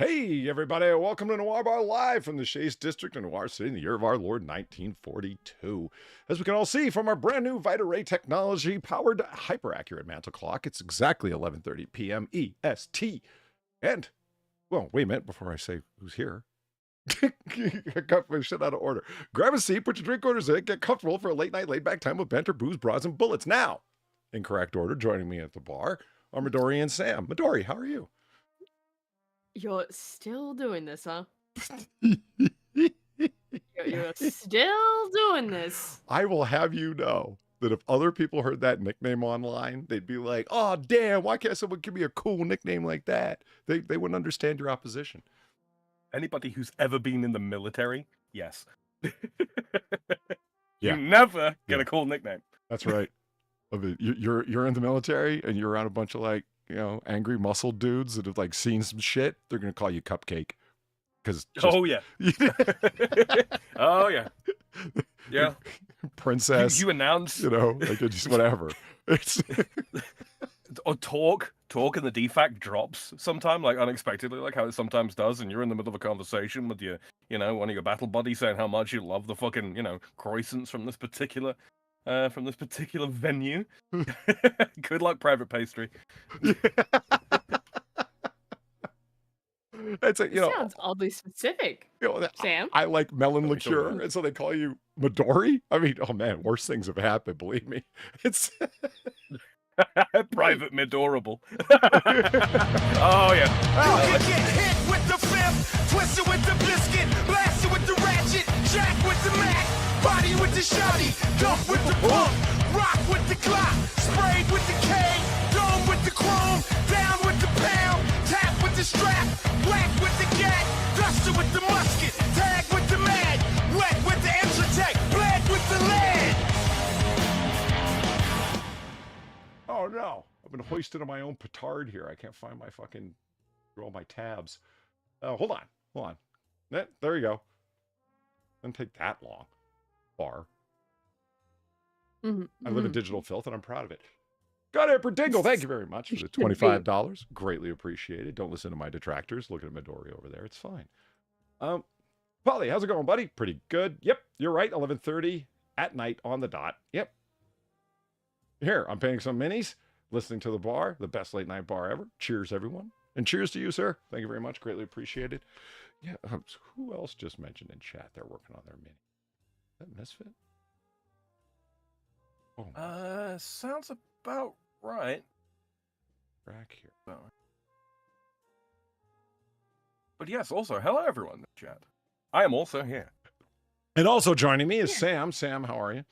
Hey, everybody, welcome to Noirbar live from the Chase District in Noir City in the year of our Lord 1942. As we can all see from our brand new Vita-Ray technology powered hyper-accurate mantle clock, it's exactly 11:30 p.m. EST. And, well, wait a minute before I say who's here. I got my shit out of order. Grab a seat, put your drink orders in, get comfortable for a late night, laid back time with banter, booze, bras, and bullets. Now, in correct order, joining me at the bar are Midori and Sam. Midori, how are you? You're still doing this, huh? You're still doing this. I will have you know that if other people heard that nickname online, they'd be like, oh, damn, why can't someone give me a cool nickname like that? They wouldn't understand your opposition. Anybody who's ever been in the military, yes. Yeah. You never get a cool nickname. That's right. I mean, you're in the military and you're around a bunch of angry muscle dudes that have seen some shit. They're gonna call you Cupcake. Oh yeah. Oh yeah. Yeah. Princess. You announce. Just whatever. It's or talk and the defact drops sometime, unexpectedly, like how it sometimes does, and you're in the middle of a conversation with your, one of your battle buddies saying how much you love the fucking, croissants from this particular venue. Good luck, private pastry. It's sounds oddly specific. Sam, I like melon liqueur, and so they call you Midori. I mean, oh man, worse things have happened. Believe me, it's private midorable. Oh yeah. You can get hit with the fifth, twisted with the biscuit, blasted with the ratchet, jack with the mac, body with the shotty, dump with the pump, rock with the clock, sprayed with the K, dome with the chrome, down with the pound, tap with the strap, whack with the gat, duster with the musket, tag with the mag, wet with the Intratec, bled with the lead. Oh no, I've been hoisted on my own petard here. I can't find my fucking all my tabs. Hold on. There you go. Doesn't take that long. Bar. I live in digital filth and I'm proud of it. Got it, Dingle. Thank you very much for the $25. Greatly appreciated. Don't listen to my detractors. Look at Midori over there. It's fine. Polly, how's it going, buddy? Pretty good. Yep, you're right. 11:30 at night on the dot. Yep. Here, I'm painting some minis, listening to the bar, the best late night bar ever. Cheers, everyone. And cheers to you, sir. Thank you very much. Greatly appreciated. Yeah, who else just mentioned in chat they're working on their mini? Is that Misfit? Oh, sounds about right. Back here. But yes, also, hello everyone in the chat. I am also here. And also joining me is Sam. Sam, how are you?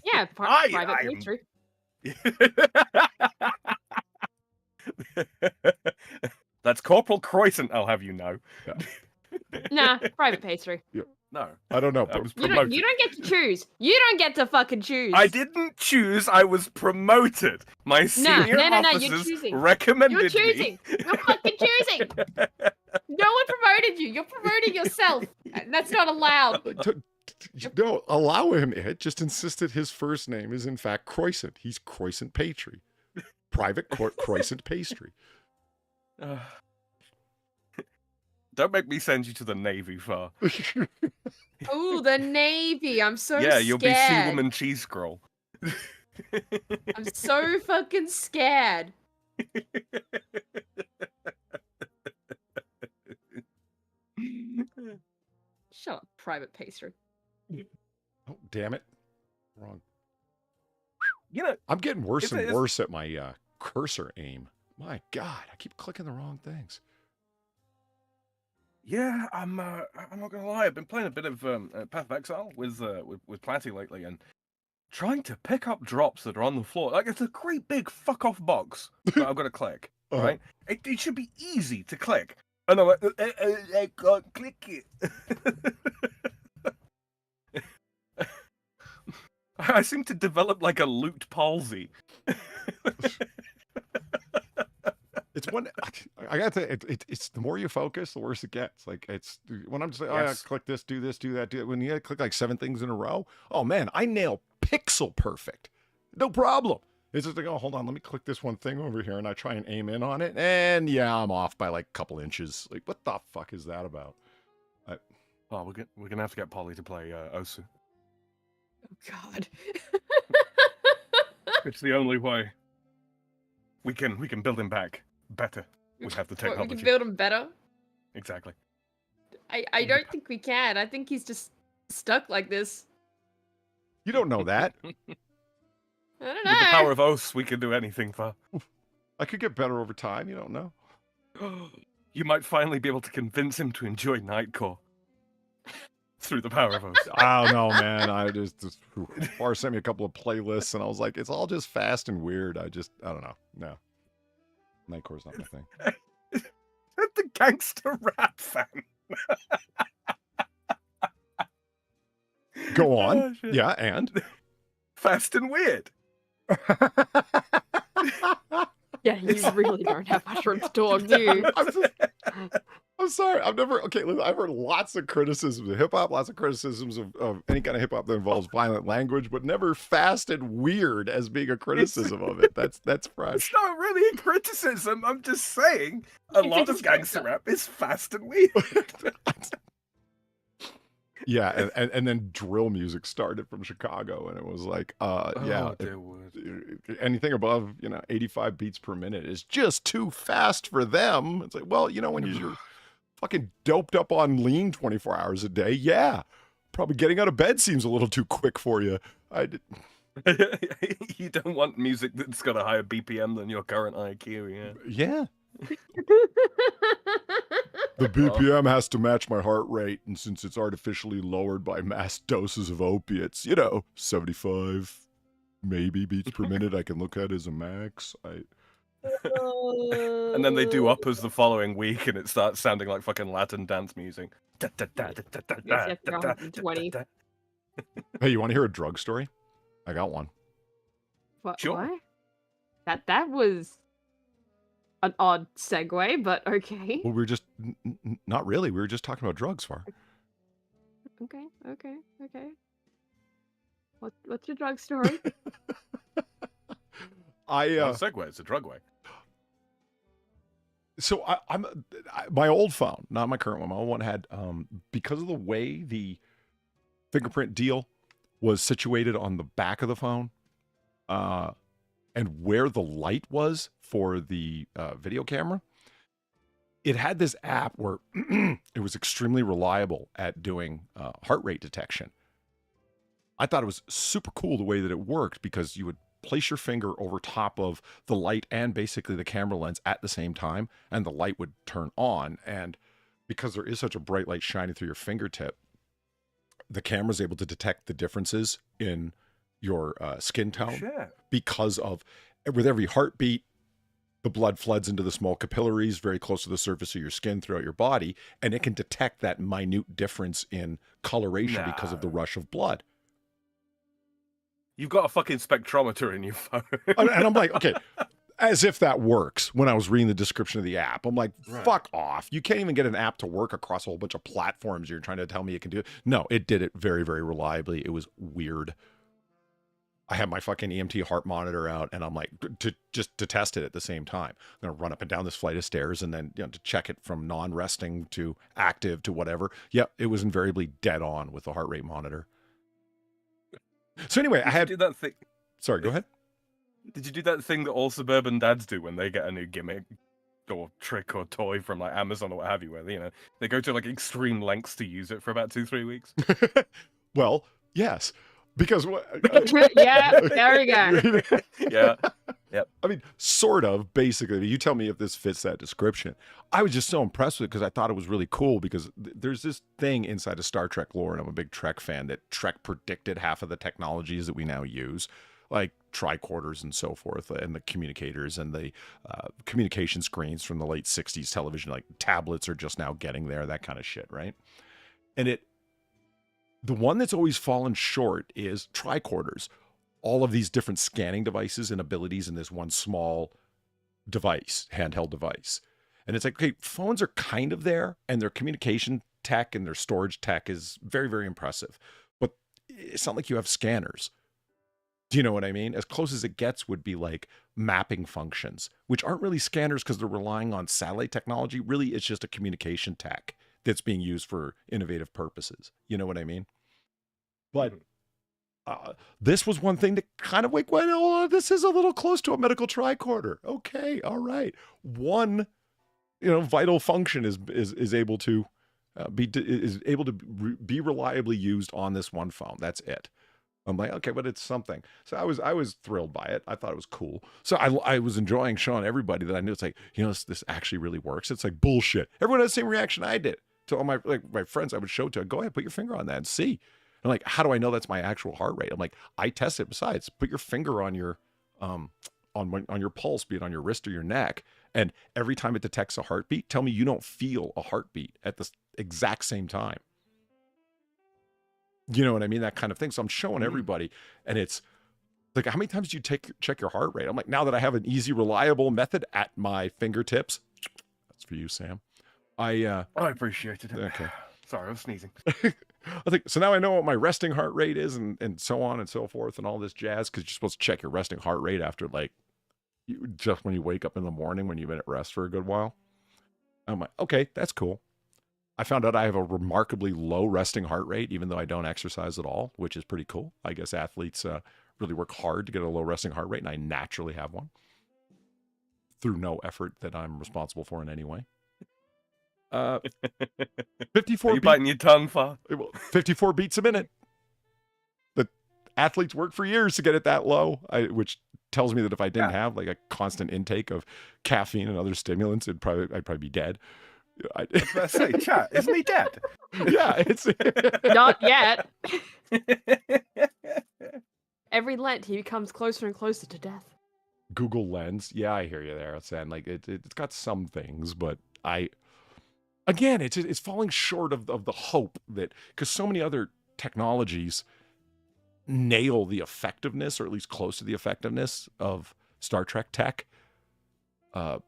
Yeah, private pastry. That's Corporal Croissant, I'll have you know. Yeah. Nah, private pastry. Yeah. No. I don't know. I was You promoted. don't get to choose. You don't get to fucking choose. I didn't choose, I was promoted. My senior officers recommended You're choosing. me. You're fucking choosing. No one promoted you. You're promoting yourself. That's not allowed. No, allow him it. Just insisted his first name is in fact Croissant. He's Croissant Pastry. Private Croissant Pastry. Don't make me send you to the Navy, Far. Ooh, the Navy. I'm so scared. Yeah, you'll be Seawoman Cheese Scroll. I'm so fucking scared. Shut up, private pastry. Oh, damn it. Wrong. You know, I'm getting worse and worse at my cursor aim. My God, I keep clicking the wrong things. Yeah, I'm not gonna lie. I've been playing a bit of Path of Exile with Platty lately, and trying to pick up drops that are on the floor. Like, it's a great big fuck off box that I've got to click. Right? It should be easy to click, and I'm like, I can't click it. I seem to develop like a loot palsy. It's one. I got to. It's the more you focus, the worse it gets. Like it's when I'm just like, I click this, do that. When you click like 7 things in a row, oh man, I nail pixel perfect, no problem. It's just like, oh, hold on, let me click this one thing over here, and I try and aim in on it, and yeah, I'm off by like a couple inches. Like, what the fuck is that about? Oh, we're gonna have to get Polly to play Osu. Oh God. It's the only way. We can build him back better. We have the What, technology. we can build him better. Exactly. I don't think we can. I think he's just stuck like this. You don't know that. I don't With the know. power of Os, we can do anything for. I could get better over time. You don't know. You might finally be able to convince him to enjoy Nightcore through the power of Os. I don't know, man. I just Far sent me a couple of playlists, and I was like, it's all just fast and weird. I don't know. No, Nightcore's not my thing. The gangster rap fan. Go on. Oh, shit. Yeah, and Fast and weird. Yeah, you really don't have much room to talk, do you? I'm sorry. Listen, I've heard lots of criticisms of hip hop, lots of criticisms of any kind of hip hop that involves violent language, but never fast and weird as being a criticism of it. That's fresh. It's not really a criticism. I'm just saying a You lot think of it's gangster rap is fast and weird. Yeah, and then drill music started from Chicago, and it was like, yeah, Oh, dear word. anything above 85 beats per minute is just too fast for them. It's like, well, when you're fucking doped up on lean 24 hours a day, yeah, probably getting out of bed seems a little too quick for you. You don't want music that's got a higher BPM than your current IQ, Yeah. The BPM has to match my heart rate, and since it's artificially lowered by mass doses of opiates, 75 maybe beats per minute I can look at as a max. And then they do uppers the following week, and it starts sounding like fucking Latin dance music. Yes, you have to go 120. Hey, you want to hear a drug story? I got one. What? Sure. What? That was an odd segue, but okay. Well, we were just not really. We were just talking about drugs, Far. Okay. What's your drug story? Segue, it's a drug way. So my old phone, not my current one. My old one had because of the way the fingerprint deal was situated on the back of the phone, and where the light was for the video camera, it had this app where it was extremely reliable at doing heart rate detection. I thought it was super cool the way that it worked, because you would place your finger over top of the light and basically the camera lens at the same time, and the light would turn on. And because there is such a bright light shining through your fingertip, the camera's able to detect the differences in your skin tone. Shit. Because of, with every heartbeat, the blood floods into the small capillaries very close to the surface of your skin throughout your body, and it can detect that minute difference in coloration because of the rush of blood. You've got a fucking spectrometer in your phone. And I'm like, okay, as if that works. When I was reading the description of the app, I'm like, fuck off. You can't even get an app to work across a whole bunch of platforms. You're trying to tell me it can do it. No, it did it very, very reliably. It was weird. I had my fucking EMT heart monitor out, and I'm like, to test it at the same time. I'm going to run up and down this flight of stairs, and then to check it from non-resting to active to whatever. Yeah, it was invariably dead on with the heart rate monitor. So anyway, I had... Did that thing... Sorry, go ahead. Did you do that thing that all suburban dads do when they get a new gimmick or trick or toy from like Amazon or what have you, where they go to like extreme lengths to use it for about 2-3 weeks? Well, yes. Because yeah, there we go. Yeah. Yep. I mean, sort of, basically. You tell me if this fits that description. I was just so impressed with it because I thought it was really cool, because there's this thing inside of Star Trek lore, and I'm a big Trek fan, that Trek predicted half of the technologies that we now use, like tricorders and so forth, and the communicators and the communication screens from the late 60s television, like tablets are just now getting there, that kind of shit, right? And the one that's always fallen short is tricorders. All of these different scanning devices and abilities in this one small device, handheld device. And it's like, okay, phones are kind of there, and their communication tech and their storage tech is very, very impressive. But it's not like you have scanners. Do you know what I mean? As close as it gets would be like mapping functions, which aren't really scanners because they're relying on satellite technology. Really, it's just a communication tech that's being used for innovative purposes. You know what I mean? But this was one thing that kind of like, well, this is a little close to a medical tricorder. Okay, all right. One, vital function is able to be reliably used on this one phone. That's it. I'm like, okay, but it's something. So I was thrilled by it. I thought it was cool. So I was enjoying showing everybody that I knew. It's like, this actually really works. It's like bullshit. Everyone had the same reaction I did. To all my friends I would show to, go ahead, put your finger on that and see. And like, how do I know that's my actual heart rate? I'm like, I test it. Besides, put your finger on your on your pulse, be it on your wrist or your neck, and every time it detects a heartbeat, tell me you don't feel a heartbeat at the exact same time. You know what I mean? That kind of thing. So I'm showing everybody, and it's like, how many times do you check your heart rate? I'm like, now that I have an easy, reliable method at my fingertips, that's for you, Sam. I appreciated it. Okay. Sorry, I was sneezing. I think so. Now I know what my resting heart rate is, and so on and so forth, and all this jazz. Because you're supposed to check your resting heart rate after just when you wake up in the morning when you've been at rest for a good while. I'm like, okay, that's cool. I found out I have a remarkably low resting heart rate, even though I don't exercise at all, which is pretty cool. I guess athletes really work hard to get a low resting heart rate, and I naturally have one through no effort that I'm responsible for in any way. 54. Are you biting your tongue, Fa? 54 beats a minute. The athletes work for years to get it that low, which tells me that if I didn't have like a constant intake of caffeine and other stimulants, I'd probably be dead. I was about to say, chat, isn't he dead? Yeah, it's Not yet. Every Lent, he becomes closer and closer to death. Google Lens. Yeah, I hear you there. It's like it's got some things, but again, it's falling short of the hope that, because so many other technologies nail the effectiveness, or at least close to the effectiveness of Star Trek tech. The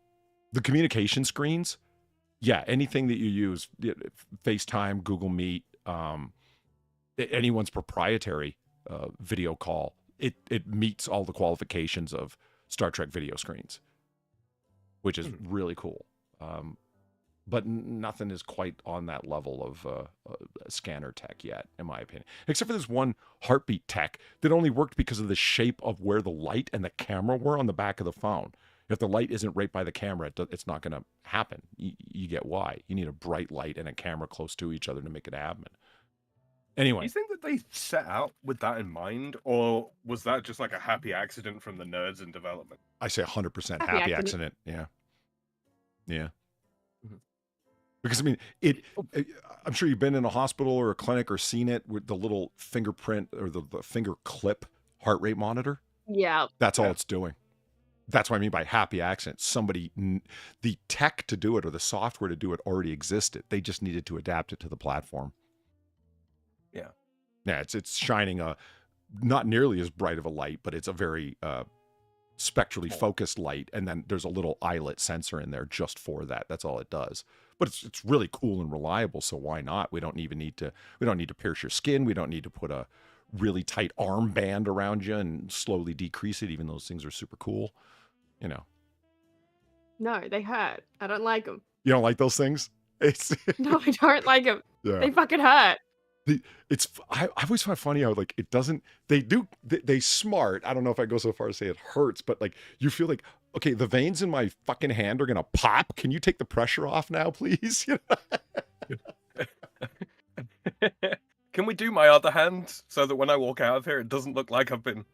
communication screens, yeah, anything that you use, FaceTime, Google Meet, anyone's proprietary video call, it meets all the qualifications of Star Trek video screens, which is really cool. But nothing is quite on that level of scanner tech yet, in my opinion. Except for this one heartbeat tech that only worked because of the shape of where the light and the camera were on the back of the phone. If the light isn't right by the camera, it's not going to happen. You get why. You need a bright light and a camera close to each other to make it happen. Anyway. Do you think that they set out with that in mind, or was that just like a happy accident from the nerds in development? I say 100% happy accident. Yeah. Yeah. Because, I mean, I'm sure you've been in a hospital or a clinic or seen it with the little fingerprint or the finger clip heart rate monitor. Yeah. That's all it's doing. That's what I mean by happy accident. The tech to do it or the software to do it already existed. They just needed to adapt it to the platform. Yeah. Yeah, it's shining not nearly as bright of a light, but it's a very spectrally focused light. And then there's a little eyelet sensor in there just for that. That's all it does. But it's really cool and reliable, so why not? We don't need to pierce your skin. We don't need to put a really tight armband around you and slowly decrease it, even though those things are super cool. No, they hurt. I don't like them. You don't like those things? No, I don't like them. Yeah. They fucking hurt. I always find it funny how like it doesn't, they smart. I don't know if I go so far as to say it hurts, but like you feel like, okay, the veins in my fucking hand are going to pop. Can you take the pressure off now, please? Can we do my other hand so that when I walk out of here, it doesn't look like I've been,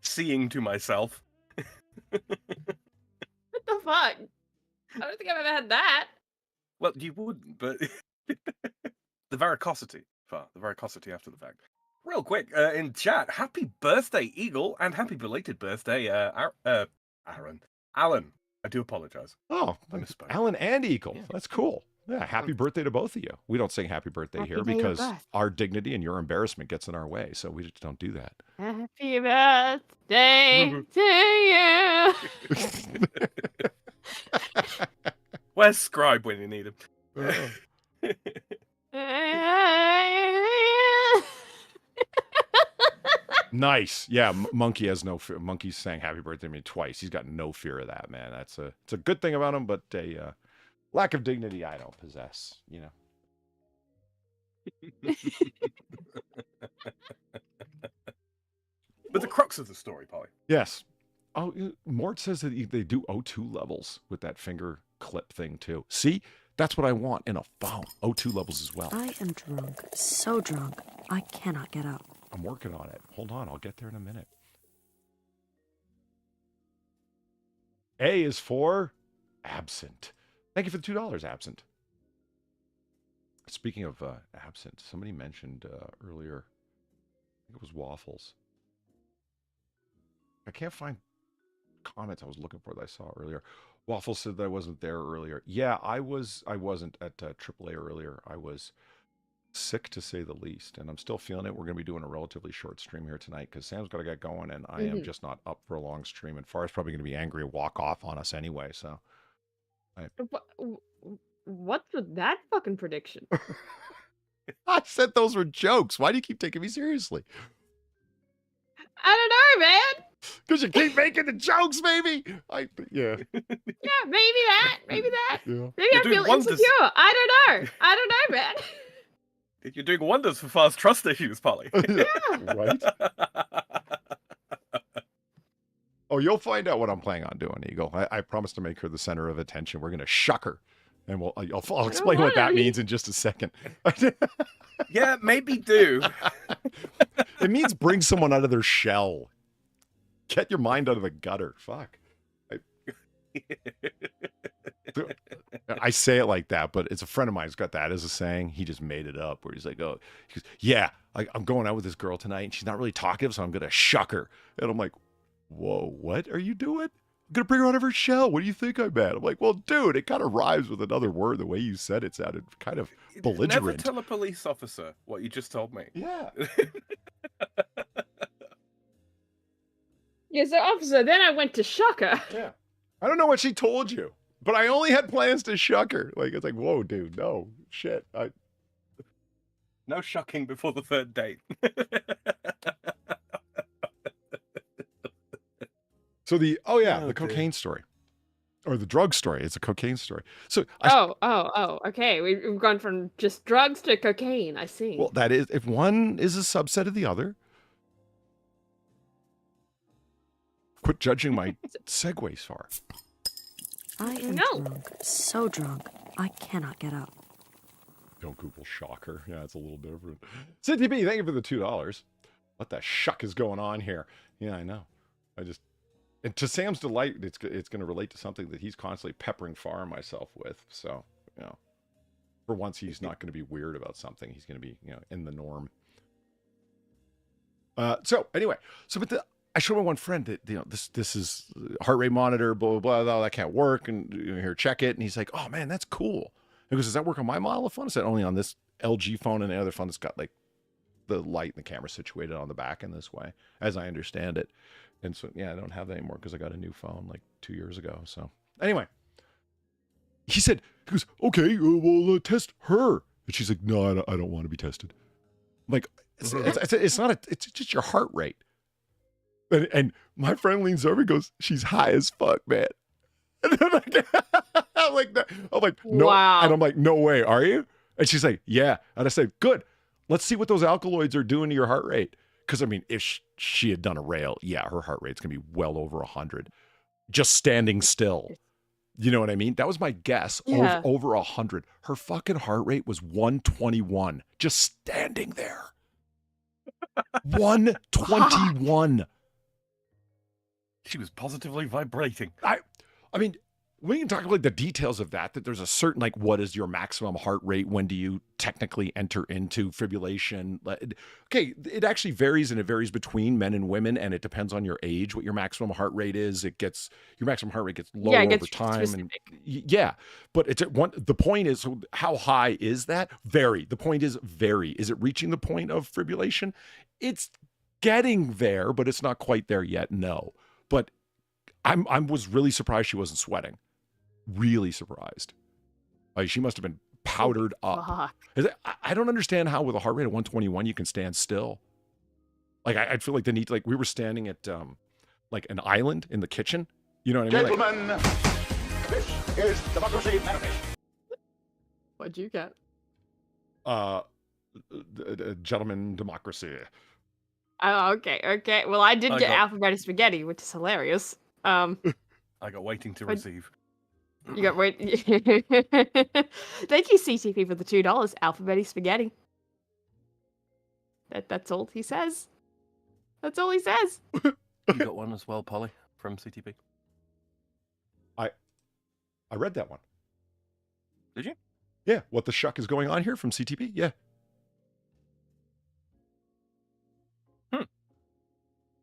seeing to myself? What the fuck? I don't think I've ever had that. Well, you wouldn't, but the varicosity after the fact. Real quick, in chat, happy birthday, Eagle, and happy belated birthday, Alan. I do apologize. Oh, Alan and Eagle. Yeah. That's cool. Yeah, happy birthday to both of you. We don't sing happy birthday here because our dignity and your embarrassment gets in our way, so we just don't do that. Happy birthday to you. Where's Scribe when you need him? Nice. Yeah, Monkey has no fear. Monkey's saying happy birthday to me twice. He's got no fear of that, man. It's a good thing about him, but a lack of dignity I don't possess, you know. But the crux of the story, Polly. Yes. Oh, Mort says that they do O2 levels with that finger clip thing too. See? That's what I want in a phone. O2 levels as well. I am drunk, so drunk, I cannot get up. I'm working on it. Hold on, I'll get there in a minute. A is for absent. Thank you for the $2, absent. Speaking of absent, somebody mentioned earlier, I think it was waffles. I can't find comments I was looking for that I saw earlier. Waffles said that I wasn't there earlier. Yeah, I wasn't at AAA earlier. I was sick to say the least, and I'm still feeling it. We're going to be doing a relatively short stream here tonight because Sam's got to get going, and I am just not up for a long stream. And Far's probably going to be angry and walk off on us anyway. So, What's with that fucking prediction? I said those were jokes. Why do you keep taking me seriously? I don't know, man. Because you keep making the jokes, baby. Yeah. Yeah, maybe that. Maybe that. Yeah. Maybe You're I doing feel wonders. insecure. I don't know, man. You're doing wonders for Far's trust issues, Polly. Right? Oh, you'll find out what I'm planning on doing, Eagle. I promise to make her the center of attention. We're going to shuck her. And I'll explain what that means in just a second. Yeah, maybe do. It means bring someone out of their shell. Get your mind out of the gutter. Fuck. I say it like that, but it's a friend of mine who's got that as a saying. He just made it up where he's like, oh, he goes, yeah, I'm going out with this girl tonight and she's not really talkative, so I'm going to shuck her. And I'm like, whoa, what are you doing? I'm going to bring her out of her shell. What do you think I'm at? I'm like, well, dude, it kind of rhymes with another word. The way you said it sounded kind of belligerent. Never tell a police officer what you just told me. Yeah. Yeah, so officer, then I went to Shucker. Yeah. I don't know what she told you, but I only had plans to shuck her. Like, it's like, whoa, dude, no, shit. No shucking before the third date. So the Oh, cocaine story. Or the drug story. It's a cocaine story. So Okay. We've gone from just drugs to cocaine. I see. well, that is, if one is a subset of the other. Quit judging my segues, Far. I am No. drunk, so drunk, I cannot get up. Don't Google shocker. Yeah, it's a little different. Cindy B, thank you for the $2. What the shuck is going on here? Yeah, I know. And to Sam's delight, it's going to relate to something that he's constantly peppering Far and myself with. So, you know, for once he's not going to be weird about something. He's going to be, you know, in the norm. So anyway, I showed my one friend that, you know, this is heart rate monitor, blah, blah, blah, that can't work. And here, check it. And he's like, oh man, that's cool. He goes, does that work on my model of phone? I said, only on this LG phone and the other phone that's got like the light and the camera situated on the back in this way, as I understand it. And so, yeah, I don't have that anymore because I got a new phone like 2 years ago. So anyway, he goes, okay, we'll test her. And she's like, no, I don't want to be tested. I'm like, it's just your heart rate. And my friend leans over and goes, she's high as fuck, man. And I'm like, no. Wow. And I'm like, no way, are you? And she's like, yeah. And I said, good. Let's see what those alkaloids are doing to your heart rate. Because, I mean, if she had done a rail, yeah, her heart rate's going to be well over 100. Just standing still. You know what I mean? That was my guess. Yeah. Over 100. Her fucking heart rate was 121. Just standing there. 121. She was positively vibrating. I mean, we can talk about like the details of that there's a certain, like, what is your maximum heart rate? When do you technically enter into fibrillation? Okay, it actually varies, and it varies between men and women, and it depends on your age, what your maximum heart rate is. Your maximum heart rate gets lower over time. And yeah, but the point is, how high is that? Vary. The point is vary. Is it reaching the point of fibrillation? It's getting there, but it's not quite there yet. No, but I was really surprised she wasn't sweating. Really surprised. Like, she must have been powdered up. Fuck. I don't understand how with a heart rate of 121 you can stand still. Like I'd feel like the need. Like we were standing at like an island in the kitchen. You know what I mean? Gentlemen, this is Democracy Manifest. What'd you get? Gentleman democracy. Oh, okay, okay. Well, I did I get got- alphabetic spaghetti, which is hilarious. I got waiting to But- receive. You got wait. Thank you, CTP, for the $2. Alphabetic spaghetti. That's all he says. That's all he says. You got one as well, Polly, from CTP. I read that one. Did you? Yeah. What the shuck is going on here from CTP? Yeah.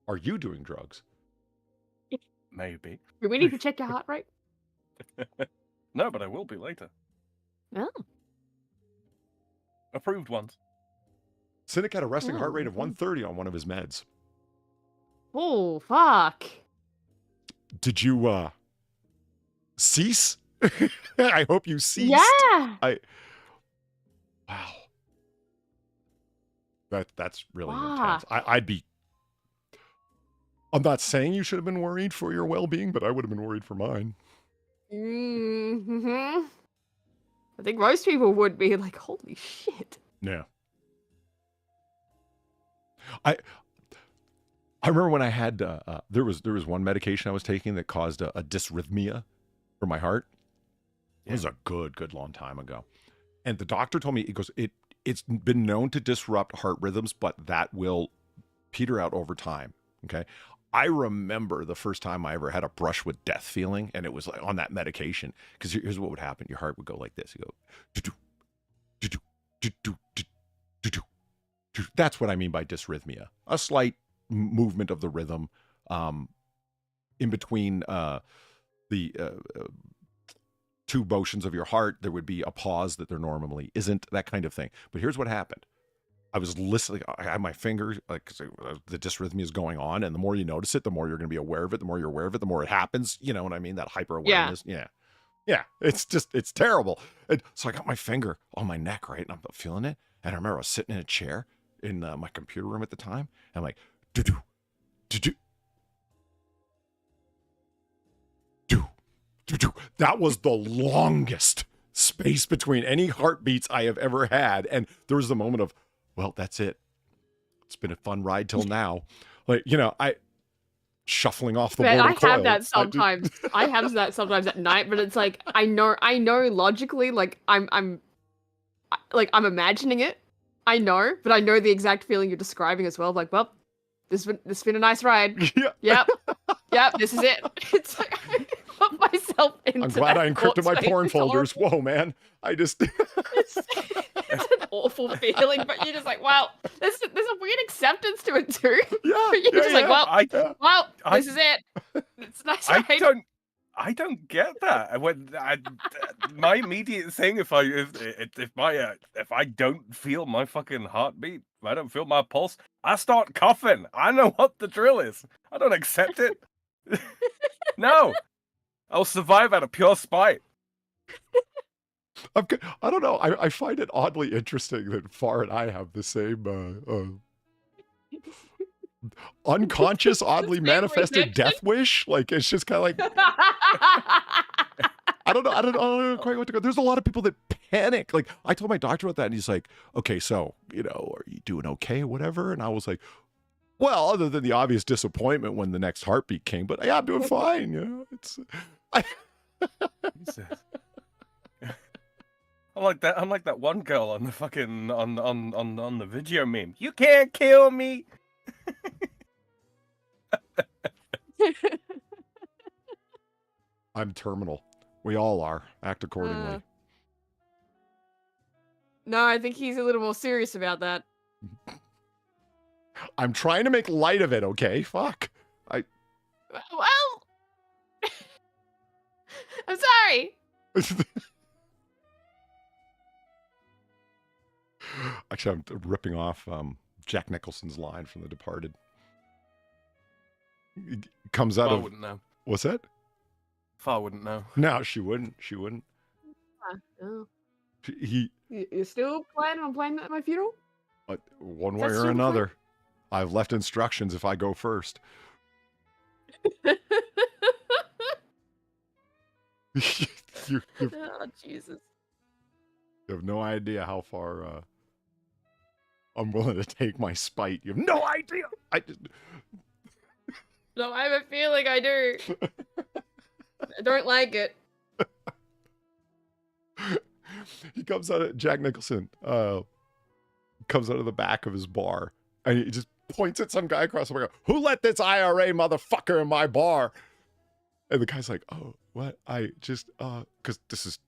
Are you doing drugs? Maybe. Do we need to check your heart rate? No, but I will be later. Oh. Approved ones. Cynic had a resting heart rate of okay. 130 on one of his meds. Oh, fuck. Did you cease? I hope you ceased. Yeah. Wow. That's really Wow. intense. I'd be. I'm not saying you should have been worried for your well-being, but I would have been worried for mine. Mm-hmm. I think most people would be like, holy shit. Yeah. I remember when I had there was one medication I was taking that caused a dysrhythmia for my heart. It was a good long time ago, and the doctor told me, he goes, it's been known to disrupt heart rhythms, but that will peter out over time. Okay. I remember the first time I ever had a brush with death feeling, and it was like on that medication. Because here's what would happen: your heart would go like this. You go, do-do, do-do, do-do, do-do, do-do. That's what I mean by dysrhythmia. A slight movement of the rhythm, in between the two motions of your heart. There would be a pause that there normally isn't. That kind of thing. But here's what happened. I was listening. I had my finger, like the dysrhythmia is going on, and the more you notice it, the more you're going to be aware of it. The more you're aware of it, the more it happens. You know what I mean? That hyper awareness. Yeah. It's terrible. And so I got my finger on my neck, right, and I'm feeling it. And I remember I was sitting in a chair in my computer room at the time, and I'm like, do do do do do do do. That was the longest space between any heartbeats I have ever had, and there was the moment of, well, that's it. It's been a fun ride till now. Like, I shuffling off the Man, board I of coil. have that sometimes. I have that sometimes at night, but it's like I know logically, like I'm imagining it. I know, but I know the exact feeling you're describing as well. Like, well, this has been a nice ride. Yeah. Yep, this is it. It's like I put myself into I'm glad that I encrypted my thought space. porn It's folders. horrible. Whoa, man. I just It's an awful feeling, but you're just like, wow, there's a weird acceptance to it too. You're just like, well, this is it. It's a nice ride. I don't get that. My immediate thing, if I don't feel my fucking heartbeat, if I don't feel my pulse, I start coughing. I know what the drill is. I don't accept it. No, I'll survive out of pure spite. I don't know. I find it oddly interesting that Far and I have the same unconscious, oddly Same manifested rejection. death wish. Like, it's just kind of like, I don't know quite what to go. There's a lot of people that panic. Like, I told my doctor about that, and he's like, okay, so, are you doing okay, whatever? And I was like, well, other than the obvious disappointment when the next heartbeat came, but yeah, I'm doing fine. It's. Jesus. I'm like that one girl on the fucking on the video meme. You can't kill me. I'm terminal. We all are. Act accordingly. No, I think he's a little more serious about that. I'm trying to make light of it, okay? Fuck. Well, I'm sorry. Actually, I'm ripping off Jack Nicholson's line from The Departed. It comes out Far of... wouldn't know. What's that? Far wouldn't know. No, she wouldn't. Oh. He You're still planning on playing that at my funeral? one way That's or super another. I've left instructions if I go first. Oh, Jesus. You have no idea how far I'm willing to take my spite. You have no idea. No, I have a feeling I do. I don't like it. He comes out of Jack Nicholson. Comes out of the back of his bar, and he just points at some guy across the way. Who let this IRA motherfucker in my bar? And the guy's like, "Oh, what? I just because this is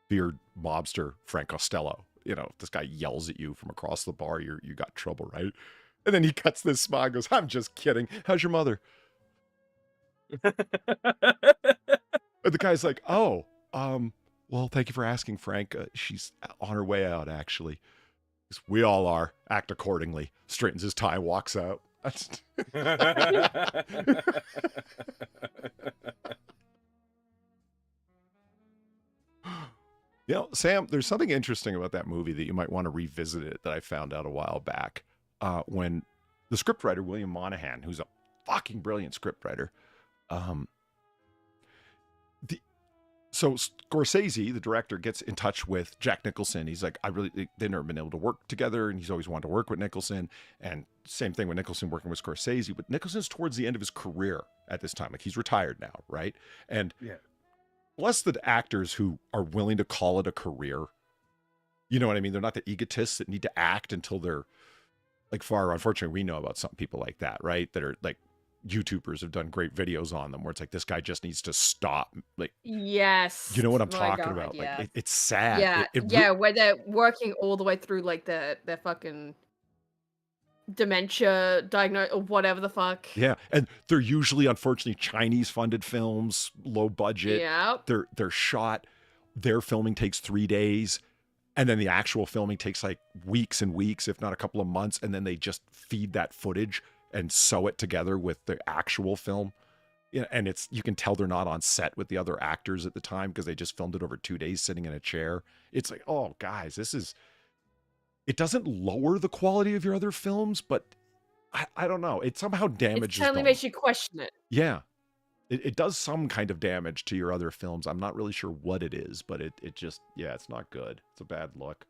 feared mobster Frank Costello. You know, if this guy yells at you from across the bar, you got trouble, right?" And then he cuts this smile and goes, "I'm just kidding. How's your mother?" And the guy's like, "Oh, well, thank you for asking, Frank. She's on her way out, actually. We all are. Act accordingly." Straightens his tie, walks out. You know, Sam, there's something interesting about that movie that you might want to revisit it that I found out a while back. When the scriptwriter, William Monahan, who's a fucking brilliant scriptwriter, so Scorsese, the director, gets in touch with Jack Nicholson. He's like, they've never been able to work together, and he's always wanted to work with Nicholson. And same thing with Nicholson working with Scorsese. But Nicholson's towards the end of his career at this time. Like, he's retired now, right? And bless the actors who are willing to call it a career. You know what I mean? They're not the egotists that need to act until they're like far. Unfortunately, we know about some people like that, right? That are like, YouTubers have done great videos on them where it's like, this guy just needs to stop. Like, yes, you know what I'm my talking God, about? yeah. Like, it's sad. Yeah, where they're working all the way through like their fucking dementia diagnosis or whatever the fuck. Yeah, and they're usually, unfortunately, Chinese funded films, low budget. Yeah, they're shot. Their filming takes 3 days, and then the actual filming takes like weeks and weeks, if not a couple of months, and then they just feed that footage and sew it together with the actual film. Yeah, and you can tell they're not on set with the other actors at the time because they just filmed it over 2 days sitting in a chair. It's like, oh, guys, it doesn't lower the quality of your other films, but I don't know. It somehow damages them. It certainly makes you question it. Yeah. It does some kind of damage to your other films. I'm not really sure what it is, but it just, it's not good. It's a bad look.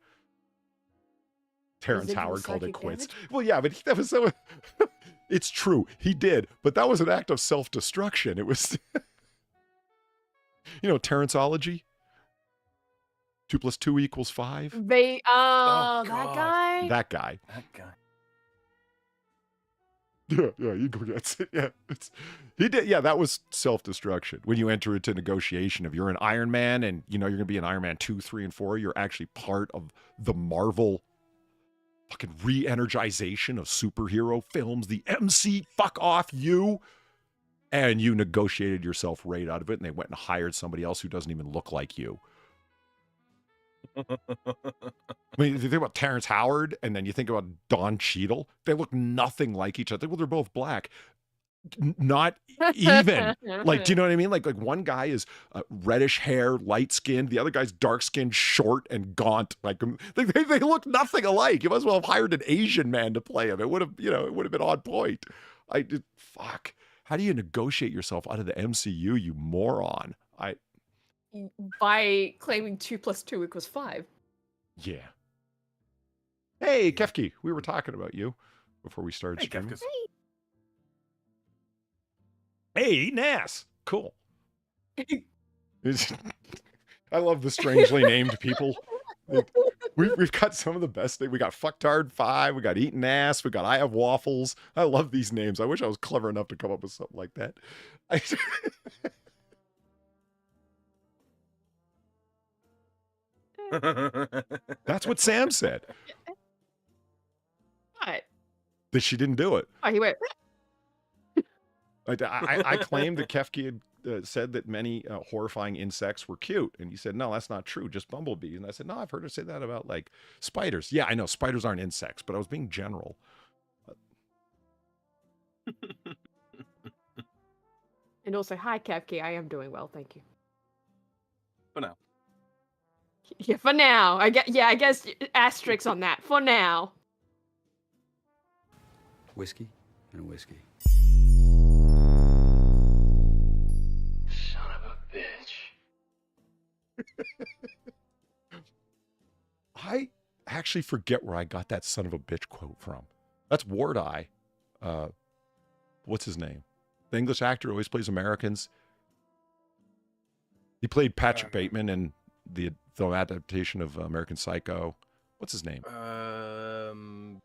Terrence Howard called it quits. Damage? Well, yeah, but that was so. It's true, he did, but that was an act of self-destruction. It was, Terrenceology. 2 + 2 = 5. That guy. That guy. Yeah, you go get it. Yeah, he did. Yeah, that was self-destruction. When you enter into negotiation, if you're an Iron Man and you're going to be an Iron Man 2, 3, and 4, you're actually part of the Marvel fucking re-energization of superhero films, the MC, fuck off you. And you negotiated yourself right out of it, and they went and hired somebody else who doesn't even look like you. I mean, if you think about Terrence Howard, and then you think about Don Cheadle, they look nothing like each other. Well, they're both black. Not even. Like, do you know what I mean? Like one guy is reddish hair, light skinned. The other guy's dark skinned, short, and gaunt. Like they look nothing alike. You might as well have hired an Asian man to play him. It would have, it would have been on point. Fuck. How do you negotiate yourself out of the MCU, you moron? By claiming 2 + 2 = 5. Yeah. Hey, Kefki, we were talking about you before we started streaming. Kefkas. Hey, eating ass. Cool. I love the strangely named people. We've got some of the best things. We got Fucktard 5. We got Eating Ass. We got I Have Waffles. I love these names. I wish I was clever enough to come up with something like that. That's what Sam said. What? That she didn't do it. Oh, he went. I claimed that Kefki had said that many horrifying insects were cute. And he said, no, that's not true. Just bumblebees. And I said, no, I've heard her say that about like spiders. Yeah, I know spiders aren't insects, but I was being general. And also, hi, Kefki. I am doing well. Thank you. For now. Yeah, for now. I guess asterisks on that. For now. Whiskey and a whiskey. Son of a bitch. I actually forget where I got that son of a bitch quote from. That's Ward Eye. What's his name? The English actor always plays Americans. He played Patrick Bateman in the film adaptation of American Psycho. What's his name?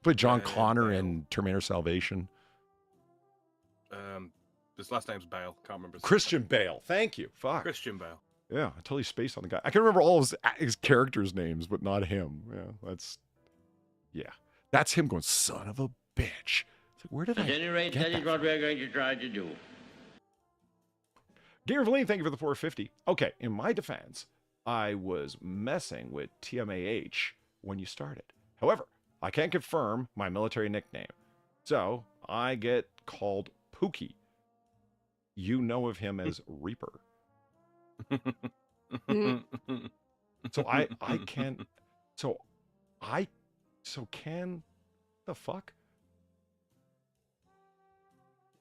Played John Connor in Terminator Salvation. His last name's Bale. Can't remember. Christian Bale. Thank you. Fuck. Christian Bale. Yeah, I totally spaced on the guy. I can remember all of his characters' names, but not him. Yeah, that's him going, son of a bitch. It's like, where did At any rate, that is what we're going to try to do. Gamer Valine, thank you for the 450. Okay, in my defense, I was messing with TMAH when you started. However, I can't confirm my military nickname. So I get called Pookie. You know of him as Reaper. So can the fuck?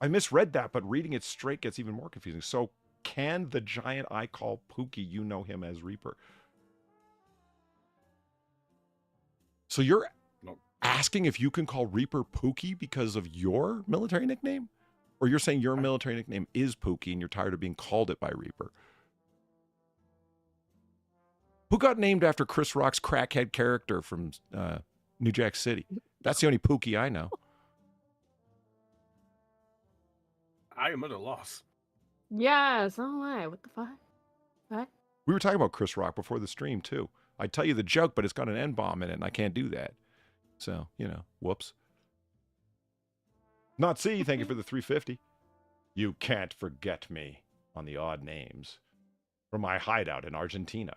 I misread that, but reading it straight gets even more confusing. So can the giant I call Pookie, you know him as Reaper? So you're asking if you can call Reaper Pookie because of your military nickname? Or you're saying your military nickname is Pookie and you're tired of being called it by Reaper? Who got named after Chris Rock's crackhead character from New Jack City? That's the only Pookie I know. I am at a loss. Yeah, so am. What the fuck? What? We were talking about Chris Rock before the stream, too. I'd tell you the joke, but it's got an N-bomb in it, and I can't do that. So, whoops. Not C, thank you for the 350. You can't forget me on the odd names from my hideout in Argentina.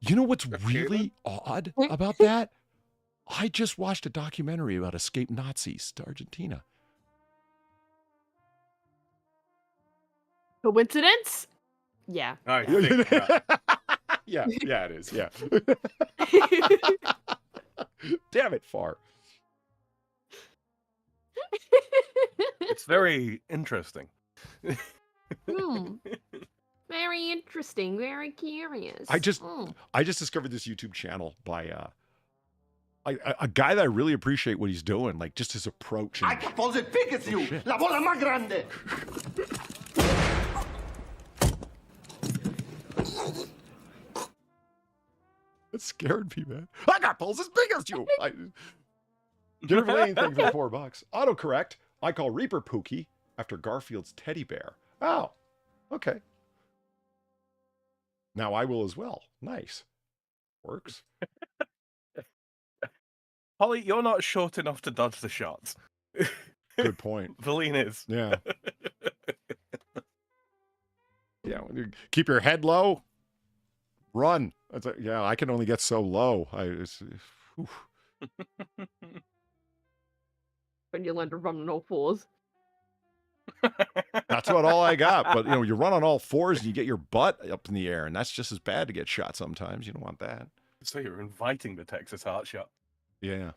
You know what's really odd about that? I just watched a documentary about escaped Nazis to Argentina. Coincidence? Yeah. I think that. Yeah, it is. Yeah. Damn it, Far. It's very interesting. Very interesting. Very curious. I just discovered this YouTube channel by a guy that I really appreciate what he's doing, like just his approach. I suppose it figures you. La bola más grande. It scared me, man. I got balls as big as you. Give me anything for $4. Autocorrect. I call Reaper Pookie after Garfield's teddy bear. Oh, okay. Now I will as well. Nice. Works. Holly, you're not short enough to dodge the shots. Good point. Valine is. Yeah. Yeah. Keep your head low. Run. Yeah, I can only get so low. When you learn to run on all fours. That's about all I got. But, you run on all fours and you get your butt up in the air, and that's just as bad to get shot sometimes. You don't want that. So you're inviting the Texas heart shot. Yeah.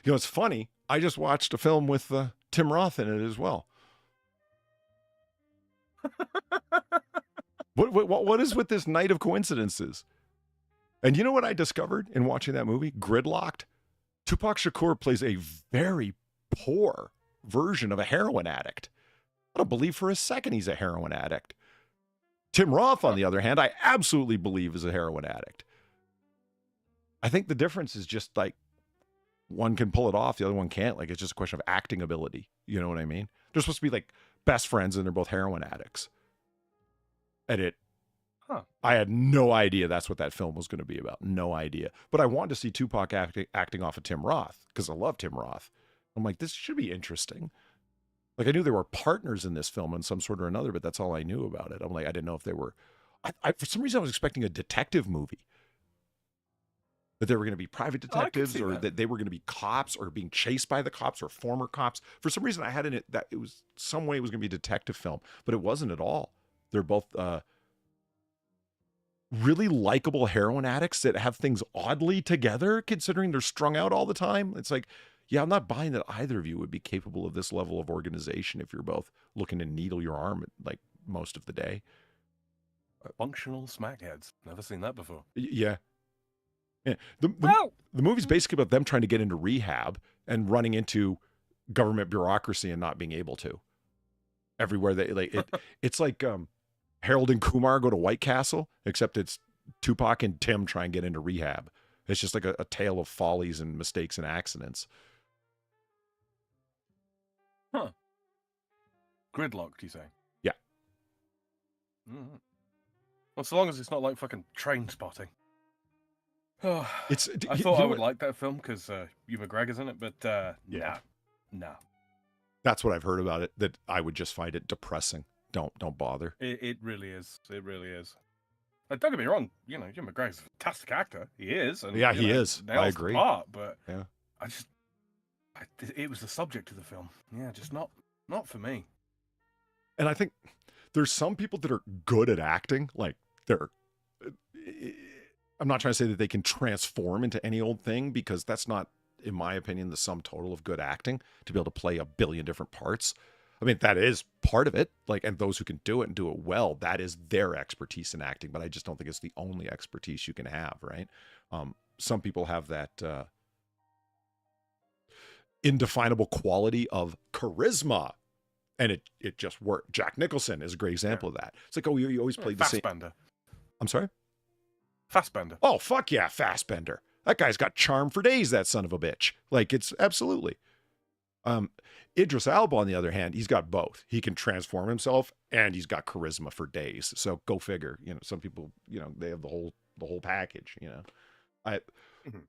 It's funny. I just watched a film with Tim Roth in it as well. What is with this night of coincidences? And you know what I discovered in watching that movie, Gridlocked? Tupac Shakur plays a very poor version of a heroin addict. I don't believe for a second he's a heroin addict. Tim Roth, on the other hand, I absolutely believe is a heroin addict. I think the difference is just like one can pull it off, the other one can't. Like, it's just a question of acting ability. You know what I mean? They're supposed to be like best friends and they're both heroin addicts. And I had no idea that's what that film was going to be about. No idea. But I wanted to see Tupac acting off of Tim Roth because I love Tim Roth. I'm like, this should be interesting. Like, I knew there were partners in this film in some sort or another, but that's all I knew about it. I'm like, I didn't know if they were. For some reason, I was expecting a detective movie. That they were going to be private detectives or that they were going to be cops or being chased by the cops or former cops. For some reason, I had in it that it was some way it was going to be a detective film, but it wasn't at all. They're both really likable heroin addicts that have things oddly together, considering they're strung out all the time. It's like, yeah, I'm not buying that either of you would be capable of this level of organization if you're both looking to needle your arm like most of the day. Functional smackheads. Never seen that before. Yeah. The movie's basically about them trying to get into rehab and running into government bureaucracy and not being able to. Everywhere they like it's like Harold and Kumar go to White Castle, except it's Tupac and Tim try and get into rehab. It's just like a tale of follies and mistakes and accidents. Huh. Gridlocked, you say? Yeah. Mm-hmm. Well, so long as it's not like fucking Train Spotting. Oh, I thought I would like that film because Hugh McGregor's in it, but no. That's what I've heard about it, that I would just find it depressing. Don't bother. It really is. It really is. Like, don't get me wrong, Hugh McGregor's a fantastic actor. He is. And, yeah, he is. I agree. But yeah. It was the subject of the film. Yeah, just not for me. And I think there's some people that are good at acting. Like, I'm not trying to say that they can transform into any old thing, because that's not, in my opinion, the sum total of good acting, to be able to play a billion different parts. I mean, that is part of it. Like, and those who can do it and do it well, that is their expertise in acting. But I just don't think it's the only expertise you can have, right? Some people have that indefinable quality of charisma, and it just worked. Jack Nicholson is a great example of that. It's like, oh, you always played the same. Fassbender. I'm sorry? Fassbender. Oh, fuck yeah, Fassbender. That guy's got charm for days, that son of a bitch. Like, it's absolutely. Idris Elba, on the other hand, he's got both. He can transform himself, and he's got charisma for days. So go figure. Some people, they have the whole package.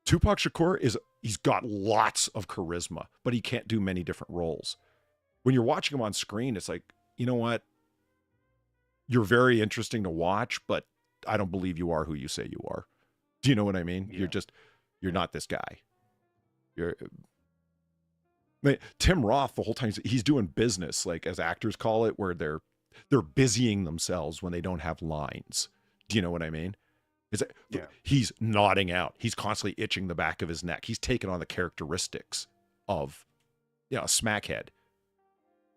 Tupac Shakur he's got lots of charisma, but he can't do many different roles. When you're watching him on screen, it's like, you know what? You're very interesting to watch, but I don't believe you are who you say you are. Do you know what I mean? Yeah. You're not this guy. Tim Roth, the whole time he's doing business, like as actors call it, where they're busying themselves when they don't have lines. Do you know what I mean? He's nodding out. He's constantly itching the back of his neck. He's taking on the characteristics of a smackhead.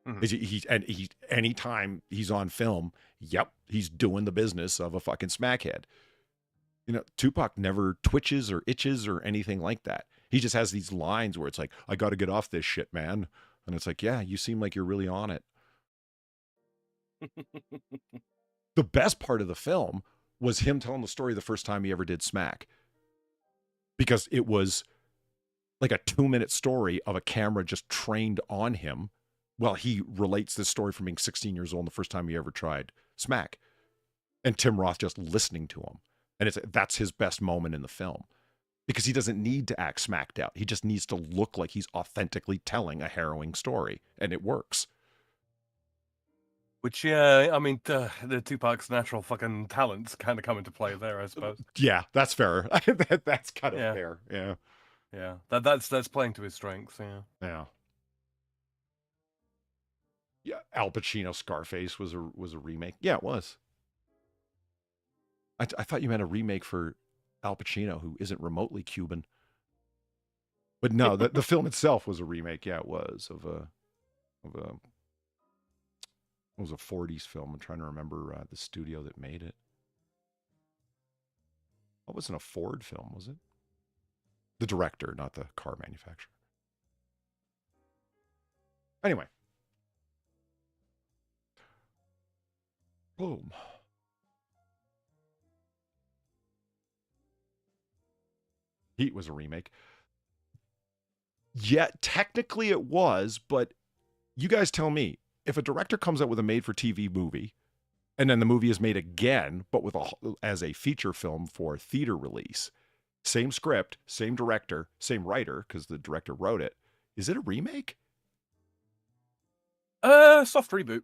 Mm-hmm. Anytime he's on film, he's doing the business of a fucking smackhead. Tupac never twitches or itches or anything like that. He just has these lines where it's like, I got to get off this shit, man. And it's like, yeah, you seem like you're really on it. The best part of the film was him telling the story the first time he ever did smack. Because it was like a 2-minute story of a camera just trained on him. Well, he relates this story from being 16 years old the first time he ever tried smack. And Tim Roth just listening to him. And that's his best moment in the film. Because he doesn't need to act smacked out. He just needs to look like he's authentically telling a harrowing story. And it works. Which, yeah, I mean, the Tupac's natural fucking talents kind of come into play there, I suppose. Yeah, that's fair. That's kind of fair. Yeah. Yeah, that's playing to his strengths, yeah. Yeah. Yeah, Al Pacino Scarface was a remake. Yeah, it was. I thought you meant a remake for Al Pacino, who isn't remotely Cuban. But no, the film itself was a remake. Yeah, it was it was a 40s film. I'm trying to remember the studio that made it. It wasn't a Ford film, was it? The director, not the car manufacturer. Anyway. Boom. Heat was a remake. Yeah, technically it was, but you guys tell me, if a director comes out with a made-for-TV movie, and then the movie is made again, but as a feature film for theater release, same script, same director, same writer, because the director wrote it, is it a remake? Soft reboot.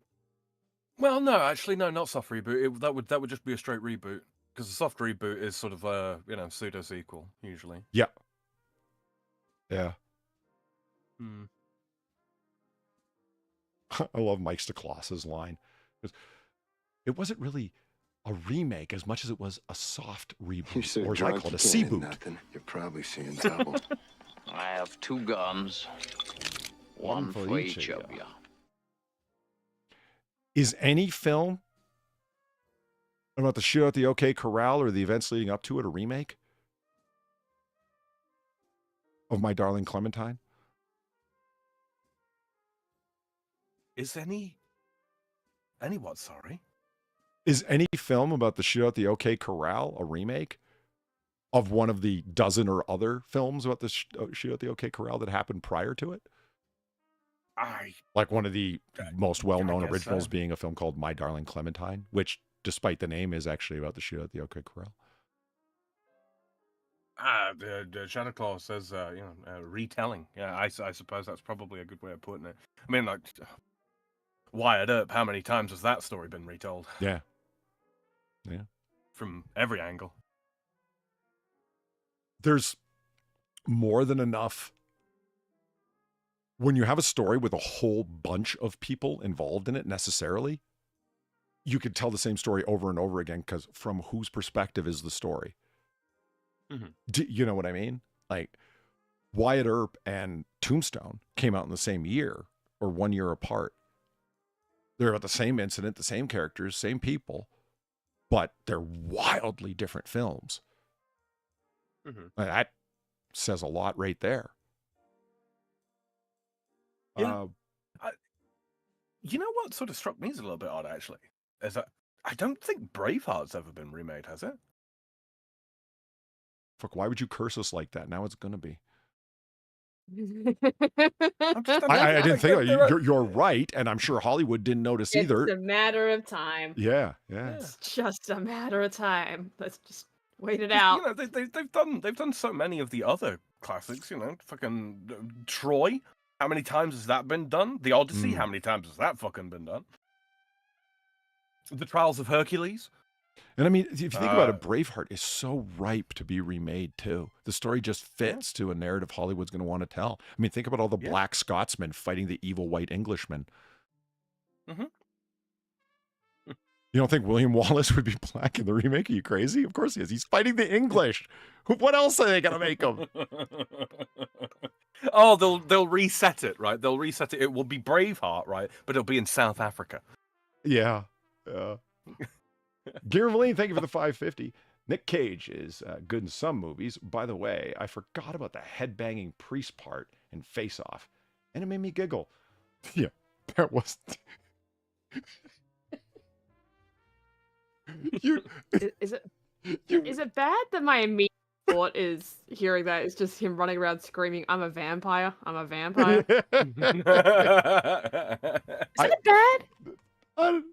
Well, no, actually, no, not soft reboot. That would just be a straight reboot. Because a soft reboot is sort of a, pseudo sequel, usually. Yeah. Yeah. I love Mike Stoklas's line. It wasn't really a remake as much as it was a soft You're reboot, so or as I drunk call it, a you C can't hit boot. nothing. You're probably seeing double. I have 2 guns. One for each of you. Is any film about the shootout at the OK Corral or the events leading up to it a remake of My Darling Clementine? Is any what? Sorry. Is any film about the shootout at the OK Corral a remake of one of the dozen or other films about the shootout at the OK Corral that happened prior to it? Like one of the most well-known originals being a film called My Darling Clementine, which, despite the name, is actually about the shootout at the OK Corral. The Shadow Claw says, retelling. Yeah, I suppose that's probably a good way of putting it. I mean, like, Wired Up, how many times has that story been retold? Yeah. From every angle. There's more than enough. When you have a story with a whole bunch of people involved in it necessarily, you could tell the same story over and over again because from whose perspective is the story? Mm-hmm. You know what I mean? Like Wyatt Earp and Tombstone came out in the same year or 1 year apart. They're about the same incident, the same characters, same people, but they're wildly different films. Mm-hmm. That says a lot right there. Yeah. You know what sort of struck me as a little bit odd, actually? Is that I don't think Braveheart's ever been remade, has it? Fuck, why would you curse us like that? Now it's going to be. I didn't think about it. You're right, and I'm sure Hollywood didn't notice either. It's a matter of time. Yeah. It's just a matter of time. Let's just wait it out. You know, they've done so many of the other classics. You know, fucking Troy. How many times has that been done? The Odyssey. How many times has that fucking been done? The Trials of Hercules. And I mean, if you think about it, Braveheart is so ripe to be remade too. The story just fits to a narrative Hollywood's going to want to tell. I mean, think about all the black Scotsmen fighting the evil white Englishmen. Mm-hmm. You don't think William Wallace would be black in the remake? Are you crazy? Of course he is. He's fighting the English. What else are they going to make him? Oh, they'll reset it, right? They'll reset it. It will be Braveheart, right? But it'll be in South Africa. Yeah. Gear Valine, thank you for the 550. Nick Cage is good in some movies. By the way, I forgot about the headbanging priest part in Face Off, and it made me giggle. Yeah, that was. Is it bad that my immediate thought is hearing that is just him running around screaming, "I'm a vampire! I'm a vampire!" Is it bad?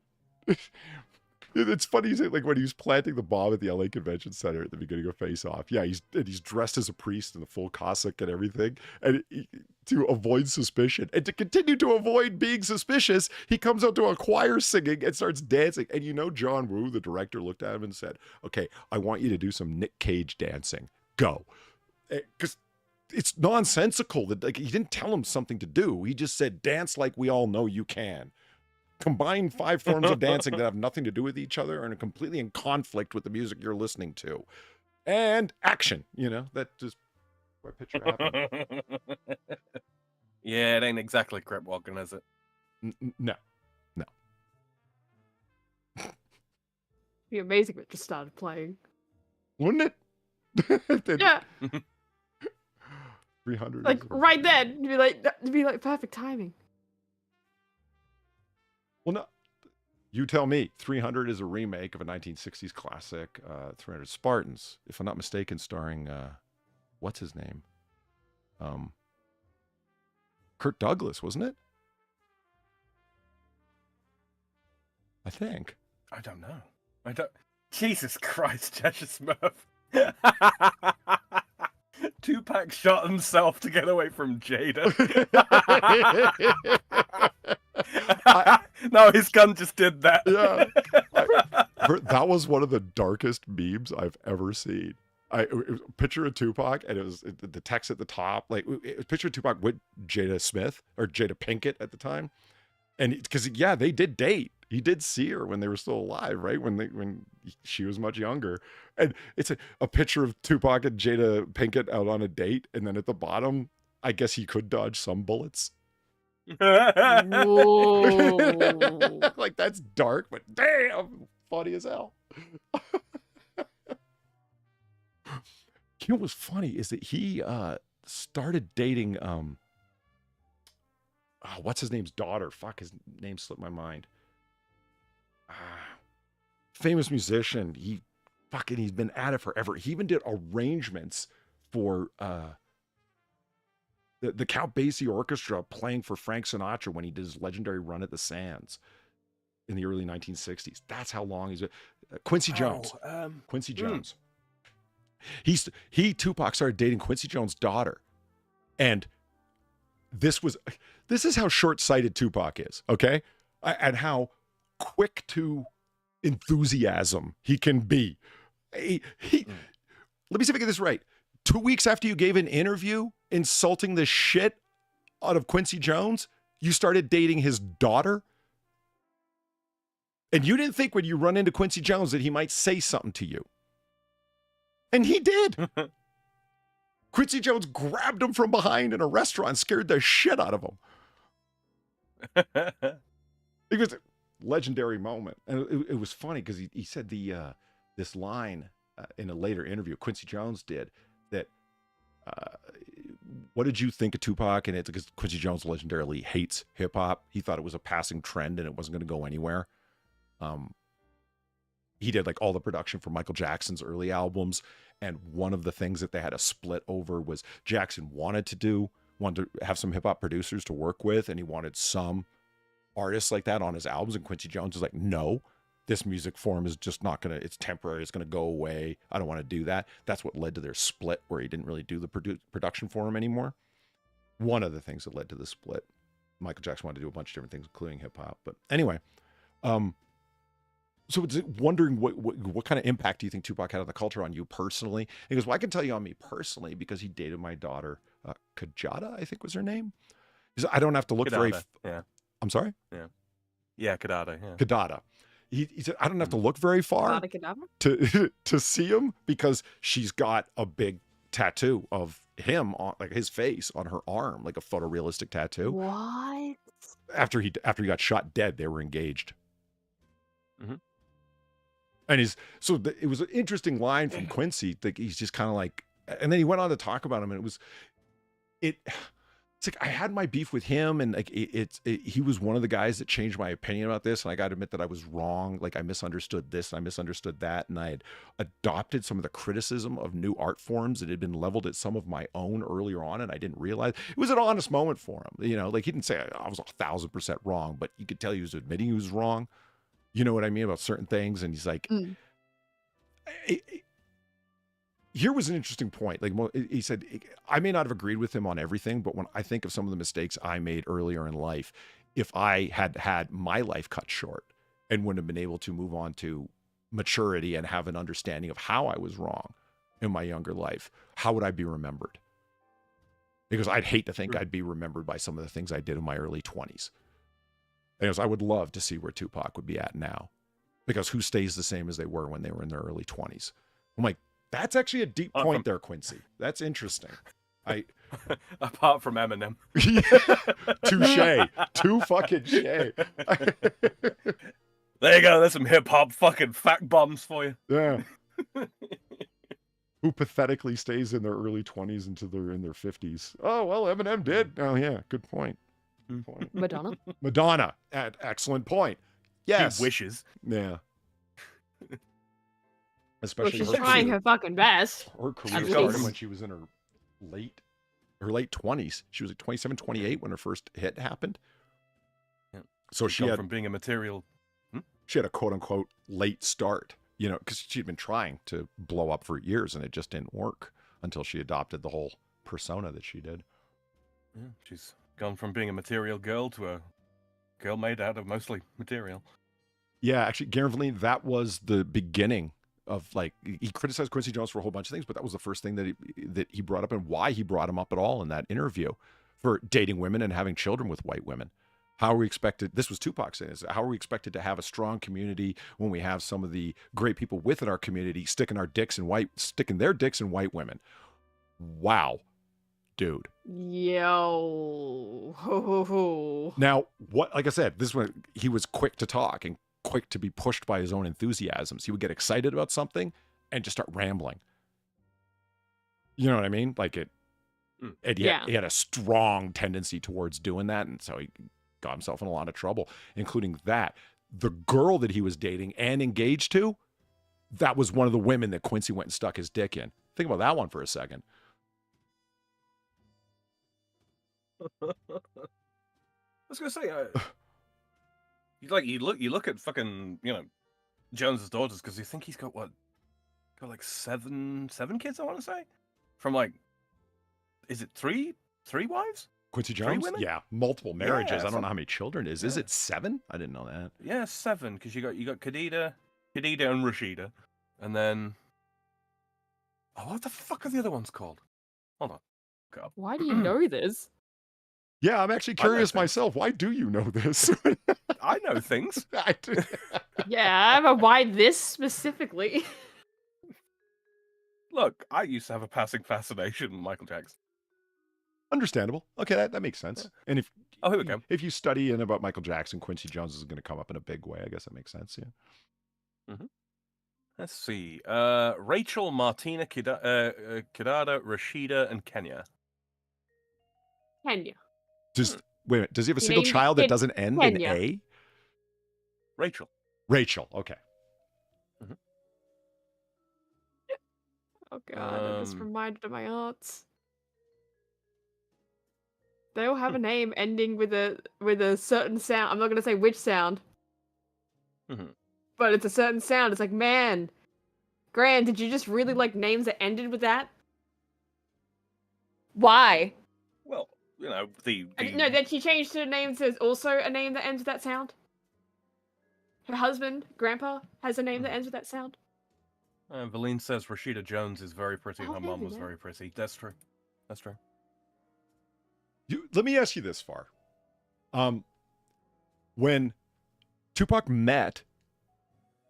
It's funny, like when he was planting the bomb at the LA Convention Center at the beginning of Face Off. Yeah, he's dressed as a priest in the full cassock and everything, and to avoid suspicion and to continue to avoid being suspicious, he comes out to a choir singing and starts dancing. And you know, John Woo, the director, looked at him and said, "Okay, I want you to do some Nick Cage dancing. Go," because it's nonsensical that like he didn't tell him something to do. He just said, "Dance like we all know you can." Combine 5 forms of dancing that have nothing to do with each other and are completely in conflict with the music you're listening to. And action, you know, that just what picture happened. Yeah, it ain't exactly crip walking, is it? No. It'd be amazing if it just started playing. Wouldn't it? Yeah. 300. Like right then, it'd be like perfect timing. Well, no. You tell me. 300 is a remake of a 1960s classic, 300 Spartans, if I'm not mistaken, starring, what's his name? Kirk Douglas, wasn't it? I think. I don't know. Jesus Christ, Cheshire Smurf. Tupac shot himself to get away from Jada. No, his gun just did that. Yeah. That was one of the darkest memes I've ever seen. Picture of Tupac, and it was the text at the top, like it was picture of Tupac with Jada Smith or Jada Pinkett at the time, and because they did date. He did see her when they were still alive, right? When she was much younger. And it's a picture of Tupac and Jada Pinkett out on a date. And then at the bottom, I guess he could dodge some bullets. Whoa. Like, that's dark, but damn, funny as hell. You know what's funny is that he started dating what's his name's daughter? Fuck, his name slipped my mind. Famous musician. He's been at it forever. He even did arrangements for the Count Basie Orchestra playing for Frank Sinatra when he did his legendary run at the Sands in the early 1960s. That's how long he's been. Quincy Jones. Quincy Jones. Tupac started dating Quincy Jones' daughter. And this is how short-sighted Tupac is, okay? And how quick to enthusiasm he can be. Let me see if I get this right. 2 weeks after you gave an interview insulting the shit out of Quincy Jones, you started dating his daughter? And you didn't think when you run into Quincy Jones that he might say something to you. And he did. Quincy Jones grabbed him from behind in a restaurant, scared the shit out of him. It was a legendary moment. And it was funny because he said this line in a later interview Quincy Jones did that, what did you think of Tupac? And it's because Quincy Jones legendarily hates hip hop. He thought it was a passing trend and it wasn't going to go anywhere. He did like all the production for Michael Jackson's early albums. And one of the things that they had a split over was Jackson wanted to have some hip hop producers to work with. And he wanted some artists like that on his albums. And Quincy Jones was like, no, this music form is just not going to, it's temporary. It's going to go away. I don't want to do that. That's what led to their split where he didn't really do the production for him anymore. One of the things that led to the split. Michael Jackson wanted to do a bunch of different things, including hip hop. But anyway, so it's wondering what kind of impact do you think Tupac had on the culture on you personally? He goes, well, I can tell you on me personally because he dated my daughter, Kajada, I think was her name. He said, I don't have to look yeah. I'm sorry? Yeah, Kadada. Yeah. Kadada. He said, I don't have to look very far to see him because she's got a big tattoo of him on like his face on her arm, like a photorealistic tattoo. What? After he got shot dead, they were engaged. Mm-hmm. And it was an interesting line from Quincy. Like he's just kind of like, and then he went on to talk about him, and it's like I had my beef with him, and like he was one of the guys that changed my opinion about this, and I got to admit that I was wrong. Like I misunderstood this, and I misunderstood that, and I had adopted some of the criticism of new art forms that had been leveled at some of my own earlier on, and I didn't realize it was an honest moment for him. You know, like he didn't say I was 1,000% wrong, but you could tell he was admitting he was wrong. You know what I mean about certain things, and he's like. Here was an interesting point. Like he said, I may not have agreed with him on everything, but when I think of some of the mistakes I made earlier in life, if I had had my life cut short and wouldn't have been able to move on to maturity and have an understanding of how I was wrong in my younger life, how would I be remembered? Because I'd hate to think I'd be remembered by some of the things I did in my early 20s. Because I would love to see where Tupac would be at now. Because who stays the same as they were when they were in their early 20s? I'm like, that's actually a deep point there, Quincy. That's interesting. Apart from Eminem. Touche. Too fucking shay. There you go. There's some hip hop fucking fact bombs for you. Yeah. Who pathetically stays in their early 20s until they're in their 50s. Oh, well, Eminem did. Oh, yeah. Good point. Good point. Madonna. Excellent point. Yes. She wishes. Yeah. Especially she's trying her fucking best. Her career started when she was in her late 20s. She was like 27, 28 when her first hit happened. Yeah. So she had from being a material. She had a quote unquote late start, you know, because she'd been trying to blow up for years and it just didn't work until she adopted the whole persona that she did. Yeah, she's gone from being a material girl to a girl made out of mostly material. Yeah, actually, Garen, that was the beginning of like he criticized Quincy Jones for a whole bunch of things, but that was the first thing that he brought up and why he brought him up at all in that interview for dating women and having children with white women. How are we expected? This was Tupac saying this. How are we expected to have a strong community when we have some of the great people within our community sticking their dicks in white women? Wow, dude. Yo. Ho, ho, ho. Now, what? Like I said, this one he was quick to talk and quick to be pushed by his own enthusiasms. He would get excited about something and just start rambling. You know what I mean? Like it. And he had a strong tendency towards doing that, and so he got himself in a lot of trouble, including that. The girl that he was dating and engaged to, that was one of the women that Quincy went and stuck his dick in. Think about that one for a second. I was gonna say, you look at fucking Jones's daughters, because you think he's got like seven kids, I want to say, from like, is it three wives? Quincy Jones? Yeah, multiple marriages. I don't know how many children it is. Is it 7? I didn't know that. Yeah, 7, because you got Khadija and Rashida, and then what the fuck are the other ones called? Hold on. God. Why do you know this? Yeah, I'm actually curious myself. Why do you know this? I know things. I do. Yeah, but why this specifically? Look, I used to have a passing fascination with Michael Jackson. Understandable. Okay, that makes sense. And here we go. If you study in about Michael Jackson, Quincy Jones is going to come up in a big way. I guess that makes sense. Yeah. Mm-hmm. Let's see. Rachel, Martina, Kidada, Rashida, and Kenya. Kenya. Wait a minute. Does he have a single child that doesn't end in A? Rachel. Okay. Mm-hmm. Oh god, I'm just reminded of my aunts. They all have a name ending with a certain sound. I'm not gonna say which sound. Mm-hmm. But it's a certain sound. It's like, man, Gran, did you just really like names that ended with that? Why? Well, no, that she changed her name to also a name that ends with that sound. Her husband, Grandpa, has a name that ends with that sound. Valine says Rashida Jones is very pretty. Her mom was very pretty. That's true. That's true. Let me ask you this, Far. When Tupac met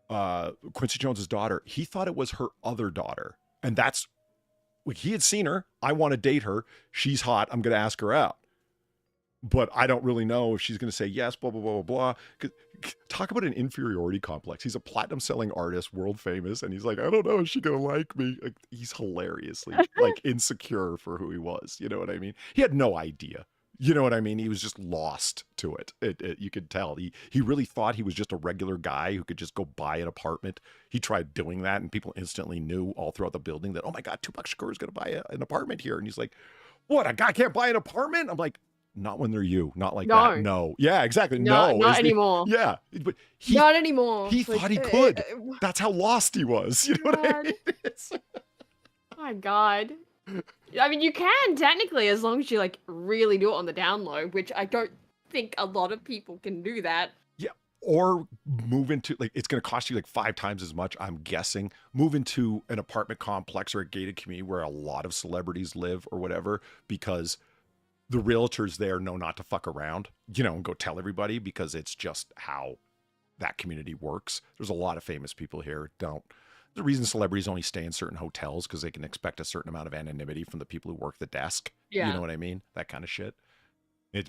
Quincy Jones's daughter, he thought it was her other daughter. And that's, like, he had seen her. I want to date her. She's hot. I'm going to ask her out. But I don't really know if she's going to say yes, blah, blah, blah, blah, blah. Talk about an inferiority complex. He's a platinum selling artist, world famous. And he's like, I don't know, is she going to like me? Like, he's hilariously like insecure for who he was. You know what I mean? He had no idea. You know what I mean? He was just lost to it. You could tell. He really thought he was just a regular guy who could just go buy an apartment. He tried doing that, and people instantly knew all throughout the building that, oh my God, Tupac Shakur is going to buy an apartment here. And he's like, what? A guy can't buy an apartment? I'm like, not when they're you. Not like that. No. Yeah, exactly. No. Not anymore. Yeah. But not anymore. He thought he could. That's how lost he was. You know what I mean? My God. I mean, you can technically, as long as you like really do it on the down low, which I don't think a lot of people can do that. Yeah, or move into, like, it's going to cost you like 5 times as much, I'm guessing. Move into an apartment complex or a gated community where a lot of celebrities live or whatever, because the realtors there know not to fuck around, and go tell everybody, because it's just how that community works. There's a lot of famous people here. The reason celebrities only stay in certain hotels because they can expect a certain amount of anonymity from the people who work the desk. Yeah. You know what I mean? That kind of shit.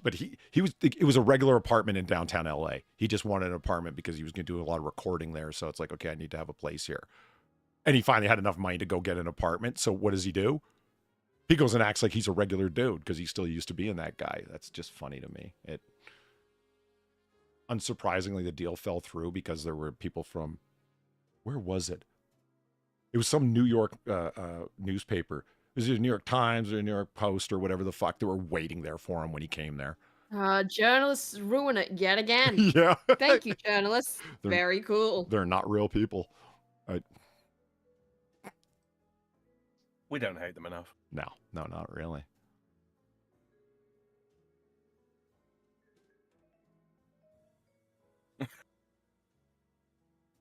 But it was a regular apartment in downtown LA. He just wanted an apartment because he was going to do a lot of recording there. So it's like, okay, I need to have a place here. And he finally had enough money to go get an apartment. So what does he do? He goes and acts like he's a regular dude because he's still used to being that guy. That's just funny to me. Unsurprisingly, the deal fell through because there were people from, where was it? It was some New York newspaper. It was the New York Times or the New York Post or whatever the fuck. They were waiting there for him when he came there. Journalists ruin it yet again. Yeah. Thank you, journalists. Very cool. They're not real people. We don't hate them enough. No, not really.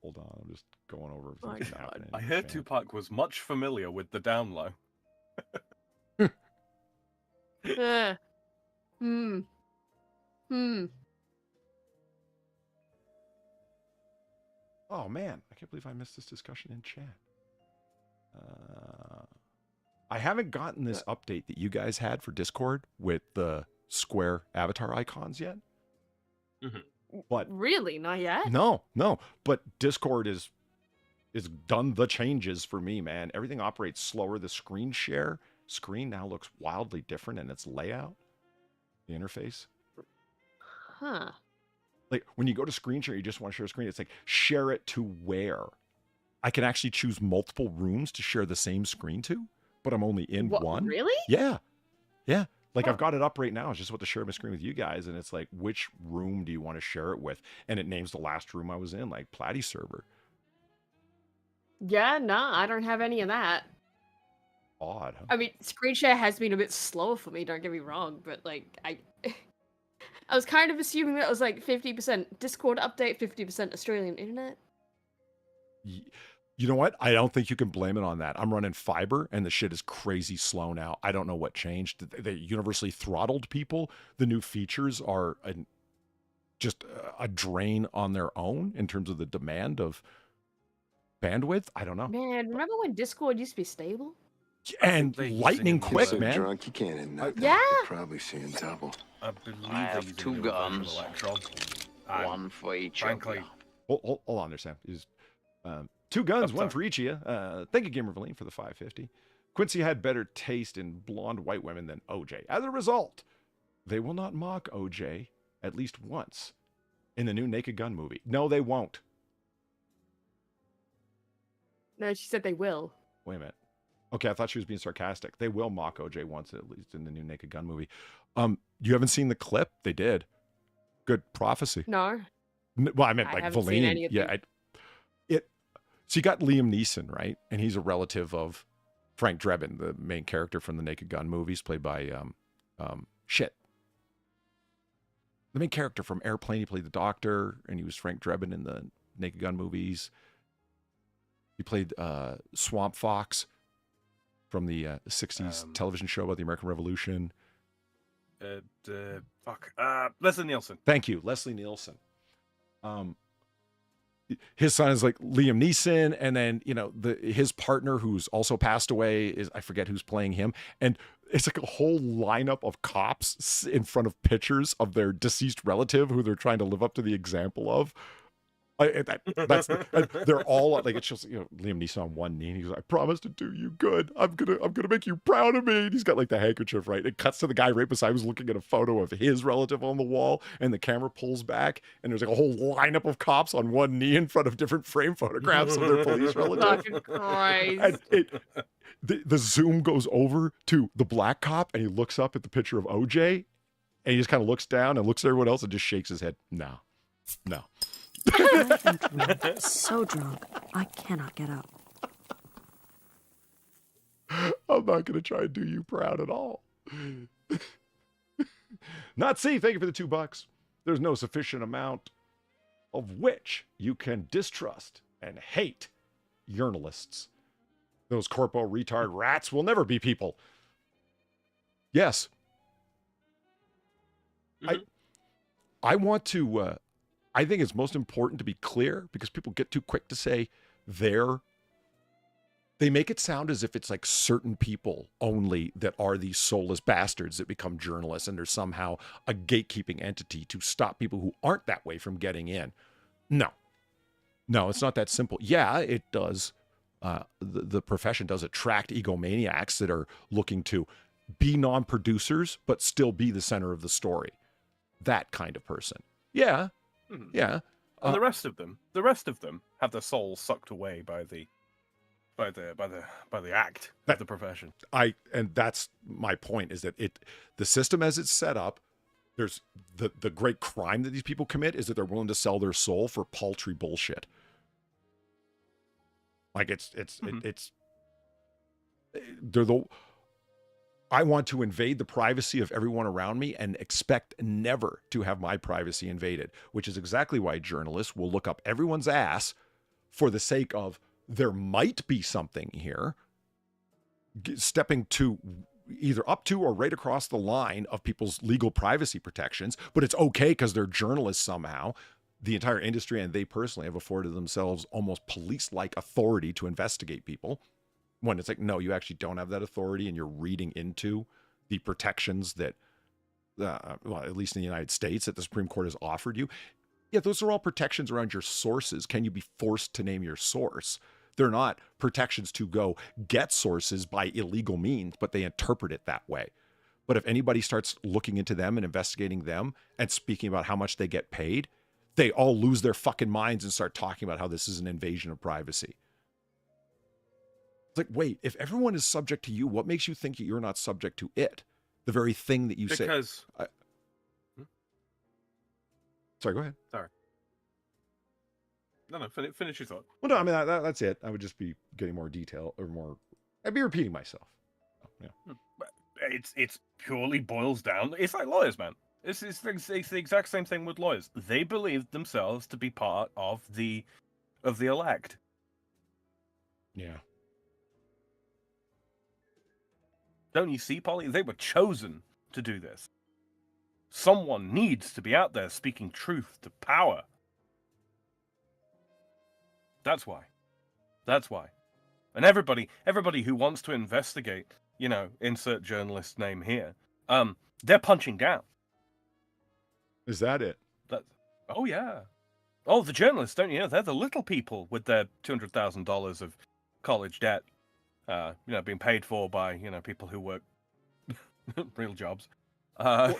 Hold on, I'm just going over everything that's happening. I heard Tupac was much familiar with the down low. Oh man, I can't believe I missed this discussion in chat. I haven't gotten this update that you guys had for Discord with the square avatar icons yet. But really, not yet. No. But Discord is done the changes for me, man. Everything operates slower. The screen now looks wildly different in its layout, the interface. Huh. Like when you go to screen share, you just want to share a screen. It's like share it to where? I can actually choose multiple rooms to share the same screen to, but I'm only in one. Really? Yeah. Like I've got it up right now. It's just about to share my screen with you guys, and it's like, which room do you want to share it with? And it names the last room I was in, like Platy server. Yeah, no, I don't have any of that. Odd, huh? I mean, screen share has been a bit slower for me, don't get me wrong, but like I was kind of assuming that it was like 50% Discord update, 50% Australian internet. You know what? I don't think you can blame it on that. I'm running fiber and the shit is crazy slow now. I don't know what changed. They universally throttled people. The new features are just a drain on their own in terms of the demand of bandwidth. I don't know. Man, remember when Discord used to be stable? And lightning quick, so man. Drunk, you can't hit nothing. Yeah. You're probably seeing double. I have 2 guns. One for each of you. Hold on there, Sam. 2 guns, one for each of you. Thank you, Gamer Valine, for the 550. Quincy had better taste in blonde white women than OJ. As a result, they will not mock OJ at least once in the new Naked Gun movie. No, they won't. No, she said they will. Wait a minute. Okay, I thought she was being sarcastic. They will mock OJ once, at least in the new Naked Gun movie. You haven't seen the clip? They did. Good prophecy. No. Well, I meant like haven't seen any Valine. of Yeah, so you got Liam Neeson, right? And he's a relative of Frank Drebin, the main character from the Naked Gun movies, played by the main character from Airplane. He played the doctor, and he was Frank Drebin in the Naked Gun movies. He played Swamp Fox from the 60s television show about the American Revolution. Leslie Nielsen. Thank you, Leslie Nielsen. His son is like Liam Neeson, and then his partner, who's also passed away, is, I forget who's playing him, and it's like a whole lineup of cops in front of pictures of their deceased relative who they're trying to live up to the example of. They're all like, it's just Liam Neeson on one knee, and he's like, "I promise to do you good. I'm gonna make you proud of me." And he's got like the handkerchief, right? It cuts to the guy right beside who's looking at a photo of his relative on the wall, and the camera pulls back, and there's like a whole lineup of cops on one knee in front of different frame photographs of their police relatives. And the zoom goes over to the black cop, and he looks up at the picture of OJ, and he just kind of looks down and looks at everyone else and just shakes his head. No. I'm so drunk, I cannot get up. I'm not going to try and do you proud at all. Not C, thank you for the $2. There's no sufficient amount of which you can distrust and hate journalists. Those corpo retard rats will never be people. Yes. I want to... I think it's most important to be clear, because people get too quick to say they make it sound as if it's like certain people only that are these soulless bastards that become journalists, and there's somehow a gatekeeping entity to stop people who aren't that way from getting in. No, it's not that simple. Yeah, it does. The profession does attract egomaniacs that are looking to be non-producers, but still be the center of the story. That kind of person. Yeah. Yeah, and the rest of them have their souls sucked away by the act of the profession. And that's my point, is that the system as it's set up, there's the great crime that these people commit is that they're willing to sell their soul for paltry bullshit. Like I want to invade the privacy of everyone around me and expect never to have my privacy invaded, which is exactly why journalists will look up everyone's ass for the sake of there might be something here, stepping to either up to or right across the line of people's legal privacy protections, but it's okay because they're journalists somehow. the entire industry and they personally have afforded themselves almost police-like authority to investigate people, when it's like, no, you actually don't have that authority, and you're reading into the protections that, well, at least in the United States, that the Supreme Court has offered you. Yeah, those are all protections around your sources. Can you be forced to name your source? They're not protections to go get sources by illegal means, but they interpret it that way. But if anybody starts looking into them and investigating them and speaking about how much they get paid, they all lose their fucking minds and start talking about how this is an invasion of privacy. It's like, wait, if everyone is subject to you, what makes you think you're not subject to it? The very thing that you say. Because... Sorry, go ahead. Sorry. No, finish your thought. Well, no, I mean, that's it. I would just be getting more detail or more... I'd be repeating myself. Yeah. It's purely boils down... It's like lawyers, man. It's the exact same thing with lawyers. They believe themselves to be part of the elect. Yeah. Don't you see, Polly? They were chosen to do this. Someone needs to be out there speaking truth to power. That's why. That's why. And everybody who wants to investigate, you know, insert journalist name here, they're punching down. Is that it? Oh, yeah. Oh, the journalists, don't you know? They're the little people with their $200,000 of college debt, you know, being paid for by, you know, people who work real jobs. Well,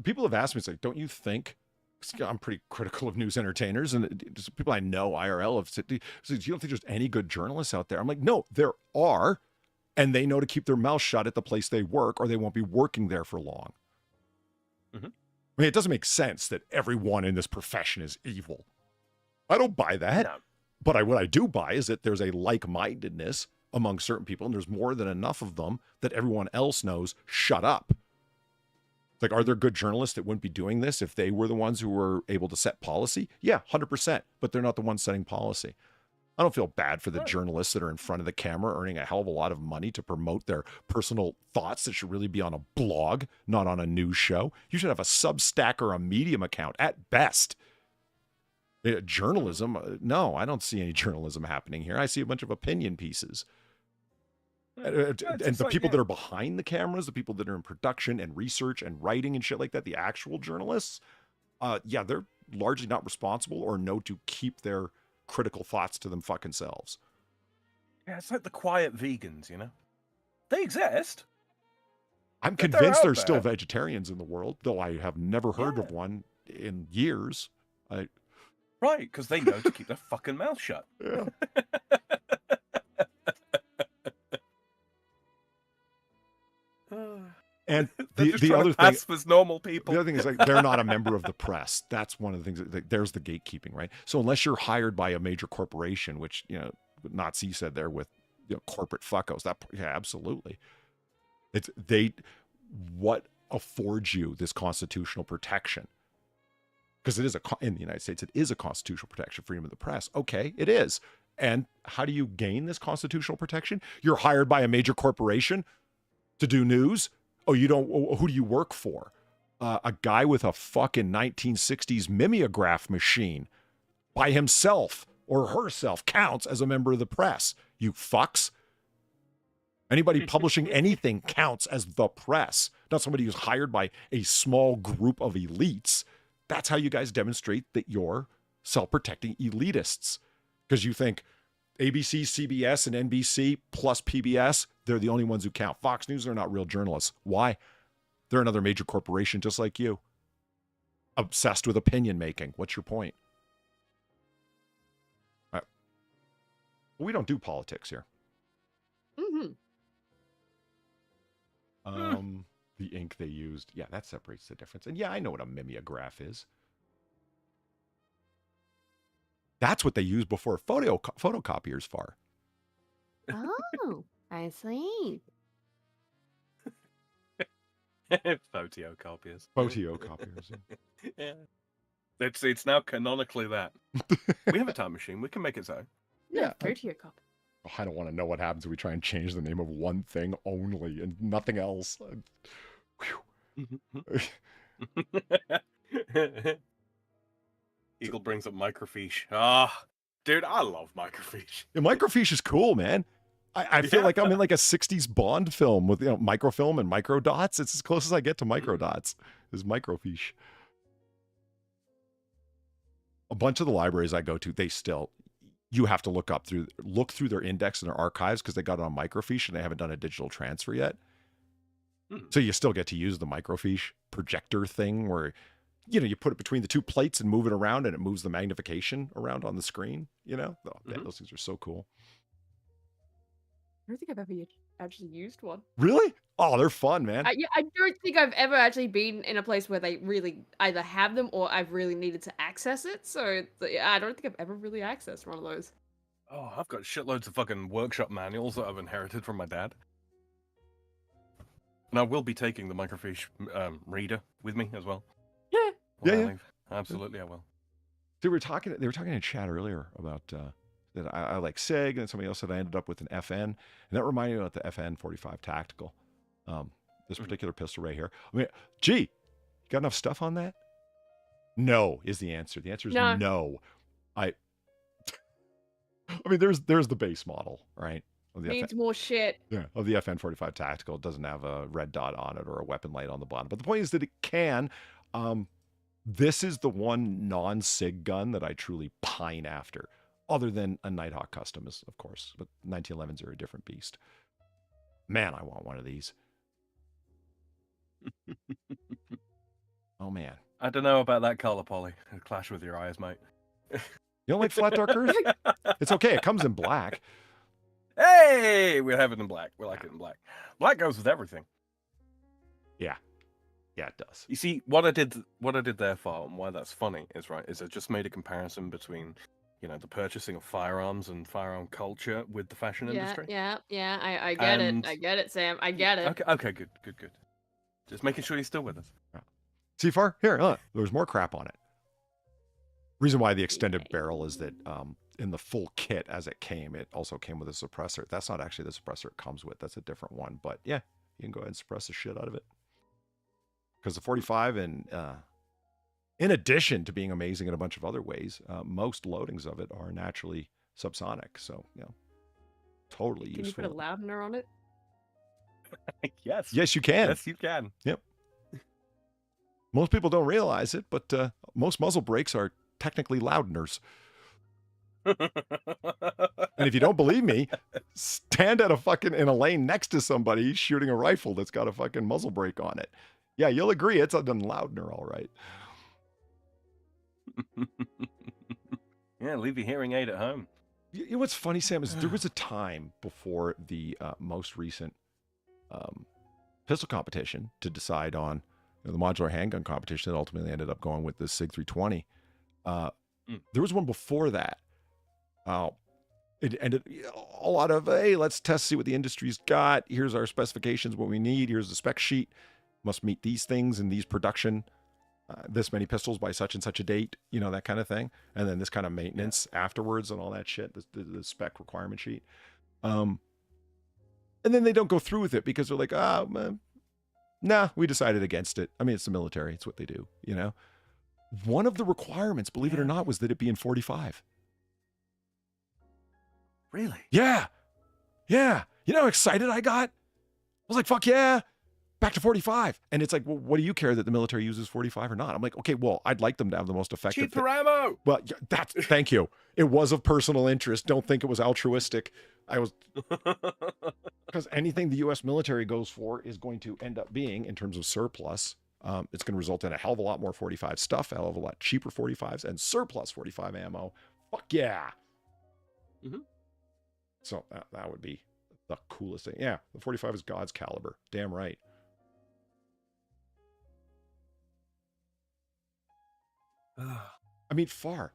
people have asked me, it's like, don't you think, I'm pretty critical of news entertainers, and just people I know IRL have said, you don't think there's any good journalists out there? I'm like, no, there are, and they know to keep their mouth shut at the place they work, or they won't be working there for long. Mm-hmm. I mean, it doesn't make sense that everyone in this profession is evil. I don't buy that. No. But what I do buy is that there's a like-mindedness among certain people, and there's more than enough of them that everyone else knows, shut up. Like, are there good journalists that wouldn't be doing this if they were the ones who were able to set policy? Yeah, 100%. But they're not the ones setting policy. I don't feel bad for the journalists that are in front of the camera earning a hell of a lot of money to promote their personal thoughts that should really be on a blog, not on a news show. You should have a Substack or a Medium account at best. Journalism? No, I don't see any journalism happening here. I see a bunch of opinion pieces. And the people that are behind the cameras, the people that are in production and research and writing and shit like that, the actual journalists, yeah, they're largely not responsible or know to keep their critical thoughts to them fucking selves. Yeah, it's like the quiet vegans, you know? They exist. I'm convinced there's still vegetarians in the world, though I have never heard of one in years. Right, because they know to keep their fucking mouth shut. Yeah. And the other thing was normal people. The other thing is, like, they're not a member of the press. That's one of the things that there's the gatekeeping, right? So unless you're hired by a major corporation, which, you know, Nazi said there with, you know, corporate fuckos, that, yeah, absolutely. It's what affords you this constitutional protection? Because it is in the United States, it is a constitutional protection, freedom of the press. Okay, it is. And how do you gain this constitutional protection? You're hired by a major corporation to do news. Oh, you don't, who do you work for? A guy with a fucking 1960s mimeograph machine by himself or herself counts as a member of the press. You fucks. Anybody publishing anything counts as the press, not somebody who's hired by a small group of elites. That's how you guys demonstrate that you're self-protecting elitists. Because you think ABC, CBS, and NBC plus PBS, they're the only ones who count. Fox News, they're not real journalists. Why? They're another major corporation just like you. Obsessed with opinion making. What's your point? We don't do politics here. Mm-hmm. The ink they used. Yeah, that separates the difference. And yeah, I know what a mimeograph is. That's what they used before photocopiers for. Oh, I see. Photocopiers. Photocopiers. Yeah. It's now canonically that. We have a time machine. We can make it so. Yeah, photocopy. I don't want to know what happens if we try and change the name of one thing only and nothing else. Eagle brings up microfiche. Ah, dude, I love microfiche. Yeah, microfiche is cool, man. I feel like I'm in like a 60s Bond film with microfilm and micro dots. It's as close as I get to micro dots is microfiche. A bunch of the libraries I go to, you have to look through their index and their archives because they got it on microfiche and they haven't done a digital transfer yet. So you still get to use the microfiche projector thing where you put it between the two plates and move it around and it moves the magnification around on the screen. Man, those things are so cool. I don't think I've ever actually used one. Really? Oh, they're fun, man. I don't think I've ever actually been in a place where they really either have them or I've really needed to access it. So I don't think I've ever really accessed one of those. Oh, I've got shitloads of fucking workshop manuals that I've inherited from my dad. And I will be taking the microfiche reader with me as well. Yeah. Absolutely, I will. They were talking in chat earlier about that I like SIG, and somebody else said I ended up with an FN, and that reminded me about the FN 45 Tactical. This particular pistol right here. I mean, gee, you got enough stuff on that? No is the answer. The answer is no. I mean, there's the base model, right? Needs more shit. Yeah, of the FN 45 Tactical. It doesn't have a red dot on it or a weapon light on the bottom. But the point is that it can. This is the one non-SIG gun that I truly pine after. Other than a Nighthawk Custom, of course. But 1911s are a different beast. Man, I want one of these. Oh, man. I don't know about that color, Polly. It'll clash with your eyes, mate. You don't like flat dark earth? It's okay. It comes in black. Hey! We'll have it in black. We like it in black. Black goes with everything. Yeah. Yeah, it does. You see, what I did there, Far, and why that's funny is I just made a comparison between the purchasing of firearms and firearm culture with the fashion industry. Yeah. I get it. I get it, Sam. I get it. Okay, good. Just making sure you're still with us. Yeah. See, Far, here, look, there's more crap on it. Reason why the extended barrel is that in the full kit as it came, it also came with a suppressor. That's not actually the suppressor it comes with. That's a different one. But yeah, you can go ahead and suppress the shit out of it. Because the 45 and in addition to being amazing in a bunch of other ways, most loadings of it are naturally subsonic. So, totally useful. Can you put a loudener on it? Yes. Yes, you can. Yes, you can. Yep. Most people don't realize it, but most muzzle brakes are technically loudeners. And if you don't believe me, stand in a lane next to somebody shooting a rifle that's got a fucking muzzle brake on it. Yeah, you'll agree it's a loudener, all right. Yeah, leave your hearing aid at home. You know what's funny, Sam, is there was a time before the most recent pistol competition to decide on the modular handgun competition that ultimately ended up going with the SIG 320. There was one before that. It ended a lot of, hey, let's test, see what the industry's got. Here's our specifications, what we need. Here's the spec sheet. Must meet these things and these production, this many pistols by such and such a date, that kind of thing. And then this kind of maintenance afterwards and all that shit, the spec requirement sheet. And then they don't go through with it because they're like, nah, we decided against it. I mean, it's the military. It's what they do, One of the requirements, believe it or not, was that it be in 45. Really? Yeah. You know how excited I got? I was like, fuck yeah. Back to 45. And it's like, well, what do you care that the military uses 45 or not? I'm like, okay, well, I'd like them to have the most effective. Cheaper ammo. Well, thank you. It was of personal interest. Don't think it was altruistic. Because anything the U.S. military goes for is going to end up being, in terms of surplus, it's going to result in a hell of a lot more 45 stuff, a hell of a lot cheaper 45s, and surplus 45 ammo. Fuck yeah. Mm-hmm. So that would be the coolest thing. Yeah, the 45 is God's caliber. Damn right. I mean, Far,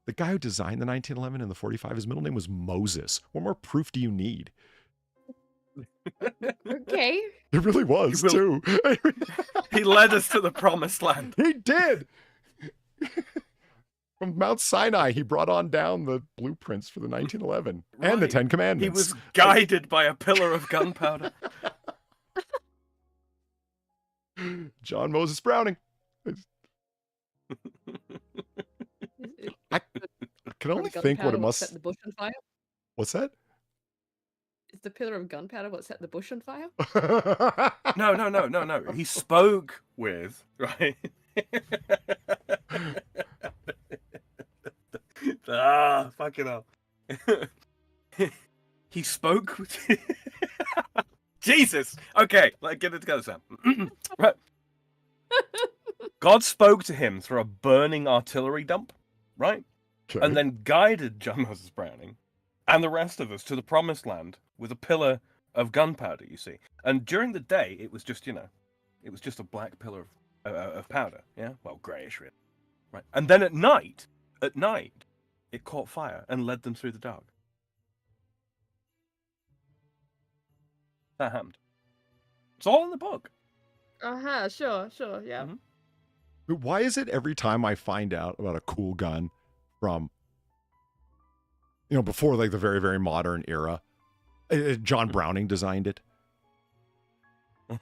the guy who designed the 1911 and the 45, his middle name was Moses. What more proof do you need? Okay. It really was, too. He led us to the promised land. He did. From Mount Sinai, he brought on down the blueprints for the 1911 and the 10 Commandments. He was guided by a pillar of gunpowder. John Moses Browning. can only think what it must. Set the bush on fire? What's that? Is the pillar of gunpowder what set the bush on fire? No. He spoke with, right? Fucking hell. He spoke with... Jesus! Okay, let's get it together, Sam. Right. God spoke to him through a burning artillery dump, right? Okay. And then guided John Moses Browning and the rest of us to the promised land with a pillar of gunpowder, you see. And during the day, it was just, it was just a black pillar of powder, yeah? Well, greyish, really. Right. And then at night, it caught fire and led them through the dark. That happened. It's all in the book. Sure, yeah. Mm-hmm. Why is it every time I find out about a cool gun from, before like the very, very modern era, John Browning designed it?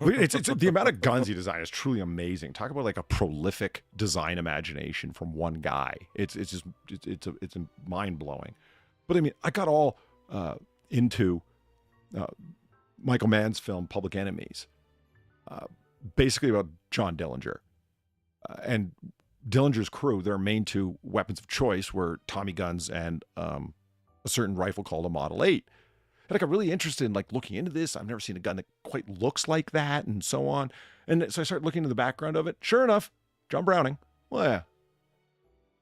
It's the amount of guns he designed is truly amazing. Talk about like a prolific design imagination from one guy. It's mind blowing. But I mean, I got all into Michael Mann's film Public Enemies, basically about John Dillinger. And Dillinger's crew, their main two weapons of choice were Tommy guns and a certain rifle called a Model 8. And I got really interested in like looking into this. I've never seen a gun that quite looks like that and so on. And so I started looking into the background of it. Sure enough, John Browning. Well,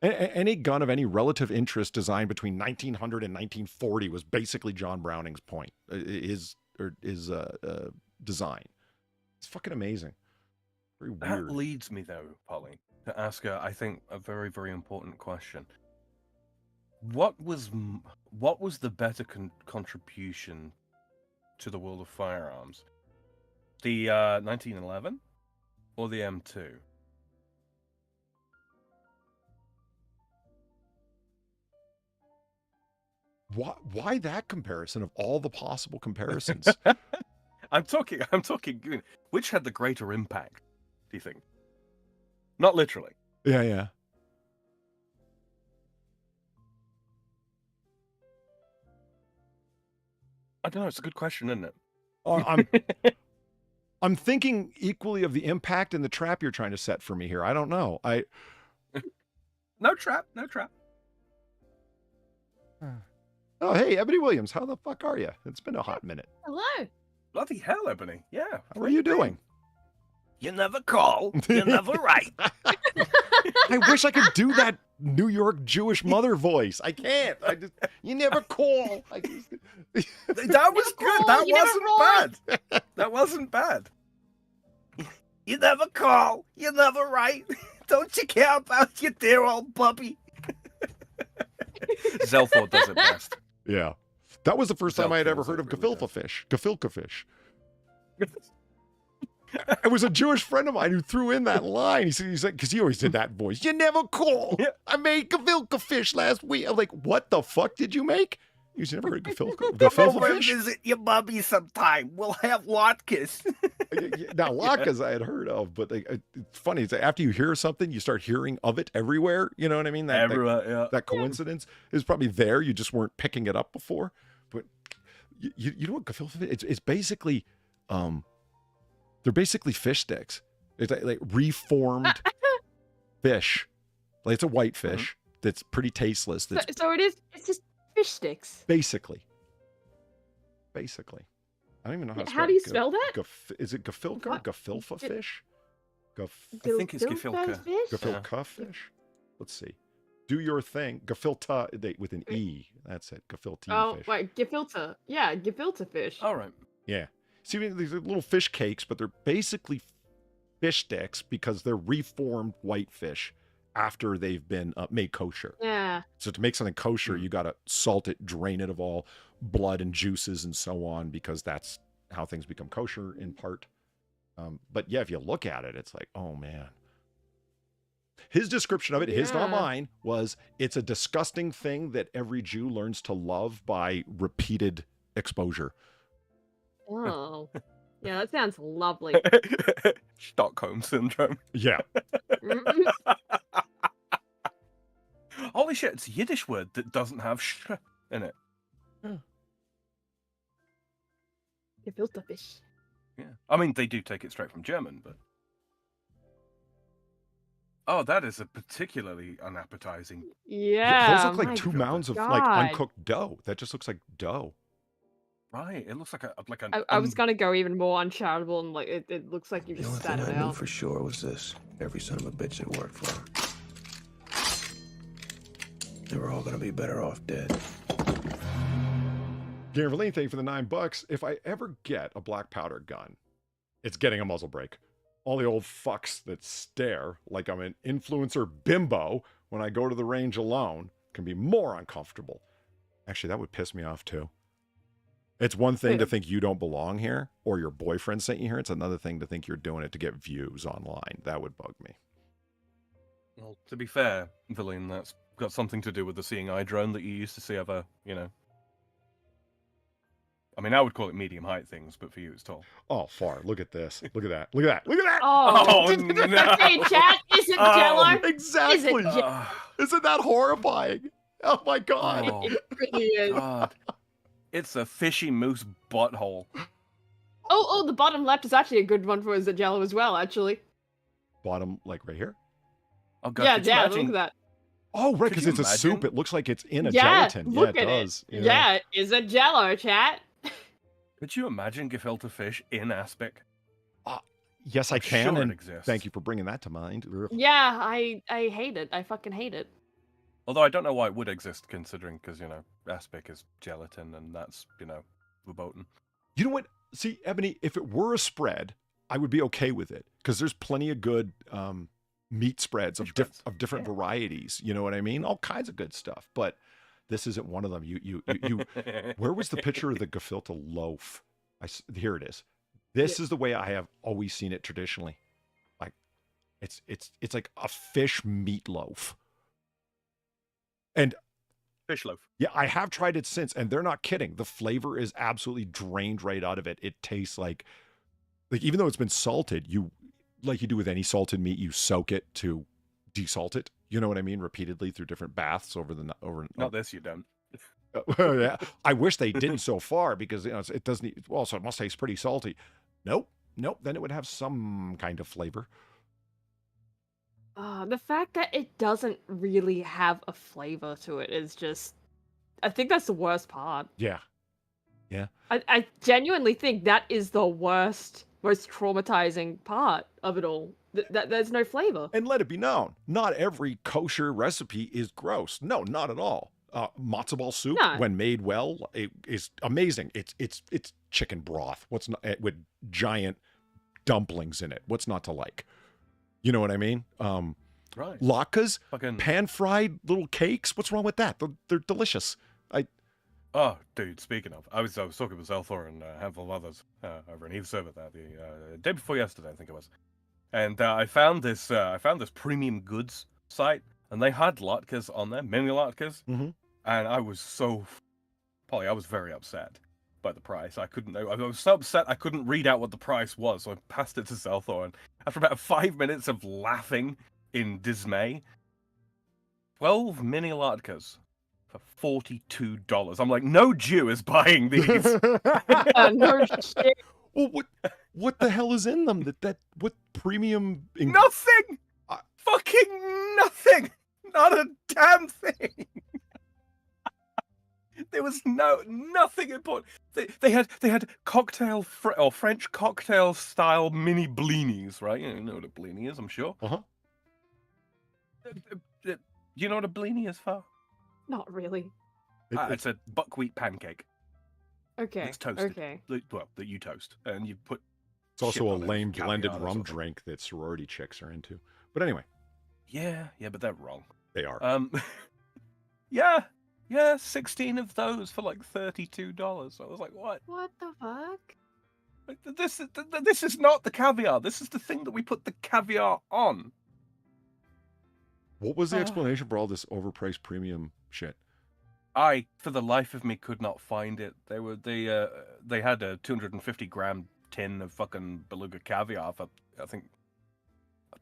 yeah. Any gun of any relative interest designed between 1900 and 1940 was basically John Browning's point, his design. It's fucking amazing. Very weird. That leads me, though, Polly, to ask I think, a very, very important question. What was the better contribution to the world of firearms? The 1911 or the M2? Why that comparison of all the possible comparisons? I'm talking. Which had the greater impact? Do you think? Not literally. Yeah. I don't know. It's a good question, isn't it? I'm thinking equally of the impact and the trap you're trying to set for me here. I don't know. No trap. Oh, hey, Ebony Williams, how the fuck are you? It's been a hot minute. Hello. Bloody hell, Ebony. Yeah. How are you doing? You never call. You never write. I wish I could do that New York Jewish mother voice. I can't. You never call. That was good. That wasn't bad. That wasn't bad. You never call. You never write. Don't you care about your dear old puppy? Zelford does it best. Yeah. That was the first time I had ever heard of gefilte fish. Gefilte fish. It was a Jewish friend of mine who threw in that line. He said, because he always did that voice. You never call. Yeah. I made gefilte fish last week. I'm like, what the fuck did you make? You never heard gefilte fish? Visit your mommy sometime. We'll have latkes. Now, latkes I had heard of, but it's funny. It's after you hear something, you start hearing of it everywhere. You know what I mean? That coincidence is probably there. You just weren't picking it up before. But you know what gefilte fish? It's basically, they're basically fish sticks. It's like reformed fish. Like it's a white fish that's pretty tasteless. So it's just fish sticks. Basically. I don't even know how to spell it. How do you spell that? Is it gefilte or gefilfa fish? I think it's gefilka. Gefilka fish? Let's see. Do your thing. Gefilta with an E. That's it. Gefilte fish. Oh, wait. Gefilta. Yeah, gefilte fish. All right. Yeah. See, these are little fish cakes, but they're basically fish sticks because they're reformed white fish after they've been made kosher. Yeah. So to make something kosher, you got to salt it, drain it of all blood and juices and so on, because that's how things become kosher in part. But yeah, if you look at it, it's like, oh man. His description of it, his not mine, was it's a disgusting thing that every Jew learns to love by repeated exposure. Oh, yeah, that sounds lovely. Stockholm syndrome. Yeah. Holy Holy shit, it's a Yiddish word that doesn't have sh in it. Gefilte fish. Yeah. I mean, they do take it straight from German, but... Oh, that is a particularly unappetizing. Yeah. Those look like my 2 mounds of God. like uncooked dough. That just looks like dough. Right, it looks like a I was gonna go even more uncharitable and like it looks like you The just only spat thing it I knew out. for sure was this. Every son of a bitch that worked for him. They were all gonna be better off dead. Gary thank you for the $9. If I ever get a black powder gun, it's getting a muzzle brake. All the old fucks that stare like I'm an influencer bimbo when I go to the range alone can be more uncomfortable. Actually, that would piss me off too. It's one thing to think you don't belong here or your boyfriend sent you here. It's another thing to think you're doing it to get views online. That would bug me. Well, to be fair, Villain, that's got something to do with the seeing eye drone that you used to see over, you know. I mean, I would call it medium height things, but for you it's tall. Oh, far. Look at this. Look at that. Look at that. Look at that. Oh, no. Hey, chat, is it Jello? Exactly. Is it Jello? Isn't that horrifying? Oh my God. Oh, It really is. God. It's a fishy moose butthole. Oh, the bottom left is actually a good one for the Jello as well, actually. Bottom, like right here? Oh, God, Yeah, could you yeah, imagine- look at that. Oh, right, Could because you it's a soup. imagine? It looks like it's in a Yeah, gelatin. look Yeah, it at does. it. Yeah, is it Jello, chat? Could you imagine gefilte fish in aspic? Yes, I I'm can. sure it And exists. thank you for bringing that to mind. Ugh. Yeah, I hate it. I fucking hate it. Although I don't know why it would exist, considering, because, you know, aspic is gelatin, and that's, you know, verboten. You know what? See, Ebony, if it were a spread, I would be okay with it because there's plenty of good meat spreads of different varieties. You know what I mean? All kinds of good stuff. But this isn't one of them. You Where was the picture of the gefilte loaf? Here it is. This is the way I have always seen it traditionally. Like, it's like a fish meatloaf. And Fish loaf. yeah, I have tried it since, and they're not kidding. The flavor is absolutely drained right out of it. It tastes like even though it's been salted, you like you do with any salted meat, you soak it to desalt it. You know what I mean? Repeatedly through different baths over. Not this, you don't. Yeah, I wish they didn't so far because you know it doesn't. Well, so it must taste pretty salty. Nope. Then it would have some kind of flavor. The fact that it doesn't really have a flavor to it is just... I think that's the worst part. Yeah. I genuinely think that is the worst, most traumatizing part of it all. That there's no flavor. And let it be known, not every kosher recipe is gross. No, not at all. Matzo ball soup, No. when made well, it is amazing. It's chicken broth. What's not with giant dumplings in it? What's not to like? You know what I mean? Right. Latkes, Fucking... pan-fried little cakes. What's wrong with that? They're delicious. Oh, dude, speaking of, I was talking with Zelthor and a handful of others over in Eve server there the day before yesterday, I think it was. And I found this premium goods site, and they had latkes on there, mini latkes, and I was Polly, I was very upset by the price. I was so upset I couldn't read out what the price was, so I passed it to Zelthor, and after about 5 minutes of laughing in dismay, 12 mini latkes for $42. I'm like, no Jew is buying these. No shit. Well, what the hell is in them? What premium? Nothing. Fucking nothing. Not a damn thing. There was nothing important. They had cocktail or French cocktail style mini blinis, right? You know what a blini is, I'm sure. Do you know what a blini is, Far? Not really. It's a buckwheat pancake. Okay. It's toasted. Okay. Well, that you toast, and you put. It's also a shit on it, lame caviar blended or rum something. drink that sorority chicks are into. But anyway, Yeah, but they're wrong. they are. Yeah, 16 of those for like $32. I was like, what? What the fuck? This is not the caviar. This is the thing that we put the caviar on. What was the explanation for all this overpriced premium shit? I, for the life of me, could not find it. They had a 250-gram tin of fucking beluga caviar for, I think,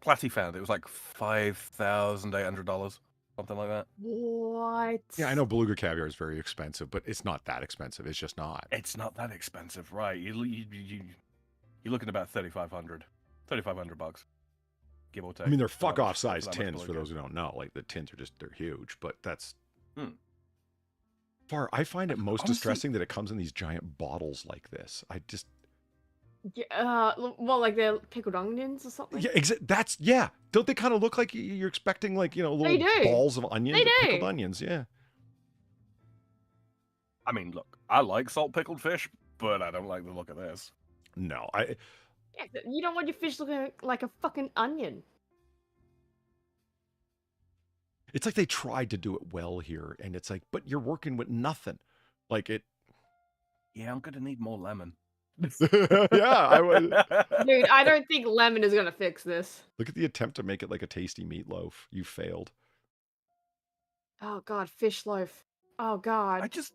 Platty found it was like $5,800. something like that. What? Yeah, I know beluga caviar is very expensive, but it's not that expensive. It's just not. It's not that expensive, right? You're looking at about $3,500 bucks, give or take. I mean, they're fuck off for size that much tins for beluga. those who don't know. Like the tins are they're huge, but that's. Hmm. I find it most Honestly- distressing that it comes in these giant bottles like this. I just. Yeah, well, like they're pickled onions or something. Yeah, Don't they kind of look like you're expecting like little They do. balls of onions? They Pickled do. onions, yeah. I mean, look, I like salt pickled fish, but I don't like the look of this. No, Yeah, you don't want your fish looking like a fucking onion. It's like they tried to do it well here, and it's like, but you're working with nothing. Like it. Yeah, I'm gonna need more lemon. Yeah, I would. Dude, I don't think lemon is gonna fix this. Look at the attempt to make it like a tasty meatloaf. You failed. Oh god, fish loaf. Oh god. I just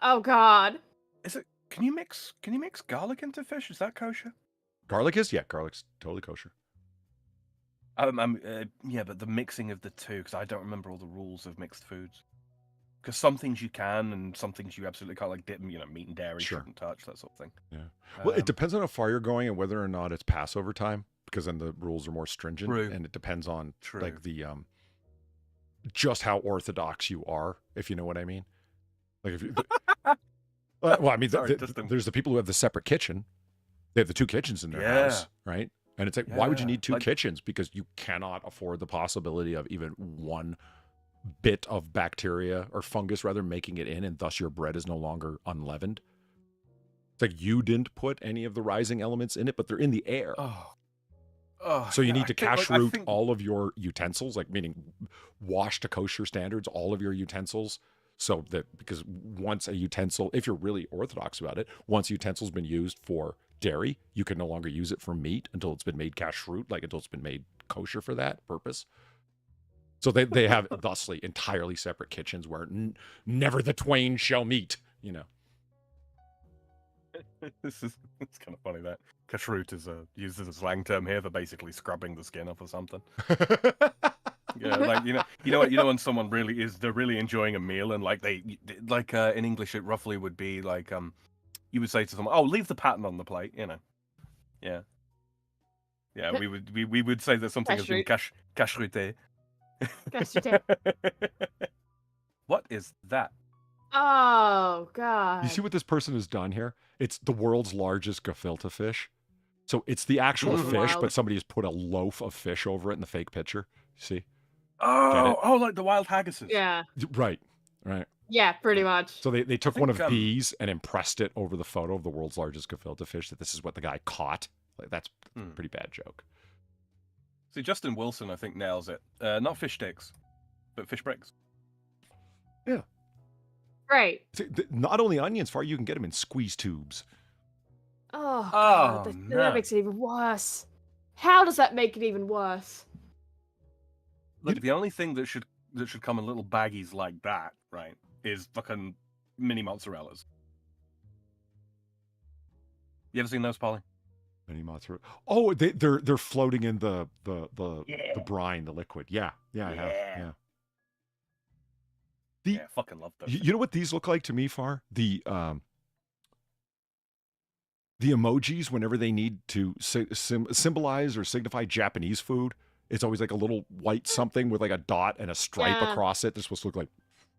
Oh god. is it? Can you mix garlic into fish? Is that kosher? Garlic is? Yeah, garlic's totally kosher. Yeah, but the mixing of the two, because I don't remember all the rules of mixed foods. Because some things you can, and some things you absolutely can't, like meat and dairy Sure. shouldn't touch, that sort of thing. Yeah. Well, it depends on how far you're going and whether or not it's Passover time, because then the rules are more stringent. True. And it depends on True. like the just how orthodox you are, if you know what I mean. Like if you well, I mean, Sorry, there's the people who have the separate kitchen. They have the two kitchens in their Yeah. house, right? And it's like, why would you Yeah, need two like- kitchens? Because you cannot afford the possibility of even one bit of bacteria or fungus rather making it in, and thus your bread is no longer unleavened. It's like you didn't put any of the rising elements in it, but they're in the air. So you yeah, need to I think, like, cash I root think- all of your utensils, like meaning wash to kosher standards, all of your utensils. So that because once a utensil, if you're really orthodox about it, once a utensil's been used for dairy, you can no longer use it for meat until it's been made kashrut, like until it's been made kosher for that purpose. So they have thusly entirely separate kitchens where never the twain shall meet, it's kind of funny that kashrut is used as a slang term here for basically scrubbing the skin off or something. Yeah, like you know when someone they're really enjoying a meal and like in English it roughly would be like you would say to someone, "Oh, leave the pattern on the plate," Yeah, we would say that something has been kashrute. What is that? Oh god. You see what this person has done here? It's the world's largest gefilte fish. So it's the actual Mhm. fish, Wild. but somebody has put a loaf of fish over it in the fake picture. See? Oh, like the wild haggises. Yeah. Right. Yeah, pretty much. So they took one of think, these and impressed it over the photo of the world's largest gefilte fish, that this is what the guy caught. Like that's a pretty bad joke. See, Justin Wilson, I think, nails it. Not fish sticks, but fish bricks. Yeah. Great. See, not only onions, Far, you can get them in squeeze tubes. Oh god, Oh, that no. makes it even worse. How does that make it even worse? Look, the only thing that should come in little baggies like that, right, is fucking mini mozzarellas. You ever seen those, Polly? Mini mozzarella. Oh, they're floating in the brine, the liquid. Yeah, I have. Yeah. Yeah, fucking love those. You know what these look like to me, Far? The emojis whenever they need to symbolize or signify Japanese food. It's always like a little white something with like a dot and a stripe Yeah. across it. They're supposed to look like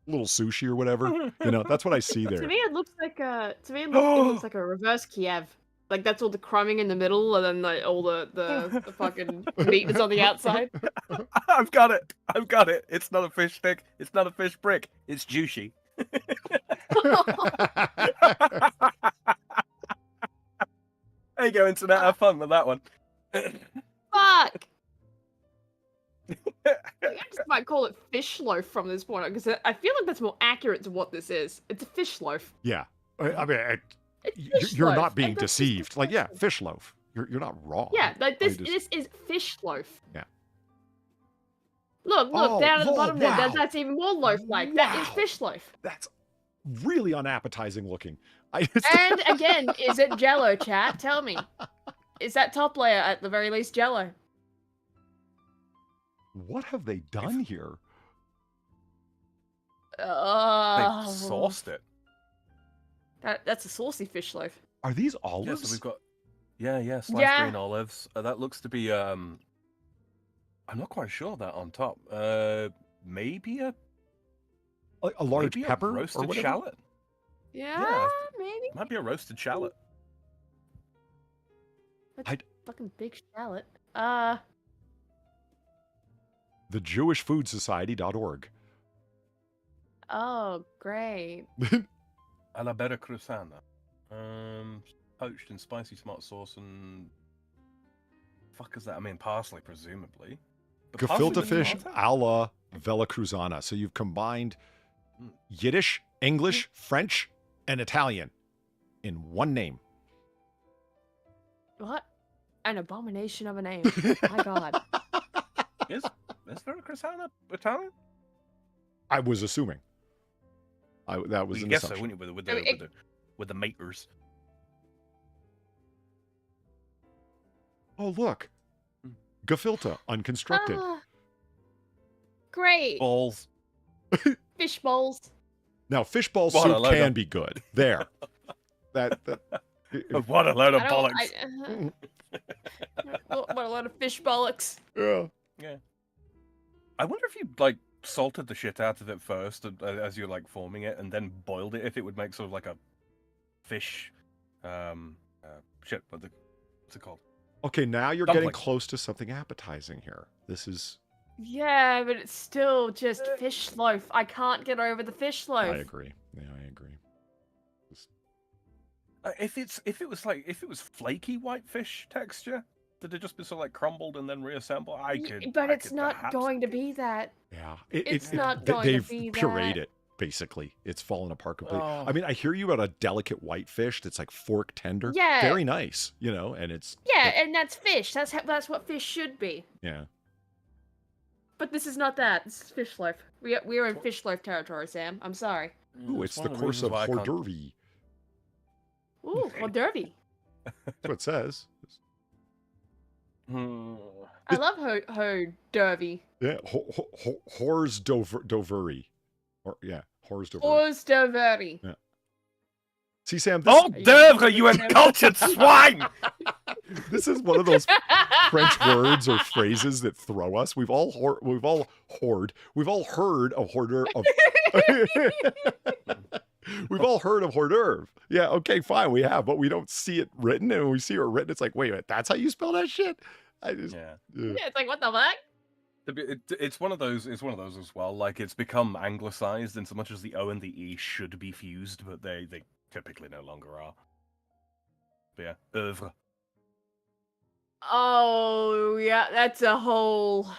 little sushi or whatever. That's what I see there. To me, it looks like it looks like a reverse Kiev. Like that's all the crumbing in the middle, and then like all the fucking meat that's on the outside. I've got it. It's not a fish stick. It's not a fish brick. It's juicy. There you go, internet. Have fun with that one. Fuck. I just might call it fish loaf from this point on, because I feel like that's more accurate to what this is. It's a fish loaf. Yeah. I mean, It's fish you're loaf, not being and that's just deceived. Like, yeah, disgusting. fish loaf. You're not wrong. Yeah, like I this just- is fish loaf. Yeah. Look, Oh, down at the whoa, bottom there. wow. That's even more loaf-like. That is Wow. fish loaf. That's really unappetizing looking. And again, is it Jello, chat? Tell me. Is that top layer at the very least Jello? What have they done here? They Oh, sauced it. that's a saucy fish loaf. Are these Yeah, olives? so we've got sliced Yeah. green olives. That looks to be I'm not quite sure that on top. Maybe a large maybe pepper a roasted or whatever? shallot. Yeah, maybe. Might be a roasted shallot. That's I'd- fucking big shallot. TheJewishFoodSociety.org. Oh, great. A la Bera Cruzana. Poached in spicy smart sauce and fuck is that? I mean parsley, presumably. The parsley Gefilte with fish tomato? a la Vella Cruzana. So you've combined Yiddish, English, French, and Italian in one name. What? An abomination of a name. My God. Is Vera Cruzana Italian? I was assuming. That was Well, you an guess so, assumption. wouldn't you? I mean, With the maters. Oh, look. Gefilte, unconstructed. Great. Balls. Fish bowls. Now, fishball What a soup load can of- be good. There. that What a load of I don't- bollocks. what a lot of fish bollocks. yeah. Yeah. I wonder if you like salted the shit out of it first as you're like forming it, and then boiled it. If it would make sort of like a fish, what's it called? Okay, now you're Dumpling. getting close to something appetizing here. This is. Yeah, but it's still just fish loaf. I can't get over the fish loaf. I agree. Yeah, I agree. If it was flaky white fish texture, did it just be sort of like crumbled and then reassembled? But it's could not perhaps going to get- be that. Yeah. It's not going to they've be pureed that. it, basically. It's fallen apart completely. Oh. I mean, I hear you about a delicate white fish that's like fork tender. Yeah. Very nice, and it's. Yeah, and that's fish. That's what fish should be. Yeah. But this is not that. This is fish loaf. We're in fish loaf territory, Sam. I'm sorry. Ooh, it's one the of course reasons of why I can't- hors d'oeuvre. Ooh, hors d'oeuvre. That's what it says. I love hors d'oeuvre. Yeah, hors d'oeuvre. Or yeah, hors d'oeuvre. Hors d'oeuvre. Yeah. See, Sam, this, Oh, d'oeuvre, you uncultured swine! this is one of those French words or phrases that throw us. We've all heard of hors d'oeuvre. We've all heard of hors d'oeuvre. Yeah, okay, fine, we have, but we don't see it written, and when we see it written, it's like, wait a minute, that's how you spell that shit? I just, Yeah. Yeah, it's like, what the fuck? It's one of those. It's one of those as well. Like it's become anglicized in so much as the O and the E should be fused, but they typically no longer are. But yeah, oeuvre. Oh, yeah, that's a whole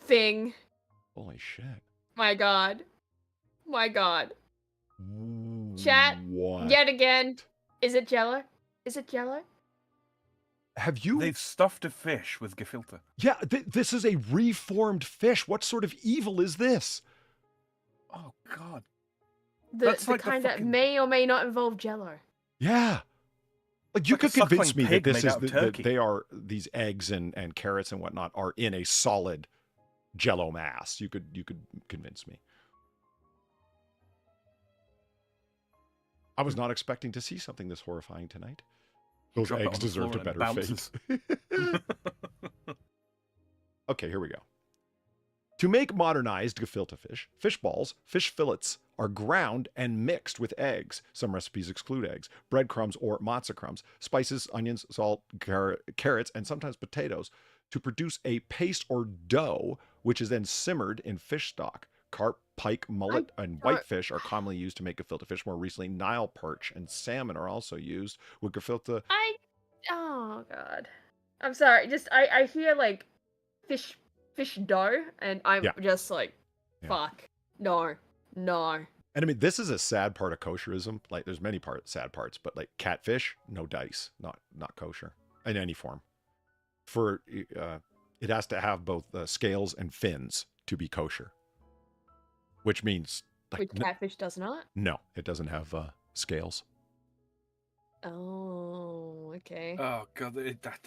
thing. Holy shit. My God. My God. Chat, What? yet again. Is it Jello? Is it Jello? Have you? They've stuffed a fish with gefilte. Yeah, this is a reformed fish. What sort of evil is this? Oh God. The like the kind that fucking- may or may not involve Jello. Yeah. Like you Like a could convince suckling me that pig this made is out of that turkey. they are these eggs and carrots and whatnot are in a solid jello mass. You could convince me. I was not expecting to see something this horrifying tonight. Those Drop it eggs on the deserved a floor and better it fate. bounces. Okay, here we go. To make modernized gefilte fish balls, fish fillets are ground and mixed with eggs. Some recipes exclude eggs, breadcrumbs or matzo crumbs, spices, onions, salt, carrots, and sometimes potatoes to produce a paste or dough, which is then simmered in fish stock. Carp, pike, mullet, and whitefish are commonly used to make gefilte fish. More recently, Nile perch and salmon are also used with gefilte. Oh God. I'm sorry. Just I hear like fish dough, and I'm just like, fuck. No. And I mean, this is a sad part of kosherism. Like, there's many sad parts, but like catfish, no dice, not kosher in any form. For it has to have both scales and fins to be kosher, which means like Which catfish does not. no, it doesn't have scales. Oh, okay. Oh god,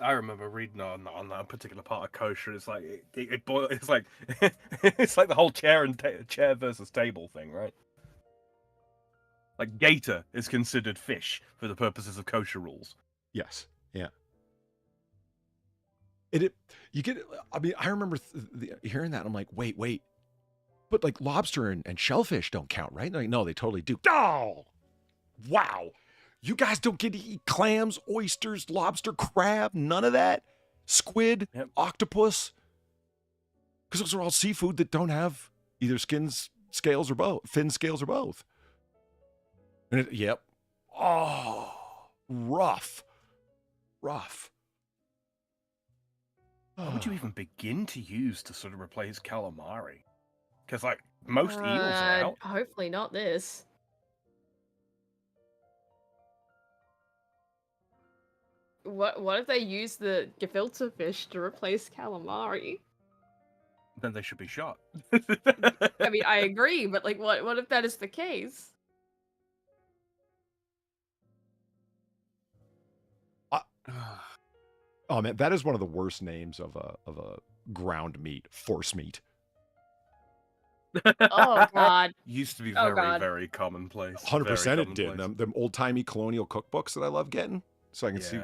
I remember reading on that particular part of kosher. It's like it's like it's like the whole chair versus table thing, right? Like gator is considered fish for the purposes of kosher rules. Yes. Yeah. You get. I mean, I remember hearing that. I'm like, wait, but like lobster and shellfish don't count, right? Like, no, they totally do. Oh, wow. You guys don't get to eat clams, oysters, lobster, crab, none of that? Squid, octopus? Because those are all seafood that don't have either skins, scales, or both. Fin, scales, or both. And yep. Oh, rough. What would you even begin to use to sort of replace calamari? Because, like, most eels are out. Hopefully not this. What if they use the gefilte fish to replace calamari? Then they should be shot. I mean, I agree, but like, what if that is the case? Oh man, that is one of the worst names of a ground meat, force meat. Oh god. Used to be very commonplace. 100% it did. Them old-timey colonial cookbooks that I love getting. So I can see,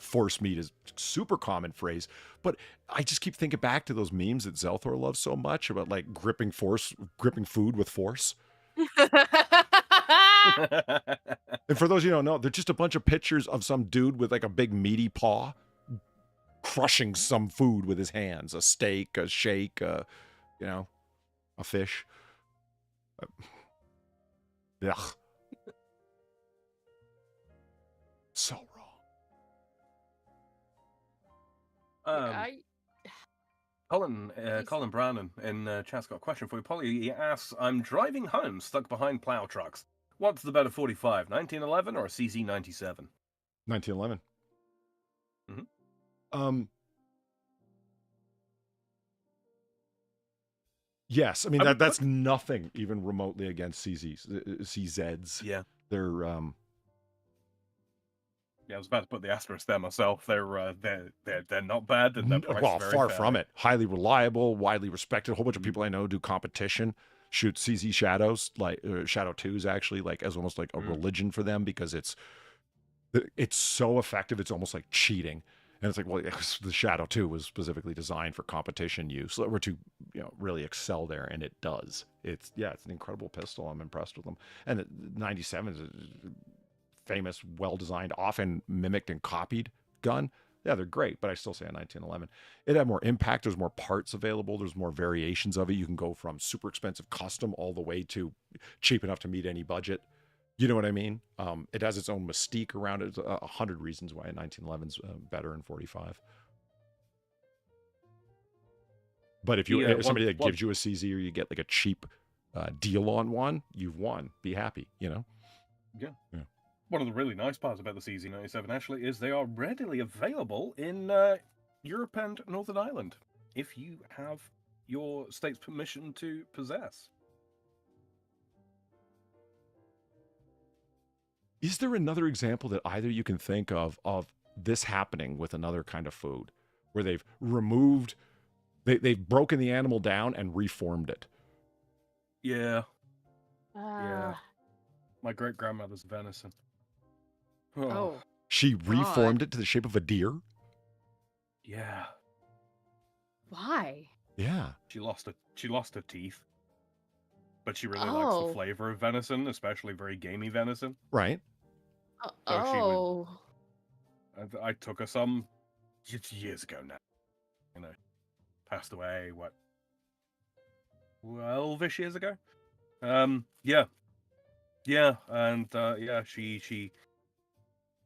force meat is super common phrase. But I just keep thinking back to those memes that Zelthor loves so much about like gripping food with force. And for those you don't know, they're just a bunch of pictures of some dude with like a big meaty paw crushing some food with his hands, a steak, a shake, a fish. Ugh. So wrong. Colin Brannon in chat's got a question for you. Polly, he asks, I'm driving home stuck behind plow trucks. What's the better 45, 1911 or a CZ 97? 1911. Yes, I mean that's nothing even remotely against CZs. Yeah, they're I was about to put the asterisk there myself. They're not bad, and well, far from it. Highly reliable, widely respected. A whole bunch of people I know do competition, shoot CZ shadows, like Shadow 2s actually, like as almost like a religion for them because it's so effective. It's almost like cheating. And it's like, well, the Shadow 2 was specifically designed for competition use, or to really excel there, and it does. It's an incredible pistol. I'm impressed with them. And the 97 is a famous, well-designed, often mimicked and copied gun. Yeah, they're great, but I still say a 1911. It had more impact. There's more parts available. There's more variations of it. You can go from super expensive custom all the way to cheap enough to meet any budget. You know what I mean? It has its own mystique around it. 100 reasons why a 1911's better than 45. But if somebody that gives you a CZ or you get like a cheap deal on one, you've won. Be happy, Yeah. One of the really nice parts about the CZ97 actually is they are readily available in Europe and Northern Ireland if you have your state's permission to possess. Is there another example that either you can think of this happening with another kind of food where they've broken the animal down and reformed it? Yeah. Yeah. My great-grandmother's venison. Oh. She reformed it to the shape of a deer? Yeah. Why? Yeah. She lost her teeth. But she really likes the flavor of venison, especially very gamey venison. Right. So I took her some years ago now. Passed away, 12-ish years ago? Yeah, and she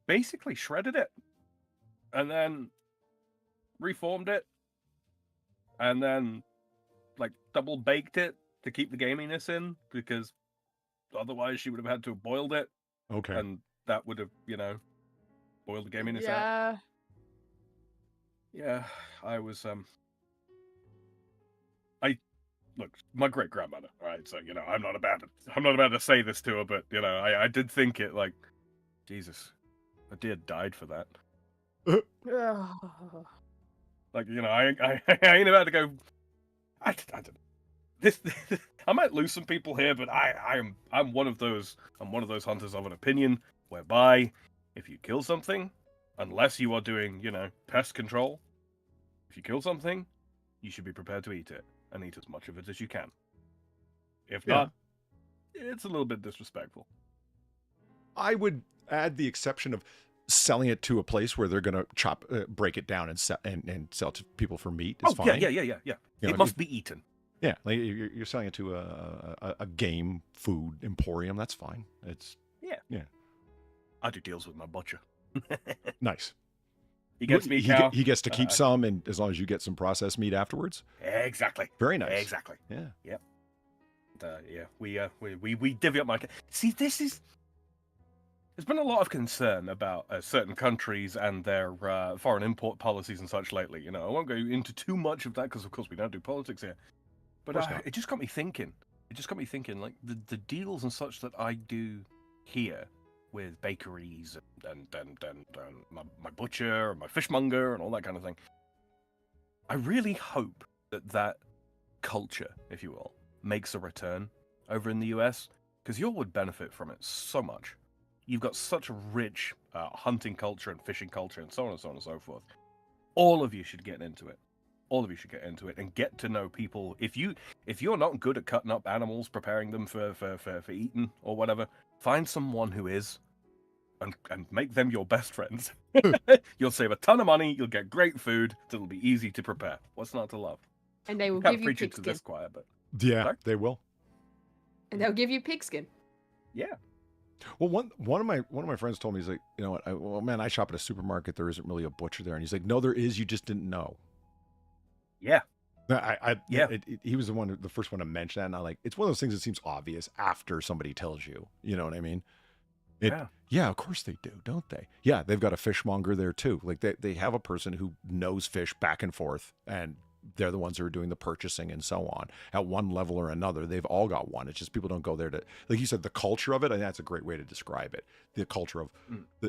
basically shredded it, and then reformed it, and then like double baked it to keep the gaminess in, because otherwise she would have had to have boiled it. Okay. And that would have, boiled the gaminess out. Yeah, I was look, my great grandmother, right? So I'm not about to say this to her, but I did think it like, Jesus, A deer died for that. Oh. Like, you know, I ain't about to go. I don't know. This I might lose some people here, but I'm one of those hunters of an opinion whereby if you kill something, unless you are doing, you know, pest control, if you kill something, you should be prepared to eat it and eat as much of it as you can. If not, it's a little bit disrespectful. I would add the exception of selling it to a place where they're going to break it down and sell it to people for meat. Is fine. Yeah. You know, It must be eaten. Yeah, like you're selling it to a game food emporium. That's fine. It's yeah. I do deals with my butcher. Nice. He gets me cow. He gets to keep some, and as long as you get some processed meat afterwards. Exactly. Very nice. Exactly. Yeah. Yep. We divvy up my. See, this is. There's been a lot of concern about certain countries and their foreign import policies and such lately. You know, I won't go into too much of that because, of course, we don't do politics here. But it just got me thinking. Like the deals and such that I do here with bakeries and my butcher and my fishmonger and all that kind of thing. I really hope that culture, if you will, makes a return over in the US, because you all would benefit from it so much. You've got such a rich hunting culture and fishing culture and so on and so on and so forth. All of you should get into it. All of you should get into it and get to know people. If you're not good at cutting up animals, preparing them for eating or whatever, find someone who is, and make them your best friends. You'll save a ton of money. You'll get great food. It'll be easy to prepare. What's not to love? And they will Can't give you preach it to pigskin. this choir, but Yeah, they will. And they'll give you pigskin. Yeah. Well, one of my friends told me, he's like, you know what? I shop at a supermarket. There isn't really a butcher there, and he's like, no, there is. You just didn't know. Yeah. He was the first one to mention that, and I like. It's one of those things that seems obvious after somebody tells you. You know what I mean? Yeah, of course they do, don't they? Yeah, they've got a fishmonger there too. Like they have a person who knows fish back and forth, and they're the ones who are doing the purchasing and so on. At one level or another, they've all got one. It's just people don't go there to, like you said, the culture of it. I think that's a great way to describe it. The culture of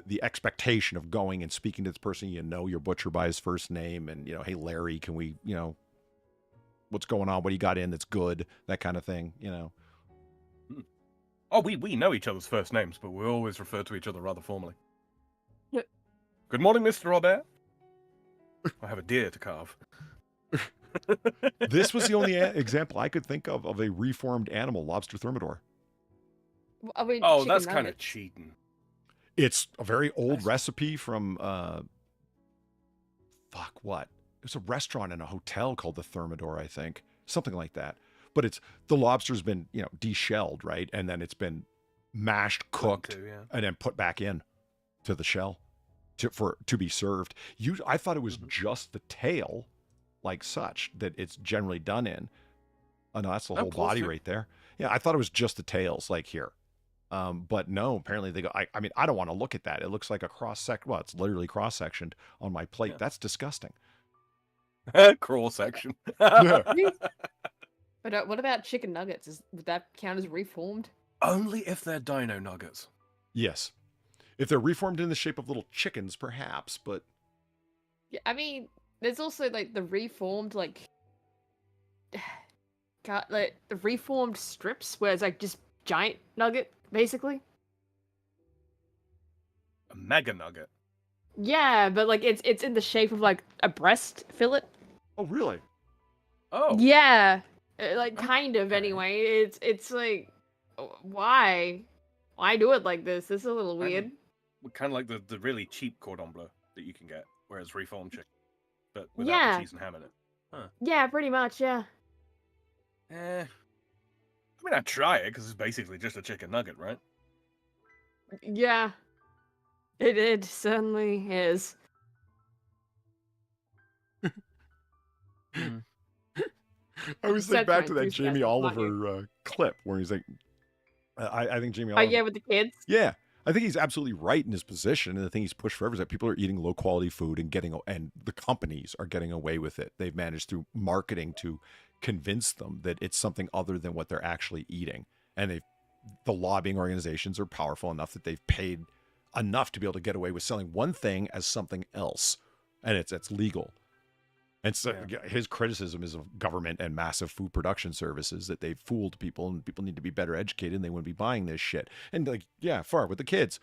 the expectation of going and speaking to this person. You know your butcher by his first name, and you know, hey Larry, can we, you know, what's going on? What do you got in that's good? That kind of thing. You know. Oh, we know each other's first names, but we always refer to each other rather formally. Yep. Good morning, Mr. Robert. I have a deer to carve. This was the only example I could think of a reformed animal, lobster thermidor. I mean, oh, that's kind of cheating. It's a very old recipe from what? It's a restaurant and a hotel called the Thermidor, I think, something like that. But it's the lobster's been, you know, deshelled, right, and then it's been mashed, cooked, and then put back in to the shell to be served. I thought it was just the tail, like such, that it's generally done in. Oh no, that's the whole body right there. Yeah, I thought it was just the tails, like here. But no, apparently they go. I mean, I don't want to look at that. It looks like a cross section. Well, it's literally cross sectioned on my plate. Yeah. That's disgusting. Cross section. Yeah. But what about chicken nuggets? Would that count as reformed? Only if they're dino nuggets. Yes. If they're reformed in the shape of little chickens, perhaps, but... Yeah, I mean, there's also, like, the reformed, like the reformed strips, where it's, like, just giant nugget, basically. A mega nugget? Yeah, but, like, it's in the shape of, like, a breast fillet. Oh, really? Oh. Yeah. Like, kind of, anyway. It's like, why do it like this? This is a little weird. Kind of like the really cheap cordon bleu that you can get, whereas reformed chicken, but without the cheese and ham in it. Huh. Yeah, pretty much, yeah. I mean, I'd try it, because it's basically just a chicken nugget, right? Yeah. It certainly is. I always think back to that Jamie Oliver clip where he's like, I think Jamie Oliver. Oh, yeah, with the kids? Yeah. I think he's absolutely right in his position. And the thing he's pushed forever is that people are eating low quality food and the companies are getting away with it. They've managed through marketing to convince them that it's something other than what they're actually eating. And the lobbying organizations are powerful enough that they've paid enough to be able to get away with selling one thing as something else, and it's legal. And so his criticism is of government and massive food production services, that they've fooled people, and people need to be better educated, and they wouldn't be buying this shit. And like, yeah, Far, with the kids.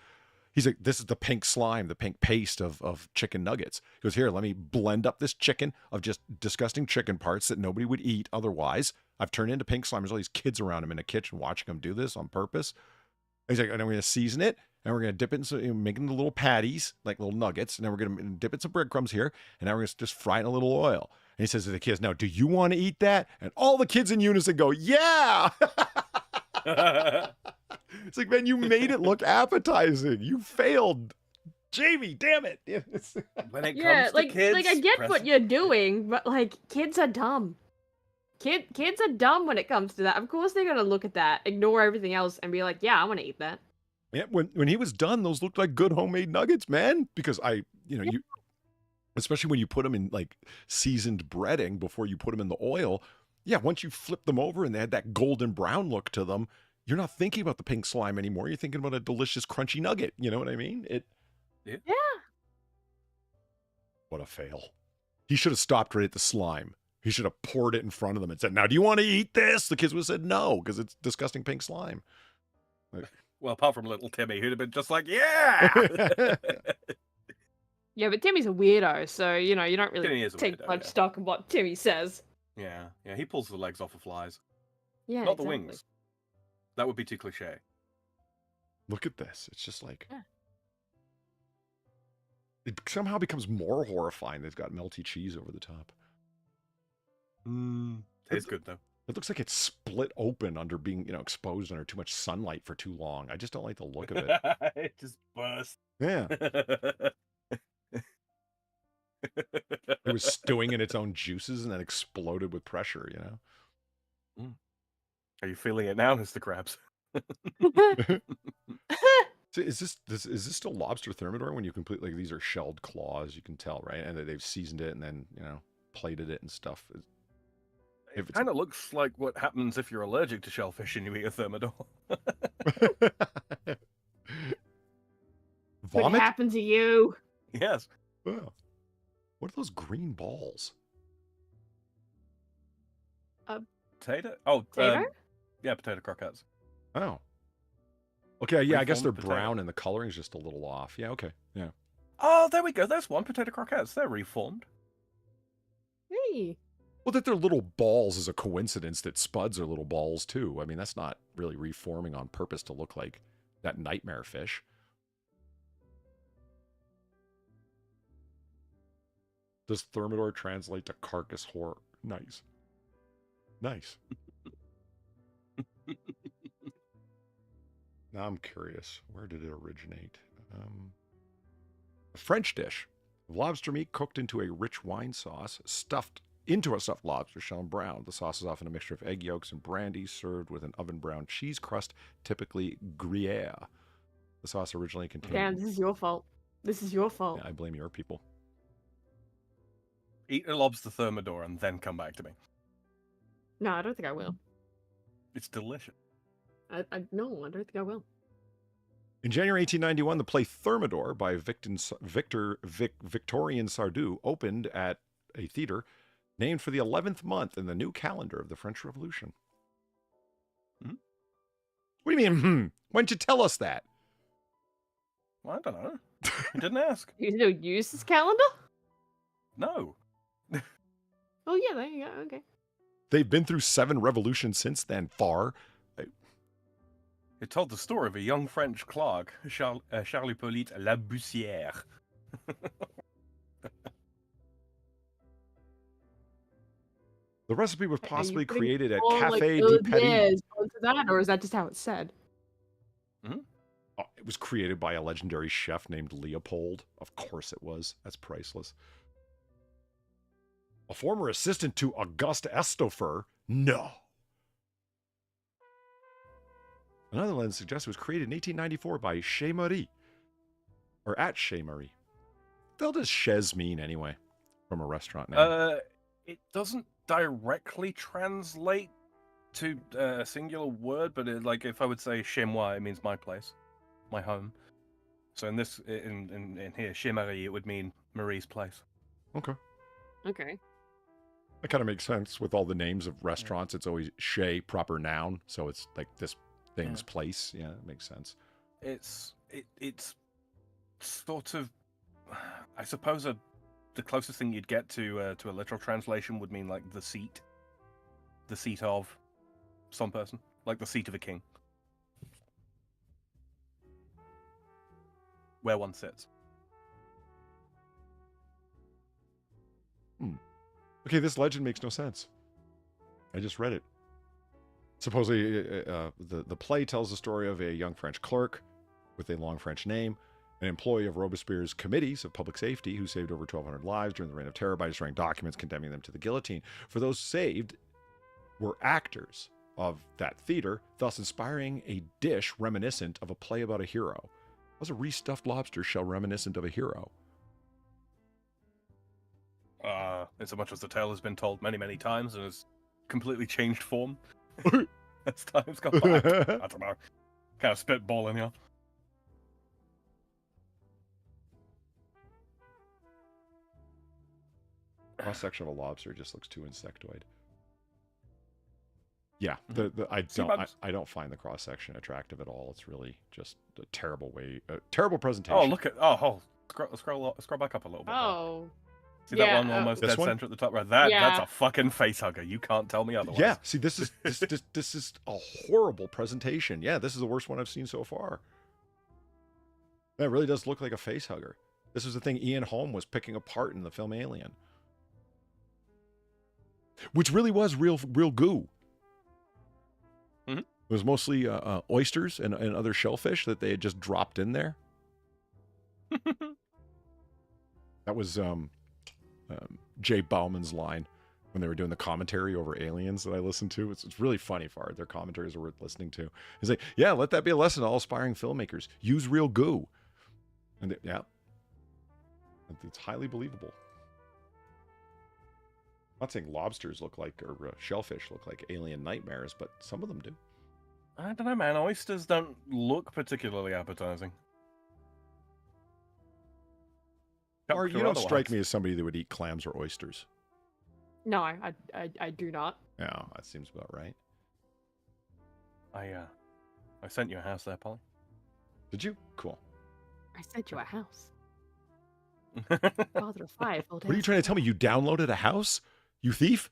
He's like, this is the pink slime, the pink paste of chicken nuggets. He goes, here, let me blend up this chicken of just disgusting chicken parts that nobody would eat otherwise. I've turned into pink slime. There's all these kids around him in the kitchen watching him do this on purpose. And he's like, and then we're going to season it, and we're going to dip it in some, making the little patties, like little nuggets, and then we're going to dip it some breadcrumbs here, and now we're going to just fry it in a little oil. And he says to the kids, now, do you want to eat that? And all the kids in unison go, yeah! It's like, man, you made it look appetizing. You failed. Jamie, damn it. When it comes to kids, like I get what you're doing, but like kids are dumb. Kids are dumb when it comes to that. Of course they're gonna look at that, ignore everything else, and be like, yeah, I want to eat that. Yeah, when he was done, those looked like good homemade nuggets, man. Because you especially when you put them in like seasoned breading before you put them in the oil. Yeah, once you flip them over and they had that golden brown look to them, you're not thinking about the pink slime anymore. You're thinking about a delicious, crunchy nugget. You know what I mean? Yeah. What a fail. He should have stopped right at the slime. He should have poured it in front of them and said, now, do you want to eat this? The kids would have said no, because it's disgusting pink slime. Like, well, apart from little Timmy, who'd have been just like, yeah! Yeah, but Timmy's a weirdo, so, you don't really take weirdo, much stock in what Timmy says. Yeah, he pulls the legs off of flies. Yeah, Not the wings. That would be too cliche. Look at this. It's just like... It somehow becomes more horrifying. They've got melty cheese over the top. Tastes good, though. It looks like it's split open under being, exposed under too much sunlight for too long. I just don't like the look of it. It just bursts. Yeah. It was stewing in its own juices and then exploded with pressure, Are you feeling it now, Mr. Krabs? So is this still lobster thermidor when you complete, like, these are shelled claws, you can tell, right? And they've seasoned it and then, plated it and stuff. It kind of looks like what happens if you're allergic to shellfish and you eat a thermidor. What Vomit? happened to you? Yes. Oh. What are those green balls? Potato? Oh, Potato? Yeah, potato croquettes. Oh. Okay, yeah, I guess they're Reformed potato. brown and the coloring's just a little off. Yeah, okay, yeah. Oh, there we go. There's one. Potato croquettes. They're reformed. Hey. Well, that they're little balls is a coincidence that spuds are little balls, too. I mean, that's not really reforming on purpose to look like that nightmare fish. Does thermidor translate to carcass horror? Nice. Nice. Now I'm curious. Where did it originate? A French dish. Lobster meat cooked into a rich wine sauce, stuffed into a stuffed lobster shell and brown. The sauce is often a mixture of egg yolks and brandy, served with an oven-brown cheese crust, typically Gruyere. The sauce originally contained... Damn, this is your fault. This is your fault. Yeah, I blame your people. Eat a lobster thermidor and then come back to me. No, I don't think I will. It's delicious. No, I don't think I will. In January 1891, the play Thermidor by Victorien Sardou opened at a theater named for the 11th month in the new calendar of the French Revolution. What do you mean, Why didn't you tell us that? Well, I don't know. You didn't ask. You don't use this calendar? No. Oh, yeah, there you go. Okay. They've been through 7 revolutions since then, Far. It told the story of a young French clerk, Charles Hippolyte Labussière. The recipe was possibly created at all, Café like, du Petit. Onto that, or is that just how it's said? Oh, it was created by a legendary chef named Leopold. Of course it was. That's priceless. A former assistant to Auguste Estofer? No. Another lens suggests it was created in 1894 by Chez Marie. Or at Chez Marie. What the hell does chez mean anyway? From a restaurant name. It doesn't directly translate to a singular word, but like if I would say chez moi, it means my place, my home. So in here, Chez Marie, it would mean Marie's place. Okay. Okay. That kind of makes sense with all the names of restaurants. It's always Chez, proper noun, so it's like this thing's place. Yeah, it makes sense. It's sort of, I suppose, the closest thing you'd get to a literal translation would mean like the seat of some person, like the seat of a king, where one sits. Okay, this legend makes no sense. I just read it. Supposedly, the play tells the story of a young French clerk with a long French name, an employee of Robespierre's committees of public safety who saved over 1,200 lives during the Reign of Terror by destroying documents condemning them to the guillotine. For those saved were actors of that theater, thus inspiring a dish reminiscent of a play about a hero. Was a restuffed lobster shell reminiscent of a hero? It's as much as the tale has been told many, many times and has completely changed form as time's gone by. I don't know. Kind of spitballing here. Cross section of a lobster just looks too insectoid. Yeah, I don't find the cross section attractive at all. It's really just a terrible terrible presentation. Oh, look at scroll back up a little bit. Oh. There. See that one almost this dead one? center at the top right? That's a fucking face hugger. You can't tell me otherwise. Yeah, see, this is a horrible presentation. Yeah, this is the worst one I've seen so far. That really does look like a face hugger. This was the thing Ian Holm was picking apart in the film Alien, which really was real goo. Mm-hmm. It was mostly oysters and other shellfish that they had just dropped in there. That was Jay Bauman's line when they were doing the commentary over Aliens that I listened to. It's really funny, Far. Their commentaries are worth listening to. He's like, yeah, let that be a lesson to all aspiring filmmakers. Use real goo. And yeah, it's highly believable. I'm not saying lobsters look like, or shellfish look like alien nightmares, but some of them do. I don't know, man. Oysters don't look particularly appetizing. Or you don't strike me as somebody that would eat clams or oysters. No, I do not. Yeah, that seems about right. I sent you a house there, Polly. Did you? Cool. I sent you a house. Father of five. What are you trying to tell me? You downloaded a house? You thief?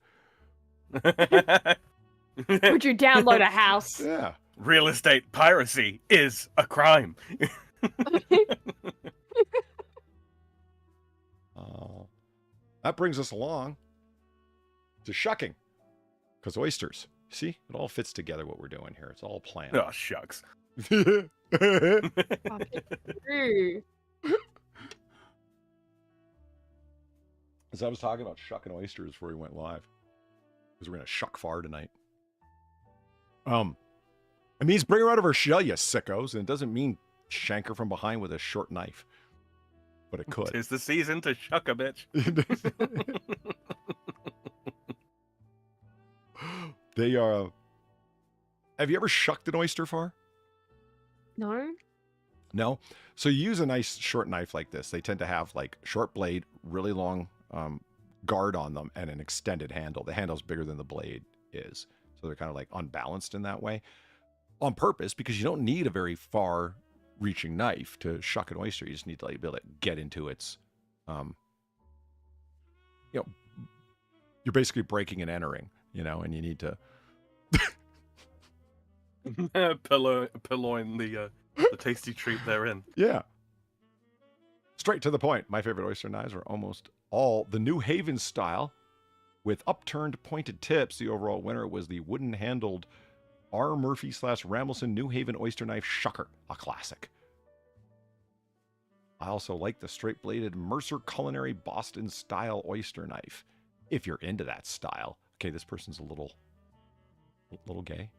Would you download a house? Yeah. Real estate piracy is a crime. That brings us along to Shucking. Because oysters. See? It all fits together what we're doing here. It's all planned. Oh, shucks. As I was talking about shucking oysters before we went live. Because we're going to shuck far tonight. It means bring her out of her shell, you sickos. And it doesn't mean shank her from behind with a short knife. But it could. It's the season to shuck a bitch. They are. Have you ever shucked an oyster, Far? No. No? So you use a nice short knife like this. They tend to have like short blade, really long guard on them, and an extended handle. The handle's bigger than the blade is. So they're kind of like unbalanced in that way. On purpose, because you don't need a very far reaching knife to shuck an oyster. You just need to like, be able to get into its, you're basically breaking and entering, and you need to purloin the tasty treat therein. Yeah. Straight to the point. My favorite oyster knives are almost all the New Haven style with upturned pointed tips. The overall winner was the wooden-handled R. Murphy / Ramelson New Haven oyster knife shucker, a classic. I also like the straight-bladed Mercer Culinary Boston style oyster knife. If you're into that style. Okay, this person's a little gay.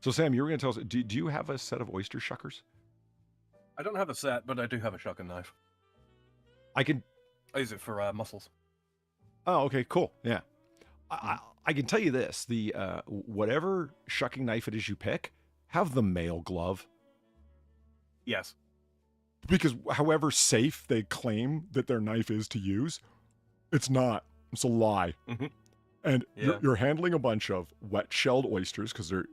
So, Sam, you were going to tell us, do you have a set of oyster shuckers? I don't have a set, but I do have a shucking knife. I use it for mussels. Oh, okay, cool. Yeah. I can tell you this. The whatever shucking knife it is you pick, have the male glove. Yes. Because however safe they claim that their knife is to use, it's not. It's a lie. Mm-hmm. And Yeah. you're handling a bunch of wet-shelled oysters because they're,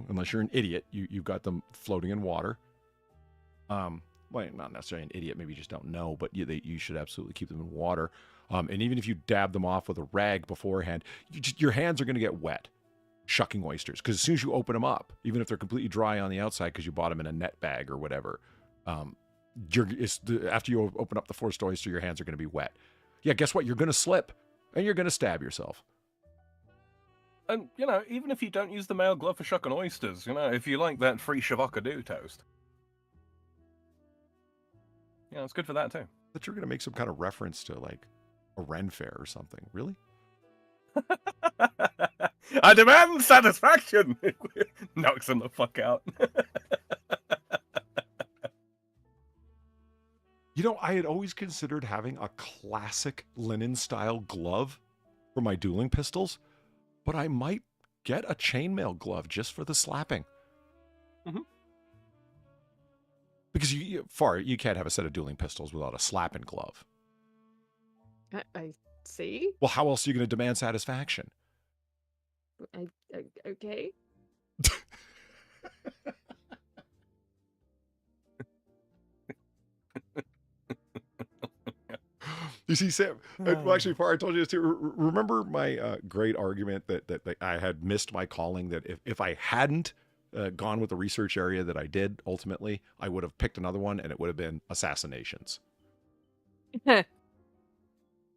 unless you're an idiot, you've got them floating in water. Well, not necessarily an idiot, maybe you just don't know, but you should absolutely keep them in water. And even if you dab them off with a rag beforehand, your hands are going to get wet shucking oysters. Because as soon as you open them up, even if they're completely dry on the outside because you bought them in a net bag or whatever, after you open up the forced oyster, your hands are going to be wet. Yeah, guess what? You're going to slip and you're going to stab yourself. And, even if you don't use the male glove for shucking oysters, if you like that free shavocado toast, it's good for that too. But you're going to make some kind of reference to like a Ren fair or something. Really? I demand satisfaction! Knocks him the fuck out. I had always considered having a classic linen-style glove for my dueling pistols, but I might get a chainmail glove just for the slapping. Mm-hmm. Because you can't have a set of dueling pistols without a slapping glove. I see. Well, how else are you going to demand satisfaction? Okay. You see, Sam, well, actually, Far, I told you this too. Remember my great argument that I had missed my calling, that if I hadn't gone with the research area that I did, ultimately, I would have picked another one, and it would have been assassinations. No,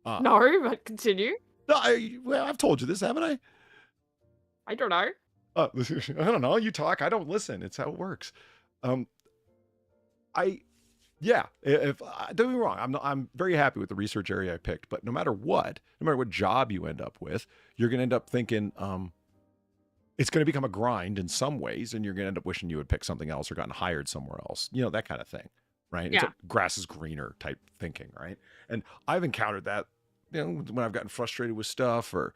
but continue. No, I've told you this, haven't I? I don't know. I don't know. You talk. I don't listen. It's how it works. If don't get me wrong, I'm very happy with the research area I picked, but no matter what job you end up with, you're going to end up thinking it's going to become a grind in some ways, and you're going to end up wishing you had picked something else or gotten hired somewhere else. That kind of thing, right? Yeah. It's like grass is greener type thinking, right? And I've encountered that, when I've gotten frustrated with stuff or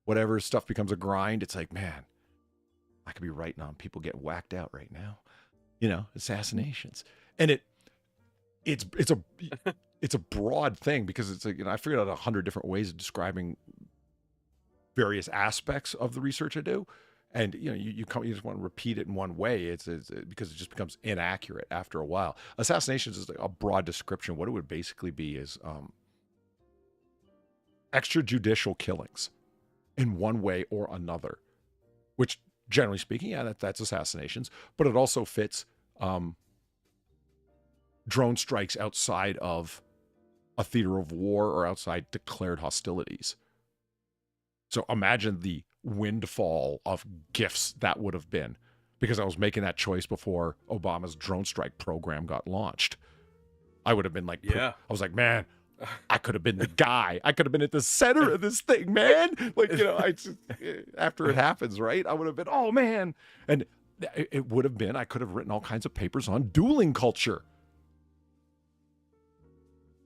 whatever, stuff becomes a grind. It's like, man, I could be writing on people getting whacked out right now, assassinations. And it's a broad thing, because it's like, I figured out 100 different ways of describing various aspects of the research I do. And, you just want to repeat it in one way. It's because it just becomes inaccurate after a while. Assassinations is like a broad description. What it would basically be is extrajudicial killings in one way or another, which generally speaking, that's assassinations, but it also fits drone strikes outside of a theater of war or outside declared hostilities. So imagine the windfall of gifts that would have been, because I was making that choice before Obama's drone strike program got launched. I would have been like, I was like, man, I could have been the guy. I could have been at the center of this thing, man. Like, after it happens, right? I would have been, oh man. And it would have been, I could have written all kinds of papers on dueling culture.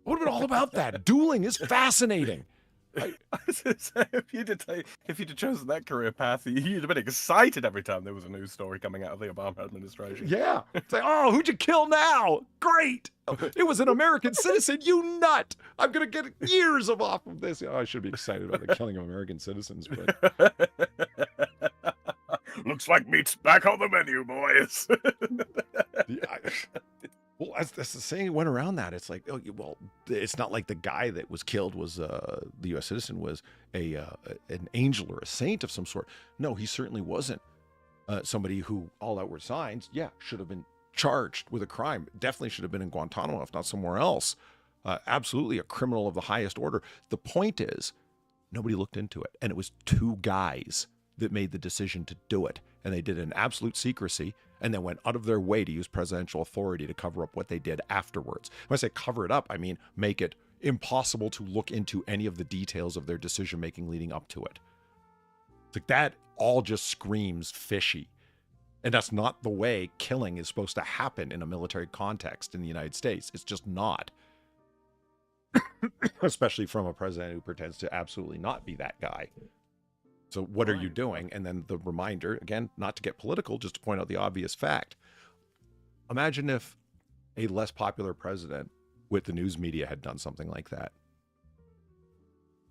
It would have been all about that. Dueling is fascinating. If you'd have chosen that career path, you'd have been excited every time there was a news story coming out of the Obama administration. Yeah. It's like, oh, who'd you kill now? Great. It was an American citizen, you nut. I'm going to get years off of this. I should be excited about the killing of American citizens, but... Looks like meat's back on the menu, boys. Well, that's the saying went around that. It's like, it's not like the guy that was killed was the U.S. citizen was an angel or a saint of some sort. No, he certainly wasn't somebody who, all outward signs, should have been charged with a crime. Definitely should have been in Guantanamo, if not somewhere else. Absolutely a criminal of the highest order. The point is, nobody looked into it, and it was two guys that made the decision to do it, and they did it in absolute secrecy, and then went out of their way to use presidential authority to cover up what they did afterwards. When I say cover it up, I mean make it impossible to look into any of the details of their decision-making leading up to it. It's like that all just screams fishy. And that's not the way killing is supposed to happen in a military context in the United States. It's just not. Especially from a president who pretends to absolutely not be that guy. So what are you doing? And then the reminder, again, not to get political, just to point out the obvious fact. Imagine if a less popular president with the news media had done something like that.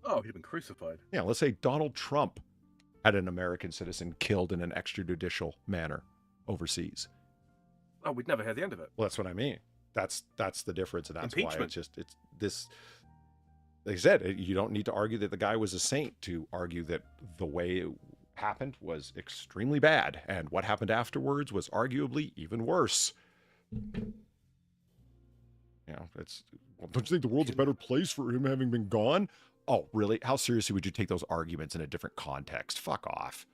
Oh, he'd been crucified. Yeah, let's say Donald Trump had an American citizen killed in an extrajudicial manner overseas. Oh, we'd never hear the end of it. Well, that's what I mean. That's the difference, and that's why it's this. Like I said, you don't need to argue that the guy was a saint to argue that the way it happened was extremely bad, and what happened afterwards was arguably even worse. Don't you think the world's a better place for him having been gone? Oh, really? How seriously would you take those arguments in a different context? Fuck off.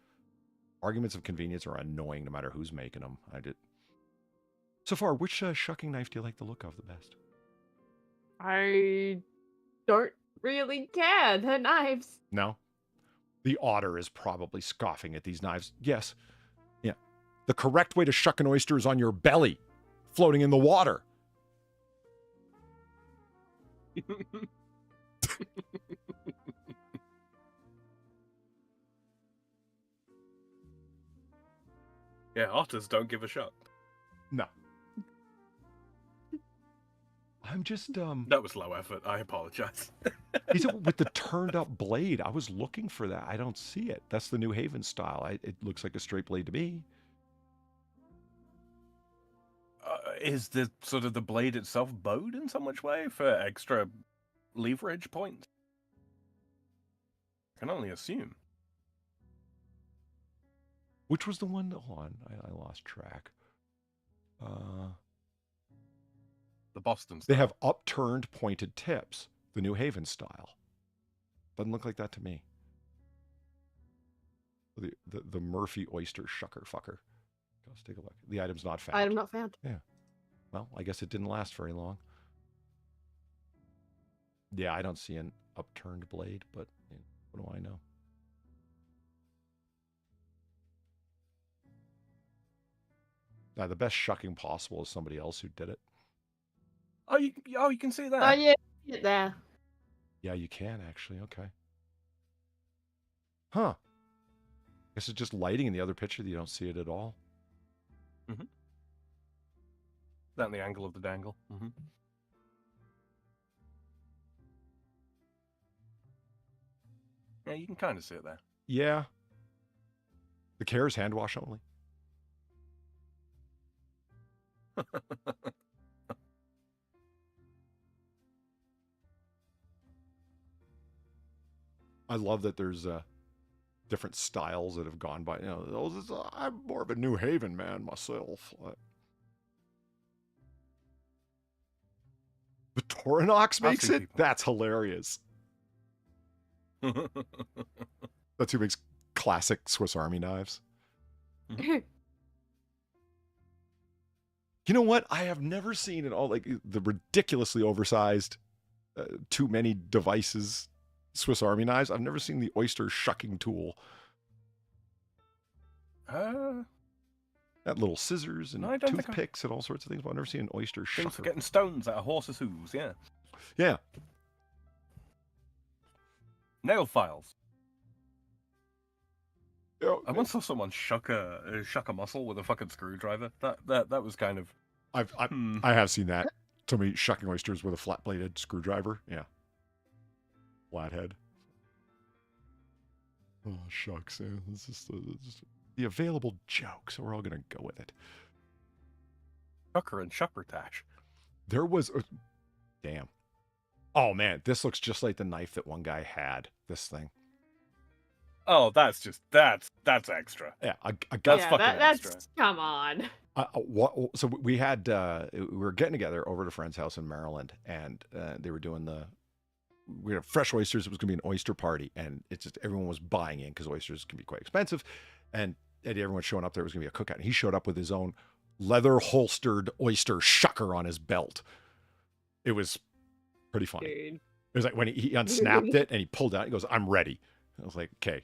Arguments of convenience are annoying no matter who's making them. So far, which shucking knife do you like the look of the best? I don't really care. They're knives. No? The otter is probably scoffing at these knives. Yes. Yeah. The correct way to shuck an oyster is on your belly, floating in the water. Yeah, otters don't give a shot. No. I'm just That was low effort. I apologize. Is it with the turned up blade? I was looking for that. I don't see it. That's the New Haven style. It looks like a straight blade to me. Is the sort of the blade itself bowed in some which way for extra leverage points? I can only assume. Which was the one? Hold on, I lost track. The Boston style. They have upturned pointed tips. The New Haven style. Doesn't look like that to me. The Murphy Oyster Shucker Fucker. Let's take a look. The item's not found. Item not found. Yeah. Well, I guess it didn't last very long. Yeah, I don't see an upturned blade, but what do I know? Now, the best shucking possible is somebody else who did it. Oh, you can see that. Oh, yeah, get there. Yeah, you can actually. Okay. Huh. Guess it's just lighting in the other picture that you don't see it at all. Mm-hmm. That and the angle of the dangle. Mm-hmm. Yeah, you can kind of see it there. Yeah. The care is hand wash only. I love that there's different styles that have gone by. I'm more of a New Haven man myself. The Torinox makes it? People. That's hilarious. That's who makes classic Swiss Army knives. You know what? I have never seen in all the ridiculously oversized, too many devices Swiss Army knives. I've never seen the Oyster shucking tool. That little scissors and toothpicks and all sorts of things, but I've never seen an Oyster shucker. Things for getting stones out of horses' hooves, yeah. Yeah. Nail files. I once saw someone shuck a muscle with a fucking screwdriver. That was kind of. I have seen that. Somebody shucking oysters with a flat-bladed screwdriver. Yeah. Flathead. Oh shucks! Yeah. This is the available joke, so we're all gonna go with it. Shucker and Shuppertash. There was damn. Oh man, this looks just like the knife that one guy had. This thing. Oh, that's extra. Yeah, that's fucking extra. Come on. So we had we were getting together over at a friend's house in Maryland, and they were doing we had fresh oysters. It was going to be an oyster party, and it's just everyone was buying in because oysters can be quite expensive, and everyone showing up there was going to be a cookout. And he showed up with his own leather holstered oyster shucker on his belt. It was pretty funny. Dude. It was like when he unsnapped it and he pulled out. He goes, "I'm ready." I was like, okay.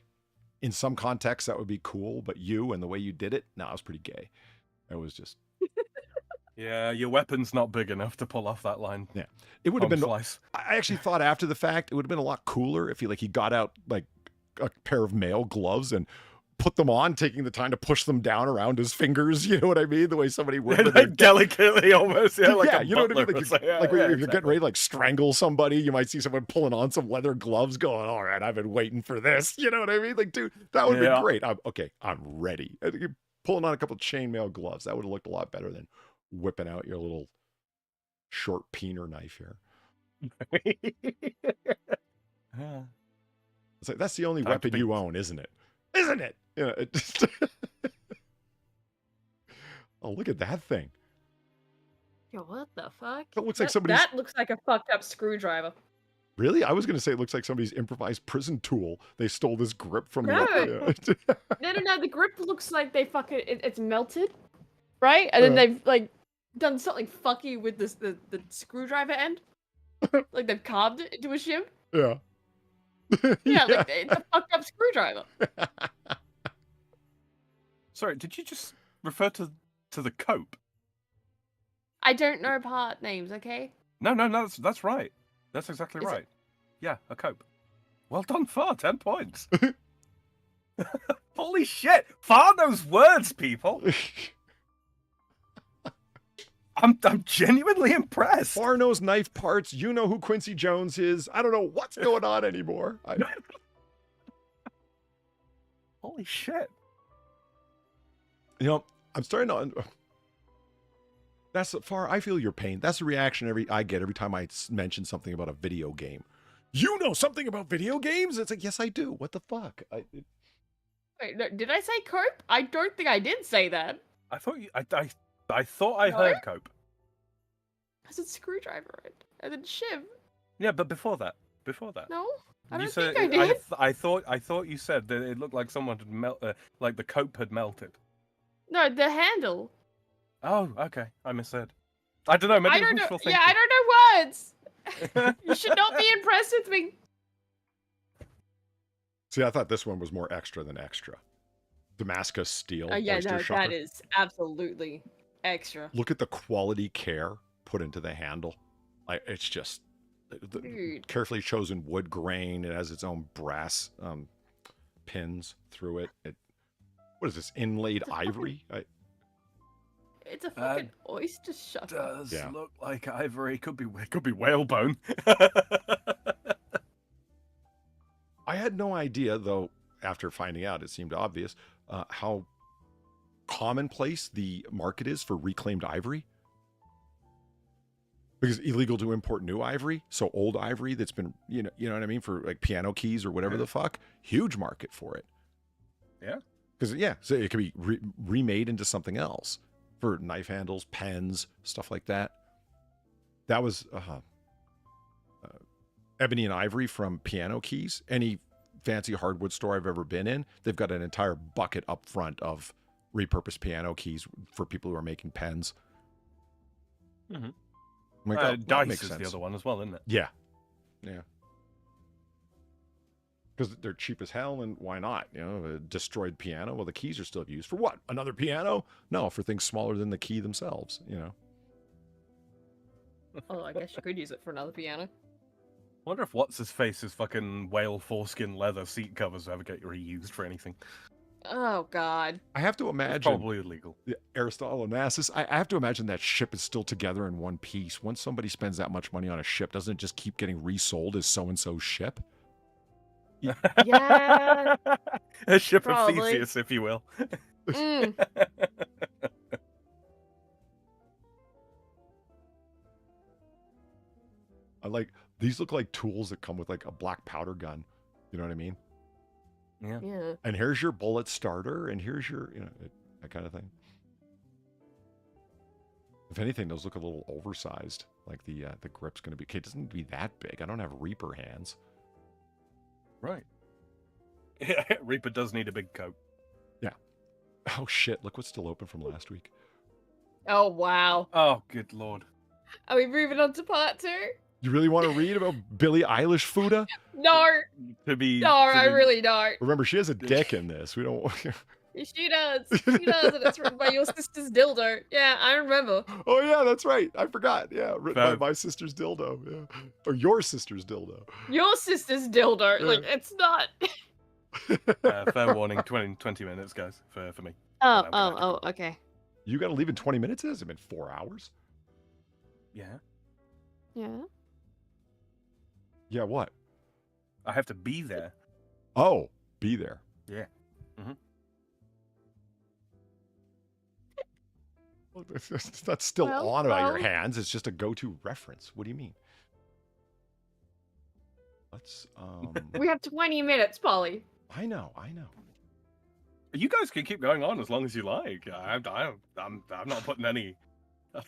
In some contexts, that would be cool, but you and the way you did it, no, it was pretty gay. It was just. Yeah, your weapon's not big enough to pull off that line. Yeah, it would have been. Slice. I actually thought after the fact it would have been a lot cooler if he got out a pair of male gloves and put them on, taking the time to push them down around his fingers. You know what I mean? The way somebody would. Like delicately almost. Yeah, like you know what I mean? Like, yeah, if you're getting ready to like strangle somebody, you might see someone pulling on some leather gloves going, all right, I've been waiting for this. You know what I mean? Like, dude, that would be great. I'm ready. I think you're pulling on a couple of chainmail gloves. That would have looked a lot better than whipping out your little short peener knife here. It's like, that's the only weapon you own, isn't it? Isn't it? Yeah, it just oh, look at that thing. Yo, what the fuck? That looks like somebody's... That looks like a fucked up screwdriver. Really? I was going to say it looks like somebody's improvised prison tool. They stole this grip from No. No. The grip looks like they fucking... It's melted, right? And then they've, like, done something fucky with this the screwdriver end. Like, they've carved it into a shim. Yeah. Yeah, like, it's a fucked up screwdriver. Sorry, did you just refer to the cope? I don't know part names, okay? No, that's right. That's exactly right. Yeah, a cope. Well done, Far. 10 points. Holy shit! Far knows words, people. I'm genuinely impressed. Far knows knife parts. You know who Quincy Jones is. I don't know what's going on anymore. Holy shit. You know, I'm starting to... That's Far, I feel your pain. That's the reaction I get every time I mention something about a video game. You know something about video games? It's like, yes, I do. What the fuck? Wait, no, did I say cope? I don't think I did say that. I thought you... I thought I heard cope. I said screwdriver and then shiv. Yeah, but before that. No, I don't think I did. I thought you said that it looked like someone had like the cope had melted. No, the handle. Oh, okay. I misheard. I don't know. Maybe I don't know. wishful thinking. Yeah, I don't know words. You should not be impressed with me. See, I thought this one was more extra than extra. Damascus steel. Yeah, Oyster no, Shucker. that is absolutely extra. Look at the quality care put into the handle. It's just carefully chosen wood grain. It has its own brass pins through it. What is this? Inlaid ivory? It's a fucking oyster shucker. Does look like ivory. Could be whalebone. I had no idea, though. After finding out, it seemed obvious how commonplace the market is for reclaimed ivory. Because illegal to import new ivory, so old ivory that's been, you know what I mean, for like piano keys or whatever the fuck, huge market for it. Yeah. Because so it could be remade into something else for knife handles, pens, stuff like that. That was ebony and ivory from piano keys. Any fancy hardwood store I've ever been in, they've got an entire bucket up front of repurposed piano keys for people who are making pens. Mm-hmm. Like, Dice makes is sense. the other one as well, isn't it? Yeah. Because they're cheap as hell, and why not? You know, a destroyed piano. Well, the keys are still used for what? Another piano? No, for things smaller than the key themselves. You know. Oh, I guess you could use it for another piano. I wonder if what's his face's fucking whale foreskin leather seat covers ever get reused for anything. Oh God. I have to imagine. It's probably illegal. Aristotle Onassis. I have to imagine that ship is still together in one piece. Once somebody spends that much money on a ship, doesn't it just keep getting resold as so and so's ship? Yeah. A ship probably. of Theseus, if you will. Mm. These look like tools that come with like a black powder gun. You know what I mean? Yeah. And here's your bullet starter, and here's your, that kind of thing. If anything, those look a little oversized. Like the grip's going to be, okay, it doesn't need to be that big. I don't have Reaper hands. Right. Yeah, Reaper does need a big coat. Yeah. Oh shit! Look what's still open from last week. Oh wow. Oh good lord. Are we moving on to part 2? You really want to read about Billie Eilish Fuda? No. I really don't. Remember, she has a dick in this. We don't. She does. She does, and it's written by your sister's dildo. Yeah, I remember. Oh yeah, that's right. I forgot. Yeah, written by my sister's dildo. Yeah, or your sister's dildo. Your sister's dildo. Yeah. Like it's not. Fair warning, 20 minutes, guys, for me. Oh, I'm gonna have to go. okay. You got to leave in 20 minutes? It hasn't been 4 hours. Yeah. Yeah. Yeah, what? I have to be there. Oh, be there. Yeah. Well, that's still Well, on about your well. hands. It's just a go-to reference. What do you mean? Let's, We have 20 minutes, Polly. I know. You guys can keep going on as long as you like. I'm not putting any. I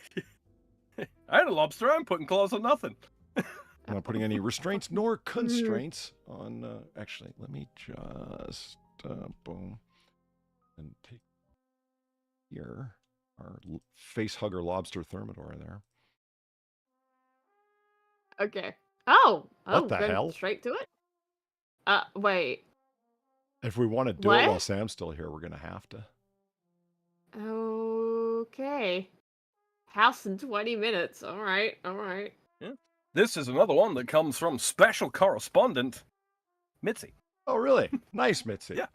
had a lobster. I'm putting claws on nothing. I'm not putting any restraints nor constraints on, actually, let me just, boom, and take here our face hugger lobster thermidor there. Okay. Oh, What the going hell? straight to it? Wait. If we want to do What? it while Sam's still here, we're going to have to. Okay. House in 20 minutes. All right. Yeah. This is another one that comes from special correspondent Mitzi. Oh, really? Nice, Mitzi. Yeah.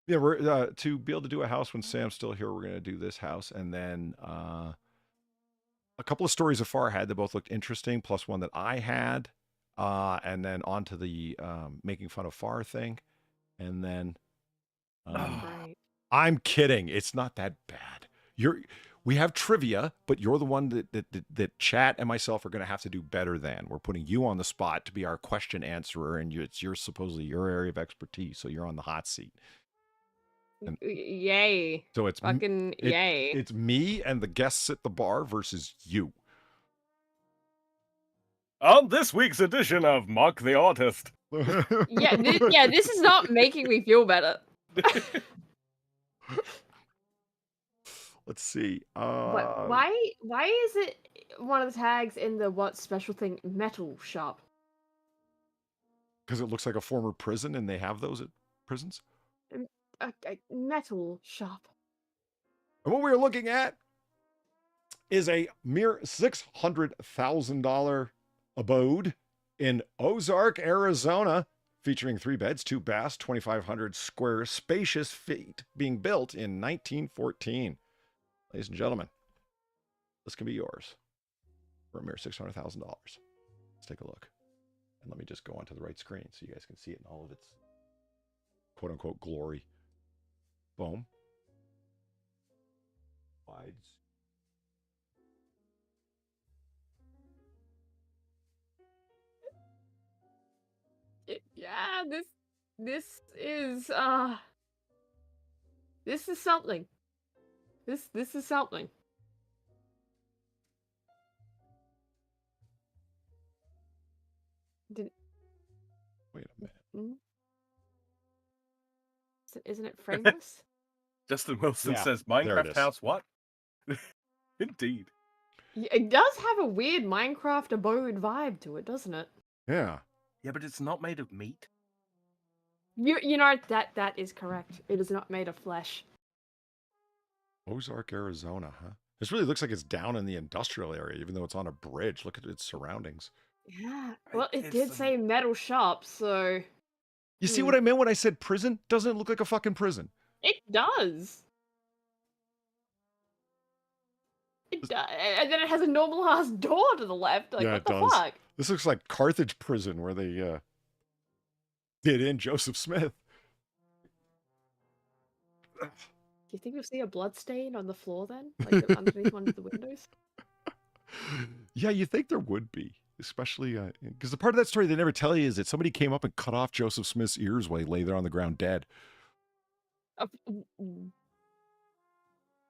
Yeah, we're to be able to do a house when Sam's still here, we're going to do this house. And then a couple of stories of Far had that both looked interesting, plus one that I had. And then on to the making fun of Far thing. And then Right. I'm kidding. It's not that bad. We have trivia, but you're the one that chat and myself are going to have to do better than. We're putting you on the spot to be our question answerer, and it's supposedly your area of expertise, so you're on the hot seat. And Yay. so it's Fucking yay. It's me and the guests at the bar versus you. On this week's edition of Mock the Artist. This is not making me feel better. Let's see. Why is it one of the tags in the what special thing metal shop? Because it looks like a former prison, and they have those at prisons. A metal shop. And what we're looking at is a mere $600,000 abode in Ozark, Arizona, featuring 3 beds, 2 baths, 2,500 square spacious feet, being built in 1914. Ladies and gentlemen, this can be yours for a mere $600,000. Let's take a look. And let me just go onto the right screen so you guys can see it in all of its quote-unquote glory. Boom. Wides. Yeah, this is something. This is something. Wait a minute. Isn't it frameless? Justin Wilson Yeah, says there it Minecraft is. house what? Indeed. Yeah, it does have a weird Minecraft abode vibe to it, doesn't it? Yeah. Yeah, but it's not made of meat. You know that is correct. It is not made of flesh. Ozark, Arizona, huh? This really looks like it's down in the industrial area, even though it's on a bridge. Look at its surroundings. Yeah. Well, it It's, did say metal shop, so You see what I meant when I said prison? Doesn't it look like a fucking prison? it does. It does. And then it has a normal ass door to the left. Like, Yeah, what it the does. fuck? This looks like Carthage prison where they did in Joseph Smith. Do you think you'll see a blood stain on the floor then? Like underneath one of the windows? Yeah, you think there would be, especially because the part of that story they never tell you is that somebody came up and cut off Joseph Smith's ears while he lay there on the ground dead.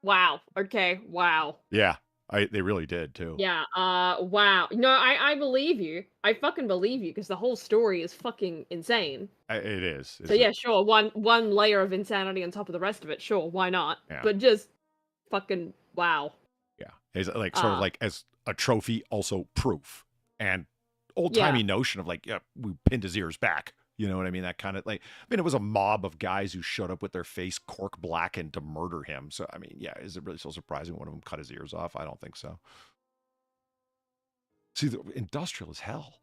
Wow. Okay. Wow. Yeah, they really did too. Yeah. Wow. No, I believe you. I fucking believe you because the whole story is fucking insane. It is. So yeah, sure. One layer of insanity on top of the rest of it. Sure, why not? Yeah. But just fucking wow. Yeah, it's like sort of like as a trophy, also proof, and old timey notion of like, yeah, we pinned his ears back. You know what I mean? That kind of like, I mean, it was a mob of guys who showed up with their face cork blackened to murder him. So I mean, yeah, is it really so surprising one of them cut his ears off? I don't think so. See, the industrial as hell.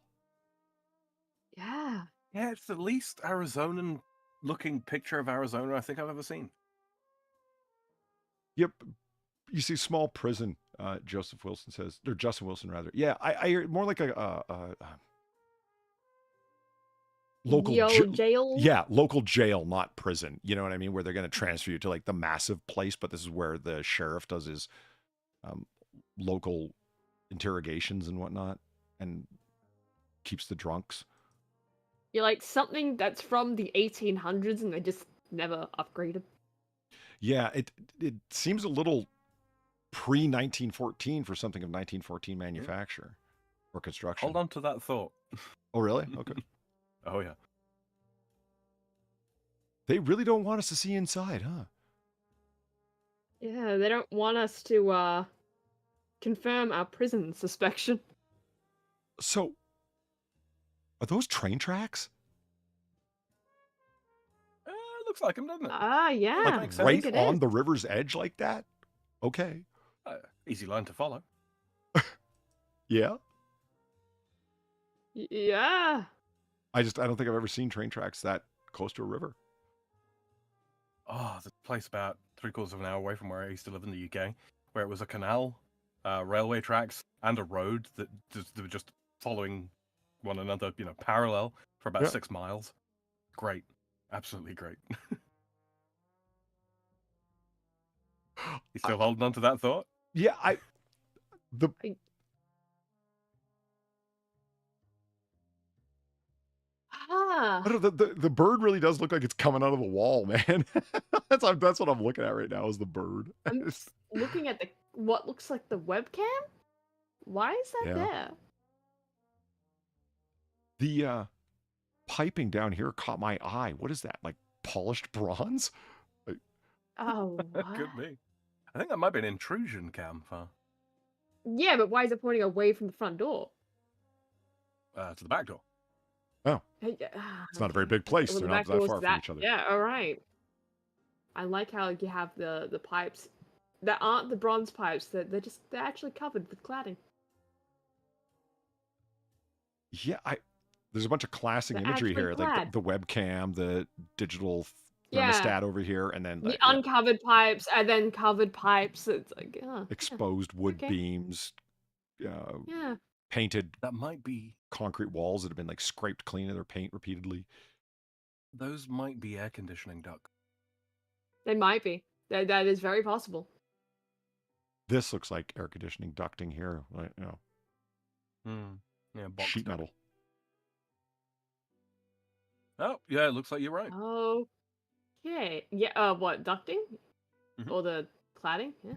Yeah. Yeah, it's at least Arizonan looking picture of Arizona I think I've ever seen. Yep. You see small prison, Joseph Wilson says, or Justin Wilson rather. Yeah, I hear more like a local jail. Yeah, local jail, not prison. You know what I mean? Where they're going to transfer you to like the massive place, but this is where the sheriff does his local interrogations and whatnot, and keeps the drunks. You're like something that's from the 1800s, and they just never upgraded. Yeah, it seems a little pre-1914 for something of 1914 manufacture or construction. Hold on to that thought. Oh, really? Okay. Oh, yeah. They really don't want us to see inside, huh? Yeah, they don't want us to confirm our prison suspicion. So, are those train tracks? Looks like them, doesn't it? Ah, yeah. Like right on the river's edge like that? Okay. Easy line to follow. Yeah? Yeah. I don't think I've ever seen train tracks that close to a river. Oh, the place about 3/4 of an hour away from where I used to live in the UK, where it was a canal, railway tracks, and a road that they were just following one another, parallel for about 6 miles. Great. Absolutely great. You still holding on to that thought? Yeah, I don't know, the bird really does look like it's coming out of the wall, man. That's what I'm looking at right now is the bird. I'm looking at what looks like the webcam. Why is that there? The piping down here caught my eye. What is that? Like polished bronze? Like... Oh, Could be. I think that might be an intrusion cam for. Yeah, but why is it pointing away from the front door? To the back door. Oh. It's not a very big place. Well, They're not that far from each other. Yeah, all right. I like how you have the pipes that aren't the bronze pipes. They're actually covered with cladding. Yeah, there's a bunch of classic imagery here, like the webcam, the digital thermostat over here, and then the uncovered pipes, and then covered pipes. It's like exposed wood beams, painted. That might be concrete walls that have been like scraped clean of their paint repeatedly. Those might be air conditioning ducts. They might be. That is very possible. This looks like air conditioning ducting here, right? Yeah, sheet metal. Oh, yeah, it looks like you're right. Okay. Yeah, what, ducting? Mm-hmm. Or the cladding? Yeah.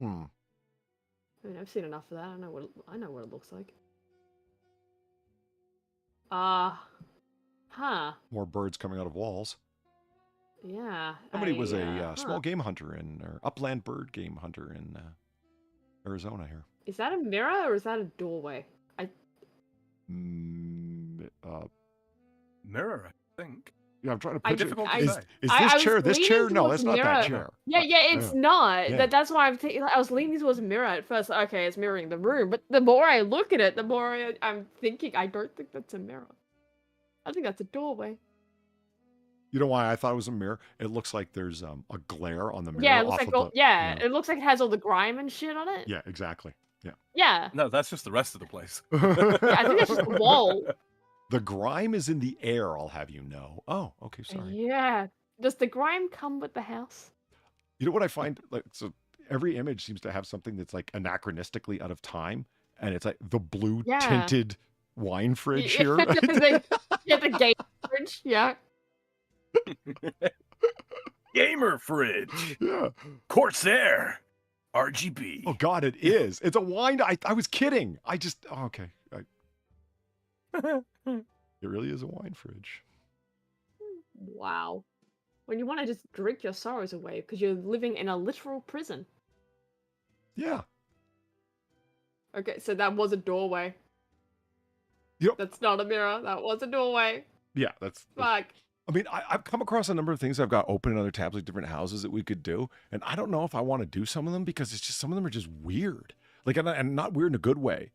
I mean, I've seen enough of that. I know what it looks like. More birds coming out of walls. Yeah. Somebody was a small game hunter or upland bird game hunter in Arizona here. Is that a mirror or is that a doorway? Mirror, I think. Yeah, I'm trying to picture. Is this chair this chair? No, that's not that chair. Yeah, it's not. Yeah. That's why I'm thinking. I was leaning towards a mirror at first. Okay, it's mirroring the room. But the more I look at it, the more I'm thinking, I don't think that's a mirror. I think that's a doorway. You know why I thought it was a mirror? It looks like there's a glare on the mirror. Yeah, it looks it looks like it has all the grime and shit on it. Yeah, exactly. Yeah. Yeah. No, that's just the rest of the place. Yeah, I think that's just the wall. The grime is in the air, I'll have you know. Oh, okay, sorry. Yeah. Does the grime come with the house? You know what I find? Like, so every image seems to have something that's like anachronistically out of time, and it's like the blue tinted wine fridge here. The game fridge. Yeah. Gamer fridge. Yeah. Corsair. RGB. Oh God, it is. It's a wine. I was kidding. Okay. It really is a wine fridge. Wow. When you want to just drink your sorrows away because you're living in a literal prison. Yeah. Okay, so that was a doorway. Yep. That's not a mirror. That was a doorway. Yeah, that's fuck. I mean, I've come across a number of things I've got open in other tabs, like different houses that we could do, and I don't know if I want to do some of them because it's just some of them are just weird, like and not weird in a good way.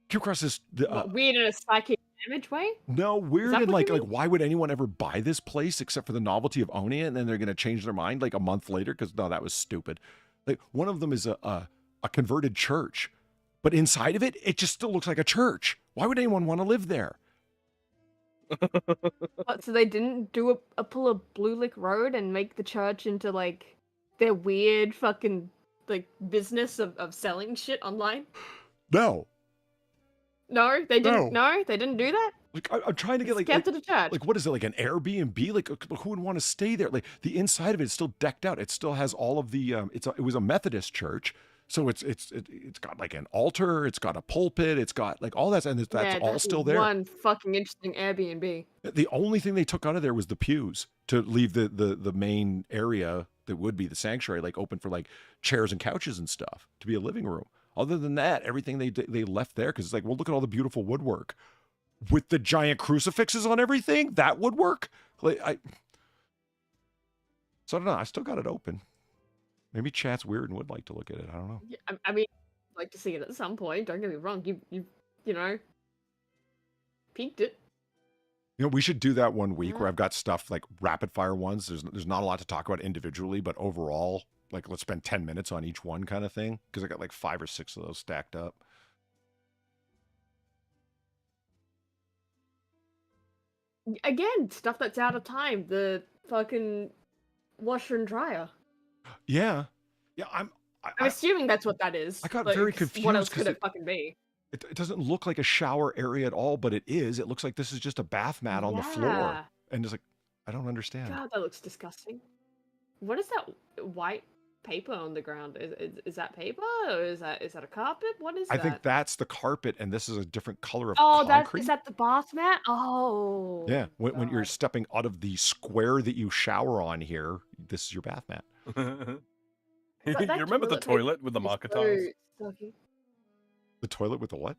Came across this weird in a psychic damage way? No, weird that and what you like mean? why would anyone ever buy this place except for the novelty of owning it, and then they're gonna change their mind like a month later because no, that was stupid. Like one of them is a converted church, but inside of it, it just still looks like a church. Why would anyone want to live there? What, so they didn't do pull a Blue Lick Road and make the church into like their weird fucking like business of selling shit online? No. No, they didn't. No. No, they didn't do that. Like I'm trying to get It's kept to the church. like what is it, like an Airbnb? Like who would want to stay there? Like the inside of it is still decked out. It still has all of the it was a Methodist church. So it's got like an altar, it's got a pulpit, it's got like all that, and that's all still there. One fucking interesting Airbnb. The only thing they took out of there was the pews to leave the main area that would be the sanctuary like open for like chairs and couches and stuff to be a living room. Other than that, everything they left there because it's like, well, look at all the beautiful woodwork with the giant crucifixes on everything. That woodwork, like so I don't know. I still got it open. Maybe chat's weird and would like to look at it. I don't know. Yeah, I mean, I'd like to see it at some point. Don't get me wrong. You know, peaked it. You know, we should do that one week where I've got stuff like rapid fire ones. There's not a lot to talk about individually, but overall, like let's spend 10 minutes on each one kind of thing. Because I got like 5 or 6 of those stacked up. Again, stuff that's out of time. The fucking washer and dryer. Yeah. I'm assuming that's what that is. I got like, very confused. What else could it fucking be? It doesn't look like a shower area at all, but it is. It looks like this is just a bath mat on the floor. And it's like, I don't understand. God, that looks disgusting. What is that white paper on the ground? Is that paper or is that a carpet? What is that? I think that's the carpet, and this is a different color of concrete. concrete. Is that the bath mat? Oh. Yeah, when you're stepping out of the square that you shower on here, this is your bath mat. You remember the toilet with the marker tiles? The toilet with the what?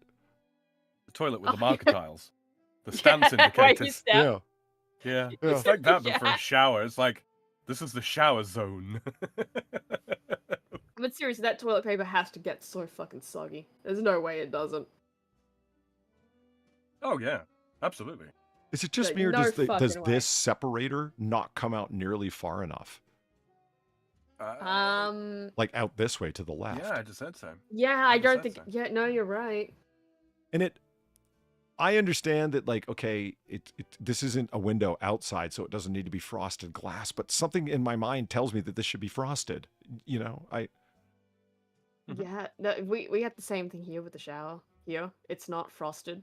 The toilet with the marker tiles. The stance indicators. Yeah. Yeah. It's like that, but for a shower. It's like, this is the shower zone. But seriously, that toilet paper has to get so fucking soggy. There's no way it doesn't. Oh, yeah. Absolutely. Is it just me, or does this separator not come out nearly far enough? Like out this way to the left. Yeah, I just said so. Yeah, I don't think. Yeah, no, you're right. And I understand that, like, okay, this isn't a window outside, so it doesn't need to be frosted glass. But something in my mind tells me that this should be frosted. You know, Yeah, no, we have the same thing here with the shower. Here, it's not frosted.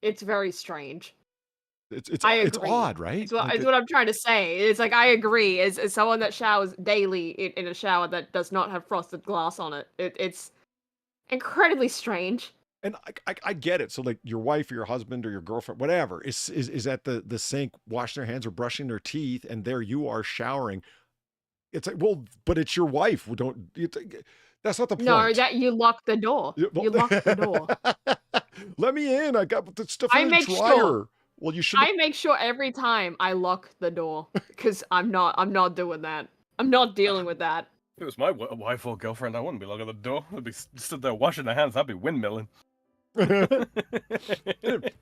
It's very strange. It's odd, right? It's what I'm trying to say. It's like, I agree. As someone that showers daily in a shower that does not have frosted glass on it, it's incredibly strange. And I get it. So like your wife or your husband or your girlfriend, whatever, is at the sink washing their hands or brushing their teeth, and there you are showering. It's like, well, but it's your wife. That's not the point. No, that you lock the door. You lock the door. Let me in. I got the stuff in the dryer. Sure. Well, you should. I make sure every time I lock the door because I'm not doing that. I'm not dealing with that. If it was my wife or girlfriend, I wouldn't be locking the door. I'd be stood there washing their hands. I'd be windmilling.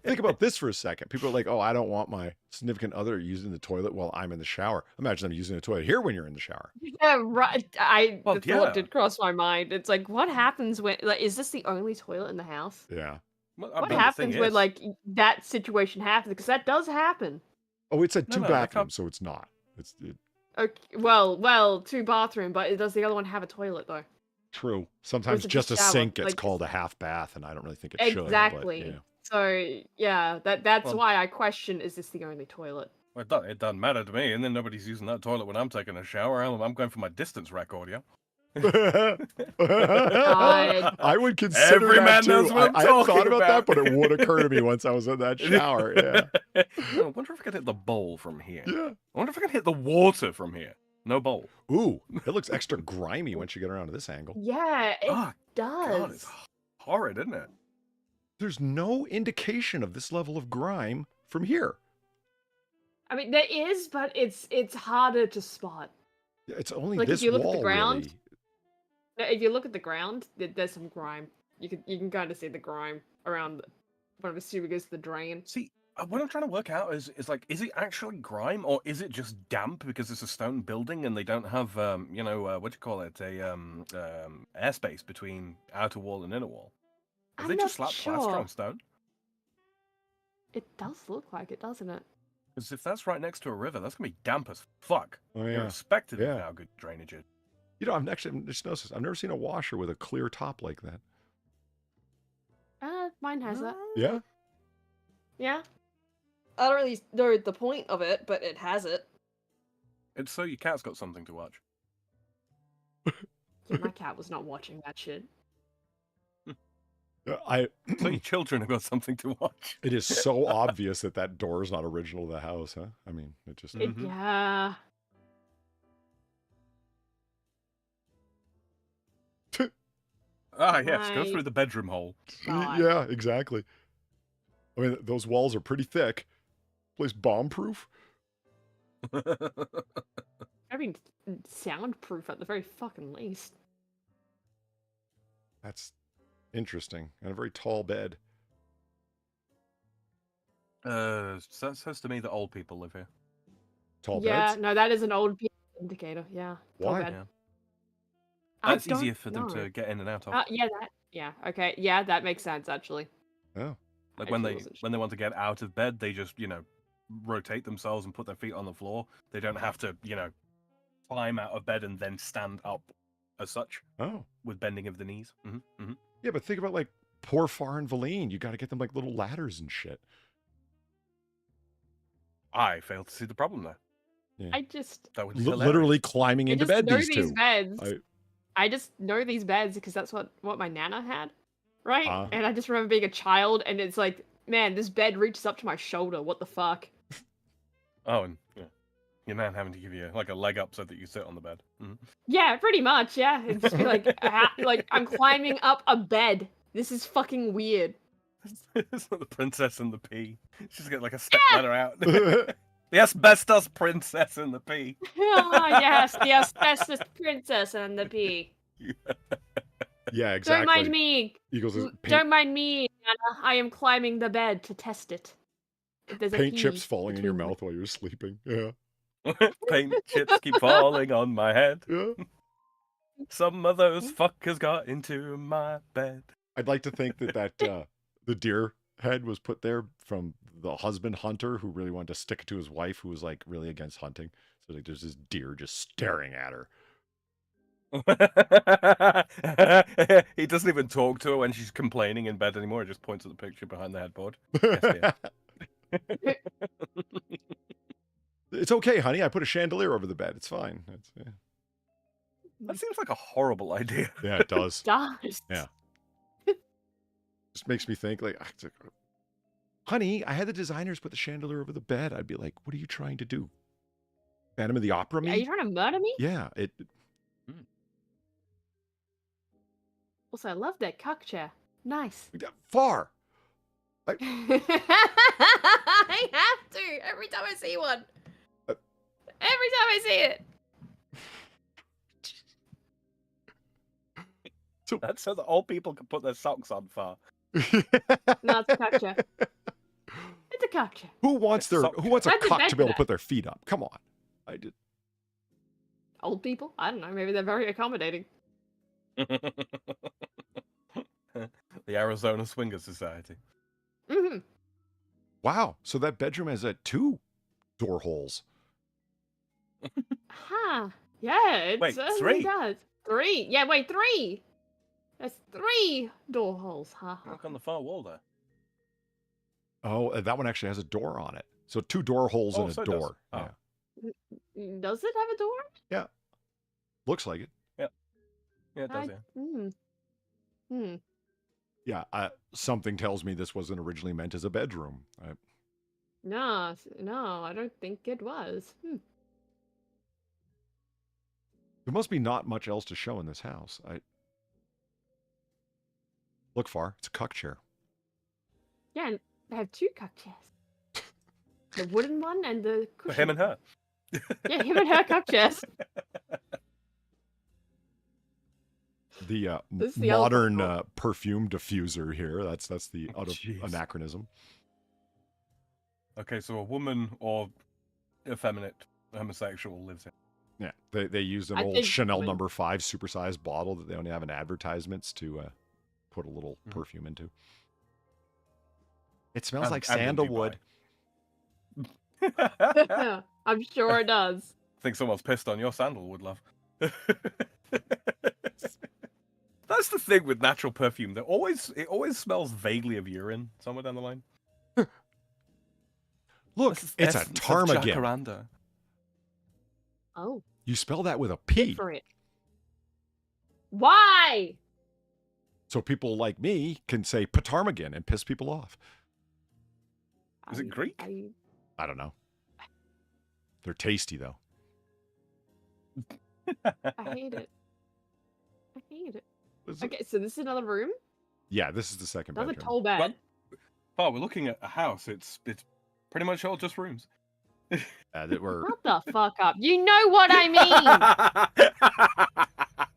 Think about this for a second. People are like, oh, I don't want my significant other using the toilet while I'm in the shower. Imagine them using the toilet here when you're in the shower. Yeah, right. The thought did cross my mind. It's like, what happens when, like, is this the only toilet in the house? Yeah. What happens when, like, that situation happens? Because that does happen. Oh, it's a two bathroom, so it's not. Okay, well, 2 bathroom, but does the other one have a toilet though? True. Sometimes just a sink gets called a half bath, and I don't really think it should. Exactly. But, yeah. So yeah, that's why I question: is this the only toilet? Well, it doesn't matter to me, and then nobody's using that toilet when I'm taking a shower. I'm going for my distance record, yeah. I would consider Every man that knows too. what I'm I hadn't thought talking about that, but it would occur to me once I was in that shower. Yeah. I wonder if I can hit the bowl from here. Yeah. I wonder if I can hit the water from here. No bowl. Ooh, it looks extra grimy once you get around to this angle. Yeah, it does. God, it's horrid, isn't it? There's no indication of this level of grime from here. I mean, there is, but it's harder to spot. It's only like this if you look wall, at the ground. really. If you look at the ground, there's some grime. You can kind of see the grime around But I'm assuming it goes to the drain. See, what I'm trying to work out is is it actually grime or is it just damp because it's a stone building and they don't have what do you call it, a airspace between outer wall and inner wall? Have they just slapped plaster on stone? It does look like it, doesn't it? Because if that's right next to a river, that's gonna be damp as fuck. Oh, yeah. Irrespective of how good drainage is. You know, I've just noticed this. I've never seen a washer with a clear top like that. Mine has that. Yeah? Yeah. I don't really know the point of it, but it has it. It's so your cat's got something to watch. Yeah, my cat was not watching that shit. So your children have got something to watch. It is so obvious that door is not original to the house, huh? I mean, it just... Yeah. Ah, yes, go through the bedroom hole. God. Yeah, exactly. I mean, those walls are pretty thick. Place bomb-proof? I mean, soundproof at the very fucking least. That's interesting. And a very tall bed. So that says to me that old people live here. Tall Yeah, beds? no, that is an old indicator. Yeah. Tall Why? bed. Yeah. I That's easier for them don't to know. get in and out of. Yeah, okay. Yeah, that makes sense, actually. Oh. Like I when actually they wasn't want to get out of bed, they just, rotate themselves and put their feet on the floor. They don't have to, climb out of bed and then stand up as such. Oh. With bending of the knees. Yeah, but think about, like, poor Far and Valine. You got to get them, like, little ladders and shit. I fail to see the problem there. Yeah. I just... That would be Literally climbing into bed, know these two. beds. I just know these beds because that's what my nana had, right? And I just remember being a child, and it's like, man, this bed reaches up to my shoulder. What the fuck? Oh, and your nan having to give you like a leg up so that you sit on the bed. Yeah, pretty much. Yeah, it'd just be like, like I'm climbing up a bed. This is fucking weird. It's like the Princess and the Pea. She's got like a step ladder out. The asbestos princess and the pea. Oh, yes, the asbestos princess and the pea. Yeah, exactly. Don't mind me. Eagles is Don't mind me, Nana. I am climbing the bed to test it. If there's a paint pea chips falling in your between mouth while you're sleeping. Yeah. Paint chips keep falling on my head. Yeah. Some of those fuckers got into my bed. I'd like to think that the deer head was put there from the husband hunter who really wanted to stick it to his wife who was like really against hunting. So like there's this deer just staring at her. He doesn't even talk to her when she's complaining in bed anymore. He just points at the picture behind the headboard. Yes, It's okay, honey. I put a chandelier over the bed. It's fine. That seems like a horrible idea. Yeah, it does. It does. Yeah. Just makes me think like, honey, I had the designers put the chandelier over the bed. I'd be like, what are you trying to do? Phantom of the Opera me? Are you trying to murder me? Yeah. Also, I love that cock chair. Nice. Far. I have to every time I see one. Every time I see it. That's so that old people can put their socks on far. No, it's a cock chair. It's a cock chair. Who wants a That's cock to be able to that. put their feet up? Come on. I did. Old people? I don't know. Maybe they're very accommodating. The Arizona Swinger Society. Mm-hmm. Wow. So that bedroom has 2 door holes. Huh. Yeah, it Wait, certainly 3? does. 3. Yeah, wait, 3. There's 3 door holes. Look on the far wall there. Oh, that one actually has a door on it. So 2 door holes and so a it does. door. Oh. Yeah. Does it have a door? Yeah. Looks like it. Yeah, it does, yeah. Yeah, something tells me this wasn't originally meant as a bedroom. No, I don't think it was. There must be not much else to show in this house. Look, Far. It's a cuck chair. Yeah, and I have 2 cock chairs. The wooden one and the For cushion. him and her. Yeah, him and her cock chairs. The This is the other modern bottle. perfume diffuser here. That's the out of Jeez. anachronism. Okay, so a woman or effeminate homosexual lives here. Yeah, they use an I old think Chanel when- number 5 supersized bottle that they only have in advertisements to put a little Mhm. perfume into. It smells And- like and in sandalwood. I I'm sure it does. think someone's pissed on your sandalwood, love. That's the thing with natural perfume. It always smells vaguely of urine somewhere down the line. Look, This is it's a essence of ptarmigan. jacaranda. Oh, You spell that with a good P. for it. Why? So people like me can say ptarmigan and piss people off. Is it Greek? I don't know. They're tasty though. I hate it. I hate it. Is it- Okay, so this is another room. Yeah, this is the second Another bedroom. tall bed. Oh, we're looking at a house. It's pretty much all just rooms. That we're Shut the fuck up. You know what I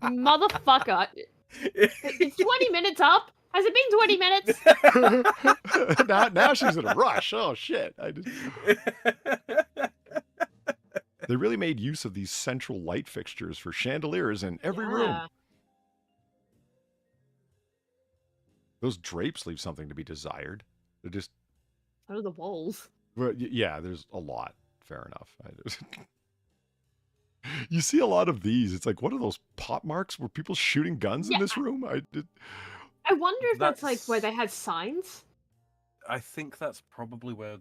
mean, motherfucker. It's 20 minutes up. Has it been 20 minutes? now she's in a rush. Oh shit! They really made use of these central light fixtures for chandeliers in every room. Yeah. Those drapes leave something to be desired. They're just, What are the walls? well, yeah. There's a lot. Fair enough. You see a lot of these. It's like, what are those pot marks? Were people shooting guns in this room? I wonder if that's like where That's- they had signs. I think that's probably where.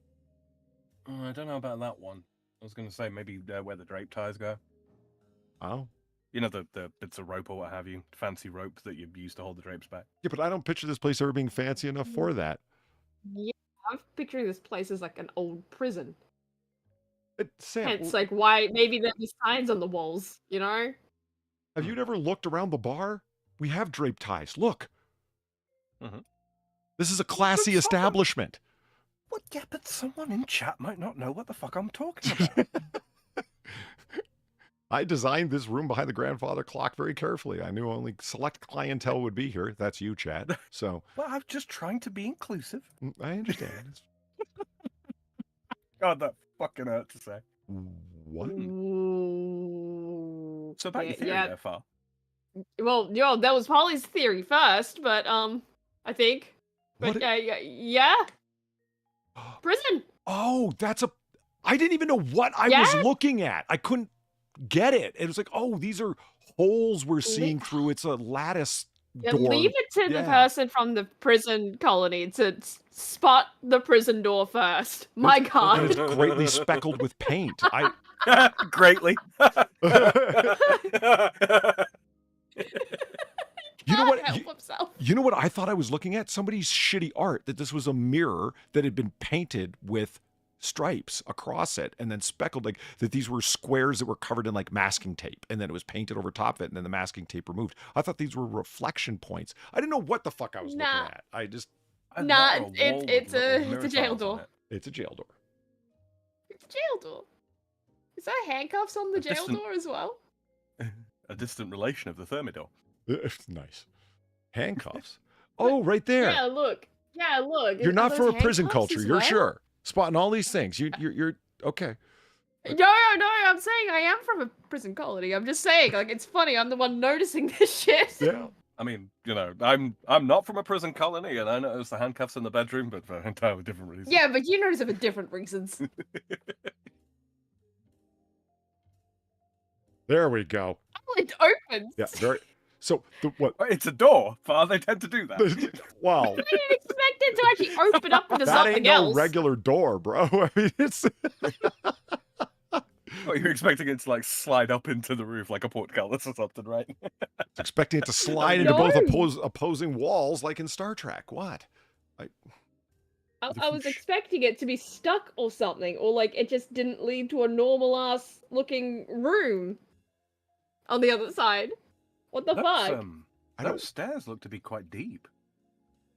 I don't know about that one. I was going to say maybe where the drape ties go. Oh, You know, the bits of rope or what have you, fancy rope that you use to hold the drapes back. yeah, but I don't picture this place ever being fancy enough for that. Yeah, I'm picturing this place as like an old prison. Sam, Hence, like, why maybe there's signs on the walls, you know? have you ever looked around the bar? We have drape ties. Look. Mhm. This is a classy someone- establishment. What? Yeah, but someone in chat might not know what the fuck I'm talking about. I designed this room behind the grandfather clock very carefully. I knew only select clientele would be here. That's you, Chad. So Well, I'm just trying to be inclusive. I understand. God, that fucking hurt to say. What? Ooh. So about your theory yeah. there, Far. Well, that was Polly's theory first, but I think. But What yeah. Prison. Oh, that's a. I didn't even know what I was looking at. I couldn't get it. It was like, oh, these are holes we're seeing through. It's a lattice Yeah, door. leave it to the Yeah. person from the prison colony to spot the prison door first. My And God. it's greatly speckled with paint. I. Greatly. You know what? Help himself. You know what I thought I was looking at? Somebody's shitty art, that this was a mirror that had been painted with stripes across it and then speckled, like that these were squares that were covered in like masking tape and then it was painted over top of it and then the masking tape removed. I thought these were reflection points. I didn't know what the fuck I was looking at. I just, Nah, it's a jail door. it's a jail door. It's a jail door. Is there handcuffs on the A jail distant- door as well? A distant relation of the Thermidor. Nice. Handcuffs. Oh, right there. Yeah, look. Yeah, look. You're Are not those for a prison handcuffs culture. as You're well? sure. Spotting all these things. You're okay. No, I'm saying I am from a prison colony. I'm just saying, like, it's funny. I'm the one noticing this shit. Yeah. I mean, you know, I'm not from a prison colony, and I noticed the handcuffs in the bedroom, but for entirely different reasons. Yeah, but you notice it for different reasons. There we go. Oh, it opens. Yeah. Very. So what? It's a door, Far. They tend to do that. Wow. I didn't expect it to actually open up into That something ain't no else. regular door, bro. I mean, it's Oh, you're expecting it to like slide up into the roof like a portcullis or something, right? expecting it to slide into both No. opposing walls, like in Star Trek. What? I was expecting it to be stuck or something, or like it just didn't lead to a normal ass looking room on the other side. What the fuck? I don't. Those stairs look to be quite deep.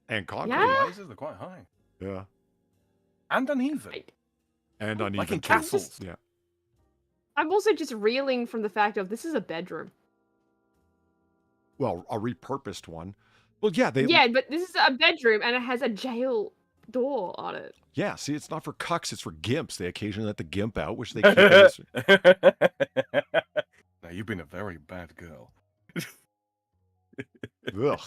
And concrete. Yeah. Rises, they're quite high. Yeah. And uneven. And uneven. Like in too. castles. Yeah. I'm also just reeling from the fact of this is a bedroom. Well, a repurposed one. Well, yeah, they. Yeah, but this is a bedroom and it has a jail door on it. Yeah, see, it's not for cucks, it's for gimps. They occasionally let the gimp out, which they keep in this. Now, you've been a very bad girl. Ugh.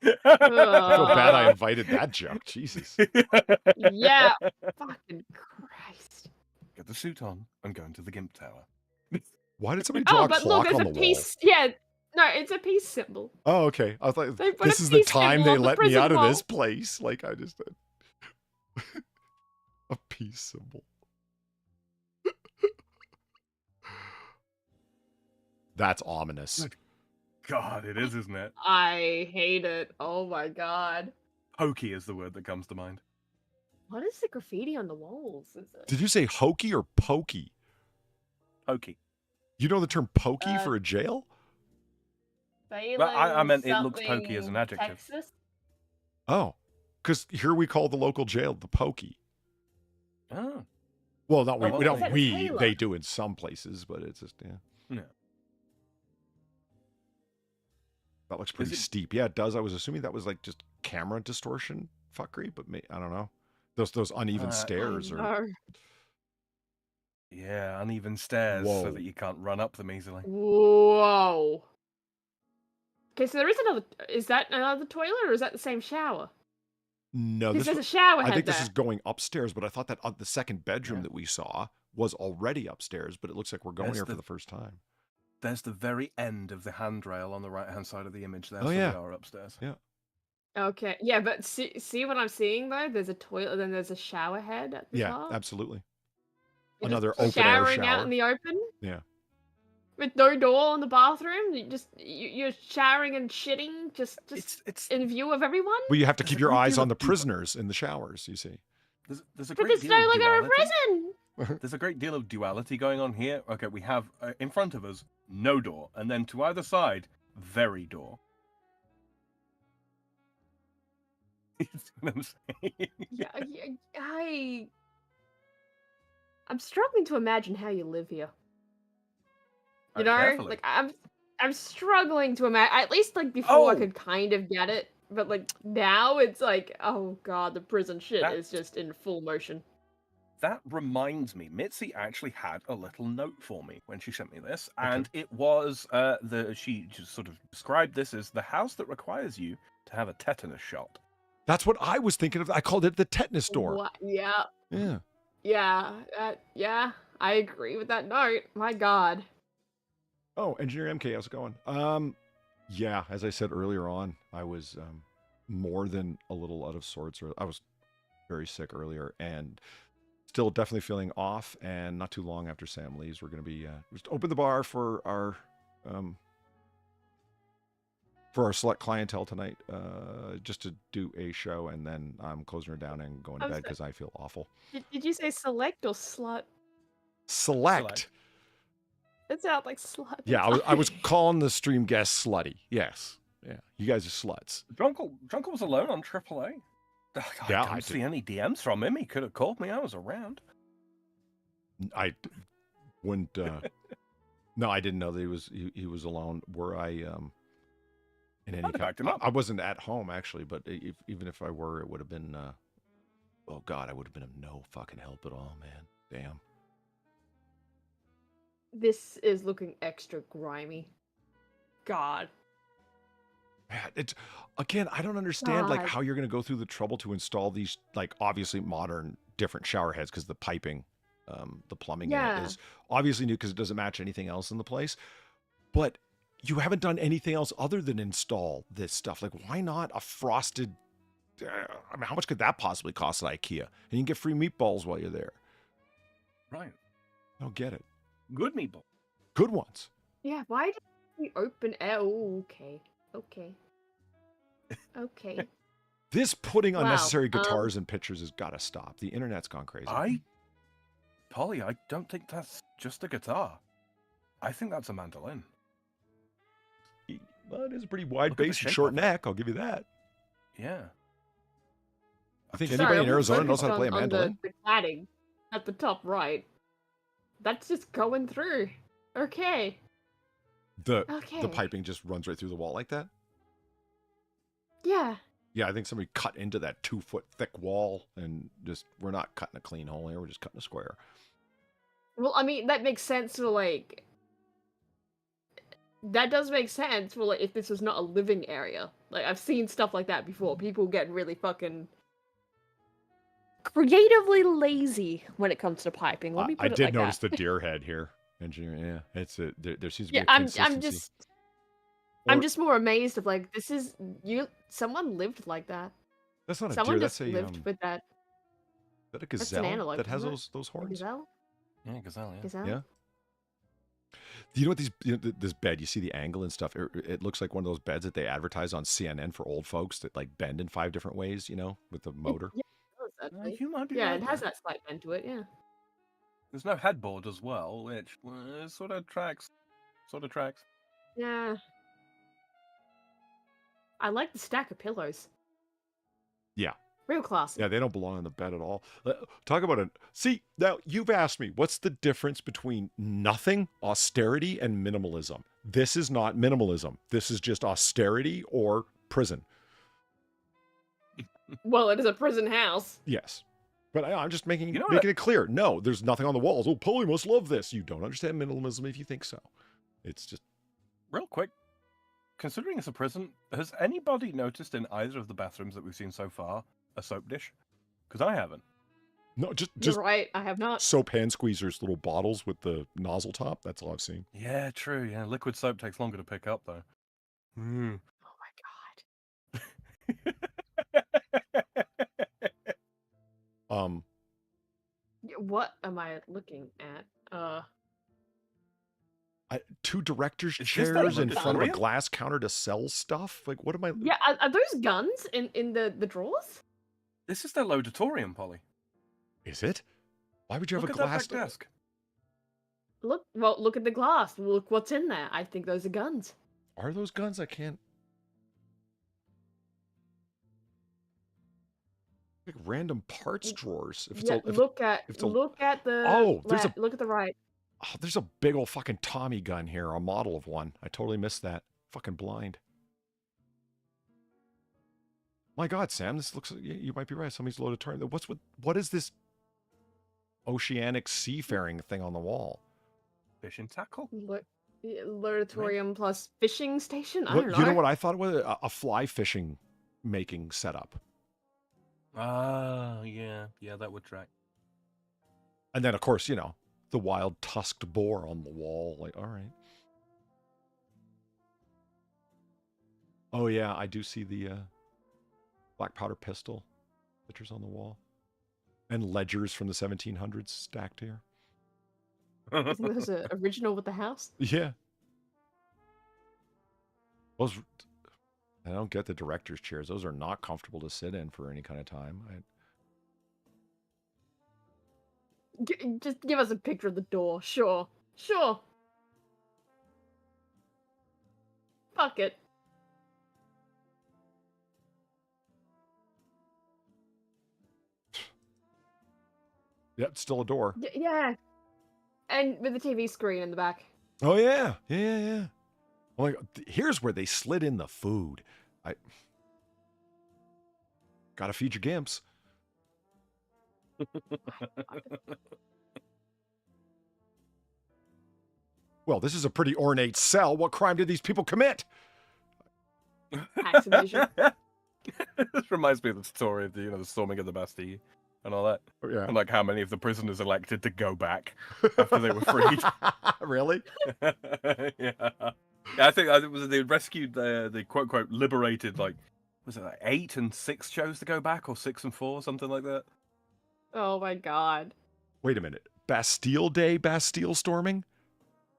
I feel bad I invited that joke. Jesus. Yeah, fucking Christ. Get the suit on and go into the gimp tower. Why did somebody draw a but clock look, on there's the a piece. Yeah, no, it's a peace symbol. wall? Oh, okay. I thought They put this a is the peace time symbol they on the let me prison out of wall. this place. Like I just did. A peace symbol. That's ominous. God, it is, isn't it? I hate it. Oh my god. Hokey is the word that comes to mind. What is the graffiti on the walls? Is it? Did you say hokey or pokey? Hokey. You know the term pokey for a jail? Well, I meant it looks something pokey as an adjective. Texas? Oh, because here we call the local jail the pokey. Oh. Well, not we. Oh, We well, don't. that's We. Taylor. They do in some places, but it's just yeah. Yeah. That looks pretty Is it- steep. Yeah, it does. I was assuming that was like just camera distortion fuckery, but I don't know. Those uneven stairs I are. know. Yeah, uneven stairs Whoa. so that you can't run up them easily. Whoa. Okay, so there is another. Is that another toilet or is that the same shower? No, Because this. there's a shower I head think there. this is going upstairs, but I thought that the second bedroom Yeah. that we saw was already upstairs, but it looks like we're going There's here for the- the first time. There's the very end of the handrail on the right-hand side of the image there, Oh, so yeah. we are upstairs. Yeah. Okay, yeah, but see what I'm seeing though? There's a toilet, then there's a shower head at the Yeah, top. absolutely. You're Another just open air showering out shower. in the open Yeah. with no door in the bathroom. You're showering and shitting just It's in view of everyone. Well, you have to There's keep a your great eyes deal on the of people- prisoners in the showers. You see. there's a But great it's deal no of longer a duality. prison. There's a great deal of duality going on here. Okay, we have in front of us no door, and then to either side, very door. You see what I'm saying? Yeah, I'm struggling to imagine how you live here. You know, Carefully. like I'm struggling to imagine. At least like before, I Oh! could kind of get it, but like now, it's like, oh god, the prison shit That- is just in full motion. That reminds me, Mitzi actually had a little note for me when she sent me this, Okay. and it was she just sort of described this as the house that requires you to have a tetanus shot. That's what I was thinking of. I called it the tetanus door. What? Yeah, Yeah. yeah. I agree with that note. My god. Oh, Engineer MK, how's it going? Yeah, as I said earlier on, I was more than a little out of sorts. Or I was very sick earlier, and still definitely feeling off. And not too long after Sam leaves, we're going to be just open the bar for our select clientele tonight, just to do a show, and then I'm closing her down and going to I'm bed so- because I feel awful. Did you say select or slut? Select. It sounds like slut. Yeah, I was calling the stream guest slutty. Yes. Yeah, you guys are sluts. Drunkle was alone on AAA. I Yeah, don't I see any DMs from him. He could have called me. I was around. I wouldn't. No, I didn't know that he was alone. Were I in any? I'd have backed him up. I wasn't at home actually, but even if I were, it would have been. Oh God, I would have been of no fucking help at all, man. Damn. This is looking extra grimy. God. Man, it's again. I don't understand like God. how you're going to go through the trouble to install these like obviously modern different shower heads because the piping, the plumbing in Yeah. it is obviously new because it doesn't match anything else in the place. But you haven't done anything else other than install this stuff. Like, why not a frosted? I mean, how much could that possibly cost at IKEA? And you can get free meatballs while you're there. Right. I don't get it. Good meatball. Good ones. Yeah, why did we open air? Oh, okay. Okay. This putting Wow, unnecessary guitars and pictures has got to stop. The internet's gone crazy. Polly, I don't think that's just a guitar. I think that's a mandolin. Well, it is a pretty wide Look at the bass and shape short of it. neck. I'll give you that. Yeah. I think Sorry, anybody in I'm Arizona knows how to focused play a on mandolin. The cladding at the top right. That's just going through. Okay. The Okay. piping just runs right through the wall like that? Yeah. Yeah, I think somebody cut into that 2-foot thick wall and just, we're not cutting a clean hole here, we're just cutting a square. Well, I mean, that makes sense for, like... That does make sense for, like, if this was not a living area. Like, I've seen stuff like that before. People get really fucking... creatively lazy when it comes to piping. Let me put I it did like notice that. the deer head here. Engineer, yeah. There seems to be Yeah, a I'm consistency. I'm Or- just more amazed of, like, this is... Someone lived like that. That's not a Someone deer, just that's a, lived with that. is that a That's an gazelle antelope, that has isn't it? those A horns? gazelle? Yeah, gazelle. Yeah. Gazelle? Yeah. Do you know what this bed, you see the angle and stuff, it looks like one of those beds that they advertise on CNN for old folks that like bend in 5 different ways, you know, with the motor. Yeah, it does, actually. You might be Yeah, right it has there. that slight bend to it, yeah. There's no headboard as well, which sort of tracks. Yeah. I like the stack of pillows. Yeah. Real classy. Yeah, they don't belong on the bed at all. Talk about it. See, now you've asked me, what's the difference between nothing, austerity, and minimalism? This is not minimalism. This is just austerity or prison. Well, it is a prison house. Yes. But I'm just making You know it clear. No, there's nothing on the walls. Oh, Polly must love this. You don't understand minimalism if you think so. It's just... Real quick, considering it's a prison, has anybody noticed in either of the bathrooms that we've seen so far a soap dish? Because I haven't. No, just You're right, I have not. soap hand squeezers, little bottles with the nozzle top. That's all I've seen. Yeah, true. Yeah, liquid soap takes longer to pick up though. Mm. Oh my god. What am I looking at? 2 director's Is this chairs that in front of a auditorium? glass counter to sell stuff. Like, what am I? Yeah, are those guns in the drawers? This is their auditorium, Polly. Is it? Why would you have Look a at that glass back desk. Look at the glass. Look what's in there. I think those are guns. Are those guns? I can't. Like random parts drawers. If it's Yeah, a, if, look at it's a- look at the Oh, there's a- look at the right. oh, there's a big old fucking Tommy gun here, a model of one. I totally missed that. Fucking blind. My God, Sam, this looks. You might be right. Somebody's loaded turn. What is this oceanic seafaring thing on the wall? Fishing tackle. Laboratorium plus fishing station. I What- don't know. you know what I thought it was? A fly fishing making setup. Ah, yeah, that would track. And then, of course, you know, the wild tusked boar on the wall. Like, all right. Oh, yeah, I do see the black powder pistol pictures on the wall. And ledgers from the 1700s stacked here. I think those are original with the house. Yeah. Those, I don't get the director's chairs. Those are not comfortable to sit in for any kind of time. Just give us a picture of the door. Sure. Fuck it. Yep, it's still a door. Yeah. And with the TV screen in the back. Oh, yeah. Yeah. Oh, my God. Here's where they slid in the food. Gotta feed your gimps. Well, this is a pretty ornate cell. What crime did these people commit? Tax evasion. This reminds me of the story of the storming of the Bastille and all that. Oh, yeah. And like how many of the prisoners elected to go back after they were freed. Really? Yeah, I think it was they rescued the quote unquote liberated, like, was it like 8 and 6 chose to go back, or 6 and 4, something like that. Oh my god. Wait a minute. Bastille Day Bastille storming?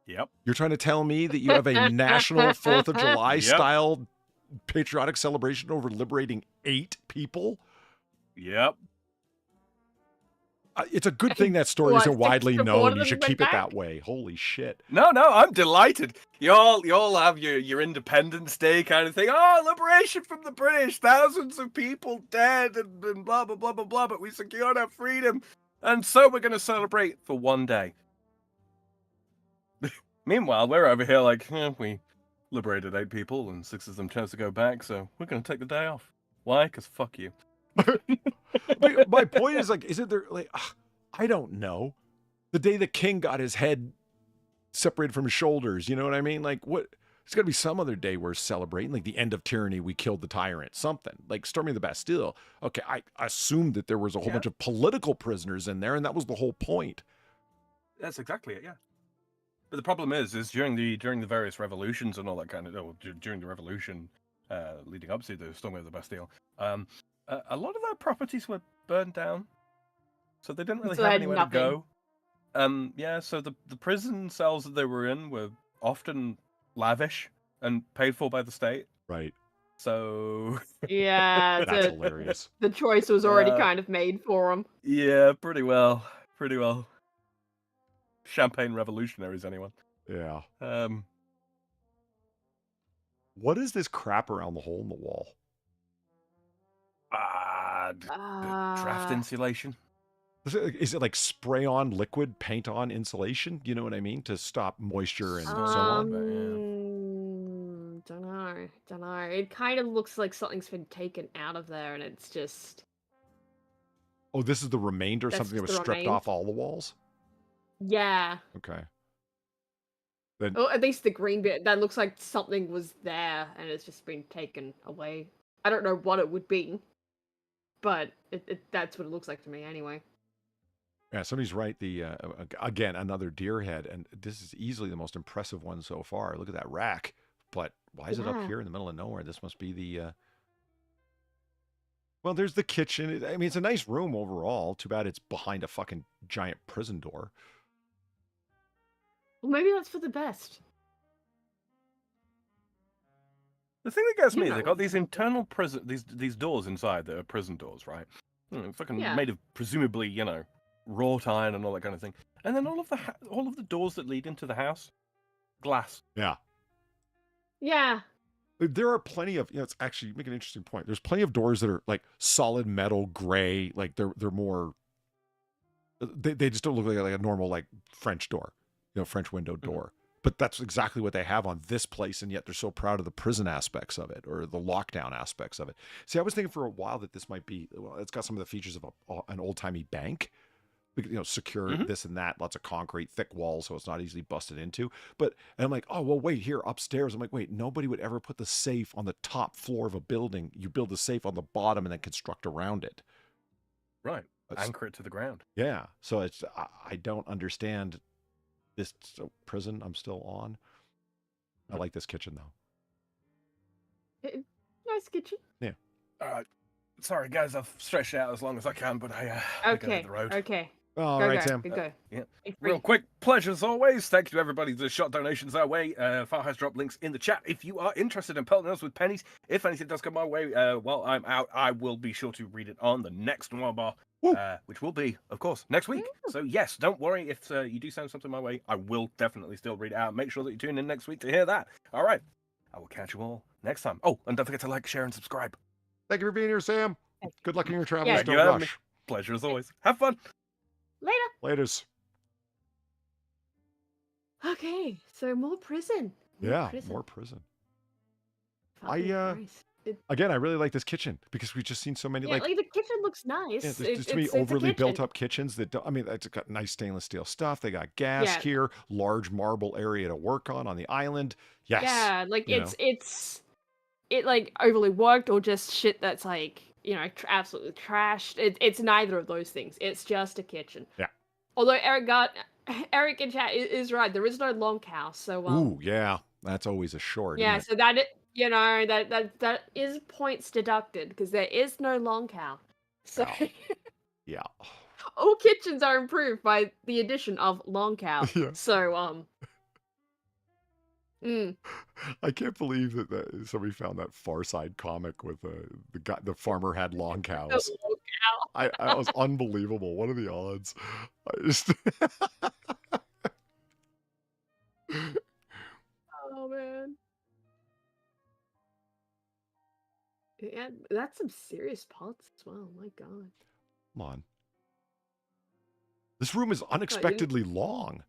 Yep. You're trying to tell me that you have a national 4th of July Yep. style patriotic celebration over liberating 8 people? Yep. It's a good thing that story What, isn't widely 6 to 4 known. of You them should went keep it back? that way. Holy shit. No, I'm delighted. Y'all have your Independence Day kind of thing. Oh, liberation from the British. Thousands of people dead and blah, blah, blah, blah, blah. But we secured our freedom. And so we're going to celebrate for one day. Meanwhile, we're over here like, we liberated 8 people and 6 of them chose to go back, so we're going to take the day off. Why? Because fuck you. But my point is, like, isn't there, like, I don't know. The day the king got his head separated from his shoulders, you know what I mean? Like, what? There's got to be some other day we're celebrating, like the end of tyranny, we killed the tyrant, something. Like storming the Bastille. Okay, I assumed that there was a whole bunch of political prisoners in there, and that was the whole point. That's exactly it, yeah. But the problem is during the various revolutions and all that kind of, during the revolution leading up to the storming of the Bastille, a lot of their properties were burned down, so they didn't really have anywhere to go. Yeah, so the prison cells that they were in were often lavish and paid for by the state. Right. So yeah, that's hilarious. The choice was already kind of made for them. Yeah, pretty well. Champagne revolutionaries, anyone? Yeah. What is this crap around the hole in the wall? Draft insulation. Is it like spray on liquid, paint on insulation? You know what I mean? To stop moisture and so on? Don't know. It kind of looks like something's been taken out of there and it's just... Oh, this is the remainder? Something that was stripped off all the walls? Yeah. Okay. Then... Oh, at least the green bit. That looks like something was there and it's just been taken away. I don't know what it would be, but that's what it looks like to me anyway. Yeah, somebody's right. Again, another deer head, and this is easily the most impressive one so far. Look at that rack. But why is it up here in the middle of nowhere? This must be the... Well, there's the kitchen. I mean, it's a nice room overall. Too bad it's behind a fucking giant prison door. Well, maybe that's for the best. The thing that gets me, they got these internal prison, these doors inside that are prison doors, right? Fucking made of presumably, wrought iron and all that kind of thing. And then all of the doors that lead into the house, glass. Yeah. Yeah. There are plenty of, it's actually, you make an interesting point. There's plenty of doors that are like solid metal, gray, like they're more, they just don't look like a normal like French door, French window door. But that's exactly what they have on this place, and yet they're so proud of the prison aspects of it, or the lockdown aspects of it. See, I was thinking for a while that this might be, well, it's got some of the features of an old-timey bank, secure this and that, lots of concrete, thick walls, so it's not easily busted into. And I'm like, oh, well, wait, here, upstairs. I'm like, wait, nobody would ever put the safe on the top floor of a building. You build the safe on the bottom and then construct around it. Right. Anchor it to the ground. Yeah. So I don't understand this prison I'm still on. I like this kitchen though. Nice kitchen. Yeah. Sorry guys, I've stretched out as long as I can, but I gotta hit the road. Okay. All right, Sam. Go. Yeah. Real quick, pleasure as always. Thank you to everybody that shot donations our way. Far has dropped links in the chat if you are interested in pelting us with pennies. If anything does come my way while I'm out, I will be sure to read it on the next Noirbar. Which will be, of course, next week. So yes, don't worry if you do send something my way. I will definitely still read it out. Make sure that you tune in next week to hear that. All right. I will catch you all next time. Oh, and don't forget to like, share, and subscribe. Thank you for being here, Sam. Good luck in your travels. Yeah, Don't rush. Pleasure as always. Have fun. Laters. Okay, so more prison. More prison. Again, I really like this kitchen because we've just seen so many like the kitchen looks nice. Yeah, there's too many overly built up kitchens that don't, I mean, it's got nice stainless steel stuff. They got gas here, large marble area to work on the island. Yes. Yeah, like it's like overly worked or just shit that's like, absolutely trashed. It's neither of those things. It's just a kitchen. Yeah. Although Eric in chat is right. There is no long house, so ooh, yeah. That's always a short. Yeah, so that that is points deducted because there is no long cow. So yeah. All kitchens are improved by the addition of long cow. Yeah. So I can't believe that somebody found that Far Side comic with the farmer had long cows. I was unbelievable. What are the odds? I just oh man. Yeah, that's some serious pots as well. My God. Come on. This room is unexpectedly long.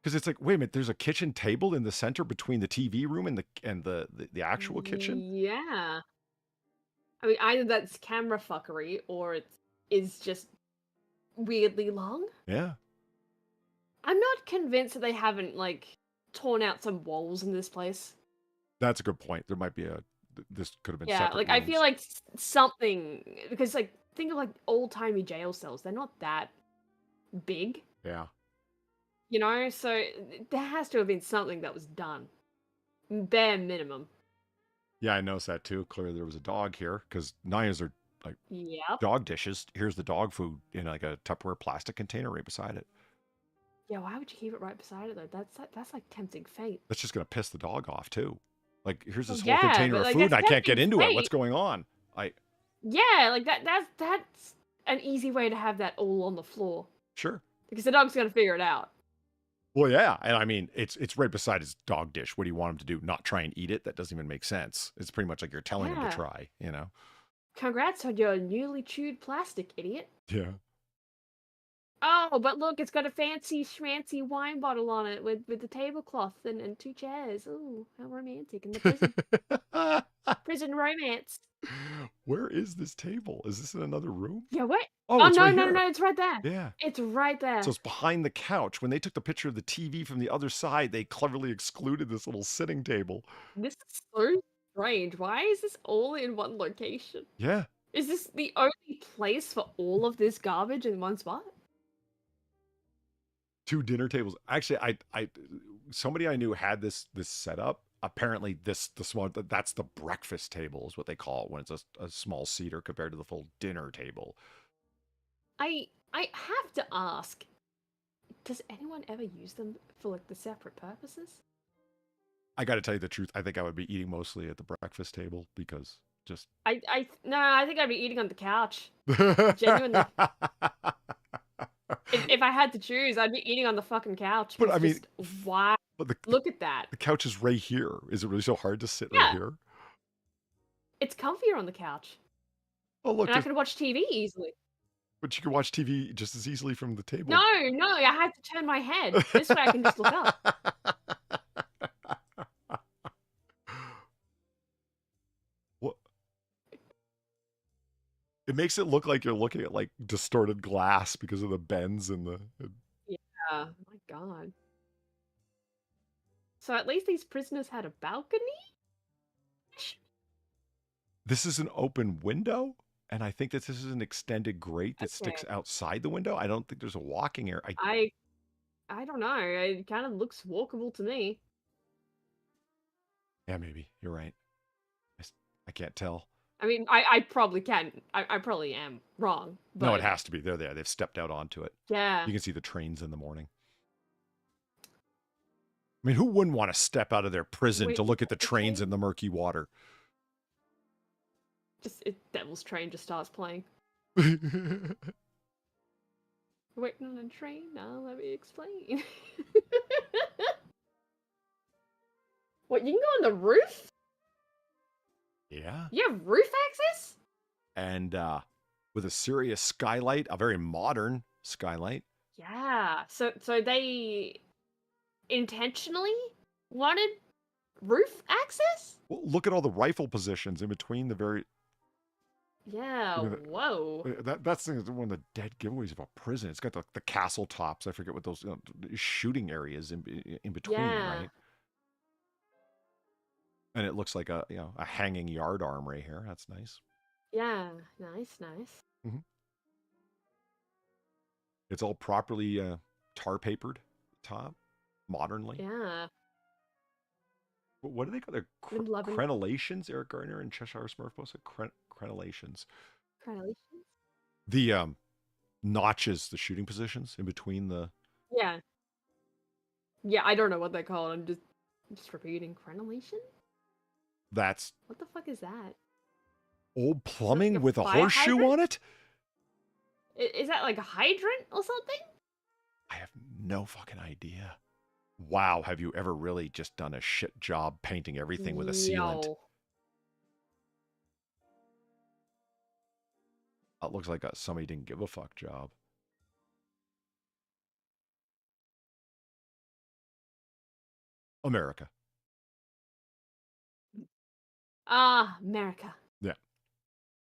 Because it's like, wait a minute, there's a kitchen table in the center between the TV room and the actual kitchen. Yeah. I mean, either that's camera fuckery or it is just weirdly long. Yeah. I'm not convinced that they haven't like torn out some walls in this place. That's a good point. There might be this could have been Yeah, separate like I feel rooms. like something because like think of like old-timey jail cells. They're not that big, Yeah. you know? So there has to have been something that was done. Bare minimum. Yeah, I noticed that too. Clearly there was a dog here because Naya's are like Yep. dog dishes. Here's the dog food in like a Tupperware plastic container right beside it. Yeah, why would you keep it right beside it though? That's like tempting fate. That's just gonna piss the dog off too. Like, here's this Well, whole yeah, container but, of like, food and I that's can't get tempting into it. fate. What's going on? Yeah, like that's an easy way to have that all on the floor. Sure. Because the dog's gonna figure it out. Well, yeah, and I mean, it's right beside his dog dish. What do you want him to do? Not try and eat it? That doesn't even make sense. It's pretty much like you're telling him Yeah. to try, you know? Congrats on your newly chewed plastic, idiot. Yeah. Oh, but look, it's got a fancy schmancy wine bottle on it with the tablecloth and two chairs. Ooh, how romantic. In the prison. Prison romance. Where is this table? Is this in another room? Yeah, wait. Oh, Oh, it's no, right no, here. no, it's right there. Yeah. It's right there. So it's behind the couch. When they took the picture of the TV from the other side, they cleverly excluded this little sitting table. This is so strange. Why is this all in one location? Yeah. Is this the only place for all of this garbage in one spot? 2 dinner tables. Actually, somebody I knew had this setup. Apparently, that's the breakfast table is what they call it when it's a small seater compared to the full dinner table. I have to ask, does anyone ever use them for like the separate purposes? I got to tell you the truth. I think I would be eating mostly at the breakfast table because just. No, I think I'd be eating on the couch. Genuinely. If I had to choose, I'd be eating on the fucking couch. But I mean, why? But Look at that. The couch is right here. Is it really so hard to sit right Yeah. here? It's comfier on the couch. Oh, look. And I can watch TV easily. But you can watch TV just as easily from the table. No, I have to turn my head. This way I can just look up. What? It makes it look like you're looking at like distorted glass because of the bends and the. Yeah, oh my god. So at least these prisoners had a balcony? This is an open window, and I think that this is an extended grate that sticks Okay. outside the window. I don't think there's a walking area. I don't know. It kind of looks walkable to me. Yeah, maybe. You're right. I can't tell. I mean, I probably can. I probably am wrong. But No, it has to be. They're there. They've stepped out onto it. yeah. You can see the trains in the morning. I mean, who wouldn't want to step out of their prison Wait, to look at the the trains train? in the murky water? Devil's Train just starts playing. Waiting on a train? Now let me explain. What, you can go on the roof? Yeah. You have roof access? And with a serious skylight, a very modern skylight. Yeah. So they intentionally wanted roof access? Well, look at all the rifle positions in between the very. Yeah, Look at that. whoa. That's one of the dead giveaways of a prison. It's got the castle tops. I forget what those shooting areas in between, Yeah. right? And it looks like a hanging yard arm right here. That's nice. Yeah, nice. It's all properly tar papered top, modernly. Yeah. What do they call their Been loving it. crenellations? Eric Gardner and Cheshire Smurf both said crenellations. Crenellations? The notches, the shooting positions in between the. Yeah. Yeah, I don't know what they call it. I'm just repeating. Crenellation? That's What the fuck is that? old plumbing a with a fire horseshoe hydrant? on it? Is that like a hydrant or something? I have no fucking idea. Wow, have you ever really just done a shit job painting everything with a sealant? Yo. It looks like somebody didn't give a fuck job. America. Ah, America. Yeah. I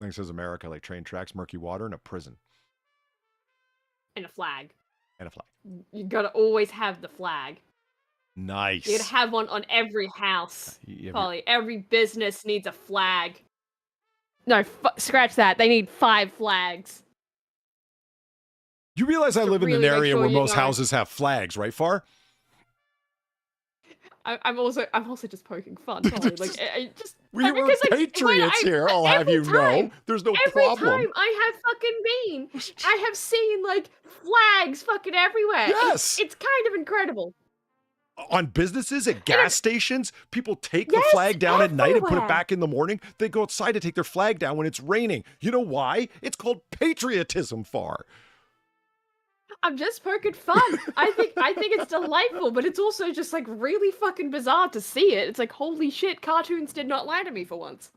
think it says America, like train tracks, murky water, and a prison. And a flag. And a flag. You gotta always have the flag. Nice. You gotta have one on every house. Polly, every business needs a flag. No, scratch that. They need 5 flags. You realize I live in an area where most houses have flags, right, Far? I'm also just poking fun. Polly. Like, we were patriots here. I'll have you know. There's no problem. Every time I have fucking been, I have seen like flags fucking everywhere. Yes, it's kind of incredible. On businesses, at gas stations, people take the flag down at night and put it back in the morning. They go outside to take their flag down when it's raining. You know why? It's called patriotism, Far. I'm just poking fun. I think it's delightful, but it's also just like really fucking bizarre to see it. It's like, holy shit, cartoons did not lie to me for once.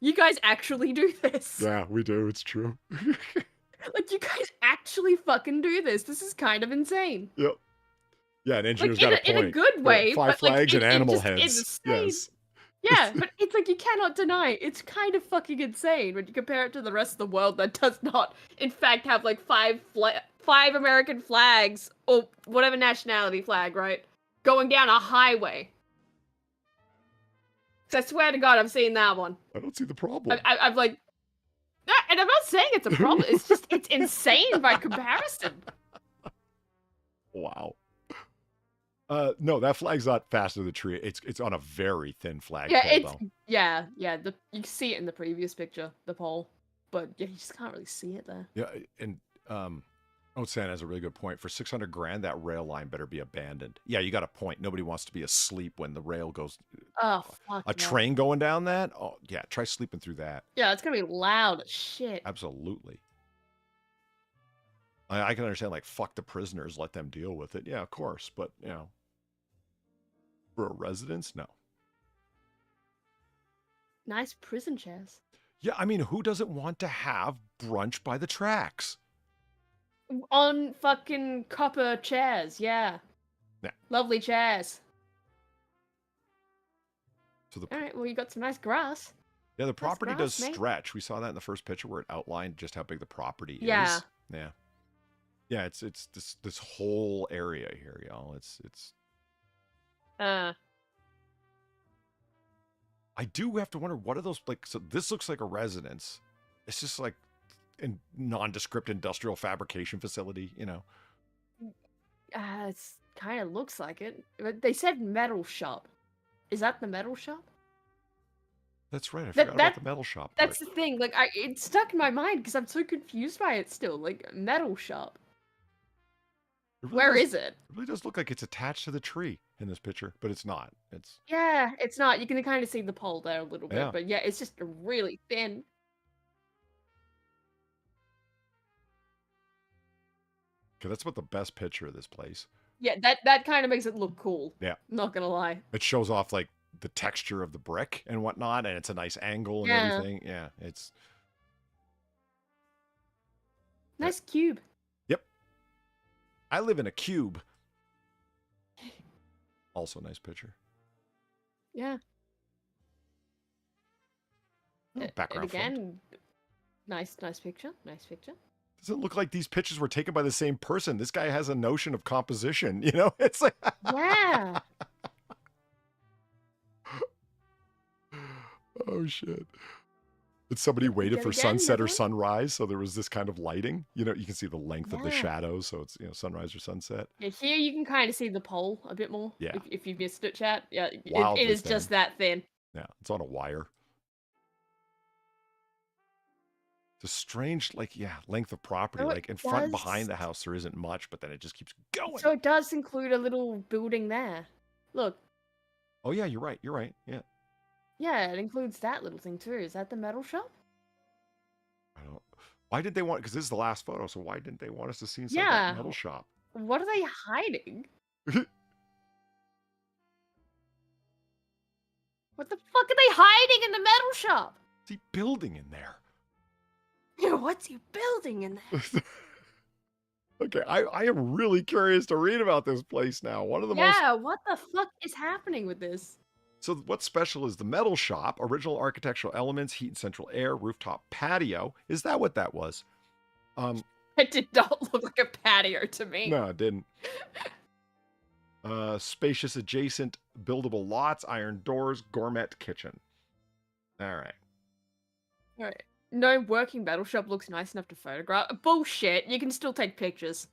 You guys actually do this. Yeah, we do. It's true. Like, you guys actually fucking do this. This is kind of insane. Yep. Yeah, an engineer's like, got a point. In a good way. 5 but flags like, and animal just, heads. Yes. Yeah, but it's like you cannot deny it. It's kind of fucking insane when you compare it to the rest of the world that does not, in fact, have like 5 American flags or whatever nationality flag, right? Going down a highway. So I swear to God, I've seen that one. I don't see the problem. I've like, and I'm not saying it's a problem. It's just it's insane by comparison. Wow. No, that flag's not fast to the tree. It's on a very thin flag. Yeah, pole, yeah. You can see it in the previous picture, the pole, but yeah, you just can't really see it there. Yeah, and Sam has a really good point. For $600,000, that rail line better be abandoned. Yeah, you got a point. Nobody wants to be asleep when the rail goes. Oh fuck. A train going down that? Oh yeah, try sleeping through that. Yeah, it's gonna be loud as shit. Absolutely. I can understand, like, fuck the prisoners, let them deal with it. Yeah, of course, but you know, for a residence, no. Nice prison chairs. Yeah, I mean, who doesn't want to have brunch by the tracks? On fucking copper chairs, yeah. Yeah. Lovely chairs. So all right, well, you got some nice grass. Yeah, the property does mate. stretch. We saw that in the first picture where it outlined just how big the property is. Yeah. Yeah, it's this whole area here, y'all. It's I do have to wonder, what are those, like, so this looks like a residence. It's just like a nondescript industrial fabrication facility, you know. It kind of looks like it. But they said metal shop. Is that the metal shop? That's right. I forgot about the metal shop. That's the thing. Like, it's stuck in my mind because I'm so confused by it still. Like, metal shop. Where is it? It really does look like it's attached to the tree in this picture, but it's not. Yeah, it's not. You can kind of see the pole there a little bit, Yeah. but yeah, it's just really thin. Okay, that's about the best picture of this place. Yeah, that kind of makes it look cool. Yeah. Not gonna lie. It shows off, like, the texture of the brick and whatnot, and it's a nice angle and everything. Yeah, it's nice cube. Yep. I live in a cube. Also nice picture. Yeah. Oh, background and again, front. nice picture. Nice picture. Doesn't look like these pictures were taken by the same person. This guy has a notion of composition, you know? It's like yeah. Oh shit. Did somebody waited for sunset or sunrise, so there was this kind of lighting? You know, you can see the length of the shadows, so it's, you know, sunrise or sunset. Yeah, here you can kind of see the pole a bit more. Yeah. If you missed it, chat. Yeah, Wildly it is thin. just that thin. Yeah, it's on a wire. It's a strange, like, yeah, length of property. So it like, in front and does- behind the house, there isn't much, but then it just keeps going. So it does include a little building there. Look. Oh, yeah, you're right. You're right. Yeah. Yeah, it includes that little thing too. Is that the metal shop? I don't. Why did they want? Because this is the last photo, so why didn't they want us to see inside Yeah. that metal shop? What are they hiding? What the fuck are they hiding in the metal shop? What's he building in there? Yeah, what's he building in there? Okay, I am really curious to read about this place now. One of the most... Yeah, what the fuck is happening with this? So what's special is the metal shop, original architectural elements, heat and central air, rooftop patio. Is that what that was? It did not look like a patio to me. No, it didn't. Spacious adjacent buildable lots, iron doors, gourmet kitchen. All right. All right. No working metal shop looks nice enough to photograph. Bullshit. You can still take pictures.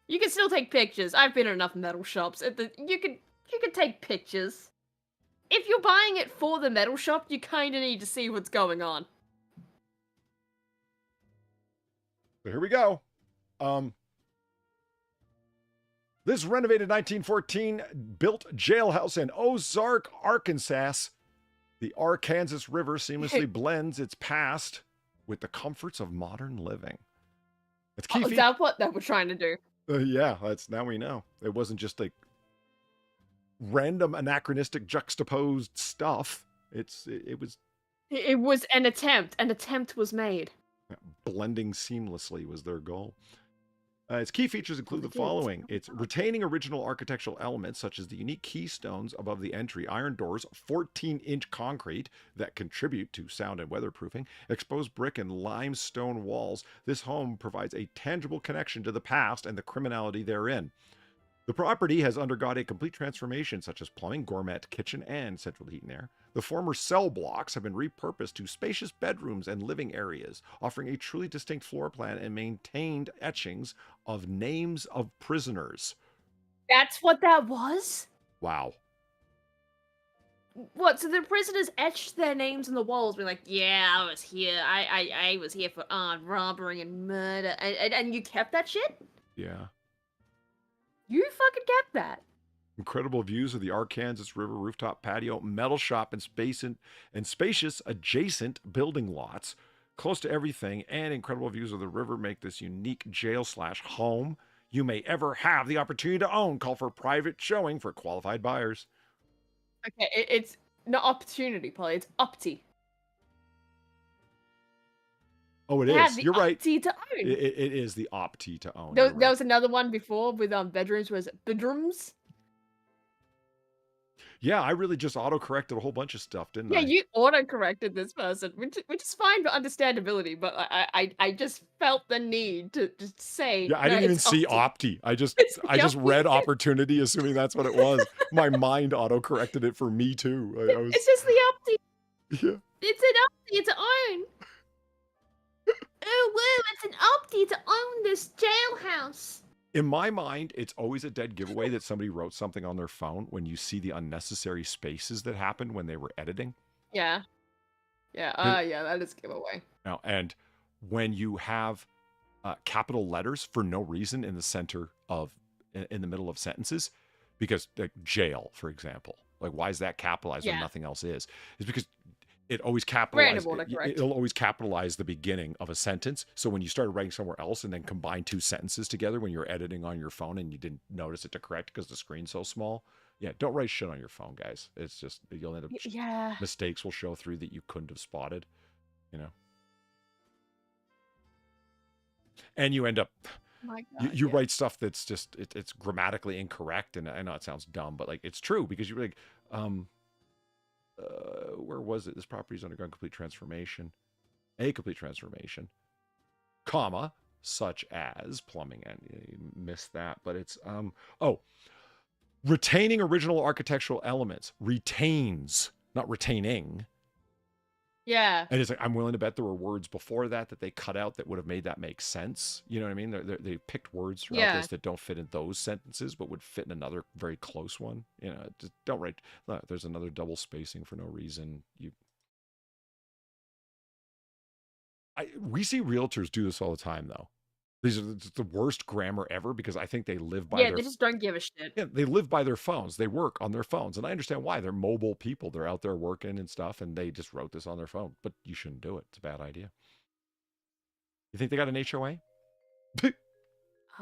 You can still take pictures. I've been in enough metal shops. You can take pictures. If you're buying it for the metal shop, you kind of need to see what's going on. So here we go. This renovated 1914 built jailhouse in Ozark, Arkansas. The Arkansas River seamlessly blends its past with the comforts of modern living. It's key. Is that what they were trying to do? Yeah, that's now we know. It wasn't just like random anachronistic juxtaposed stuff. It was an attempt. An attempt was made. Blending seamlessly was their goal. Its key features include the following. It's retaining original architectural elements such as the unique keystones above the entry, iron doors, 14-inch concrete that contribute to sound and weatherproofing, exposed brick and limestone walls. This home provides a tangible connection to the past and the criminality therein. The property has undergone a complete transformation, such as plumbing, gourmet kitchen, and central heat and air. The former cell blocks have been repurposed to spacious bedrooms and living areas, offering a truly distinct floor plan and maintained etchings of names of prisoners. That's what that was? Wow. What, so the prisoners etched their names on the walls, being like, yeah, I was here. I was here for armed robbery and murder. And you kept that shit? Yeah. You fucking kept that. Incredible views of the Arkansas River rooftop patio, metal shop, and spacious adjacent building lots, close to everything, and incredible views of the river make this unique jail/home you may ever have the opportunity to own. Call for private showing for qualified buyers. Okay, it's not opportunity, Polly. It's opti. Oh, it is. You're right. Opti to own. It is the opti to own. There was another one before with bedrooms. Was it bedrooms? Yeah, I really just auto-corrected a whole bunch of stuff, didn't I? Yeah, you auto-corrected this person, which is fine for understandability, but I just felt the need to just say. Yeah, I didn't even see opti. I just read opportunity, assuming that's what it was. My mind auto-corrected it for me too. It's just the opti. Yeah. It's an opti to own. Oh, whoa, it's an opti to own this jailhouse. In my mind, it's always a dead giveaway that somebody wrote something on their phone when you see the unnecessary spaces that happened when they were editing. Yeah. Yeah, that is a giveaway. Now, and when you have capital letters for no reason in the center of, in the middle of sentences, because like jail, for example, like why is that capitalized when nothing else is? It's because it always capitalizes. It'll always capitalize the beginning of a sentence. So when you started writing somewhere else and then combine two sentences together when you're editing on your phone and you didn't notice it to correct because the screen's so small, don't write shit on your phone, guys. It's just you'll end up mistakes will show through that you couldn't have spotted, and you end up. My God, you write stuff that's just it's grammatically incorrect, and I know it sounds dumb, but like it's true because you're like. Where was it? This property's undergone complete transformation. A complete transformation, comma, such as plumbing, and you missed that, but it's retaining original architectural elements. Retains, not retaining. Yeah. And it's like, I'm willing to bet there were words before that they cut out that would have made that make sense. You know what I mean? They picked words throughout this that don't fit in those sentences, but would fit in another very close one. Just don't write. Look, there's another double spacing for no reason. We see realtors do this all the time, though. These are the worst grammar ever because I think they live by they just don't give a shit. Yeah, they live by their phones. They work on their phones. And I understand why. They're mobile people. They're out there working and stuff, and they just wrote this on their phone. But you shouldn't do it. It's a bad idea. You think they got an HOA?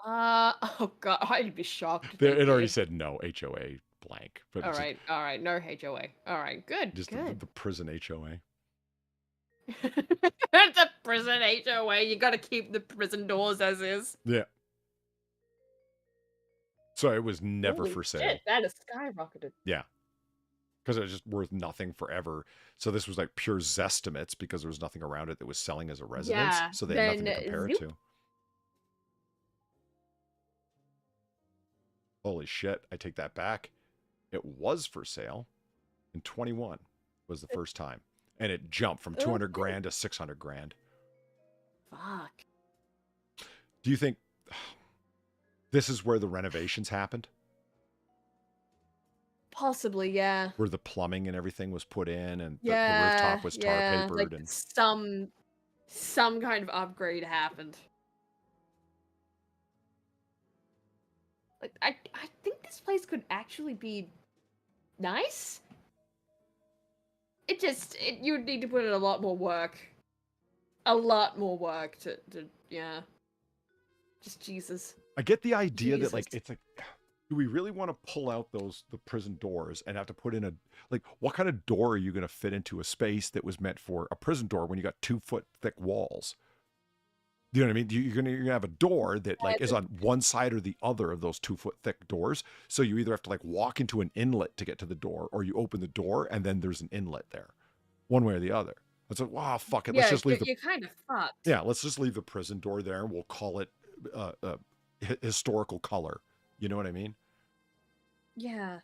Oh God, I'd be shocked. It already said no, HOA blank. But all right, no HOA. All right, good. Just good. The prison HOA. It's a prison HOA. You got to keep the prison doors as is. Yeah. So it was never Holy for sale. shit, that is skyrocketed. Yeah. Because it was just worth nothing forever. So this was like pure Zestimates because there was nothing around it that was selling as a residence. Yeah, So they had nothing to then compare it Zoop. to. Holy shit, I take that back. It was for sale in 21 was the first time. And it jumped from 200 grand to 600 grand. Fuck. Do you think this is where the renovations happened? Possibly, yeah. Where the plumbing and everything was put in and the Yeah, rooftop was tar yeah. papered Like and some kind of upgrade happened. Like I think this place could actually be nice. You would need to put in a lot more work. A lot more work to yeah. Just Jesus. I get the idea that Jesus. like it's like, do we really want to pull out the prison doors and have to put in a, like, what kind of door are you going to fit into a space that was meant for a prison door when you got 2 foot thick walls? Do you know what I mean? You're gonna have a door that like is on one side or the other of those 2 foot thick doors. So you either have to like walk into an inlet to get to the door, or you open the door and then there's an inlet there, one way or the other. It's like, wow, fuck it. Let's just leave you're kind of fucked. Yeah, let's just leave the prison door there and we'll call it historical color. You know what I mean? Yeah.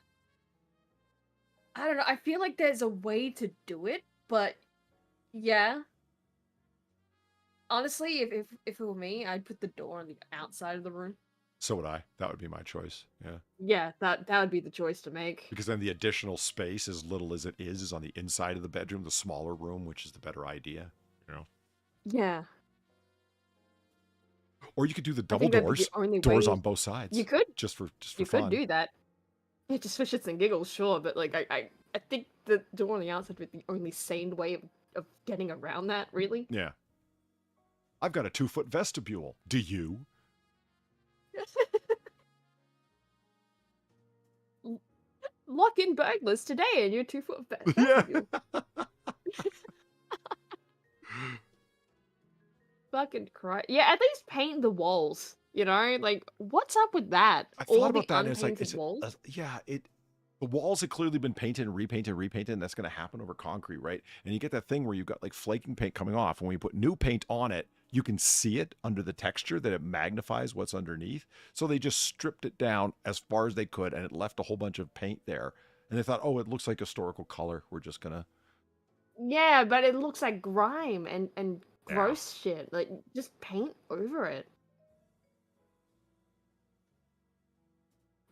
I don't know. I feel like there's a way to do it, but yeah. Honestly, if it were me, I'd put the door on the outside of the room. So would I. That would be my choice. Yeah. Yeah, that would be the choice to make. Because then the additional space, as little as it is on the inside of the bedroom, the smaller room, which is the better idea. You know? Yeah. Or you could do the I double think that'd be doors. the only Doors way- on both sides. You could. Just for You fun. could do that. Yeah, just for shits and giggles, sure, but like I think the door on the outside would be the only sane way of getting around that, really. Yeah. I've got a 2 foot vestibule. Do you? Lock in burglars today in your 2 foot Yeah. vestibule. Fucking Christ. Yeah, at least paint the walls. You know, like what's up with that? I All thought the about that and it's like, unpainted walls. yeah, the walls had clearly been painted and repainted, and that's going to happen over concrete, right? And you get that thing where you've got like flaking paint coming off, and when you put new paint on it, you can see it under the texture that it magnifies what's underneath. So they just stripped it down as far as they could, and it left a whole bunch of paint there. And they thought, oh, it looks like historical color. We're just gonna. Yeah, but it looks like grime and gross shit. Like just paint over it.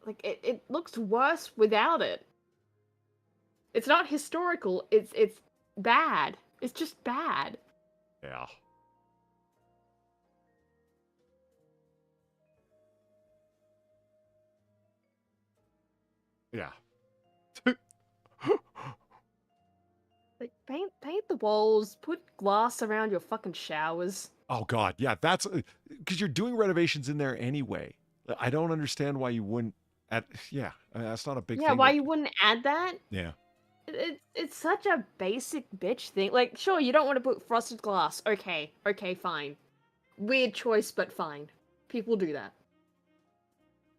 Like it looks worse without it. It's not historical. It's bad. It's just bad. Yeah. Yeah. Like paint the walls. Put glass around your fucking showers. Oh God, yeah. That's because you're doing renovations in there anyway. I don't understand why you wouldn't. That's not a big thing. Yeah, why you wouldn't add that? Yeah. It's such a basic bitch thing. Like, sure, you don't want to put frosted glass. Okay, fine. Weird choice, but fine. People do that.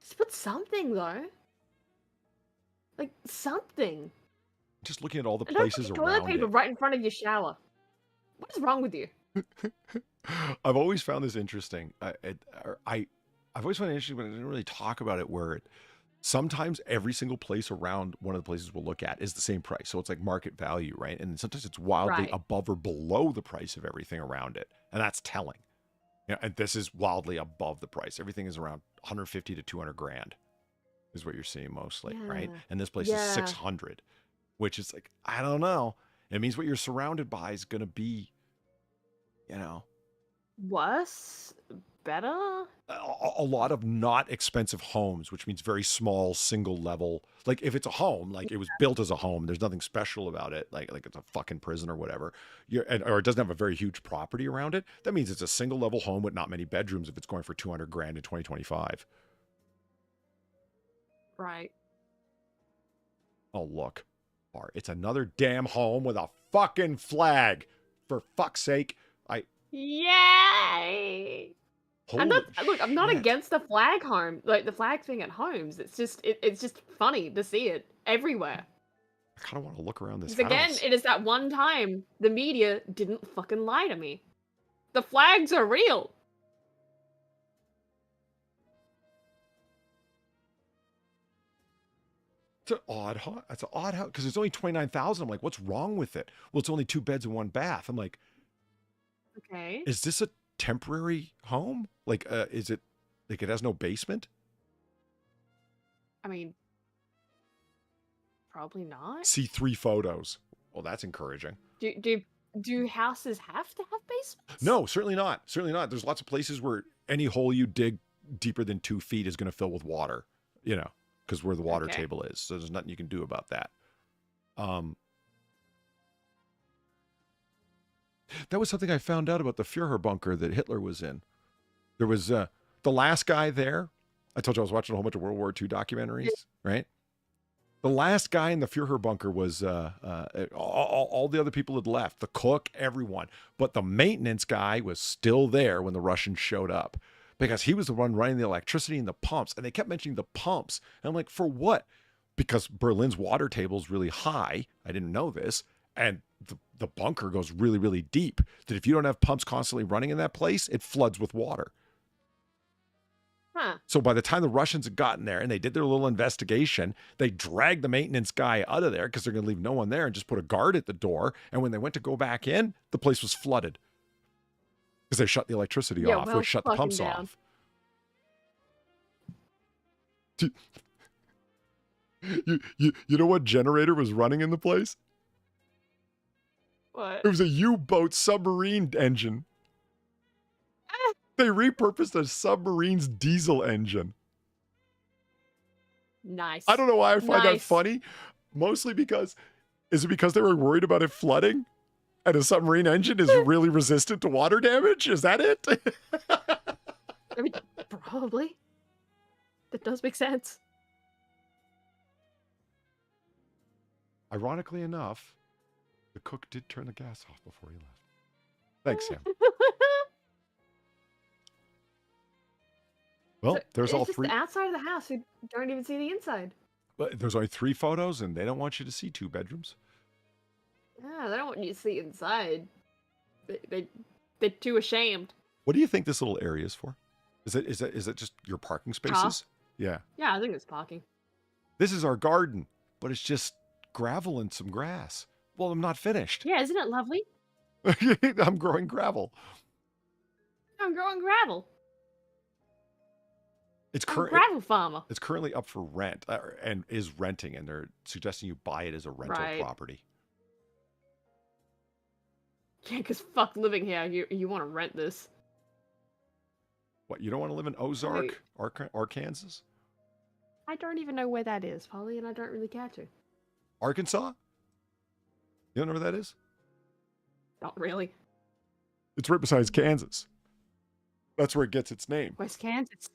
Just put something, though. Like, something. Just looking at all the And don't places put toilet around paper it. right in front of your shower. What is wrong with you? I've always found this interesting. I've always found it interesting, but I didn't really talk about it. Where sometimes every single place around one of the places we'll look at is the same price, so it's like market value, right? And sometimes it's wildly Right. above or below the price of everything around it, and that's telling. Yeah, and this is wildly above the price. Everything is around 150 to 200 grand, is what you're seeing mostly, right? Yeah. And this place is Yeah. 600, which is like, I don't know. It means what you're surrounded by is going to be, Worse? Better? a lot of not expensive homes, which means very small single level. Like if it's a home, like it was built as a home, there's nothing special about it. Like it's a fucking prison or whatever. Or it doesn't have a very huge property around it. That means it's a single level home with not many bedrooms if it's going for 200 grand in 2025. Right. Oh, look. It's another damn home with a fucking flag. For fuck's sake. Yay! I'm Holy I'm not shit. against the flag home, like the flag thing at homes. It's just it's just funny to see it everywhere. I kind of want to look around this Because again, house. it is that one time the media didn't fucking lie to me. The flags are real. It's an odd house. It's an odd house because it's only 29,000. I'm like, what's wrong with it? Well, it's only 2 beds and 1 bath. I'm like, Okay. is this a temporary home? Like, is it like it has no basement? I mean, probably not. See 3 photos. Well, that's encouraging. Do houses have to have basements? No, certainly not. Certainly not. There's lots of places where any hole you dig deeper than 2 feet is going to fill with water, you know, because where the water Okay. table is. So there's nothing you can do about that. That was something I found out about the Führer bunker that Hitler was in. There was the last guy there. I told you I was watching a whole bunch of World War II documentaries, right? The last guy in the Führer bunker was all the other people had left, the cook, everyone. But the maintenance guy was still there when the Russians showed up because he was the one running the electricity and the pumps. And they kept mentioning the pumps. And I'm like, for what? Because Berlin's water table is really high. I didn't know this. And the bunker goes really, really deep. That if you don't have pumps constantly running in that place, it floods with water. Huh. So by the time the Russians had gotten there and they did their little investigation, they dragged the maintenance guy out of there because they're going to leave no one there and just put a guard at the door. And when they went to go back in, the place was flooded because they shut the electricity off, well, which shut the fucking pumps down. off. You know what generator was running in the place? What? It was a U-boat submarine engine. They repurposed a submarine's diesel engine. Nice. I don't know why I find that Nice. funny. Mostly because, is it because they were worried about it flooding? And a submarine engine is really resistant to water damage? Is that it? I mean, probably. That does make sense. Ironically enough, the cook did turn the gas off before he left. Thanks, Sam. Well, there's it's all just 3. the outside of the house. We don't even see the inside. But there's only 3 photos, and they don't want you to see 2 bedrooms. Yeah, they don't want you to see inside. They're too ashamed. What do you think this little area is for? Is it just your parking spaces? Yeah. Yeah, I think it's parking. This is our garden, but it's just gravel and some grass. Well, I'm not finished. Yeah, isn't it lovely? I'm growing gravel. I'm growing gravel. It's I'm a gravel farmer. It's currently up for rent and is renting, and they're suggesting you buy it as a rental Right. property. Yeah, because fuck living here. You want to rent this. What, you don't want to live in Ozark, Arkansas? I don't even know where that is, Polly, and I don't really care to. Arkansas? You don't know where that is? Not really. It's right beside Kansas. That's where it gets its name. West Kansas.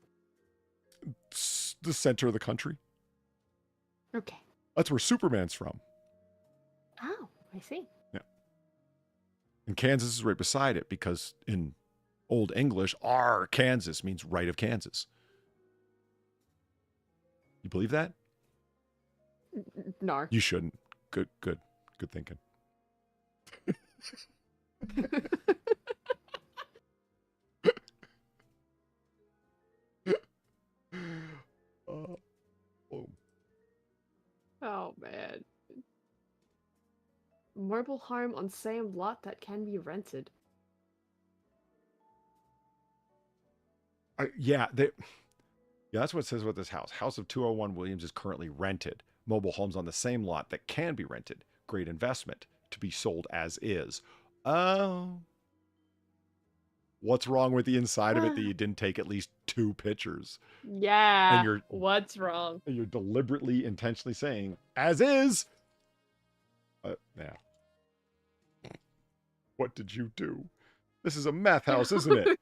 It's the center of the country. Okay. That's where Superman's from. Oh, I see. And Kansas is right beside it because in Old English, Kansas means right of Kansas. You believe that? No. You shouldn't. Good thinking. Oh, man. Mobile home on same lot that can be rented. Yeah, that's what it says about this house. House of 201 Williams is currently rented. Mobile homes on the same lot that can be rented. Great investment to be sold as is. Oh. What's wrong with the inside of it that you didn't take at least 2 pictures? Yeah. And What's wrong? You're deliberately, intentionally saying, as is. Yeah. What did you do? This is a meth house, isn't it?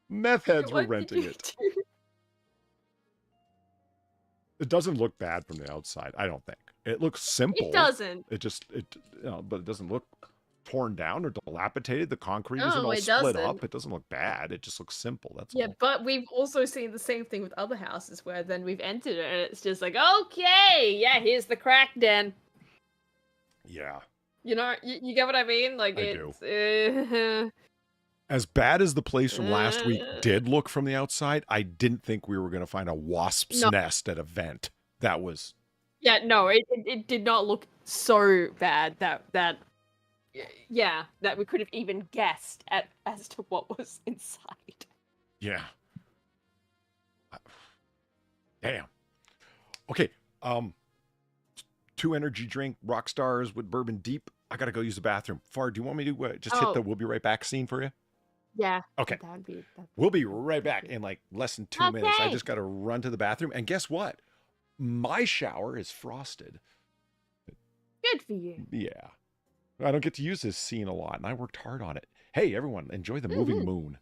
Meth heads were What did renting you it. do? It doesn't look bad from the outside, I don't think. It looks simple. It doesn't. But it doesn't look torn down or dilapidated. The concrete isn't No, all it split doesn't. up. It doesn't look bad. It just looks simple. That's Yeah, all. but we've also seen the same thing with other houses where then we've entered it and it's just like, okay, yeah, here's the crack den. Yeah. You know, you get what I mean? Like, I do. it's... As bad as the place from last week did look from the outside, I didn't think we were going to find a wasp's nest at a vent. That was... Yeah, no, it did not look so bad that we could have even guessed as to what was inside. Yeah. Damn. Okay. 2 energy drink, rock stars with bourbon deep. I gotta go use the bathroom. Far, do you want me to just hit the "we'll be right back" scene for you? Yeah. Okay. That'd We'll be right back in like less than 2 minutes. I Okay. just gotta run to the bathroom. And guess what? My shower is frosted. Good for you. Yeah. I don't get to use this scene a lot, and I worked hard on it. Hey, everyone, enjoy the moving moon.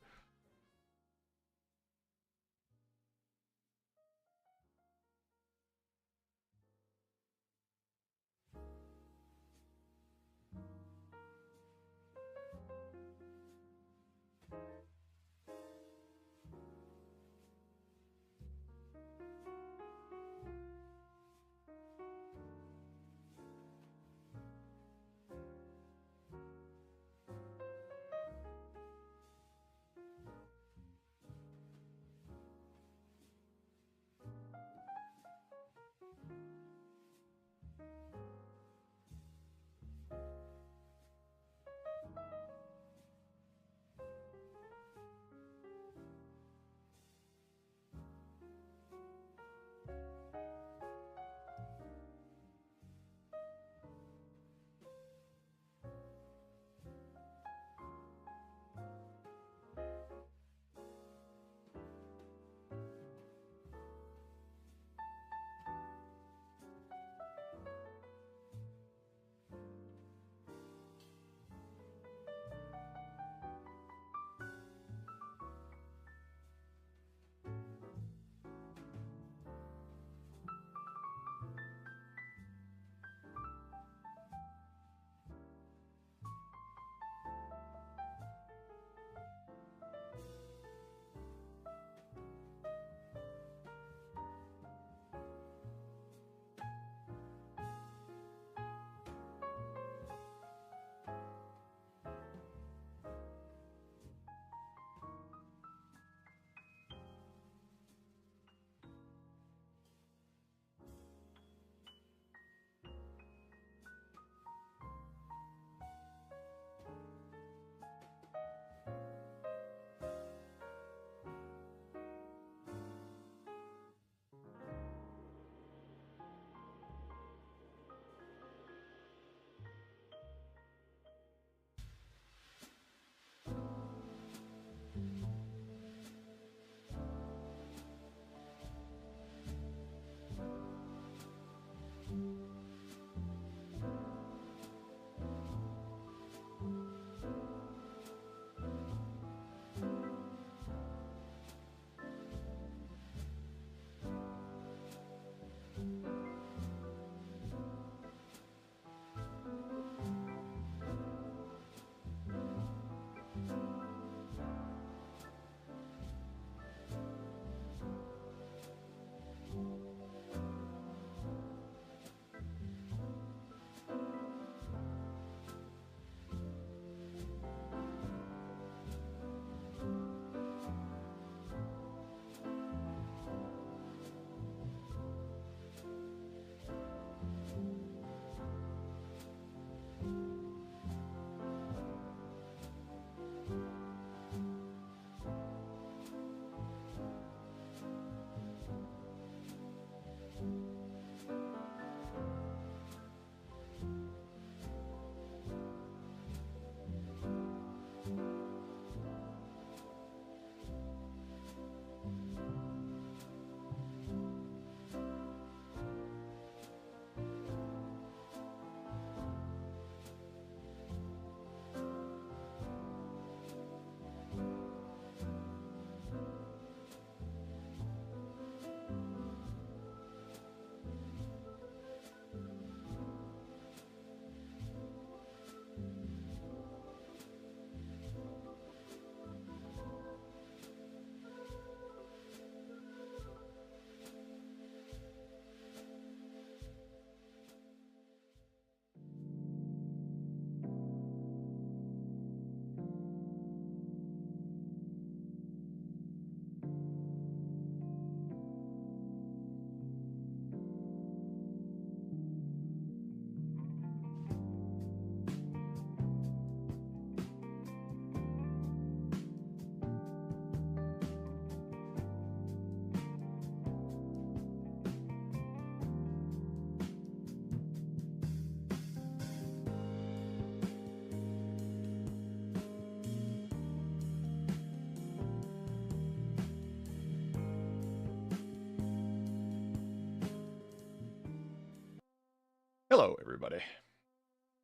Hello, everybody.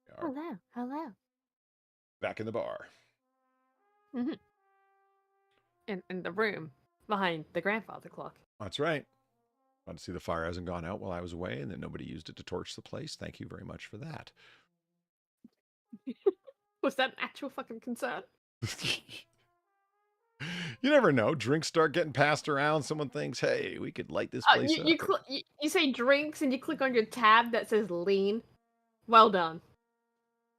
We are Hello, hello. back in the bar. Mm-hmm. In the room behind the grandfather clock. That's right. Want to see the fire hasn't gone out while I was away, and then nobody used it to torch the place. Thank you very much for that. Was that an actual fucking concern? You never know. Drinks start getting passed around. Someone thinks, hey, we could light this place up. You say drinks and you click on your tab that says lean. Well done.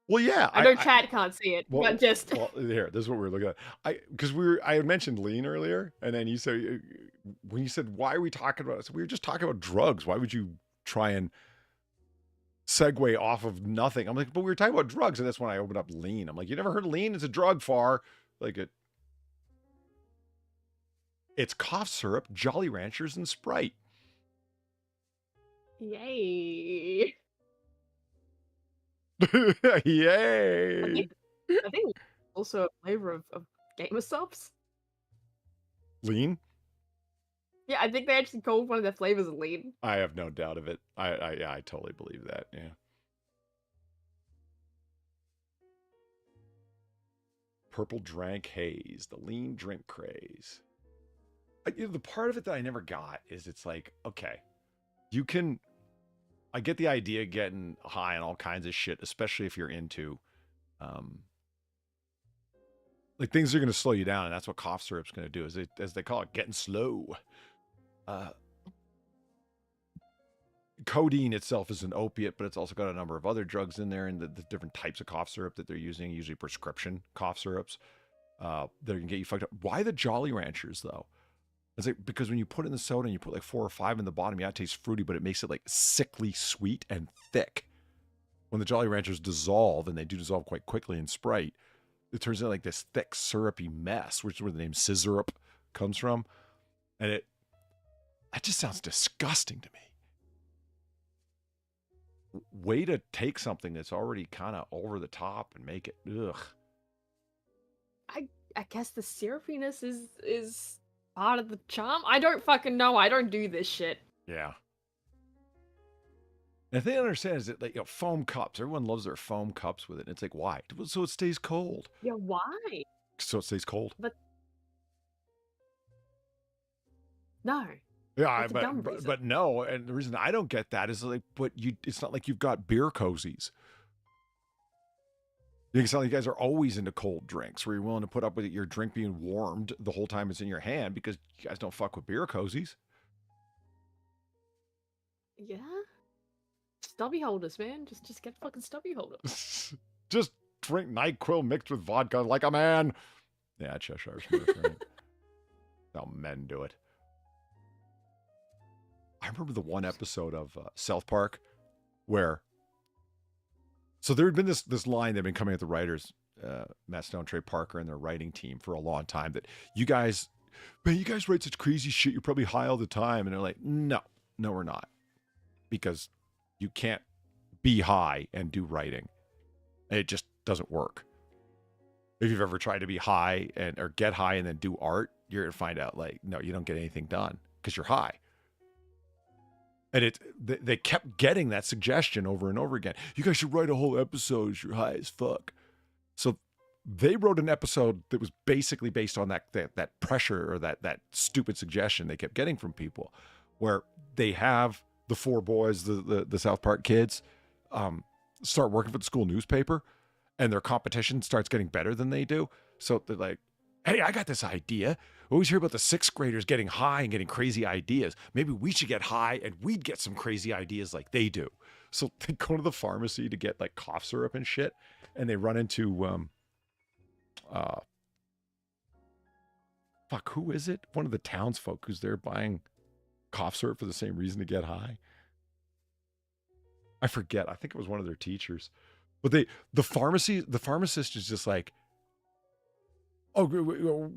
Well, yeah. I know chat can't see it, but just... Well, here, this is what we were looking at. I had mentioned lean earlier, and then you said, when you said, why are we talking about it? I said, we were just talking about drugs. Why would you try and segue off of nothing? I'm like, but we were talking about drugs, and that's when I opened up lean. I'm like, you never heard of lean? It's a drug, Far. Like, it's cough syrup, Jolly Ranchers, and Sprite. Yay. Yay. I think also a flavor of gamer subs. Lean? Yeah, I think they actually called one of their flavors lean. I have no doubt of it. I totally believe that. Yeah. Purple drank haze, the lean drink craze. The part of it that I never got is it's like, okay, I get the idea of getting high on all kinds of shit, especially if you're into, like things are going to slow you down, and that's what cough syrup's going to do, as they call it, getting slow. Codeine itself is an opiate, but it's also got a number of other drugs in there, and the different types of cough syrup that they're using, usually prescription cough syrups, that can get you fucked up. Why the Jolly Ranchers, though? It's like, because when you put in the soda and you put like 4 or 5 in the bottom, yeah, it tastes fruity, but it makes it like sickly sweet and thick. When the Jolly Ranchers dissolve, and they do dissolve quite quickly in Sprite, it turns into like this thick syrupy mess, which is where the name scissorup comes from. And that just sounds disgusting to me. Way to take something that's already kind of over the top and make it, ugh. I guess the syrupiness is part of the charm. I don't fucking know. I don't do this shit. Yeah. And the thing I understand is that, like, foam cups. Everyone loves their foam cups with it. And it's like, why? So it stays cold. Yeah, why? So it stays cold. But no. Yeah, but no. And the reason I don't get that is like, it's not like you've got beer cozies. It's not like you guys are always into cold drinks where you're willing to put up with your drink being warmed the whole time it's in your hand because you guys don't fuck with beer cozies. Yeah. Stubby holders, man. Just get fucking stubby holders. Just drink NyQuil mixed with vodka like a man. Yeah, Cheshire's Smurf, right? That's how men do it. I remember the one episode of South Park where... So there had been this line they've been coming at the writers, Matt Stone, Trey Parker, and their writing team for a long time, that you guys write such crazy shit, you're probably high all the time. And they're like, no, we're not. Because you can't be high and do writing. It just doesn't work. If you've ever tried to be high or get high and then do art, you're going to find out, like, no, you don't get anything done because you're high. And they kept getting that suggestion over and over again. You guys should write a whole episode. You're high as fuck. So they wrote an episode that was basically based on that pressure or that stupid suggestion they kept getting from people, where they have the 4 boys, the South Park kids, start working for the school newspaper, and their competition starts getting better than they do. So they're like, hey, I got this idea. We always hear about the 6th graders getting high and getting crazy ideas. Maybe we should get high and we'd get some crazy ideas like they do. So they go to the pharmacy to get like cough syrup and shit. And they run into, who is it? One of the townsfolk who's there buying cough syrup for the same reason to get high. I forget. I think it was one of their teachers. But the pharmacist is just like, oh,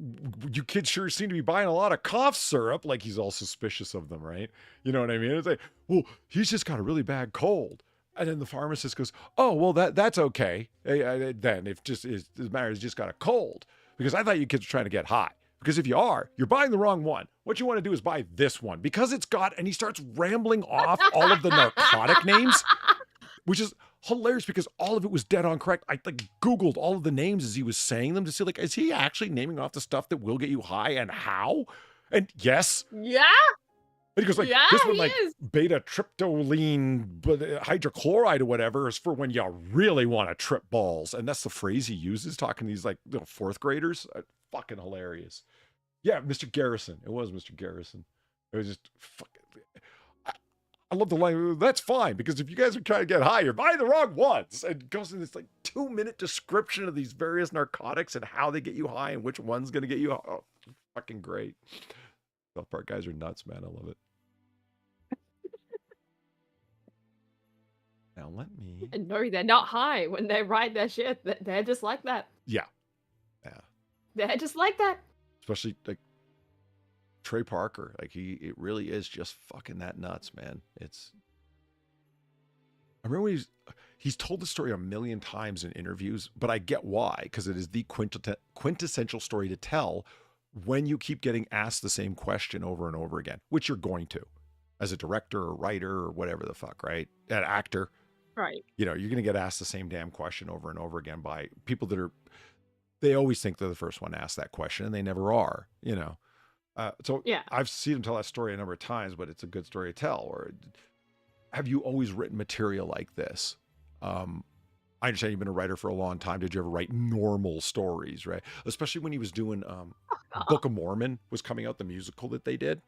you kids sure seem to be buying a lot of cough syrup. Like he's all suspicious of them, right? You know what I mean? It's like, well, he's just got a really bad cold. And then the pharmacist goes, oh, well, that's okay. Then if the matter is just got a cold. Because I thought you kids were trying to get high. Because if you are, you're buying the wrong one. What you want to do is buy this one. Because it's got, and he starts rambling off all of the narcotic names. which is hilarious because all of it was dead on correct. I like Googled all of the names as he was saying them to see, like, is he actually naming off the stuff that will get you high and how? And yes. Yeah. And he goes like, Yeah, this one, he like is. beta tryptoline hydrochloride or whatever is for when you really want to trip balls. And that's the phrase he uses talking to these like little fourth graders. Fucking hilarious. Yeah, Mr. Garrison. It was Mr. Garrison. It was just fucking. I love the line. That's fine because if you guys are trying to get high, you're buying the wrong ones. And it goes in this like 2-minute description of these various narcotics and how they get you high and which one's gonna get you high. Oh, fucking great. South Park guys are nuts, man. I love it. Now let me. And no, they're not high when they ride their shit. They're just like that. Yeah. Yeah. They're just like that. Especially like Trey Parker. Like it really is just fucking that nuts, man. It's. I remember when he's told the story a million times in interviews, but I get why, because it is the quintessential story to tell when you keep getting asked the same question over and over again, which you're going to, as a director or writer or whatever the fuck, right? An actor. Right. You know, you're going to get asked the same damn question over and over again by people that are, they always think they're the first one to ask that question and they never are, you know? So yeah. I've seen him tell that story a number of times, but it's a good story to tell. Or have you always written material like this? I understand you've been a writer for a long time. Did you ever write normal stories, right? Especially when he was doing Book of Mormon was coming out, the musical that they did.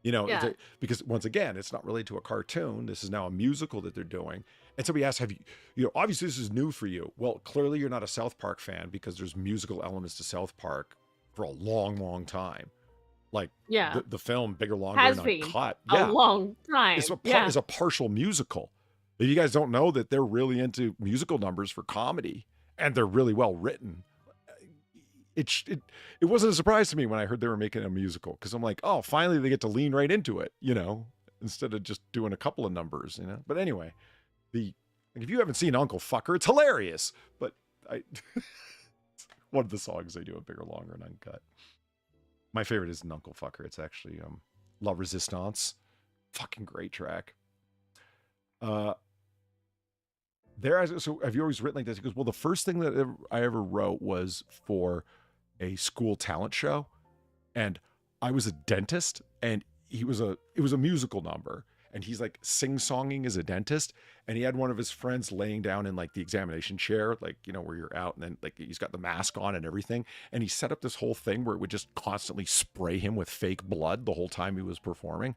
You know, yeah. because once again, it's not related to a cartoon. This is now a musical that they're doing. And somebody asked, have you, obviously this is new for you. Well, clearly you're not a South Park fan because there's musical elements to South Park for a long, long time. Like yeah. the film Bigger, Longer, Has and been Uncut. a long time. It's a partial musical. If you guys don't know that they're really into musical numbers for comedy and they're really well written, it wasn't a surprise to me when I heard they were making a musical because I'm like, oh, finally they get to lean right into it, you know, instead of just doing a couple of numbers, you know. But anyway, if you haven't seen Uncle Fucker, it's hilarious. But one of the songs they do a Bigger, Longer, and Uncut. My favorite is Uncle Fucker. It's actually La Resistance. Fucking great track. So have you always written like this? He goes, well, the first thing that I ever wrote was for a school talent show, and I was a dentist, and it was a musical number, and he's like sing-songing as a dentist, and he had one of his friends laying down in like the examination chair, like, you know, where you're out, and then like he's got the mask on and everything, and he set up this whole thing where it would just constantly spray him with fake blood the whole time he was performing.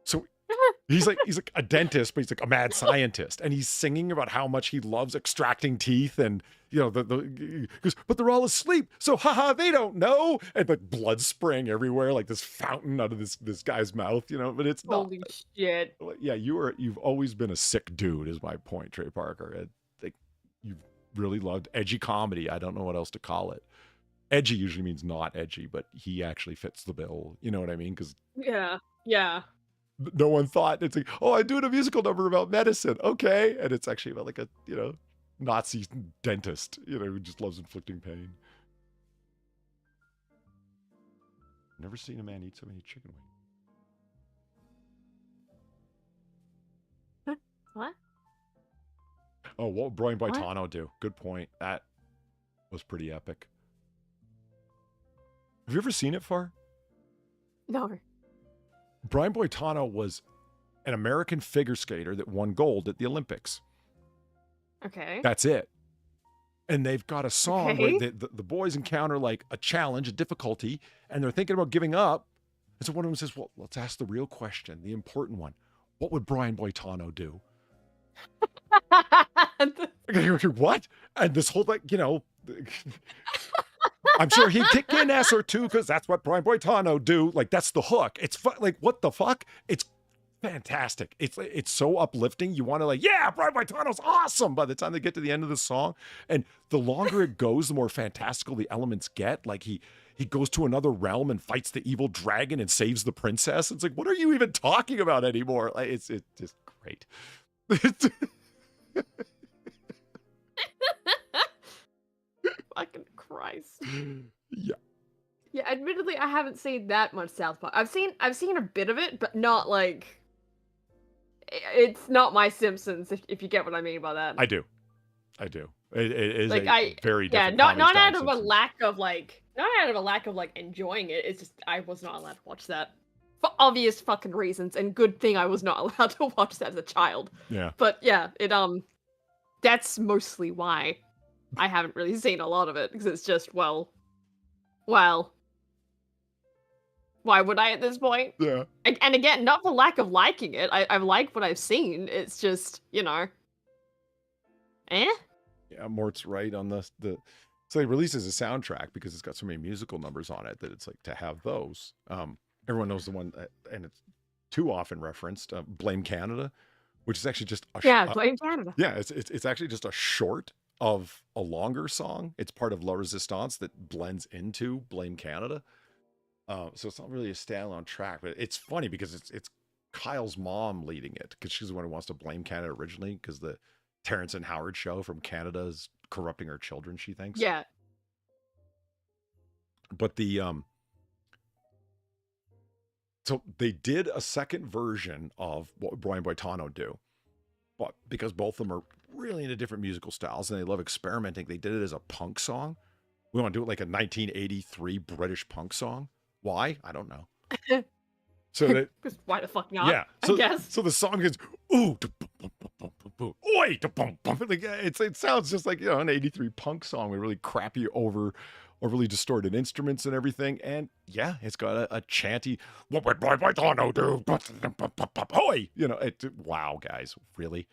So he's like a dentist, but he's like a mad scientist, and he's singing about how much he loves extracting teeth, and you know goes, but they're all asleep, so haha, they don't know, and like blood spraying everywhere, like this fountain out of this guy's mouth, you know. But it's not. Holy shit! Yeah, you've always been a sick dude, is my point, Trey Parker. Like you've really loved edgy comedy. I don't know what else to call it. Edgy usually means not edgy, but he actually fits the bill. You know what I mean? Because yeah. No one thought it's like, oh, I'm doing a musical number about medicine. Okay. And it's actually about like a, you know, Nazi dentist, you know, who just loves inflicting pain. Never seen a man eat so many chicken wings. What? Oh, what would Brian Boitano do? Good point. That was pretty epic. Have you ever seen it, Far? No. Brian Boitano was an American figure skater that won gold at the Olympics. Okay. That's it. And they've got a song where the boys encounter like a challenge, a difficulty, and they're thinking about giving up. And so one of them says, well, let's ask the real question, the important one. What would Brian Boitano do? What? And this whole, like, you know, I'm sure he'd kick in ass or two because that's what Brian Boitano do. Like, that's the hook. It's like, what the fuck? It's fantastic. It's so uplifting. You want to like, yeah, Brian Boitano's awesome by the time they get to the end of the song. And the longer it goes, the more fantastical the elements get. Like he goes to another realm and fights the evil dragon and saves the princess. It's like, what are you even talking about anymore? Like, it's just great. Fucking Christ. Yeah. Yeah, admittedly, I haven't seen that much South Park. I've seen a bit of it, but not like it's not my Simpsons, if you get what I mean by that. I do. It is Like very yeah, different. not out of Simpsons. a lack of enjoying it. It's just I was not allowed to watch that for obvious fucking reasons, and good thing I was not allowed to watch that as a child. Yeah. But yeah, that's mostly why I haven't really seen a lot of it, because it's just well, why would I at this point? Yeah. And again, not for lack of liking it. I like what I've seen. It's just, Yeah, Mort's right on the so they released as a soundtrack because it's got so many musical numbers on it that it's like to have those. Everyone knows the one and it's too often referenced, Blame Canada, which is actually just Blame Canada. Yeah, it's actually just a short of a longer song. It's part of La Resistance that blends into Blame Canada. So it's not really a standalone track, but it's funny because it's Kyle's mom leading it because she's the one who wants to blame Canada originally because the Terrence and Howard show from Canada is corrupting her children, she thinks. Yeah. But so they did a second version of what Brian Boitano do, but because both of them are really into different musical styles and they love experimenting, they did it as a punk song. We want to do it like a 1983 British punk song. Why? I don't know. So that why the fuck not? yeah. So, I guess. So the song is ooh, oi, like it sounds just like an '83 punk song with really crappy, overly distorted instruments and everything. And yeah, it's got a chanty. What would Boy Boitano do? Oi, wow, guys, really?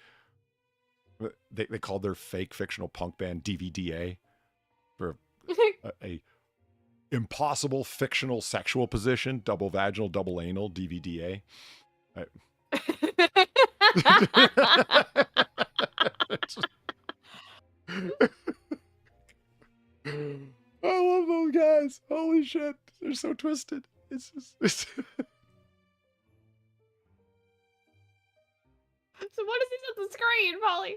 They called their fake fictional punk band DVDA for a impossible fictional sexual position, double vaginal, double anal, DVDA. I love those guys. Holy shit. They're so twisted. It's just... So what is this on the screen, Polly?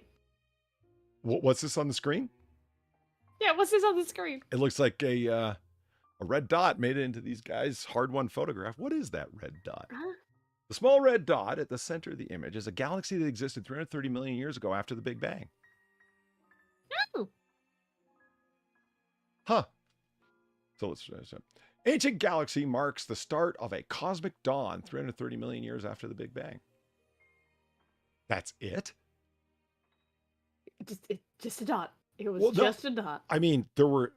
What's this on the screen? Yeah, what's this on the screen? It looks like a red dot made it into these guys' hard-won photograph. What is that red dot? Huh? The small red dot at the center of the image is a galaxy that existed 330 million years ago after the Big Bang. Oh. Huh. So let's ancient galaxy marks the start of a cosmic dawn 330 million years after the Big Bang. That's it? Just a dot. It was just a dot. I mean, there were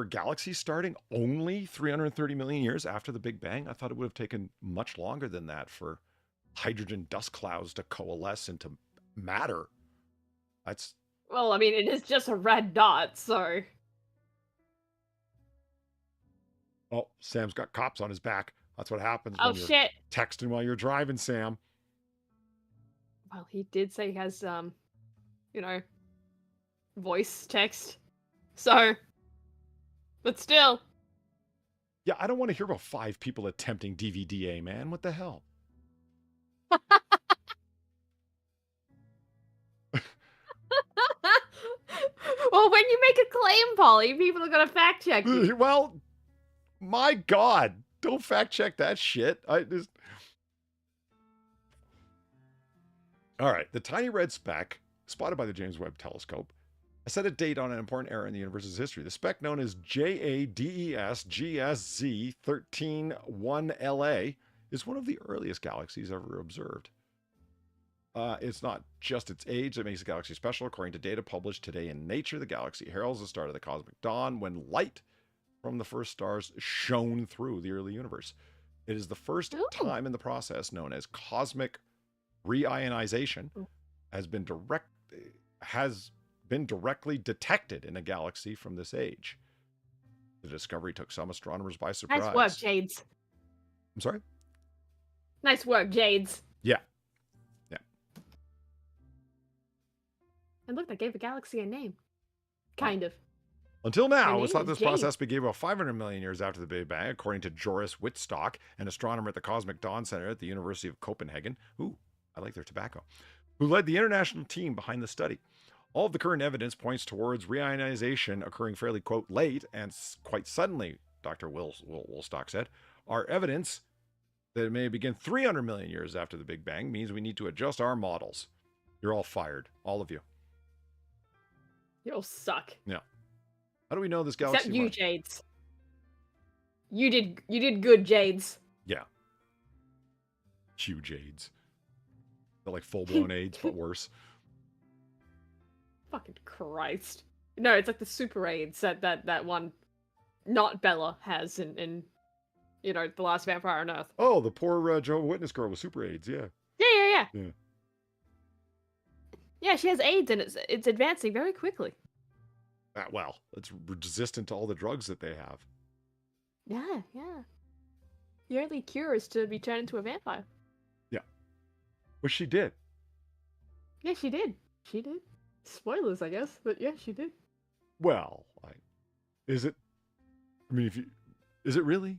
galaxies starting only 330 million years after the Big Bang. I thought it would have taken much longer than that for hydrogen dust clouds to coalesce into matter. Well, I mean, it is just a red dot, so... Oh, Sam's got cops on his back. That's what happens when you're texting while you're driving, Sam. Well, he did say he has, voice text. So... But still. Yeah, I don't want to hear about 5 people attempting DVDA, man. What the hell? Well, when you make a claim, Polly, people are going to fact check you. Well, my God. Don't fact check that shit. All right. The tiny red speck, spotted by the James Webb Telescope, set a date on an important era in the universe's history. The speck, known as JADES GSZ 131LA, is one of the earliest galaxies ever observed. It's not just its age that makes the galaxy special. According to data published today in Nature, the galaxy heralds the start of the cosmic dawn when light from the first stars shone through the early universe. It is the first time in the process known as cosmic reionization has been directly detected in a galaxy from this age. The discovery took some astronomers by surprise. Nice work, Jades. I'm sorry? Nice work, Jades. Yeah. And look, they gave the galaxy a name. Kind of. Until now, it's thought this process began about 500 million years after the Big Bang, according to Joris Wittstock, an astronomer at the Cosmic Dawn Center at the University of Copenhagen. Ooh, I like their tobacco. Who led the international team behind the study. All of the current evidence points towards reionization occurring fairly, quote, late and quite suddenly, Dr. Wittstock said. Our evidence that it may begin 300 million years after the Big Bang means we need to adjust our models. You're all fired. All of you. You all suck. Yeah. How do we know this galaxy? Except you, Jades. You did good, Jades. Yeah. Huge AIDS. They're like full-blown AIDS, but worse. Fucking Christ. No, it's like the super AIDS that one, not Bella, has in you know, The Last Vampire on Earth. Oh, the poor Jehovah's Witness girl with super AIDS, yeah. Yeah. Yeah. Yeah, she has AIDS and it's advancing very quickly. Well, it's resistant to all the drugs that they have. Yeah. The only cure is to be turned into a vampire. Yeah. Which she did. Yeah, she did. Spoilers, I guess, but yeah, she did. Well, is it? I mean, is it really?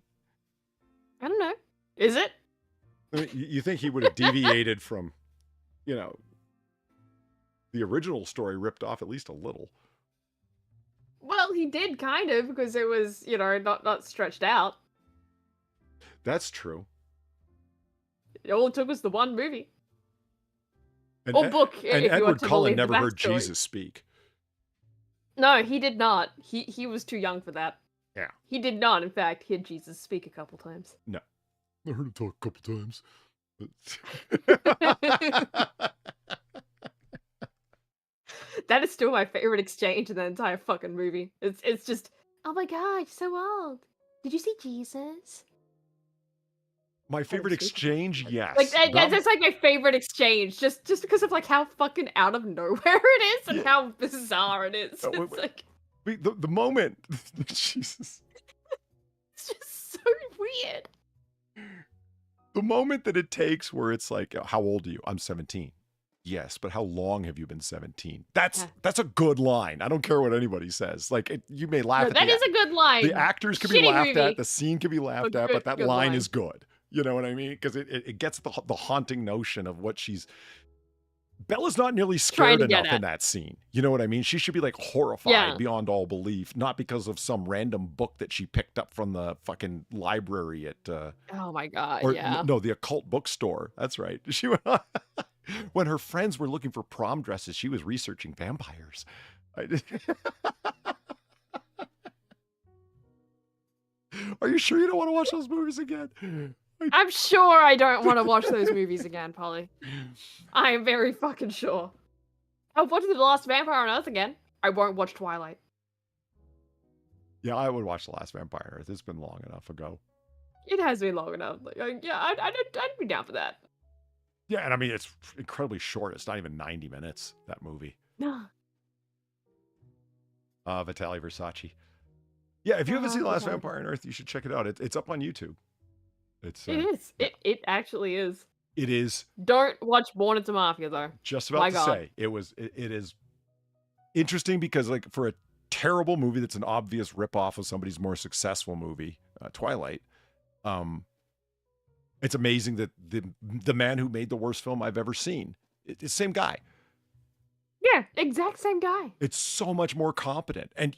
I don't know. Is it? I mean, you think he would have deviated from, you know, the original story, ripped off at least a little. Well, he did kind of, because it was, you know, not stretched out. That's true. All it took was the one movie. And, Or book, and if you want Edward to Cullen believe the never heard backstory. Jesus speak. No, he did not. He was too young for that. Yeah. He did not, in fact, hear Jesus speak a couple times. No. I heard him talk a couple times. That is still my favorite exchange in the entire fucking movie. It's just, oh my god, you're so old. Did you see Jesus? My favorite exchange, yes. Like that's like my favorite exchange, just because of like how fucking out of nowhere it is and how bizarre it is. It's like the moment, Jesus. It's just so weird. The moment that it takes where it's like, how old are you? I'm 17. Yes, but how long have you been 17? That's a good line. I don't care what anybody says. Like, you may laugh at that is a good line. The actors can be Shitty laughed movie. at, the scene can be laughed at, but that good line line. is good. You know what I mean? Because it gets the haunting notion of what she's... Bella's not nearly Trying scared to get enough at. in that scene. You know what I mean? She should be like horrified Yeah. beyond all belief, not because of some random book that she picked up from the fucking library at... Oh my god, or yeah. no, the occult bookstore. That's right. She went when her friends were looking for prom dresses, she was researching vampires. Are you sure you don't want to watch those movies again? I'm sure I don't want to watch those movies again, Polly. I am very fucking sure. I'll watch The Last Vampire on Earth again. I won't watch Twilight. Yeah, I would watch The Last Vampire on Earth. It's been long enough ago. It has been long enough. Like, yeah, I'd be down for that. Yeah, and I mean, it's incredibly short. It's not even 90 minutes, that movie. No. Vitaly Versace. Yeah, if you haven't seen The Last Vitaly. Vampire on Earth, you should check it out. It's up on YouTube. It's It is. It actually is. It is Don't watch Born into Mafia though. just about My to God. say. It is interesting because, like, for a terrible movie that's an obvious ripoff of somebody's more successful movie, Twilight, it's amazing that the man who made the worst film I've ever seen, it's the same guy. Yeah, exact same guy. It's so much more competent. And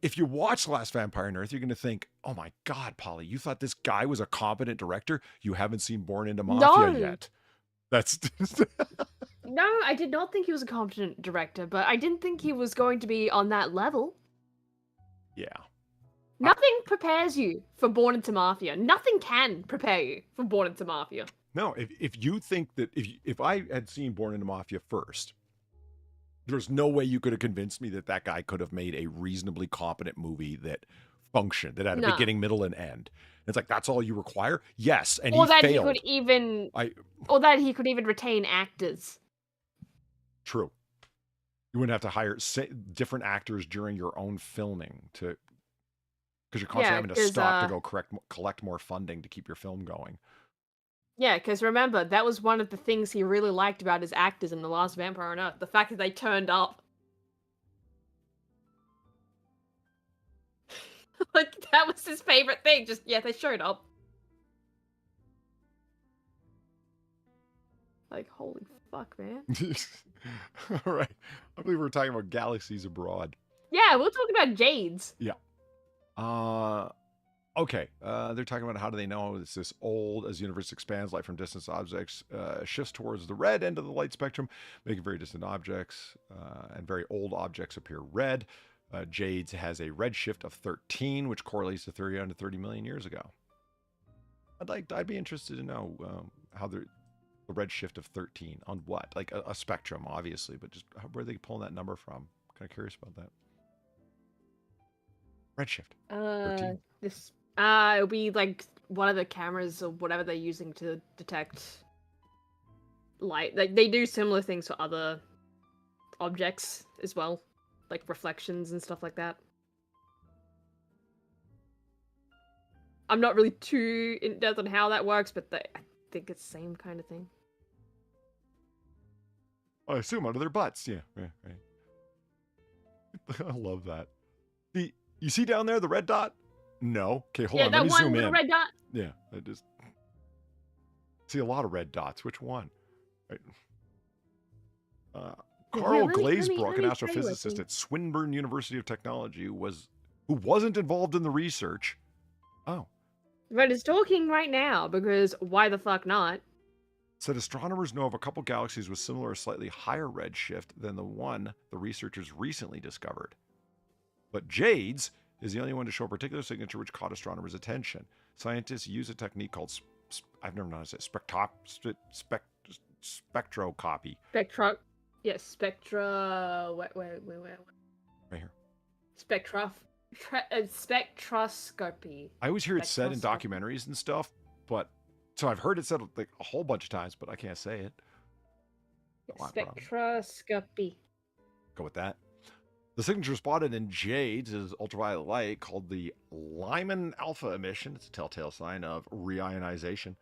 if you watch Last Vampire on Earth, you're going to think, oh my God, Polly, you thought this guy was a competent director? You haven't seen Born into Mafia No. yet. That's... No, I did not think he was a competent director, but I didn't think he was going to be on that level. Yeah. Nothing prepares you for Born into Mafia. Nothing can prepare you for Born into Mafia. No, if you think that if I had seen Born into Mafia first, there's no way you could have convinced me that that guy could have made a reasonably competent movie that functioned, that had a No. beginning, middle, and end. It's like, that's all you require? Yes, and Or he that failed. he could even I he could even retain actors. True. You wouldn't have to hire different actors during your own filming because you're constantly Yeah, having to 'cause, stop to go collect more funding to keep your film going. Yeah, because remember, that was one of the things he really liked about his actors in The Last Vampire on Earth. The fact that they turned up. Like, that was his favorite thing. Just, yeah, they showed up. Like, holy fuck, man. All right. I believe we're talking about Galaxies Abroad. Yeah, we'll talk about Jades. Yeah. Okay, they're talking about how do they know it's this old. As the universe expands, light from distant objects shifts towards the red end of the light spectrum, making very distant objects and very old objects appear red. Jades has a redshift of 13, which correlates to 30 million years ago. I'd be interested to know how the redshift of 13 on what? Like a spectrum, obviously, but just where are they pulling that number from? Kind of curious about that. Redshift. 13. It'll be like one of the cameras or whatever they're using to detect light. Like they do similar things for other objects as well, like reflections and stuff like that. I'm not really too in depth on how that works, but I think it's the same kind of thing. I assume under their butts. Yeah, right. I love that. You see down there the red dot? No. Okay, hold on. Let me zoom in. Red dot. Yeah, I just see a lot of red dots. Which one? Right. Carl Glazebrook, an astrophysicist at Swinburne University of Technology, who wasn't involved in the research. Oh. But it's talking right now because why the fuck not? Said astronomers know of a couple galaxies with similar or slightly higher redshift than the one the researchers recently discovered. But Jades is the only one to show a particular signature which caught astronomers' attention. Scientists use a technique called, I've never known how to say it, spectroscopy. Yes, spectra. Wait. Right here. Spectroscopy. I always hear it said in documentaries and stuff, but so I've heard it said like a whole bunch of times, but I can't say it. Spectroscopy. Go with that. The signature spotted in Jades is ultraviolet light called the Lyman alpha emission. It's a telltale sign of reionization.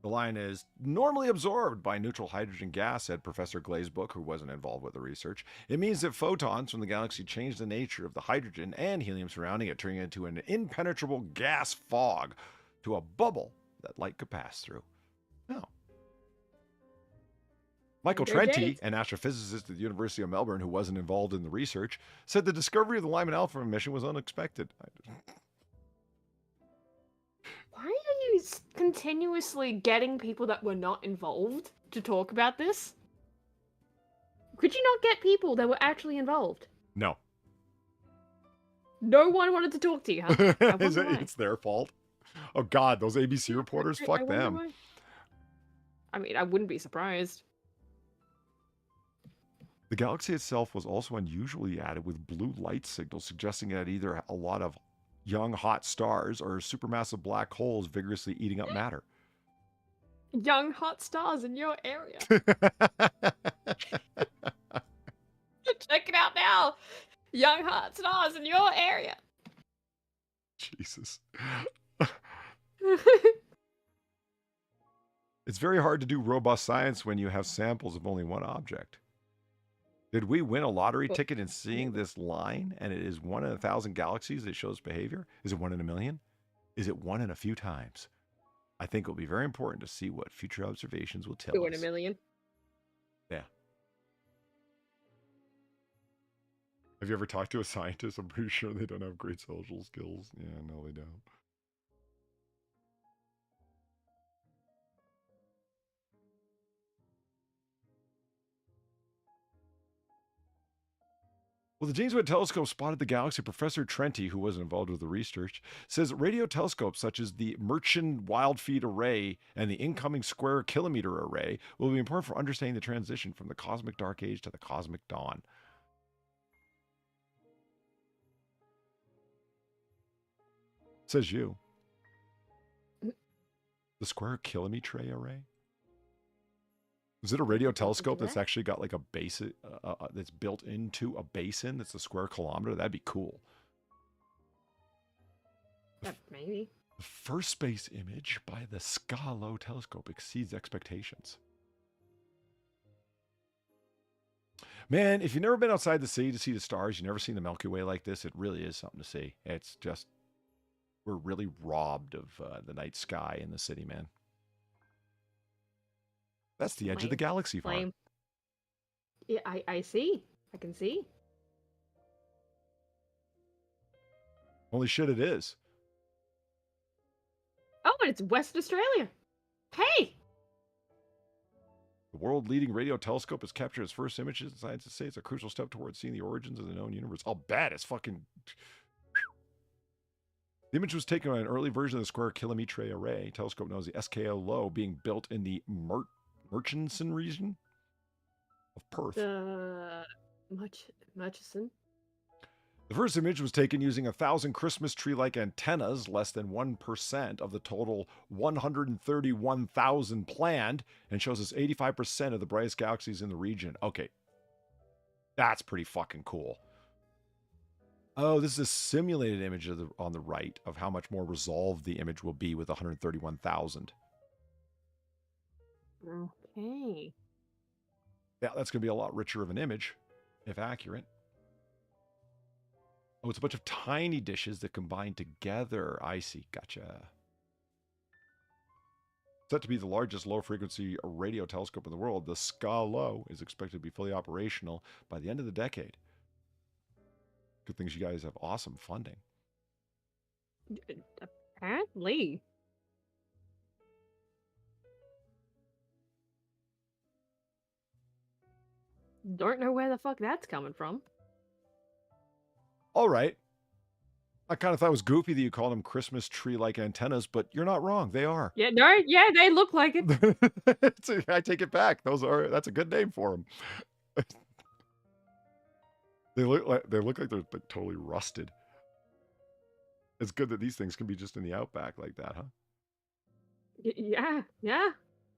The line is normally absorbed by neutral hydrogen gas, said Professor Glazebrook, who wasn't involved with the research. It means that photons from the galaxy change the nature of the hydrogen and helium surrounding it, turning it into an impenetrable gas fog to a bubble that light could pass through. Oh. Michael Trenti, an astrophysicist at the University of Melbourne who wasn't involved in the research, said the discovery of the Lyman alpha emission was unexpected. Why are you continuously getting people that were not involved to talk about this? Could you not get people that were actually involved? No. No one wanted to talk to you, huh? It's their fault. Oh God, those ABC reporters, fuck them. Why. I mean, I wouldn't be surprised. The galaxy itself was also unusually added with blue light signals, suggesting it had either a lot of young hot stars or supermassive black holes vigorously eating up matter. Young hot stars in your area. Check it out now. Young hot stars in your area. Jesus. It's very hard to do robust science when you have samples of only one object. Did we win a lottery ticket in seeing this line, and it is 1 in 1,000 galaxies that shows behavior? Is it 1 in a million? Is it 1 in a few times? I think it will be very important to see what future observations will tell us. 2 in a million. Yeah. Have you ever talked to a scientist? I'm pretty sure they don't have great social skills. Yeah, no, they don't. Well, the James Webb Telescope spotted the galaxy. Professor Trenti, who was involved with the research, says radio telescopes such as the Merchant Wild Feed Array and the Incoming Square Kilometer Array will be important for understanding the transition from the cosmic dark age to the cosmic dawn. Says you. The Square Kilometer Array? Is it a radio telescope that's actually got like a basin that's built into a basin that's a square kilometer? That'd be cool. Maybe. The first space image by the Scalo telescope exceeds expectations. Man, if you've never been outside the city to see the stars, you've never seen the Milky Way like this, it really is something to see. It's just, we're really robbed of the night sky in the city, man. That's the edge of the galaxy farm. Yeah, I see. I can see. Holy shit, it is. and it's Western Australia. Hey! The world-leading radio telescope has captured its first images, and scientists say it's a crucial step towards seeing the origins of the known universe. I'll bet it's fucking... The image was taken on an early version of the Square Kilometre Array telescope known as the Eva Hello, being built in the Murchison region of Perth. Murchison. The first image was taken using 1,000 Christmas tree-like antennas, less than 1% of the total 131,000 planned, and shows us 85% of the brightest galaxies in the region. Okay. That's pretty fucking cool. Oh, this is a simulated image on the right of how much more resolved the image will be with 131,000. Okay. Yeah, that's going to be a lot richer of an image, if accurate. Oh, it's a bunch of tiny dishes that combine together. I see. Gotcha. Set to be the largest low-frequency radio telescope in the world, the SCA-LO is expected to be fully operational by the end of the decade. Good things you guys have awesome funding. Apparently. Don't know where the fuck that's coming from. All right. I kind of thought it was goofy that you called them Christmas tree-like antennas, but you're not wrong. They are. Yeah, no, yeah, they look like it. I take it back. That's a good name for them. They look like they're like totally rusted. It's good that these things can be just in the outback like that, huh? Yeah.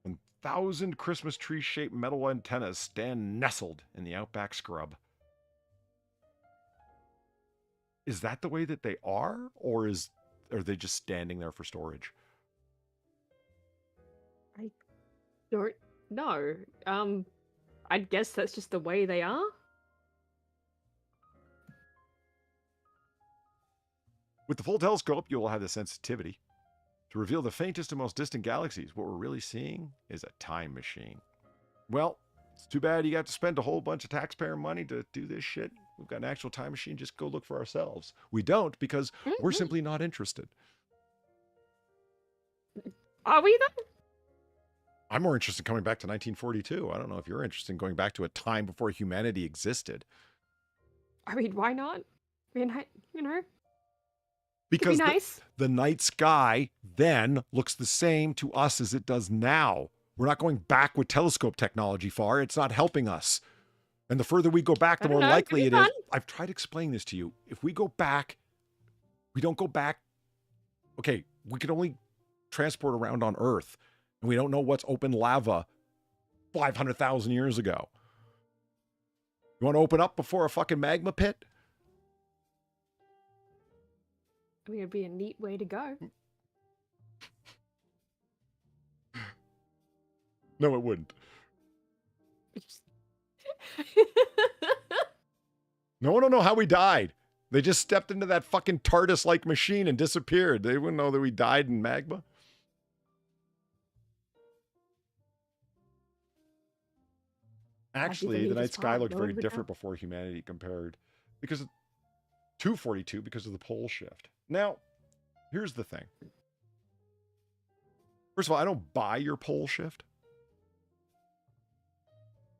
1,000 Christmas tree-shaped metal antennas stand nestled in the outback scrub. Is that the way that they are, or are they just standing there for storage? I don't know. I guess that's just the way they are. With the full telescope, you will have the sensitivity to reveal the faintest and most distant galaxies. What we're really seeing is a time machine. Well, it's too bad you got to spend a whole bunch of taxpayer money to do this shit. We've got an actual time machine. Just go look for ourselves. We don't, because we're simply not interested. Are we though? I'm more interested in coming back to 1942. I don't know if you're interested in going back to a time before humanity existed. I mean, why not? I mean, you know. Because be nice. The night sky then looks the same to us as it does now. We're not going back with telescope technology far. It's not helping us. And the further we go back, the more likely it is. I've tried explaining this to you. If we go back, we don't go back. Okay, we can only transport around on Earth. And we don't know what's open lava 500,000 years ago. You want to open up before a fucking magma pit? I mean, it'd be a neat way to go. No, it wouldn't. No one will know how we died. They just stepped into that fucking TARDIS-like machine and disappeared. They wouldn't know that we died in magma. Actually, the night sky looked very different before humanity compared because of 242 because of the pole shift. Now, here's the thing. First of all, I don't buy your pole shift.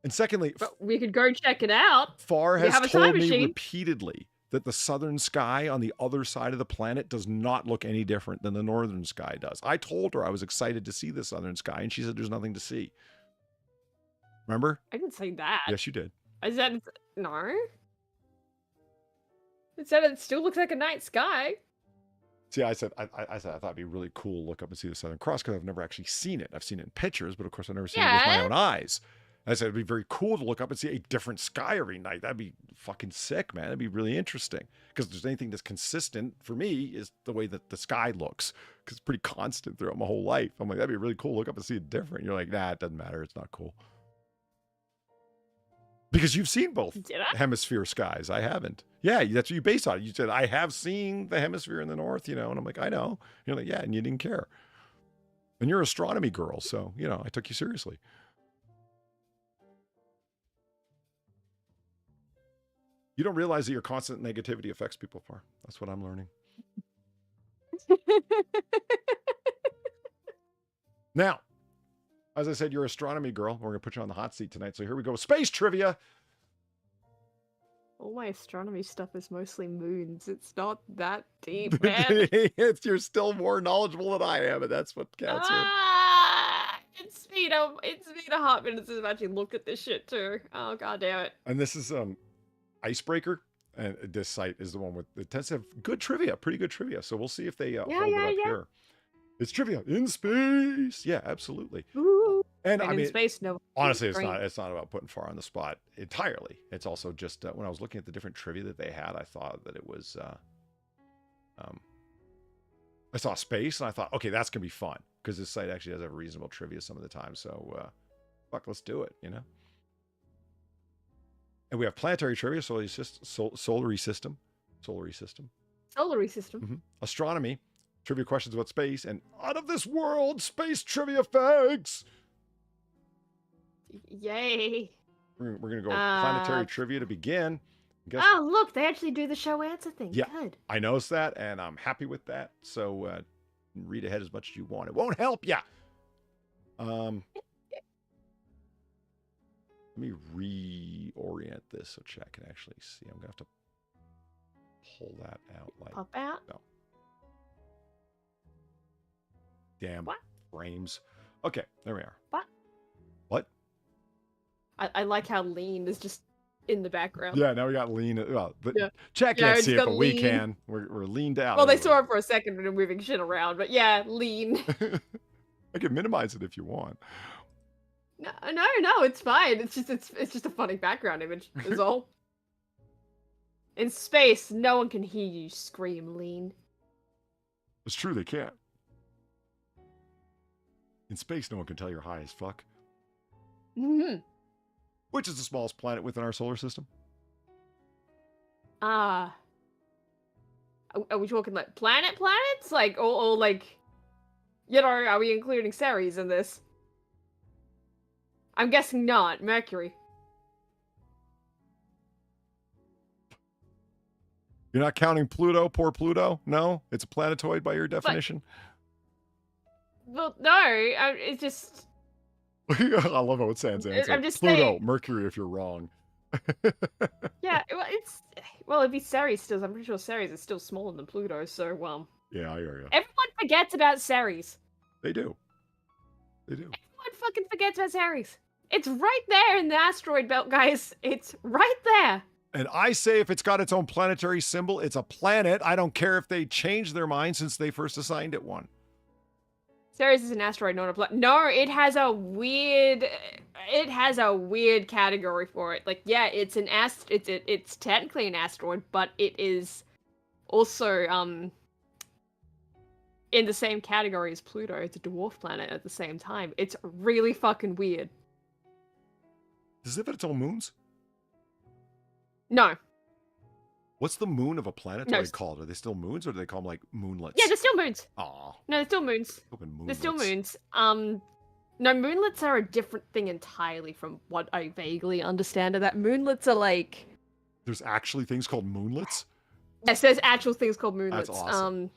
And secondly, but we could go check it out. FAR has told me repeatedly that the southern sky on the other side of the planet does not look any different than the northern sky does. I told her I was excited to see the southern sky, and she said there's nothing to see. Remember? I didn't say that. Yes, you did. I said, no. It said it still looks like a night sky. See, I said I thought it'd be really cool to look up and see the Southern Cross because I've never actually seen it. I've seen it in pictures, but of course I've never seen it with my own eyes. I said it'd be very cool to look up and see a different sky every night. That'd be fucking sick, man. That'd be really interesting. Because if there's anything that's consistent for me is the way that the sky looks. Because it's pretty constant throughout my whole life. I'm like, that'd be really cool to look up and see it different. You're like, nah, it doesn't matter. It's not cool. Because you've seen both hemisphere skies. I haven't. Yeah, that's what you base on. You said, I have seen the hemisphere in the north, you know. And I'm like, I know. You're like, yeah, and you didn't care. And you're an astronomy girl. So, you know, I took you seriously. You don't realize that your constant negativity affects people far. That's what I'm learning. Now, as I said, you're astronomy girl. We're going to put you on the hot seat tonight. So here we go. Space trivia. All my astronomy stuff is mostly moons. It's not that deep, man. You're still more knowledgeable than I am, and that's what counts here. It's been a hot minute since I've actually looked at this shit too. Oh, god damn it. And this is Icebreaker. And this site is the one with, it tends to have good trivia, pretty good trivia. So we'll see if they hold it up here. It's trivia in space. Yeah, absolutely. Ooh. And I in mean, space, no. honestly, it's not about putting Far on the spot entirely. It's also just when I was looking at the different trivia that they had, I thought that it was, I saw space and I thought, okay, that's gonna be fun because this site actually does have reasonable trivia some of the time. So, fuck, let's do it, you know. And we have planetary trivia, solar system, astronomy, trivia questions about space, and out of this world space trivia facts. Yay. We're going to go planetary trivia to begin. Oh, look, they actually do the show answer thing. Yeah, Good. I noticed that, and I'm happy with that. So read ahead as much as you want. It won't help ya. Let me reorient this so chat can actually see. I'm going to have to pull that out. Pop out? No. Damn what? Frames. Okay, there we are. What? What? I like how lean is just in the background. Yeah, now we got lean. Well, but yeah. Chat can't see it, but we can. We're leaned out. Well, they saw it for a second when they're moving shit around, but yeah, lean. I can minimize it if you want. No, it's fine. It's just a funny background image, is all. In space, no one can hear you scream lean. It's true, they can't. In space, no one can tell you're high as fuck. Mm-hmm. Which is the smallest planet within our solar system? Are we talking like planets? Like, or like, you know, are we including Ceres in this? I'm guessing not. Mercury. You're not counting Pluto? Poor Pluto? No? It's a planetoid by your definition? Well, no. It's just... I love how it sounds. I'm just Pluto, saying... Mercury if you're wrong. Yeah, well, it'd be Ceres still. I'm pretty sure Ceres is still smaller than Pluto, so, Yeah, I hear you. Everyone forgets about Ceres. They do. They do. Everyone fucking forgets about Ceres. It's right there in the asteroid belt, guys. It's right there. And I say if it's got its own planetary symbol, it's a planet. I don't care if they changed their mind since they first assigned it one. Ceres is an asteroid, not a planet. No, it has a weird category for it. Like, yeah, it's an it's technically an asteroid, but it is also in the same category as Pluto. It's a dwarf planet at the same time. It's really fucking weird. Does it have its own moons? No. What's the moon of a planetoid called? Are they still moons, or do they call them like moonlets? Yeah, they're still moons. Aw. No, they're still moons. They're still moons. No, moonlets are a different thing entirely from what I vaguely understand of that. Moonlets are like... There's actually things called moonlets? Yes, there's actual things called moonlets. That's awesome.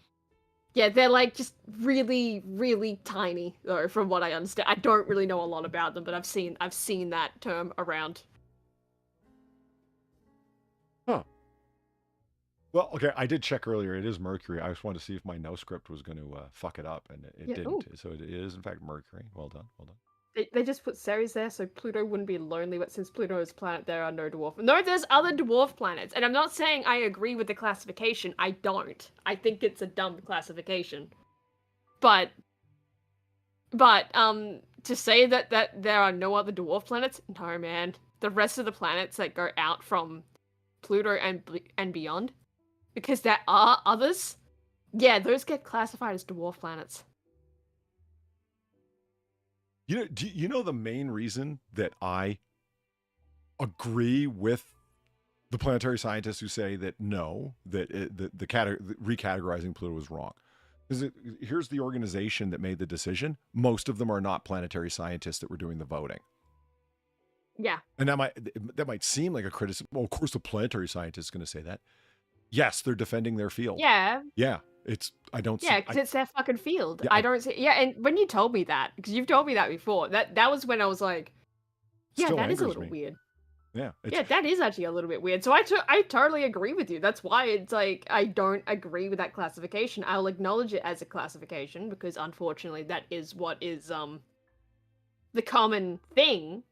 Yeah, they're like just really, really tiny, though, from what I understand. I don't really know a lot about them, but I've seen that term around. Huh. Well, okay, I did check earlier. It is Mercury. I just wanted to see if my no script was going to fuck it up, and it didn't. Ooh. So it is, in fact, Mercury. Well done, well done. They just put Ceres there so Pluto wouldn't be lonely, but since Pluto is a planet, there are no dwarf. No, there's other dwarf planets, and I'm not saying I agree with the classification. I don't. I think it's a dumb classification. But to say that there are no other dwarf planets, no, man. The rest of the planets that go out from Pluto and beyond, because there are others, yeah, those get classified as dwarf planets. Do you know the main reason that I agree with the planetary scientists who say that no, that the recategorizing Pluto was wrong? Here's the organization that made the decision. Most of them are not planetary scientists that were doing the voting. Yeah. And that might seem like a criticism. Well, of course, the planetary scientist is going to say that. Yes, they're defending their field. Yeah. Yeah. I don't see. Yeah, because it's their fucking field. Yeah, I don't see. Yeah, and when you told me that, because you've told me that before, that was when I was like, yeah, Still that is a angers little me. weird. Yeah. Yeah, that is actually a little bit weird. So I totally agree with you. That's why it's like I don't agree with that classification. I'll acknowledge it as a classification because unfortunately that is what is the common thing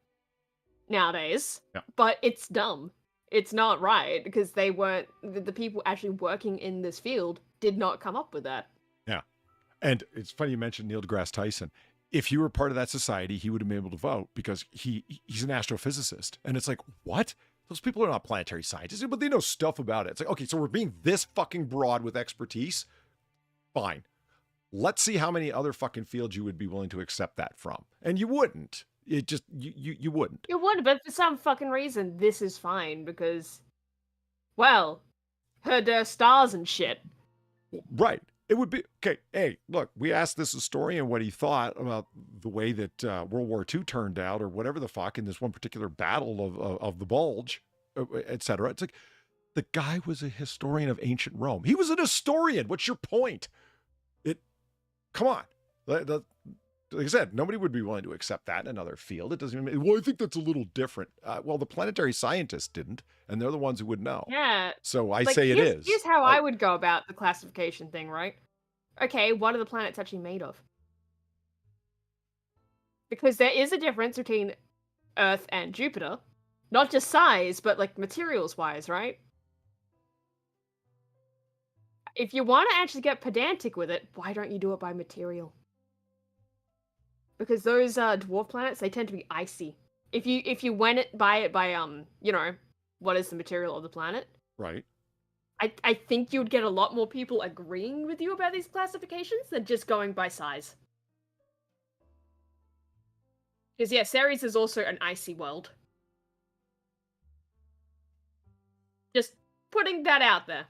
nowadays. Yeah. But it's dumb. It's not right because they weren't the people actually working in this field did not come up with that. Yeah. And it's funny you mentioned Neil deGrasse Tyson. If you were part of that society, he would have been able to vote because he's an astrophysicist. And it's like, what? Those people are not planetary scientists, but they know stuff about it. It's like, okay, so we're being this fucking broad with expertise. Fine. Let's see how many other fucking fields you would be willing to accept that from. And you wouldn't. It just, you wouldn't. You would, but for some fucking reason, this is fine because, well, her stars and shit. Right. It would be, okay, hey, look, we asked this historian what he thought about the way that World War II turned out or whatever the fuck in this one particular battle of the Bulge, et cetera. It's like, the guy was a historian of ancient Rome. He was an historian. What's your point? Come on. Like I said, nobody would be willing to accept that in another field. It doesn't even, well, I think that's a little different. Well, the planetary scientists didn't, and they're the ones who would know. Yeah. So I say it is. Here's how I would go about the classification thing, right? Okay, what are the planets actually made of? Because there is a difference between Earth and Jupiter. Not just size, but like materials-wise, right? If you want to actually get pedantic with it, why don't you do it by material? Because those dwarf planets, they tend to be icy. If you went it by you know, what is the material of the planet? Right. I think you'd get a lot more people agreeing with you about these classifications than just going by size. Because yeah, Ceres is also an icy world. Just putting that out there.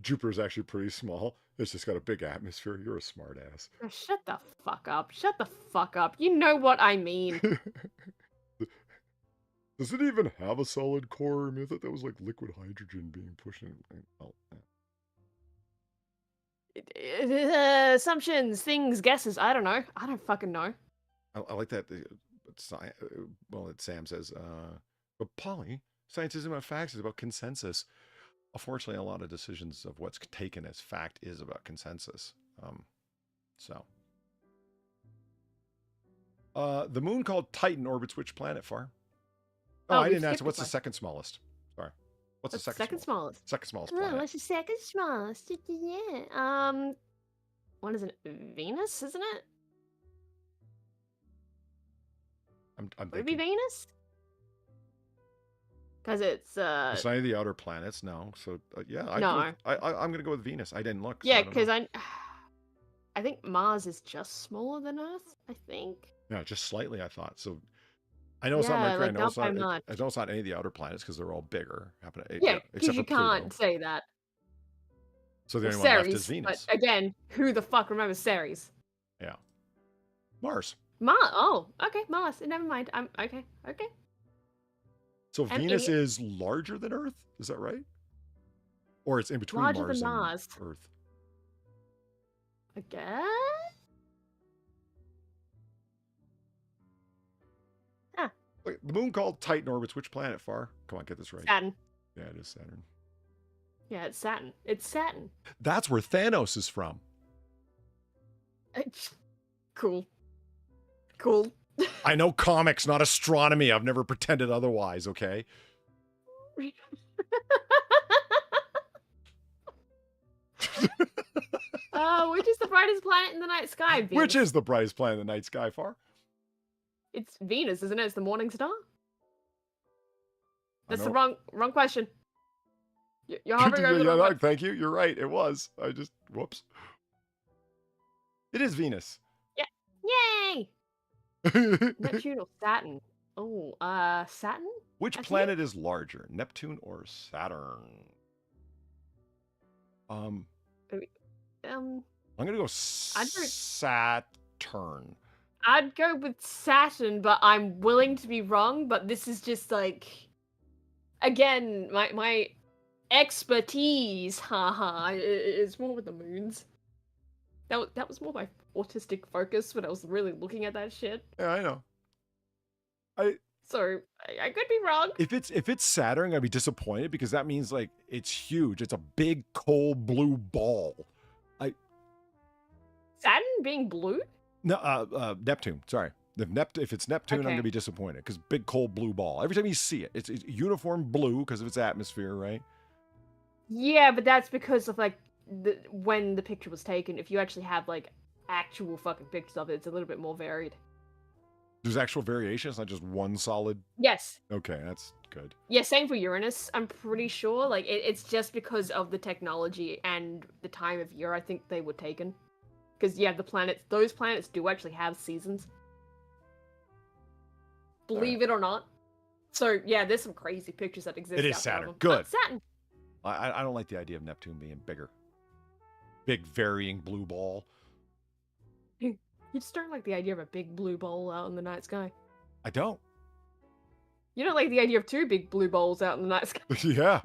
Jupiter's actually pretty small. It's just got a big atmosphere. You're a smart ass. Oh, shut the fuck up. Shut the fuck up. You know what I mean. Does it even have a solid core? I mean, I thought that was like liquid hydrogen being pushed in. Oh, Assumptions, things, guesses. I don't know. I don't fucking know. I like that. Well, Sam says, but Polly, science isn't about facts, it's about consensus. Unfortunately, a lot of decisions of what's taken as fact is about consensus. The moon called Titan orbits which planet, Far? Oh, I didn't answer. What's the second smallest? Sorry. What's the second smallest? Second smallest planet. What's the second smallest? Yeah. What is it? Venus, isn't it? I'm Would it be thinking. Venus? Because it's It's not any of the outer planets, no. So yeah, No. I'm gonna go with Venus. I didn't look. So yeah, I don't because know. I think Mars is just smaller than Earth. I think. Yeah, just slightly. I thought so. I know it's not Yeah, Mercury. like I know it's not by not. much. I know it's not any of the outer planets because they're all bigger. Yeah, because except you for Pluto. can't say that. So the Well, only one left is Ceres, Venus. but again, who the fuck remembers Ceres? Yeah. Mars. Mars. Oh, okay, Mars. Never mind. I'm okay. Okay. So I'm Venus idiot. is larger than Earth. Is that right? Or it's in between Larger Mars than and Mars. Earth. I guess. Wait, the moon called Titan orbits which planet, Far? Come on, get this right. Saturn. Yeah, it is Saturn. Yeah, it's Saturn. It's Saturn. That's where Thanos is from. Cool. Cool. I know comics, not astronomy. I've never pretended otherwise, okay? Which is the brightest planet in the night sky? Venus. Which is the brightest planet in the night sky, Far? It's Venus, isn't it? It's the morning star. That's the know. wrong question. You're hovering over the Yeah, wrong no, one. thank you. You're right. It was. Whoops. It is Venus. Yay! Neptune or Saturn? Oh, Saturn? Which I think- planet is larger, Neptune or Saturn? I'm gonna go Saturn. I'd go with Saturn, but I'm willing to be wrong. But this is just like again, my expertise, haha, is more with the moons. That was more my autistic focus when I was really looking at that shit. Yeah, I know. So I could be wrong. If it's Saturn, I'd be disappointed because that means like it's huge. It's a big cold blue ball. Saturn being blue? No, Neptune. Sorry. If it's Neptune, I'm Okay. gonna be disappointed because big cold blue ball. Every time you see it, it's uniform blue because of its atmosphere, right? Yeah, but that's because of like when the picture was taken. If you actually have like actual fucking pictures of it, it's a little bit more varied. There's actual variation. It's not just one solid. Yes. Okay, that's good. Yeah, same for Uranus. I'm pretty sure. Like it's just because of the technology and the time of year. I think they were taken. Because yeah, those planets do actually have seasons. Believe it or not. So yeah, there's some crazy pictures that exist. It is out there of Saturn. them. Good. Oh, Saturn. I don't like the idea of Neptune being bigger. Big varying blue ball. You just don't like the idea of a big blue bowl out in the night sky. I don't. You don't like the idea of two big blue bowls out in the night sky. Yeah.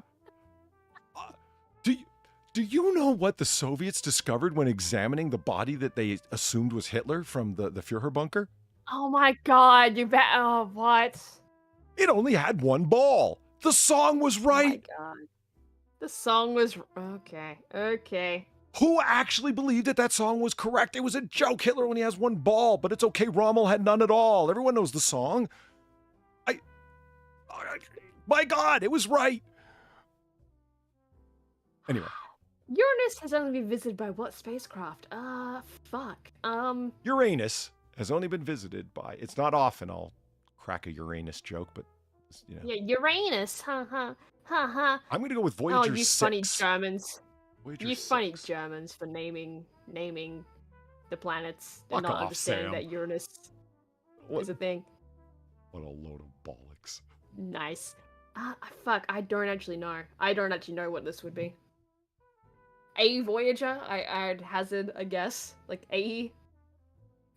Do you know what the Soviets discovered when examining the body that they assumed was Hitler from the Führer bunker? Oh my god, you bet. Oh, what? It only had one ball. The song was right. Oh my god. The song was okay. Okay. Who actually believed that song was correct? It was a joke. Hitler only has one ball, but it's okay. Rommel had none at all. Everyone knows the song. My God, it was right. Anyway. Uranus has only been visited by what spacecraft? Fuck. Uranus has only been visited by. It's not often I'll crack a Uranus joke, but you know. Yeah, Uranus. Ha ha ha ha. I'm gonna go with Voyager 6. Oh, you funny Germans. Voyager You 6. funny Germans for naming the planets and Fuck not off, understanding Sam. that Uranus is a thing. What a load of bollocks. Nice. Fuck, I don't actually know. I don't actually know what this would be. A Voyager? I'd hazard a guess. Like A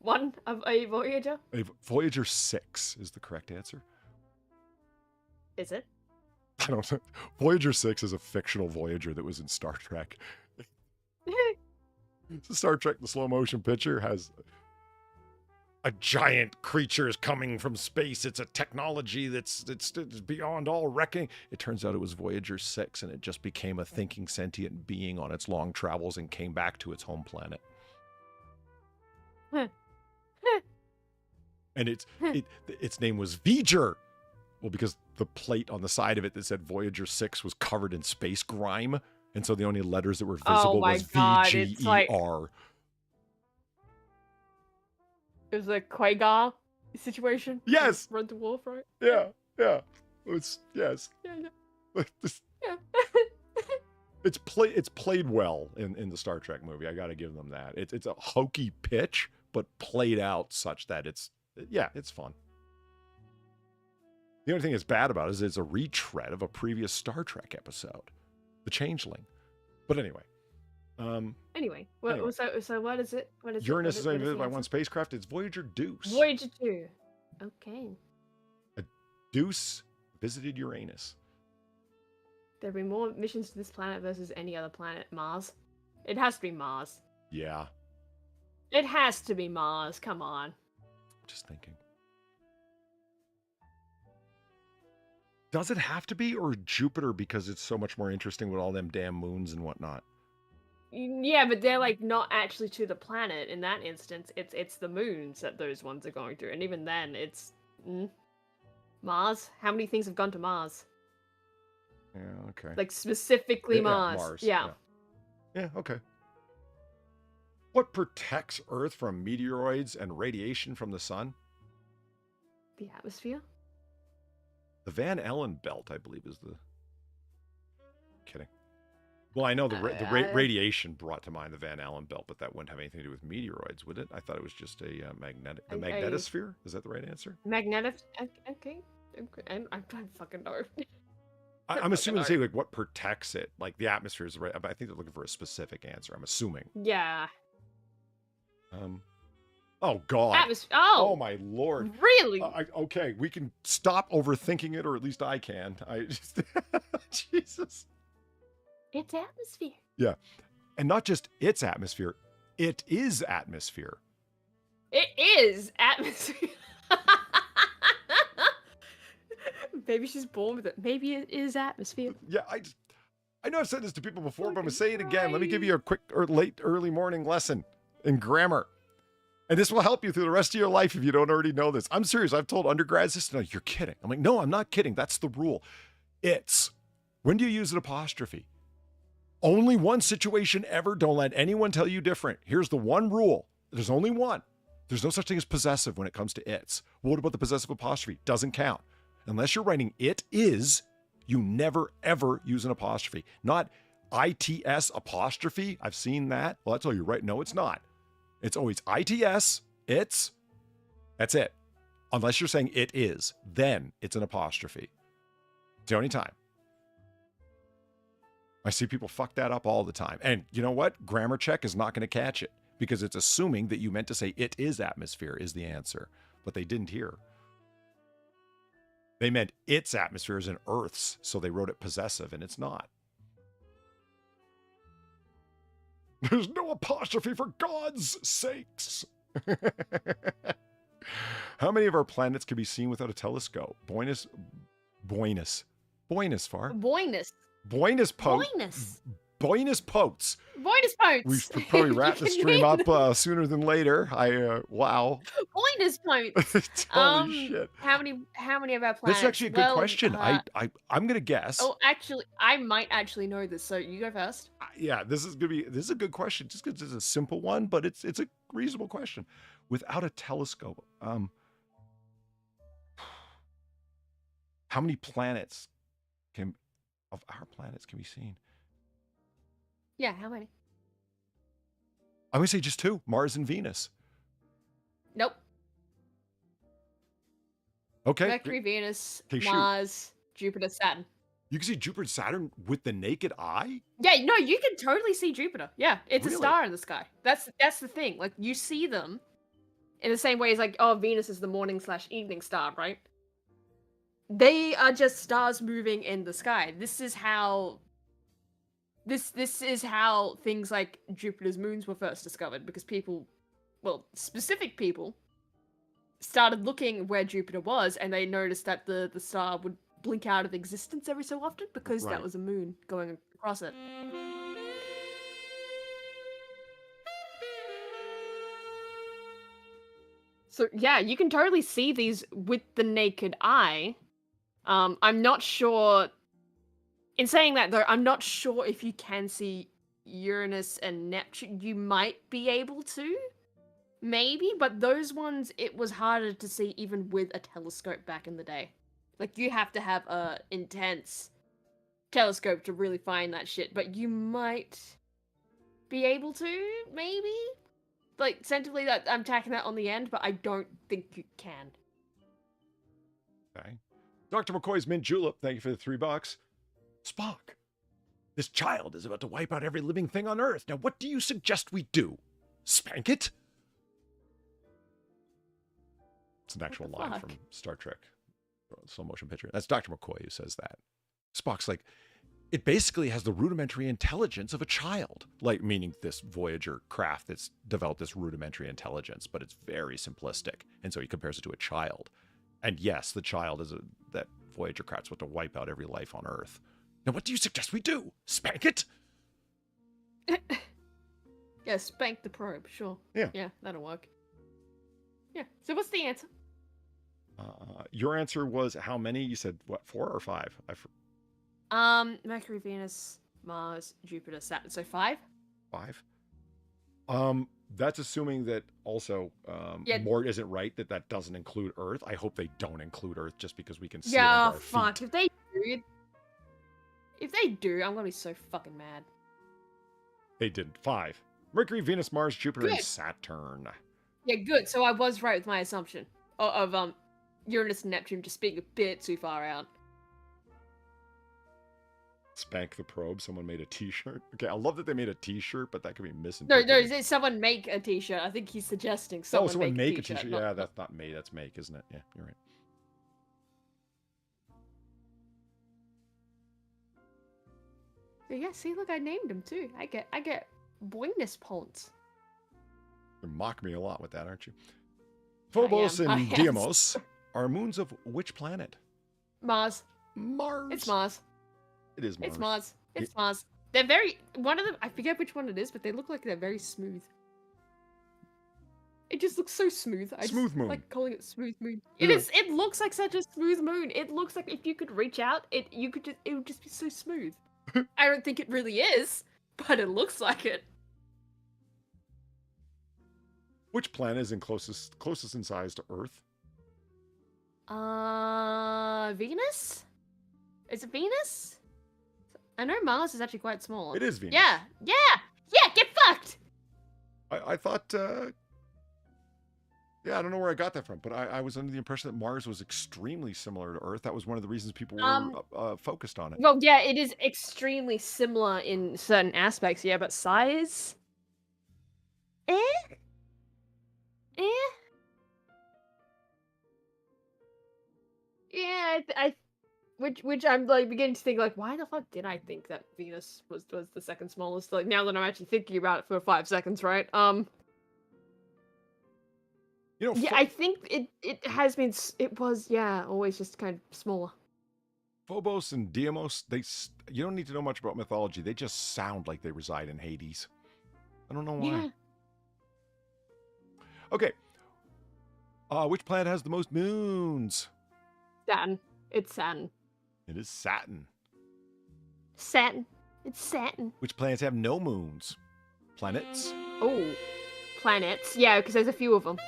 one of a Voyager? Voyager 6 is the correct answer. Is it? I don't know. Voyager 6 is a fictional Voyager that was in Star Trek. The Star Trek, the slow motion picture has a giant creature is coming from space. It's a technology that's beyond all reckoning. It turns out it was Voyager 6, and it just became a thinking sentient being on its long travels and came back to its home planet. And its name was V'ger. Well, because the plate on the side of it that said Voyager 6 was covered in space grime, and so the only letters that were visible was God, VGER. it's like- It was a Quagar situation. Yes. Run to Wolf, right? Yeah. Yes. Yeah. Yeah. It's played well in the Star Trek movie. I got to give them that. It's a hokey pitch, but played out such that it's fun. The only thing that's bad about it is it's a retread of a previous Star Trek episode, The Changeling. But anyway. Anyway, Anyway. so what is it? What is Uranus it? is What only visited by the one answer? spacecraft. It's Voyager Deuce. Voyager 2. Okay. Deuce visited Uranus. There have been more missions to this planet versus any other planet. Mars. It has to be Mars. Yeah. It has to be Mars. Come on. Just thinking. Does it have to be, or Jupiter because it's so much more interesting with all them damn moons and whatnot? Yeah, but they're like not actually to the planet in that instance. It's the moons that those ones are going to, and even then, it's Mars. How many things have gone to Mars? Yeah, okay. Like specifically Yeah, Mars. Yeah. Yeah, okay. What protects Earth from meteoroids and radiation from the sun? The atmosphere. The Van Allen belt, I believe, is the... Kidding. Well, I know the radiation brought to mind the Van Allen belt, but that wouldn't have anything to do with meteoroids, would it? I thought it was just a magnetosphere. Is that the right answer? Magnetic. Okay. I'm trying to fucking know. I'm assuming to say like what protects it, like the atmosphere is right. But I think they're looking for a specific answer. I'm assuming. Yeah. Oh God. Atmosphere. Oh Oh, my Lord. really? Okay, we can stop overthinking it, or at least I can. I just Jesus. It's atmosphere. Yeah, and not just its atmosphere. It is atmosphere. It is atmosphere. Maybe she's born with it. Maybe it is atmosphere. Yeah, I know I've said this to people before, but I'm gonna say it again. Let me give you a quick or late early morning lesson in grammar. And this will help you through the rest of your life if you don't already know this. I'm serious. I've told undergrads this. No, you're kidding. I'm like, no, I'm not kidding. That's the rule. It's. When do you use an apostrophe? Only one situation ever. Don't let anyone tell you different. Here's the one rule. There's only one. There's no such thing as possessive when it comes to its. What about the possessive apostrophe? Doesn't count. Unless you're writing it is, you never, ever use an apostrophe. Not ITS apostrophe. I've seen that. Well, that's all you're right. No, it's not. It's always ITS, it's, that's it. Unless you're saying it is, then it's an apostrophe. It's the only time. I see people fuck that up all the time. And you know what? Grammar check is not going to catch it because it's assuming that you meant to say it is atmosphere is the answer, but they didn't hear. They meant its atmosphere is in Earth's, so they wrote it possessive, and it's not. There's no apostrophe, for God's sakes. How many of our planets can be seen without a telescope? Buenos Potes. Buenos Potes. We should probably wrap the stream up sooner than later. Wow. Buenos Potes. Holy shit. How many of our planets? This is actually a good question. I'm gonna guess. Oh, actually, I might actually know this. So you go first. Yeah, this is a good question. Just because it's a simple one, but it's a reasonable question. Without a telescope, how many planets of our planets can be seen? Yeah, how many? I'm gonna say just two: Mars and Venus. Nope. Okay. Mercury, Venus, Okay, Mars, Jupiter, Saturn. You can see Jupiter and Saturn with the naked eye? Yeah, no, you can totally see Jupiter. Yeah, it's Really? a star in the sky. That's the thing. Like, you see them in the same way as, like, oh, Venus is the morning/evening star, right? They are just stars moving in the sky. This is how things like Jupiter's moons were first discovered, because people, well, specific people, started looking where Jupiter was, and they noticed that the star would blink out of existence every so often because Right. that was a moon going across it. So yeah, you can totally see these with the naked eye. I'm not sure. In saying that though, I'm not sure if you can see Uranus and Neptune. You might be able to, maybe, but those ones it was harder to see even with a telescope back in the day. Like, you have to have a intense telescope to really find that shit, but you might be able to, maybe? Like, tentatively, that I'm tacking that on the end, but I don't think you can. Okay. Dr. McCoy's Mint Julep, thank you for the $3. Spock, this child is about to wipe out every living thing on Earth. Now, what do you suggest we do? Spank it? It's an actual line fuck? from Star Trek, slow motion picture. That's Dr. McCoy who says that. Spock's like, it basically has the rudimentary intelligence of a child, like meaning this Voyager craft that's developed this rudimentary intelligence, but it's very simplistic. And so he compares it to a child. And yes, the child is that Voyager craft's about to wipe out every life on Earth. Now, what do you suggest we do? Spank it? Yeah, spank the probe, sure. Yeah. Yeah, that'll work. Yeah, so what's the answer? Your answer was how many? You said, what, 4 or 5? Mercury, Venus, Mars, Jupiter, Saturn. So 5? 5? That's assuming that also Yeah. Mort isn't right, that doesn't include Earth. I hope they don't include Earth just because we can see it Yeah, under our fuck. feet. If they do, I'm gonna be so fucking mad. They didn't. 5. Mercury, Venus, Mars, Jupiter, and Good. Saturn. Yeah, good. So I was right with my assumption of Uranus and Neptune just being a bit too far out. Spank the probe. Someone made a T-shirt. Okay, I love that they made a T-shirt, but that could be No, misinterpreted. no, someone make a t-shirt. I think he's suggesting Someone someone make a a t-shirt. T-shirt. Yeah, that's not made. That's make, isn't it? Yeah, you're right. Yeah, see, look, I named him too. I get bonus points. You mock me a lot with that, aren't you? Phobos I and am. Deimos are moons of which planet? Mars. Mars. It's Mars. It is Mars. It's Mars. It's Mars. They're very, one of them, I forget which one it is, but they look like they're very smooth. It just looks so smooth. I Smooth just moon. like calling it smooth moon. Yeah. It is. It looks like such a smooth moon. It looks like if you could reach out, it would just be so smooth. I don't think it really is, but it looks like it. Which planet is closest in size to Earth? Venus? Is it Venus? I know Mars is actually quite small. It is Venus. Yeah, get fucked! I thought, yeah, I don't know where I got that from, but I was under the impression that Mars was extremely similar to Earth. That was one of the reasons people were focused on it. Well, yeah, it is extremely similar in certain aspects, yeah, but size? Eh? Yeah, which I'm like beginning to think like, why the fuck did I think that Venus was the second smallest? Like now that I'm actually thinking about it for 5 seconds, right? You know, Yeah, I think it has been. It was always just kind of smaller. Phobos and Deimos, you don't need to know much about mythology. They just sound like they reside in Hades. I don't know why. Yeah. Okay. Which planet has the most moons? Saturn. It's Saturn. It is Saturn. Saturn. It's Saturn. Which planets have no moons? Planets? Oh, planets. Yeah, because there's a few of them.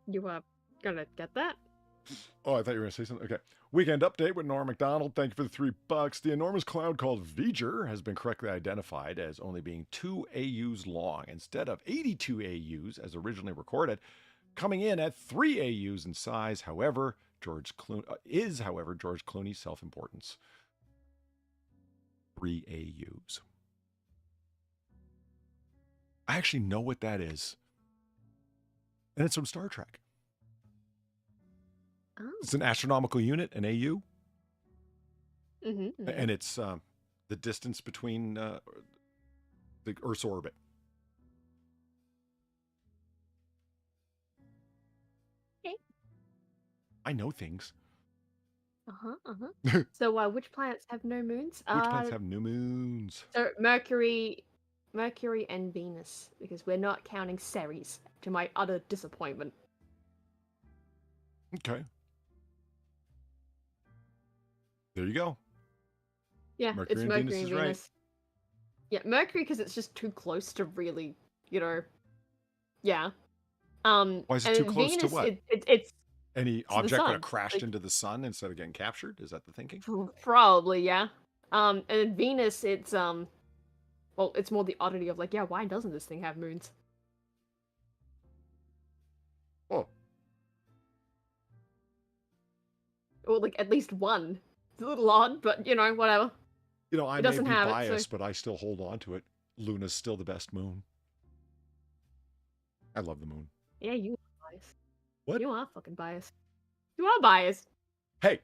You gonna get that? Oh, I thought you were going to say something. Okay. Weekend update with Norm McDonald. Thank you for the $3. The enormous cloud called V'ger has been correctly identified as only being 2 AUs long instead of 82 AUs as originally recorded, coming in at 3 AUs in size. However, George Clooney's self-importance. 3 AUs. I actually know what that is. And it's from Star Trek. Oh. It's an astronomical unit, an AU. Mm-hmm. And it's the distance between the Earth's orbit. Okay. I know things. So, which planets have no moons? Which planets have no moons? So Mercury and Venus, because we're not counting Ceres, to my utter disappointment. Okay. There you go. Yeah, Mercury it's and Mercury Venus and is right. Venus. Yeah, Mercury because it's just too close to really, yeah. Why is it too and close Venus, to what? It's Any the object would sun, have crashed like- into the sun instead of getting captured? Is that the thinking? probably, yeah. And Venus, it's well, it's more the oddity of like, yeah, why doesn't this thing have moons? Oh, Or like at least one. It's a little odd, but whatever. you know, I It may doesn't be have it, biased, so- but I still hold on to it. Luna's still the best moon. I love the moon. Yeah, you are biased. What? You are fucking biased. You are biased. Hey,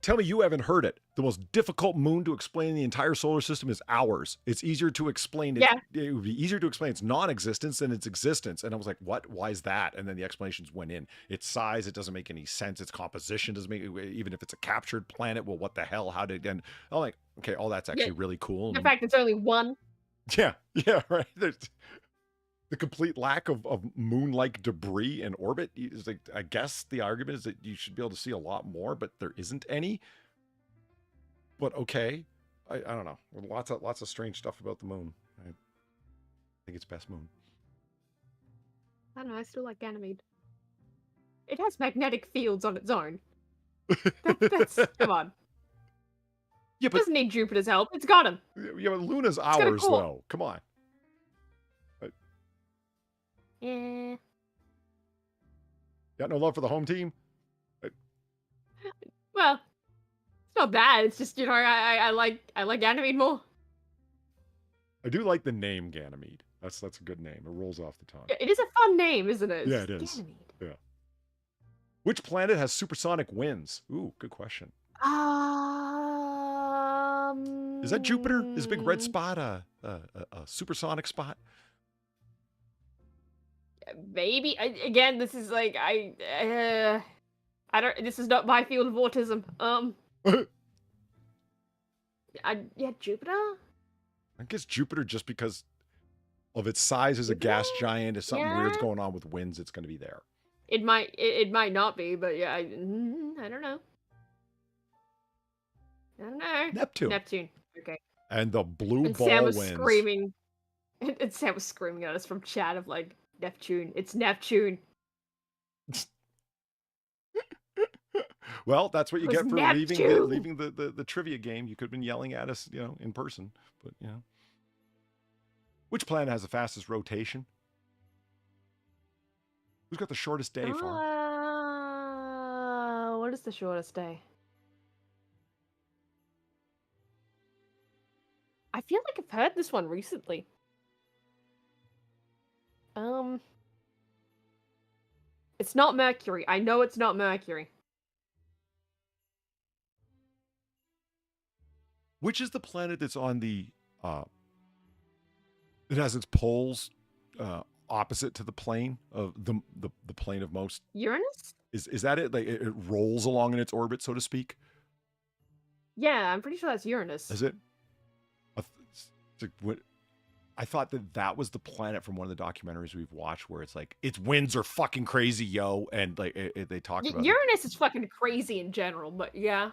tell me you haven't heard it. The most difficult moon to explain in the entire solar system is ours. It's easier to explain. Yeah. It would be easier to explain its non-existence than its existence. And I was like, what? Why is that? And then the explanations went in. Its size, it doesn't make any sense. Its composition doesn't make, even if it's a captured planet, well, what the hell? How did, and I'm like, okay, all that's actually really cool. In fact, it's only one. Yeah, right. There's the complete lack of moon-like debris in orbit is like, I guess the argument is that you should be able to see a lot more, but there isn't any. But okay, I don't know. Lots of strange stuff about the moon. I think it's best moon. I don't know. I still like Ganymede. It has magnetic fields on its own. That's come on. Yeah, It but doesn't need Jupiter's help. It's got him. yeah, but Luna's got a ours core. though. Come on. Yeah. Got no love for the home team? Well, it's not bad. It's just, I like Ganymede more. I do like the name Ganymede. That's a good name. It rolls off the tongue. It is a fun name, isn't it? Yeah, it is. Ganymede. Yeah. Which planet has supersonic winds? Ooh, good question. Is that Jupiter? Is a big red spot a supersonic spot? Maybe. Again, this is like I don't. This is not my field of autism. Jupiter. I guess Jupiter, just because of its size as a gas giant. If something weird's going on with winds, it's going to be there. It might not be, but yeah, I don't know. I don't know. Neptune. Okay. And the blue And ball Sam was wins. screaming. And Sam was screaming at us from chat of like Neptune. It's Neptune. Well, that's what you It was get for Neptune. leaving the trivia game. You could have been yelling at us, in person. But which planet has the fastest rotation? Who's got the shortest day, Far? What is the shortest day? I feel like I've heard this one recently. It's not Mercury. I know it's not Mercury. Which is the planet that's on the it has its poles opposite to the plane of the plane of most. Uranus? Is that it? Like it rolls along in its orbit, so to speak? Yeah, I'm pretty sure that's Uranus. Is it? I thought that was the planet from one of the documentaries we've watched, where it's like its winds are fucking crazy, yo, and like they talked about Uranus is fucking crazy in general, but yeah.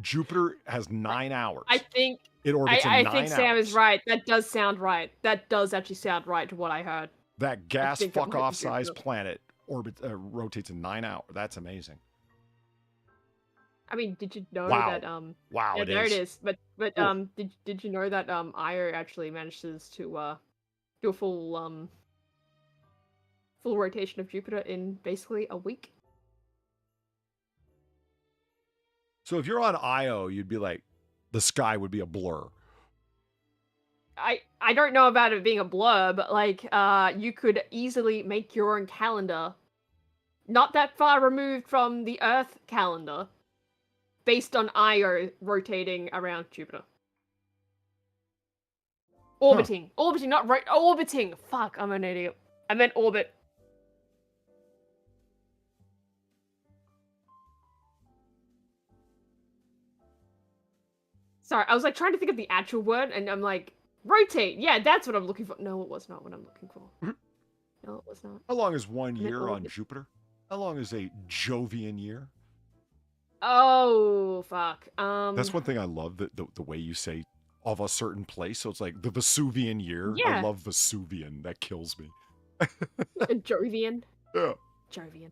Jupiter has 9 hours. I think it orbits in 9 hours. I think Sam is right. That does sound right. That does actually sound right to what I heard. That gas fuck off size planet rotates in 9 hours. That's amazing. I mean, did you know Wow. that Wow, yeah, it there is. it is. But did you know that Io actually manages to do a full rotation of Jupiter in basically a week? So if you're on Io, you'd be like, the sky would be a blur. I don't know about it being a blur, but like you could easily make your own calendar not that far removed from the Earth calendar based on Io rotating around Jupiter. Orbiting. Orbiting, not orbiting. Fuck, I'm an idiot. I meant orbit. Sorry, I was like trying to think of the actual word, and I'm like, rotate. Yeah, that's what I'm looking for. No, it was not what I'm looking for. No, it was not. How long is 1 year on Jupiter? How long is a Jovian year? Oh, fuck. That's one thing I love, the way you say of a certain place. So it's like the Vesuvian year. Yeah. I love Vesuvian. That kills me. Jovian. Yeah. Jovian.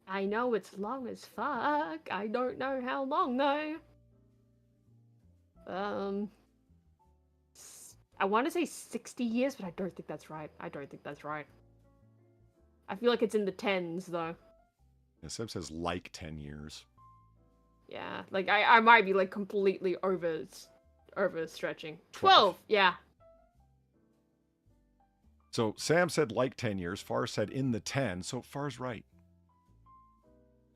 I know it's long as fuck. I don't know how long though. I want to say 60 years, but I don't think that's right. I feel like it's in the tens though. Yeah, Seb says like 10 years. Yeah, like I might be like completely overstretching. 12, yeah. So Sam said like 10 years. Far said in the 10. So Far's right.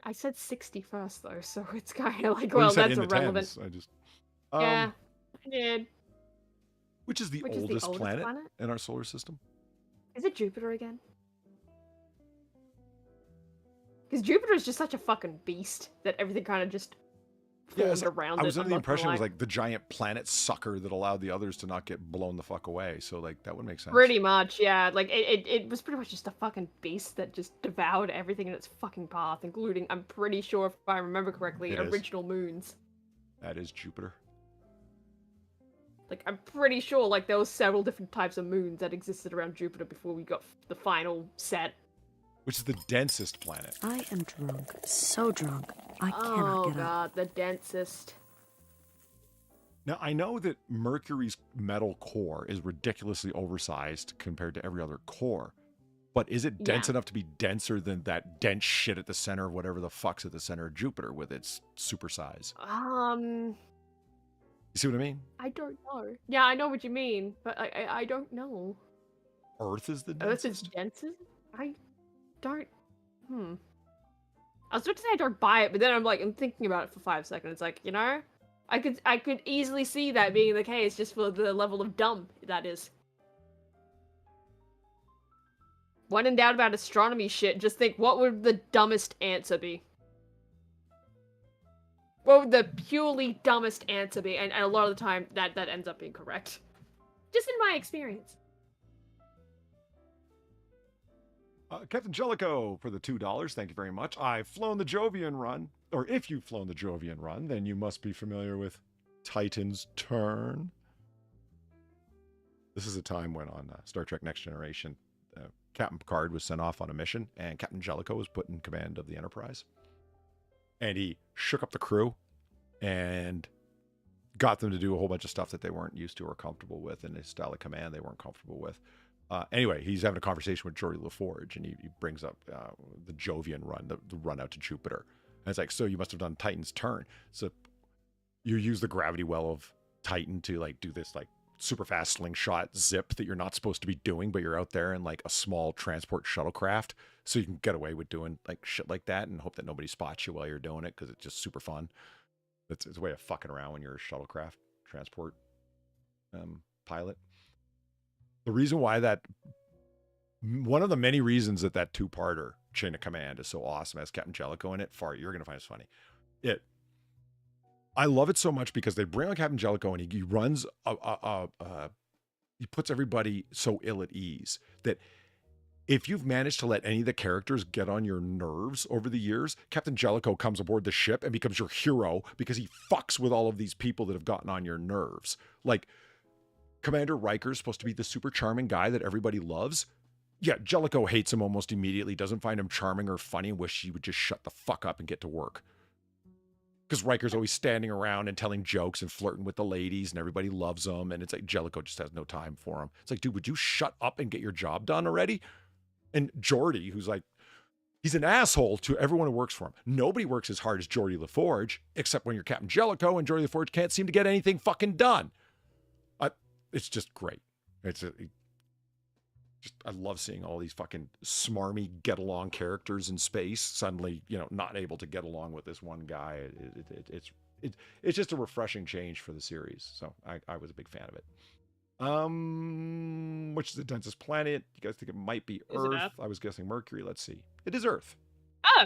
I said 60 first though, so it's kind of like, Well, well, you said that's in the irrelevant. 10s. I just Yeah, I did. Which is the oldest planet in our solar system? Is it Jupiter again? Because Jupiter is just such a fucking beast that everything kind of just formed around it. I was under the impression it was like the giant planet sucker that allowed the others to not get blown the fuck away. So like that would make sense. Pretty much, yeah. Like it was pretty much just a fucking beast that just devoured everything in its fucking path, including, I'm pretty sure if I remember correctly, original moons. That is Jupiter. Like I'm pretty sure like there was several different types of moons that existed around Jupiter before we got the final set. Which is the densest planet. I am drunk. So drunk. I cannot get up. Oh god, the densest. Now, I know that Mercury's metal core is ridiculously oversized compared to every other core. But is it dense Yeah. enough to be denser than that dense shit at the center of whatever the fuck's at the center of Jupiter with its super size? You see what I mean? I don't know. Yeah, I know what you mean, but I don't know. Earth is the Earth is densest? densest? I don't. I was about to say I don't buy it, but then I'm thinking about it for 5 seconds. Like, you know, I could easily see that being the case just for the level of dumb that is. When in doubt about astronomy shit, just think, what would the dumbest answer be? What would the purely dumbest answer be? And a lot of the time, that ends up being correct. Just in my experience. Captain Jellicoe for the $2. Thank you very much. I've flown the Jovian run. Or if you've flown the Jovian run, then you must be familiar with Titan's Turn. This is a time when on Star Trek Next Generation, Captain Picard was sent off on a mission, and Captain Jellicoe was put in command of the Enterprise. And he shook up the crew and got them to do a whole bunch of stuff that they weren't used to or comfortable with, and his style of command they weren't comfortable with. Anyway, he's having a conversation with Geordi LaForge, and he brings up the Jovian run, the run out to Jupiter. And it's like, so you must have done Titan's Turn. So you use the gravity well of Titan to like do this like super fast slingshot zip that you're not supposed to be doing, but you're out there in like a small transport shuttlecraft, so you can get away with doing like shit like that and hope that nobody spots you while you're doing it because it's just super fun. It's a way of fucking around when you're a shuttlecraft transport pilot. The reason why one of the many reasons that two-parter Chain of Command is so awesome has Captain Jellicoe in it. You're going to find it funny. I love it so much because they bring on Captain Jellicoe and he runs he puts everybody so ill at ease that if you've managed to let any of the characters get on your nerves over the years, Captain Jellicoe comes aboard the ship and becomes your hero because he fucks with all of these people that have gotten on your nerves. Like, Commander Riker's supposed to be the super charming guy that everybody loves. Yeah, Jellicoe hates him almost immediately, doesn't find him charming or funny, wish he would just shut the fuck up and get to work. Because Riker's always standing around and telling jokes and flirting with the ladies, and everybody loves him, and it's like Jellicoe just has no time for him. It's like, dude, would you shut up and get your job done already? And Geordi, who's like, he's an asshole to everyone who works for him. Nobody works as hard as Geordi LaForge, except when you're Captain Jellicoe, and Geordi LaForge can't seem to get anything fucking done. It's just great. I love seeing all these fucking smarmy get-along characters in space suddenly, not able to get along with this one guy. It's just a refreshing change for the series. So I was a big fan of it. Which is the densest planet? You guys think it might be Earth? I was guessing Mercury. Let's see. It is Earth. Oh!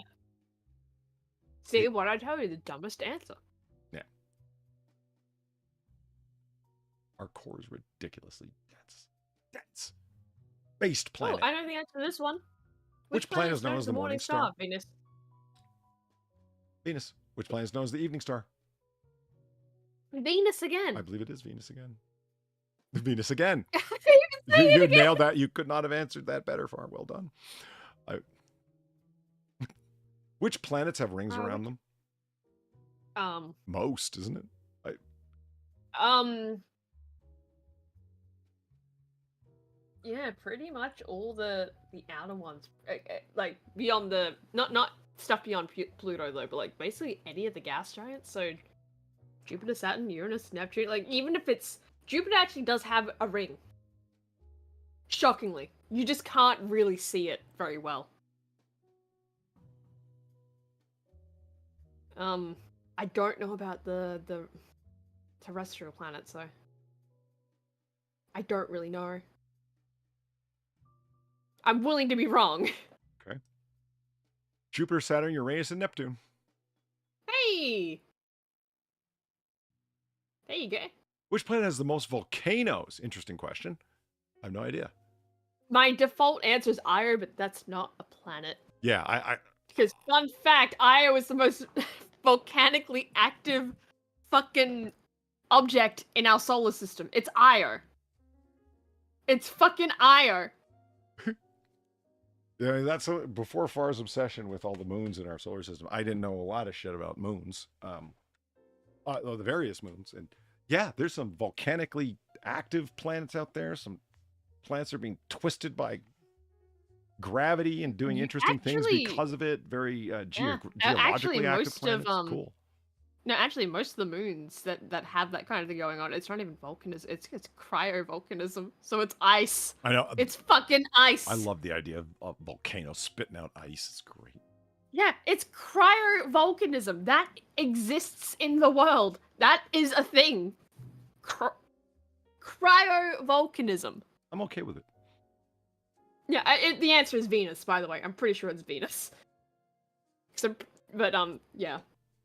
See, what I tell you, the dumbest answer. Yeah. Our core is ridiculously dense. Based planet. Oh, I know the answer to this one. Which planet is known as the morning star? Venus. Venus. Which planet is known as the evening star? Venus again. I believe it is Venus again. Venus again. You again. Nailed that. You could not have answered that better, Farm. Well done. Which planets have rings around them? Most, isn't it? Yeah, pretty much all the outer ones, like beyond the not stuff beyond Pluto though, but like basically any of the gas giants. So Jupiter, Saturn, Uranus, Neptune. Like even if it's Jupiter actually does have a ring. Shockingly, you just can't really see it very well. I don't know about the terrestrial planets though. I don't really know. I'm willing to be wrong. Okay. Jupiter, Saturn, Uranus, and Neptune. Hey! There you go. Which planet has the most volcanoes? Interesting question. I have no idea. My default answer is Io, but that's not a planet. Yeah, Because, fun fact, Io is the most volcanically active fucking object in our solar system. It's Io. It's fucking Io. Yeah, that's before Far's obsession with all the moons in our solar system. I didn't know a lot of shit about moons, the various moons, and yeah, there's some volcanically active planets out there. Some planets are being twisted by gravity and doing interesting things actually, because of it. Very actually, geologically active most planets. of Cool. no, actually, most of the moons that have that kind of thing going on, it's not even volcanism. It's cryovolcanism. So it's ice. I know. It's fucking ice. I love the idea of volcanoes spitting out ice. It's great. Yeah, it's cryovolcanism. That exists in the world. That is a thing. Cryovolcanism. I'm okay with it. Yeah, the answer is Venus, by the way. I'm pretty sure it's Venus. Yeah.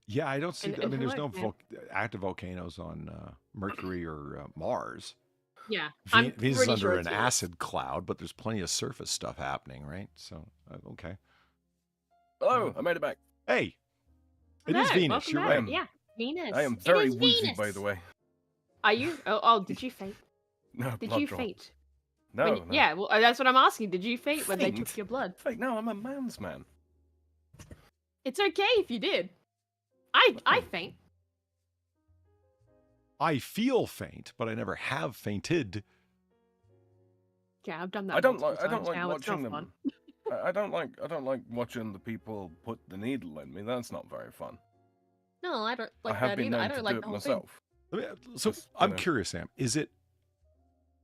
Yeah, I don't see. I mean, there's no hello, active volcanoes on Mercury or Mars. Yeah, I'm Venus is pretty under sure an it's Venus. acid cloud, but there's plenty of surface stuff happening, right? So, okay. Hello, I made it back. Hey, it is Venus. Welcome You're back. right. Yeah, Venus. I am It very is woozy, Venus. by the way. Are you? Oh, did you faint? No, Did blood you draw. faint? No, When no. Yeah, well, that's what I'm asking. Did you faint when they Faint? took your blood? Fake, no, I'm a man's man. It's okay if you did. I faint. I feel faint, but I never have fainted. Yeah, I've done that. I don't multiple like times now. It's watching not them. fun. I don't like watching the people put the needle in me. That's not very fun. No, I don't like I have that been either. known I to don't do like it the whole thing. myself. So Just, you I'm know. curious, Sam. Is it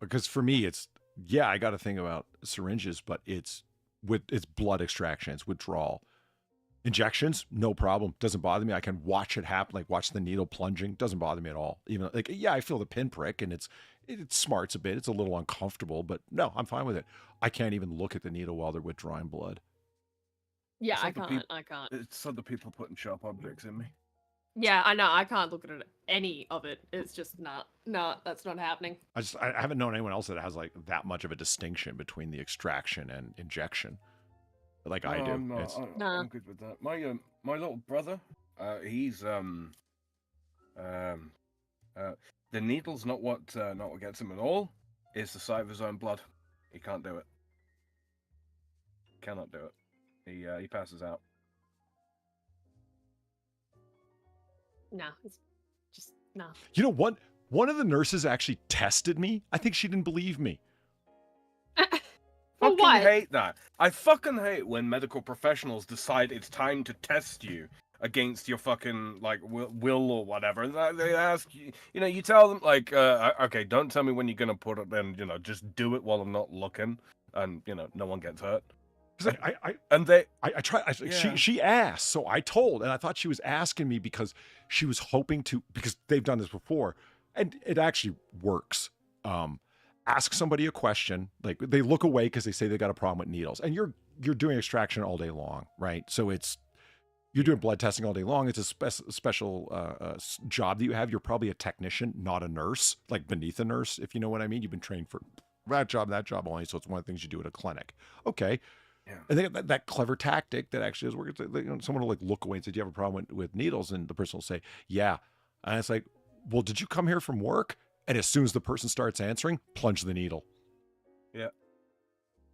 because for me, it's I got to think about syringes, but it's blood extraction, it's withdrawal. Injections, no problem. Doesn't bother me. I can watch it happen, like watch the needle plunging. Doesn't bother me at all. Even like, yeah, I feel the pinprick and it smarts a bit. It's a little uncomfortable, but no, I'm fine with it. I can't even look at the needle while they're withdrawing blood. Yeah, It's I not the can't. I can't. It's other people putting sharp objects in me. Yeah, I know. I can't look at any of it. It's just not. No, that's not happening. I haven't known anyone else that has like that much of a distinction between the extraction and injection, like I do. I'm, It's- Nah. I'm good with that. My little brother, he's the needle's not what gets him at all. It's the sight of his own blood. He can't do it. Cannot do it. He passes out. No, it's just no. You know what? One of the nurses actually tested me. I think she didn't believe me. For Fucking what? hate that. I fucking hate when medical professionals decide it's time to test you against your fucking like will or whatever. And they ask you, you tell them like, okay, don't tell me when you're gonna put it in. Just do it while I'm not looking, and no one gets hurt. 'Cause I tried. Yeah. She asked, so I told, and I thought she was asking me because she was hoping to, because they've done this before, and it actually works. Ask somebody a question, like they look away because they say they got a problem with needles, and you're doing extraction all day long, right? So you're doing blood testing all day long. It's a special job that you have. You're probably a technician, not a nurse, like beneath a nurse, if you know what I mean. You've been trained for that job only, so it's one of the things you do at a clinic. Okay. Yeah. And they got that clever tactic that actually is working. Someone will like look away and say, "Do you have a problem with needles?" And the person will say, "Yeah." And it's like, "Well, did you come here from work?" And as soon as the person starts answering, plunge the needle. Yeah.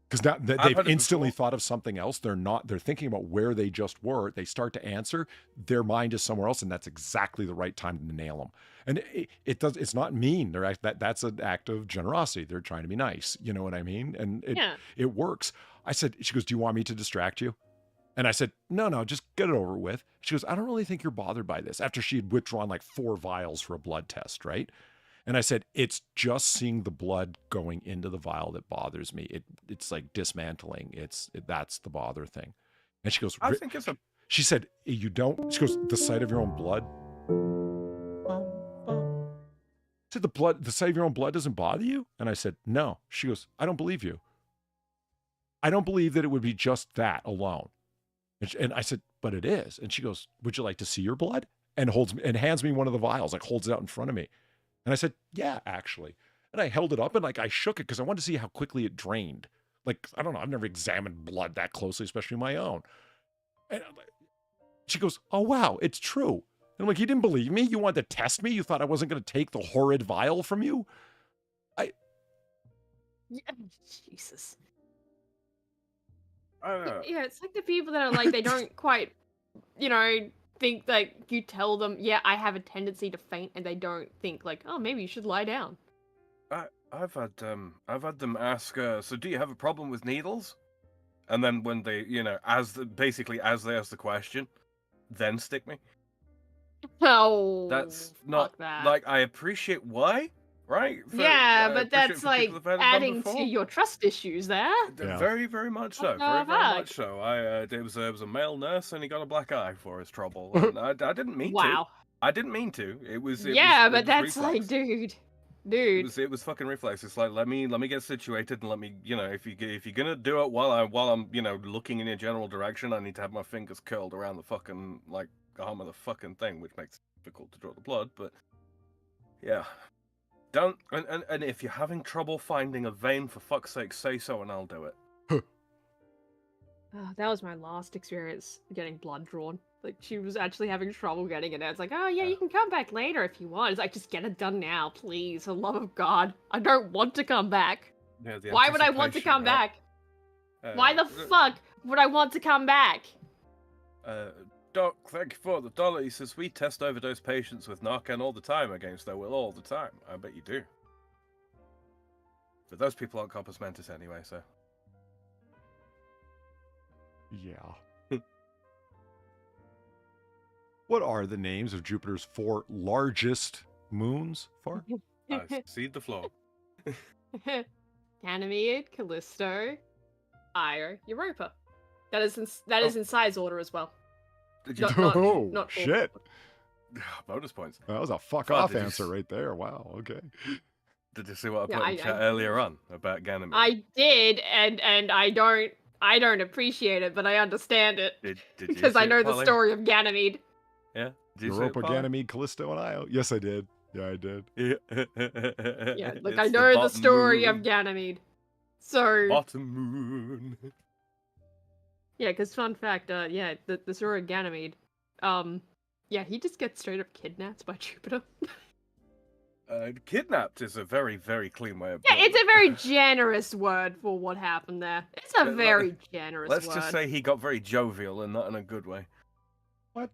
Because now I've they've had it instantly before. thought of something else. They're thinking about where they just were. They start to answer. Their mind is somewhere else, and that's exactly the right time to nail them. And it's not mean. That's an act of generosity. They're trying to be nice. You know what I mean? And it works. She goes, "Do you want me to distract you?" And I said, no, just get it over with. She goes, "I don't really think you're bothered by this," after she had withdrawn like 4 vials for a blood test, right? And I said, "It's just seeing the blood going into the vial that bothers me. It's like dismantling. That's the bother thing." And she goes, I think it's a. she said, "You don't?" She goes, "The sight of your own blood?" I said, the sight of your own blood doesn't bother you?" And I said, "No." She goes, "I don't believe you. I don't believe that it would be just that alone." And I said, "But it is." And she goes, "Would you like to see your blood?" And hands me one of the vials, like holds it out in front of me. And I said, "Yeah, actually." And I held it up and like I shook it because I wanted to see how quickly it drained. Like, I don't know, I've never examined blood that closely, especially my own. And she goes, "Oh, wow, it's true." And I'm like, "You didn't believe me? You wanted to test me? You thought I wasn't going to take the horrid vial from you?" Jesus. I don't know. Yeah, it's like the people that are like they don't quite, think like you tell them, "Yeah, I have a tendency to faint," and they don't think like, "Oh, maybe you should lie down." I've had them ask. So, do you have a problem with needles? And then when they, basically as they ask the question, then stick me. Oh, That's fuck not that. like I appreciate why, right? Yeah, I but appreciate that's for like people who've had it done adding to before. your trust issues there. Yeah. Very, very much so. What the Very, very fuck? much so. It was a male nurse, and he got a black eye for his trouble. And I didn't mean to. Wow. I didn't mean to. It was. Yeah, it but was that's reflex. like, dude. It was fucking reflex. It's like let me get situated and let me, if you're gonna do it while I'm looking in a general direction, I need to have my fingers curled around the fucking like arm of the fucking thing, which makes it difficult to draw the blood. But yeah, don't and if you're having trouble finding a vein, for fuck's sake, say so and I'll do it. Oh, that was my last experience getting blood drawn. Like, she was actually having trouble getting it. And it's like, oh, yeah, you can come back later if you want. It's like, just get it done now, please. For the love of God. I don't want to come back. Yeah, Why would I want to come back? Why the fuck would I want to come back? Doc, thank you for the dollar. He says, we test overdose patients with Narcan all the time against their will all the time. I bet you do. But those people aren't compos mentis anyway, so... Yeah. What are the names of Jupiter's 4 largest moons, Far? I seed the floor. Ganymede, Callisto, Io, Europa. That is in size order as well. Did you... Not shit. Bonus points. That was a fuck off answer right there. Wow, okay. Did you see what I put in chat earlier on about Ganymede? I did, and I don't appreciate it, but I understand it. Did you because I see know it, the Polly? story of Ganymede. Yeah? Did you see Europa, it, Polly? Ganymede, Callisto, and Io. Yes, I did. Yeah, I did. Yeah, look, It's I know the bottom story moon. of Ganymede. So Bottom moon. yeah, because fun fact, yeah, the story of Ganymede, yeah, he just gets straight up kidnapped by Jupiter. Kidnapped is a very, very clean way of Yeah, putting it's a it. very generous word for what happened there. It's a very generous Let's word. just say he got very jovial and not in a good way. What?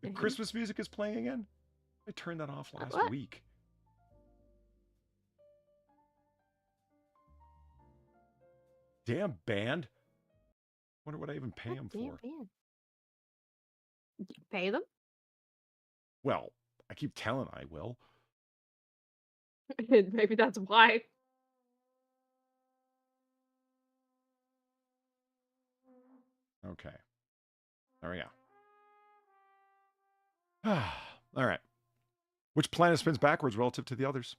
The Mhm. Christmas music is playing again? I turned that off last What? week. Damn band. Wonder what I even pay them Damn, for. man. You pay them? Well, I keep telling I will. Maybe that's why. Okay. There we go. All right. Which planet spins backwards relative to the others?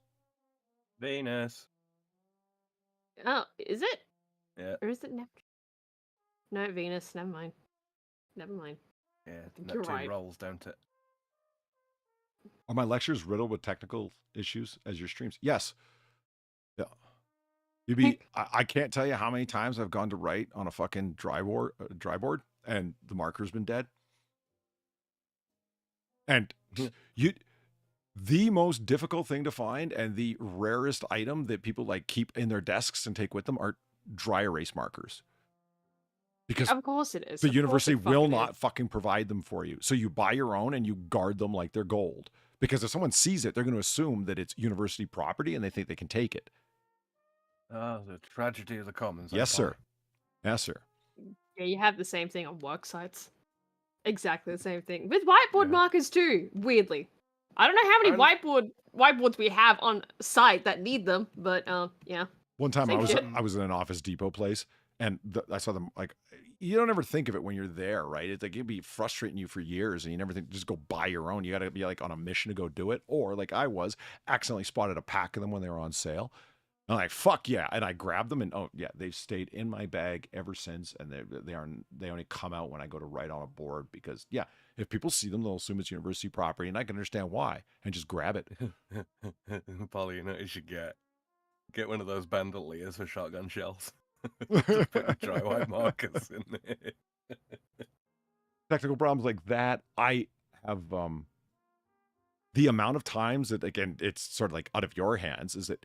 Venus. Oh, is it? Yeah. Or is it Neptune? No, Venus. Never mind. Never mind. Yeah, think you're Neptune right. rolls, don't it? Are my lectures riddled with technical issues as your streams? Yes. Yeah. You'd be. I can't tell you how many times I've gone to write on a fucking dry board, and the marker's been dead. And the most difficult thing to find and the rarest item that people like keep in their desks and take with them are dry erase markers. Because Of course it is. the Of course university it will fucking not is. fucking provide them for you. So you buy your own and you guard them like they're gold. Because if someone sees it, they're going to assume that it's university property and they think they can take it. Ah, the tragedy of the commons. Yes, sir. Yes, sir. Yeah, you have the same thing on work sites. Exactly the same thing. With whiteboard markers too, weirdly. I don't know how many whiteboards we have on site that need them, but yeah. One time Same shit. I was in an Office Depot place and I saw them like, you don't ever think of it when you're there, right? It's like it'd be frustrating you for years and you never think, just go buy your own. You got to be like on a mission to go do it. Or like I was, accidentally spotted a pack of them when they were on sale. I'm like, fuck yeah. And I grabbed them and oh yeah, they've stayed in my bag ever since. And they only come out when I go to write on a board because yeah, if people see them, they'll assume it's university property and I can understand why and just grab it. Polly, you know what you should get one of those bandoliers for shotgun shells. Just put the dry white markers in there. Technical problems like that, I have the amount of times that again it's sort of like out of your hands is that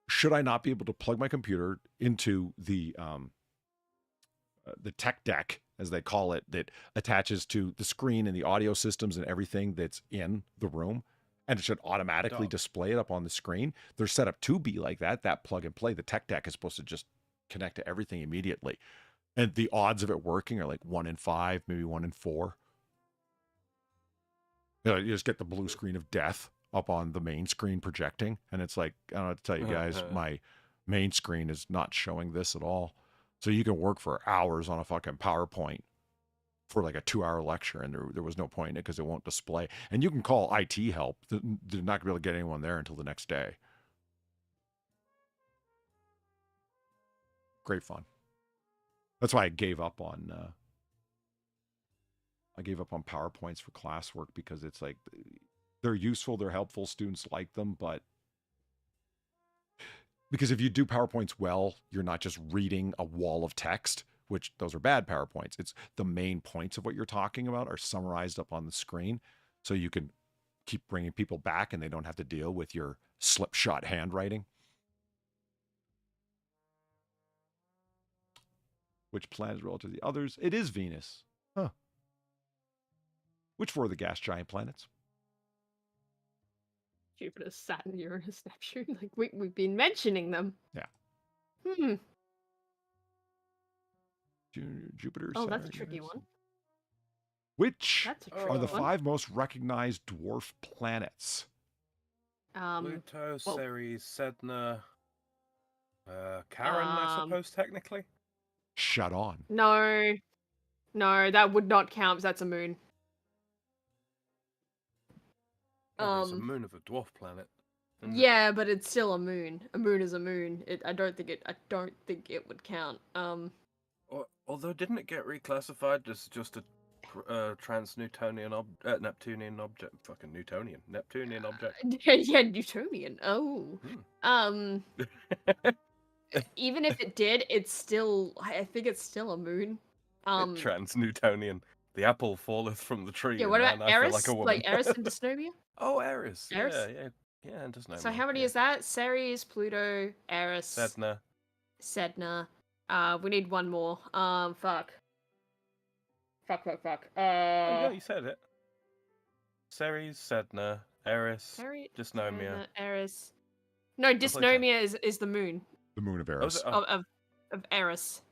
should I not be able to plug my computer into the tech deck, as they call it, that attaches to the screen and the audio systems and everything that's in the room, and it should automatically display it up on the screen. They're set up to be like that plug and play. The tech deck is supposed to just connect to everything immediately. And the odds of it working are like 1 in 5, maybe 1 in 4. You just get the blue screen of death up on the main screen projecting. And it's like, I don't know what to tell you guys, my main screen is not showing this at all. So you can work for hours on a fucking PowerPoint for like a 2-hour lecture, and there was no point in it because it won't display. And you can call IT help. They're not going to be able to get anyone there until the next day. Great fun. That's why I gave up on PowerPoints for classwork, because it's like they're useful, they're helpful, students like them, but because if you do PowerPoints well, you're not just reading a wall of text, which those are bad PowerPoints. It's the main points of what you're talking about are summarized up on the screen, so you can keep bringing people back and they don't have to deal with your slipshod handwriting. Which planet is relative to the others? It is Venus. Huh. Which 4 of the gas giant planets? Jupiter, Saturn, Uranus, Neptune. Like we've been mentioning them. Yeah. Jupiter. Oh, Saturn, that's a tricky Uranus. one. Which That's a tricky are the one. 5 most recognized dwarf planets? Pluto, Ceres, Sedna, Charon, I suppose, technically. Shut on. No, that would not count because that's a moon. It's a moon of a dwarf planet. Yeah, but it's still a moon. A moon is a moon. I don't think it would count. Although, didn't it get reclassified as just a trans-Newtonian Neptunian object? Fucking Newtonian. Neptunian object. Yeah, Newtonian. Oh. Even if it did, it's still. I think it's still a moon. Trans-Newtonian. The apple falleth from the tree. Yeah. What about Eris? Like Eris and Dysnomia? Oh, Eris. Eris? Yeah, and Dysnomia. So how many is that? Ceres, Pluto, Eris, Sedna. We need one more. Fuck. Yeah, you said it. Ceres, Sedna, Eris, Dysnomia. Eris. No, Dysnomia is the moon. The moon of Eris. Of Eris.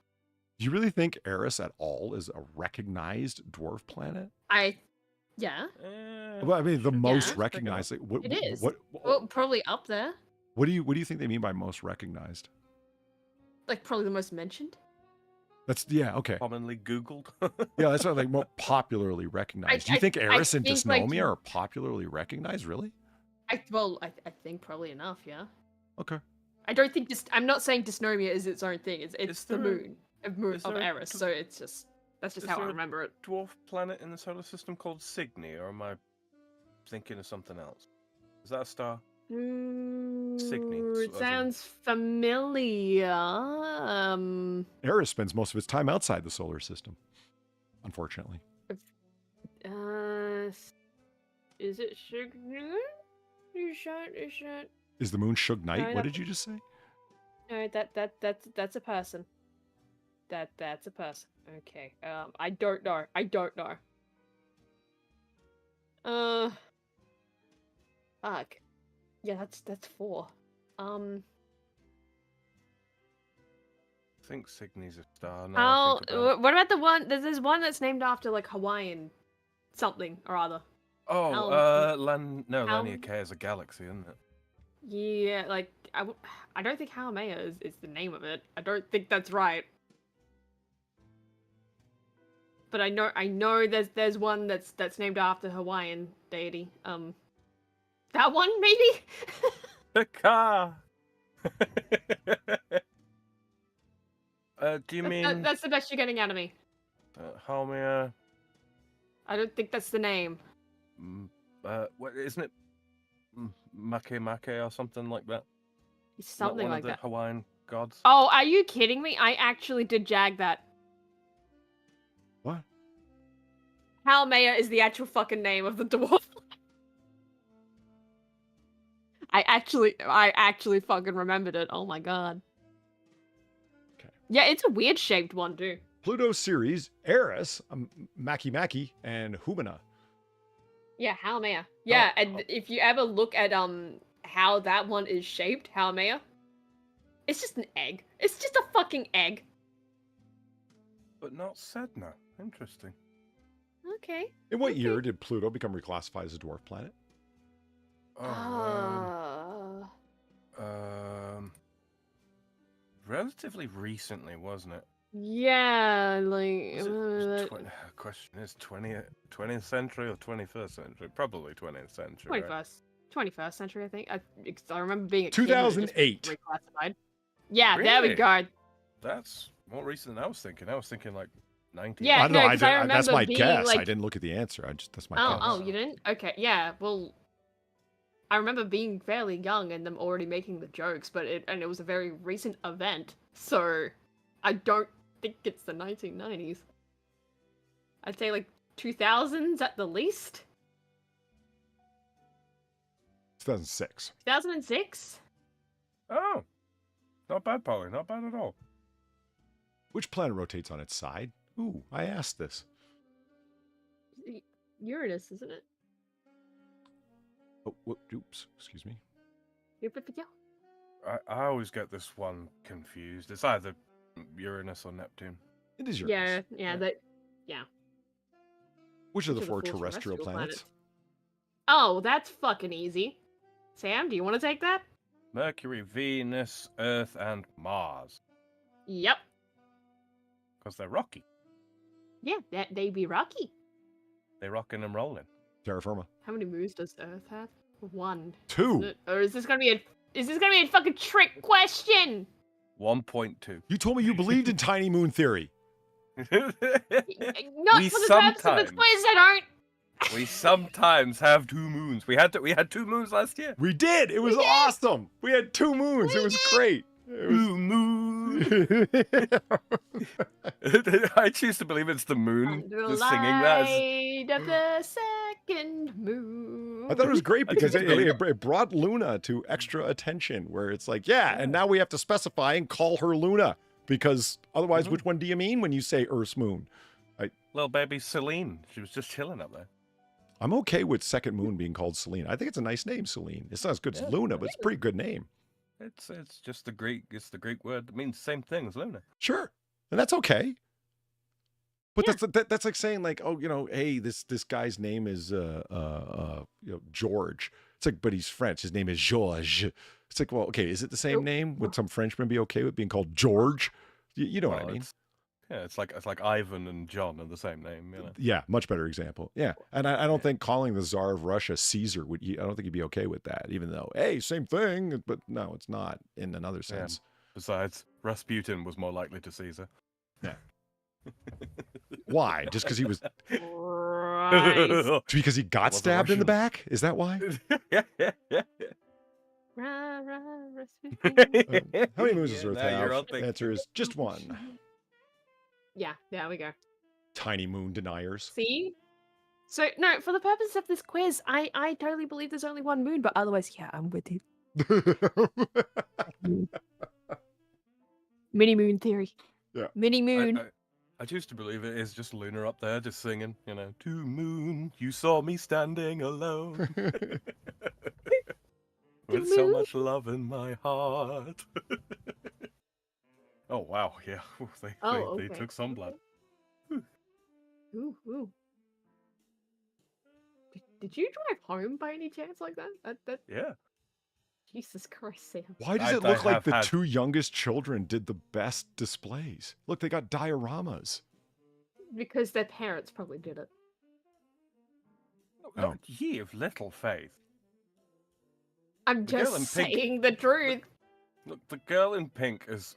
Do you really think Eris at all is a recognized dwarf planet? Yeah. Well, I mean, the most recognized. Like, it is. Well, probably up there. What do you think they mean by most recognized? Like probably the most mentioned. Okay. Commonly Googled. Yeah, that's what, like, more popularly recognized. Do you think Eris and Dysnomia are popularly recognized? Really? I think probably enough. Yeah. Okay. I don't think I'm not saying Dysnomia is its own thing. It's the moon of Eris. So that's just how I remember it. Dwarf planet in the solar system called Cygni, or am I thinking of something else? Is that a star? Cygni. It sounds familiar. Eris spends most of its time outside the solar system, unfortunately. Is it Shucking? Is the moon Suge Knight? No, What did you just say? No, that's a person. That's a person. Okay. I don't know. Fuck. Yeah, that's 4. I think Cygni's a star. Now what about the one? There's one that's named after like Hawaiian something or other. Lania K is a galaxy, isn't it? Yeah, like I don't think Haumea is the name of it. I don't think that's right. But I know there's one that's named after Hawaiian deity. That one maybe. The car. Do you mean that's the best you're getting out of me? Haumea? I don't think that's the name. What isn't it? Make or something like that. Something like that. that. Hawaiian gods. Oh, are you kidding me? I actually did jag that. What? Haumea is the actual fucking name of the dwarf. I actually fucking remembered it. Oh my god. Okay. Yeah, it's a weird shaped one too. Pluto, Ceres, Eris, Maki, and Humana. Yeah, Haumea. Yeah, and if you ever look at how that one is shaped, Haumea, it's just an egg. It's just a fucking egg. but not Sedna. Interesting. Okay. In what year did Pluto become reclassified as a dwarf planet? Relatively recently, wasn't it? Yeah, Question is 20th century or 21st century? Probably 20th century. 21st century, I think. I remember being a 2008. kid when it just reclassified. Yeah, there we Really? go. That's more recent than I was thinking. I was thinking like 19. Yeah, I don't know. no, 'cause I that's remember my being, guess. I like- didn't look at the answer. That's my Oh, guess. oh, you didn't? Okay, yeah. Well, I remember being fairly young and them already making the jokes, but it was a very recent event, so I don't think it's the 1990s. I'd say like 2000s at the least. 2006. 2006? Oh, not bad, Polly. Not bad at all. Which planet rotates on its side? Ooh, I asked this. Uranus, isn't it? Oh, oops, excuse me. I always get this one confused. It's either Uranus or Neptune. It is Uranus. Yeah. Which of the four terrestrial planets? Oh, that's fucking easy. Sam, do you want to take that? Mercury, Venus, Earth, and Mars. Yep. Because they're rocky. Yeah, they be rocky. They rocking and rolling. Terra firma. How many moons does Earth have? 1. 2. Or is this gonna be a fucking trick question? 1.2. You told me you believed in tiny moon theory. Not for the purpose of the quiz, I don't. We sometimes have 2 moons. We had 2 moons last year. We did. It was awesome. We had 2 moons. It was great. It was... 2 moons. I choose to believe it's the moon just singing that. Light of the second moon. I thought it was great because it brought Luna to extra attention, where it's like, and now we have to specify and call her Luna, because otherwise, which one do you mean when you say Earth's moon? Little baby Celine. She was just chilling up there. I'm okay with second moon being called Celine. I think it's a nice name, Celine. It's not as good as Luna, but it's a pretty good name. It's just the Greek. It's the Greek word that means the same thing as Luna. Sure, and that's okay. But that's like saying, like, oh, hey, this guy's name is George. It's like, but he's French. His name is Georges. It's like, well, okay, is it the same name? Would some Frenchman be okay with being called George? You know what I mean? It's like Ivan and John are the same name. You know? Yeah, much better example. Yeah, and I don't think calling the Tsar of Russia Caesar I don't think he'd be okay with that, even though, hey, same thing, but no, it's not in another sense. Besides, Rasputin was more likely to Caesar. Yeah. Why? Just because he was... Right. Because he got stabbed in the back? Is that why? How many moons does Earth have? The answer is just 1. Yeah, there we go. Tiny moon deniers. See? So, no, for the purpose of this quiz, I totally believe there's only 1 moon, but otherwise, yeah, I'm with you. Mini moon theory. Yeah. Mini moon. I choose to believe it is just Luna up there just singing, to moon, you saw me standing alone. With so much love in my heart. Oh, wow, yeah. They took some blood. Ooh. Did you drive home by any chance like that? Yeah. Jesus Christ, Sam. Why does it look like the 2 youngest children did the best displays? Look, they got dioramas. Because their parents probably did it. Oh, ye of little faith. I'm just saying the truth. Look, the girl in pink is,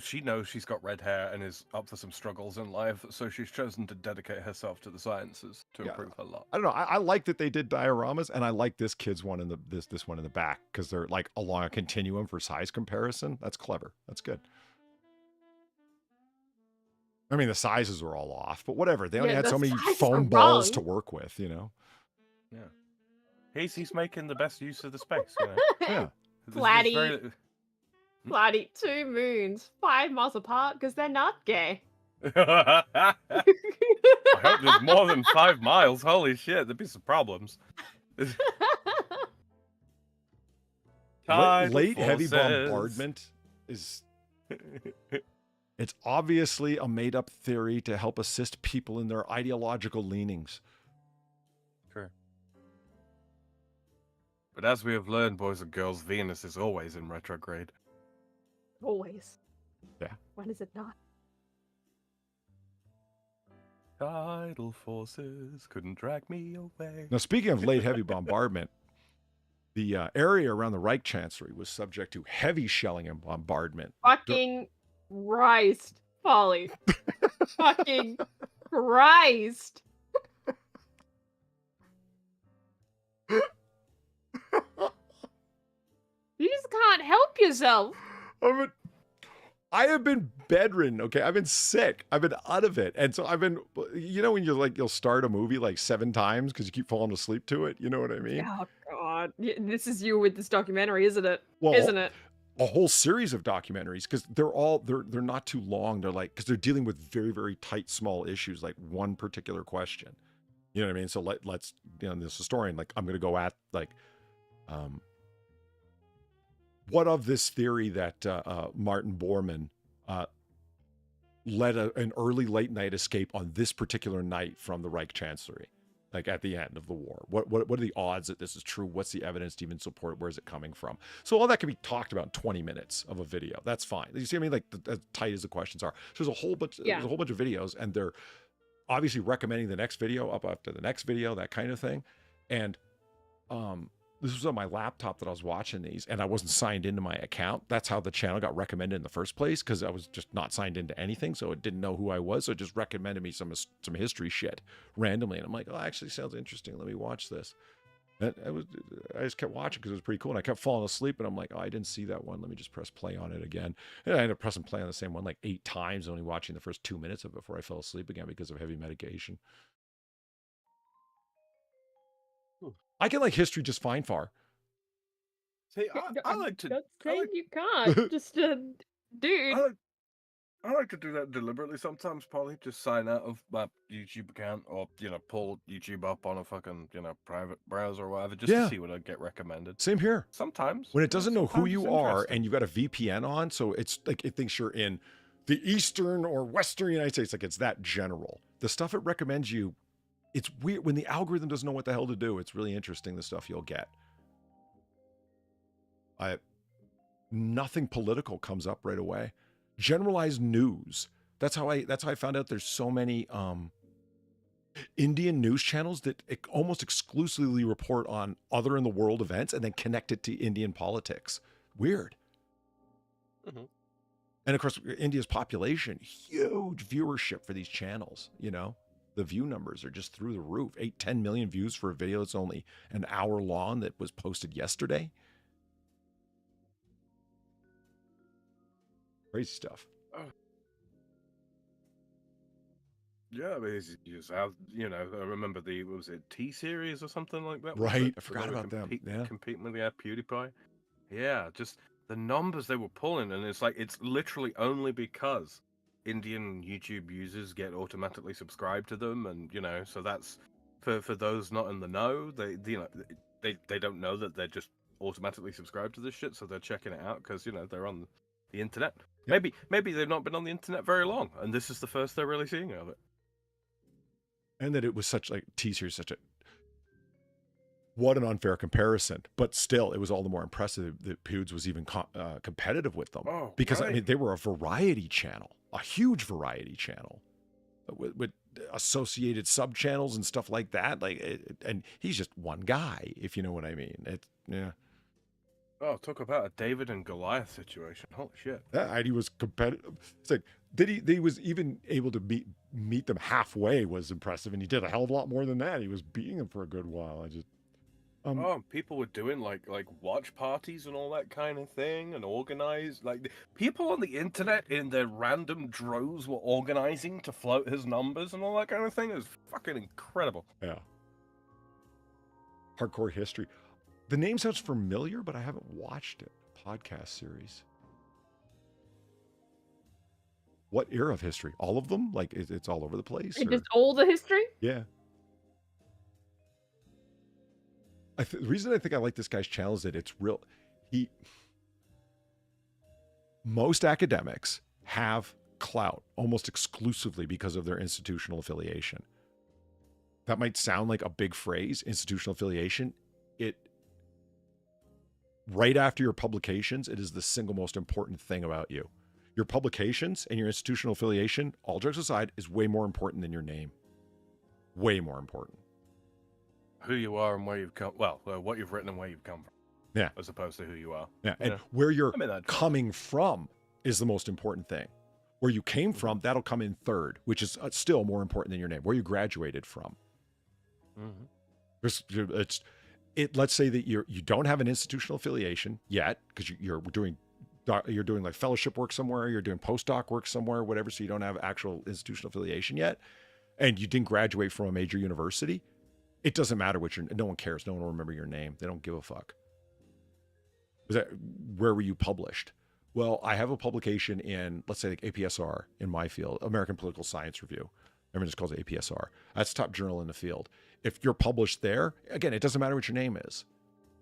she knows she's got red hair and is up for some struggles in life, so she's chosen to dedicate herself to the sciences to improve her lot. I don't know. I like that they did dioramas, and I like this kid's one in this one in the back, because they're like along a continuum for size comparison. That's clever. That's good. I mean, the sizes were all off, but whatever. They only had so many foam balls to work with, Yeah. He's making the best use of the space, Yeah. Bloody 2 moons, 5 miles apart, because they're not gay. I hope there's more than 5 miles. Holy shit, there'd be some problems. Late heavy bombardment is It's obviously a made-up theory to help assist people in their ideological leanings. Sure. But as we have learned, boys and girls, Venus is always in retrograde. Always. Yeah. When is it not? Tidal forces couldn't drag me away. Now, speaking of late heavy bombardment, the area around the Reich Chancellery was subject to heavy shelling and bombardment. Fucking Christ, Polly. Fucking Christ. You just can't help yourself. I have been bedridden, okay? I've been sick. I've been out of it. And so I've been, you know, when you're like, you'll start a movie like 7 times because you keep falling asleep to it. You know what I mean? Oh, God. This is you with this documentary, isn't it? Well, isn't it? A whole series of documentaries because they're not too long. They're like, because they're dealing with very, very tight, small issues, like one particular question. You know what I mean? So let's, you know, this historian, like, I'm going to go at like, what of this theory that Martin Bormann led an early late night escape on this particular night from the Reich Chancellery, like at the end of the war? What are the odds that this is true? What's the evidence to even support it? Where's it coming from? So all that can be talked about in 20 minutes of a video. That's fine. You see what I mean? Like as tight as the questions are. So there's a whole bunch. Yeah. There's a whole bunch of videos, and they're obviously recommending the next video up after the next video, that kind of thing. And this was on my laptop that I was watching these, and I wasn't signed into my account. That's how the channel got recommended in the first place, because I was just not signed into anything, so it didn't know who I was. So it just recommended me some history shit randomly, and I'm like, oh, actually sounds interesting. Let me watch this. And I just kept watching because it was pretty cool, and I kept falling asleep, and I'm like, oh, I didn't see that one. Let me just press play on it again. And I ended up pressing play on the same one like 8 times, only watching the first 2 minutes of it before I fell asleep again because of heavy medication. I can like history just fine, Far. See, I like to. Don't say you can't. Just, dude. I like to do that deliberately sometimes, Polly. Just sign out of my YouTube account, or pull YouTube up on a fucking private browser or whatever, just to see what I get recommended. Same here. Sometimes when it doesn't know who you are and you've got a VPN on, so it's like it thinks you're in the Eastern or Western United States, like it's that general. The stuff it recommends you, it's weird when the algorithm doesn't know what the hell to do. It's really interesting the stuff you'll get. Nothing political comes up right away. Generalized news. That's how I found out there's so many Indian news channels that almost exclusively report on other in the world events and then connect it to Indian politics. Weird. Mm-hmm. And of course, India's population, huge viewership for these channels, The view numbers are just through the roof. 8-10 million views for a video that's only an hour long that was posted yesterday. Crazy stuff. Yeah, I mean, you just have, I remember was it T-Series or something like that? Right, I forgot about them. Yeah. Competing with PewDiePie. Yeah, just the numbers they were pulling, and it's like, it's literally only because Indian YouTube users get automatically subscribed to them, and, so that's, for those not in the know, they don't know that they're just automatically subscribed to this shit, so they're checking it out because, they're on the internet. Yep. Maybe they've not been on the internet very long, and this is the first they're really seeing of it. And that it was such like T-Series, what an unfair comparison, but still, it was all the more impressive that Pewds was even competitive with them, because right. I mean, they were a variety channel, a huge variety channel, with associated sub channels and stuff like that. And he's just one guy, if you know what I mean. Yeah. Oh, talk about a David and Goliath situation. Holy shit. Yeah, he was competitive. It's like, he was even able to meet them halfway was impressive, and he did a hell of a lot more than that. He was beating them for a good while. People were doing like watch parties and all that kind of thing, and organized, like, people on the internet in their random droves were organizing to float his numbers and all that kind of thing. It was fucking incredible. Yeah. Hardcore history. The name sounds familiar, but I haven't watched it. Podcast series. What era of history? All of them? Like, it's all over the place? Just all the history? Yeah. The reason I think I like this guy's channel is that it's real. Most academics have clout almost exclusively because of their institutional affiliation. That might sound like a big phrase, institutional affiliation. Right after your publications, it is the single most important thing about you. Your publications and your institutional affiliation, all jokes aside, is way more important than your name. Way more important. Who you are and where you've come. Well, what you've written and where you've come from. Yeah. As opposed to who you are. Yeah. And where you're that coming from is the most important thing. Where you came from, that'll come in third, which is still more important than your name. Where you graduated from. Let's say that you don't have an institutional affiliation yet, because you're doing like fellowship work somewhere, you're doing postdoc work somewhere, whatever. So you don't have actual institutional affiliation yet, and you didn't graduate from a major university. It doesn't matter no one cares. No one will remember your name. They don't give a fuck. Where were you published? Well, I have a publication in, let's say, like APSR in my field, American Political Science Review. Everyone just calls it APSR. That's the top journal in the field. If you're published there, again, it doesn't matter what your name is.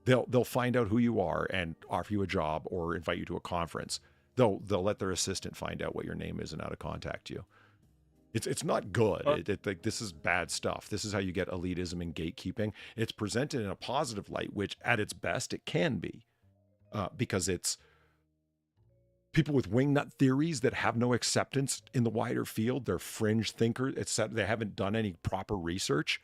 They'll find out who you are and offer you a job or invite you to a conference. They'll let their assistant find out what your name is and how to contact you. It's not good. Like, this is bad stuff. This is how you get elitism and gatekeeping. It's presented in a positive light, which at its best it can be, because it's people with wingnut theories that have no acceptance in the wider field. They're fringe thinkers, etc. They haven't done any proper research.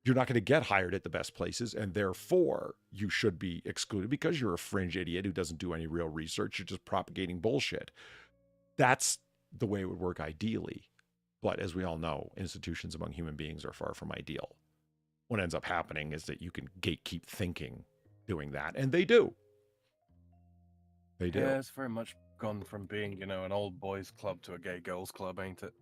You're not going to get hired at the best places, and therefore you should be excluded because you're a fringe idiot who doesn't do any real research. You're just propagating bullshit. That's the way it would work ideally. But as we all know, institutions among human beings are far from ideal. What ends up happening is that you can gatekeep thinking doing that, and they do. They do. Yeah, it's very much gone from being, an old boys club to a gay girls club, ain't it?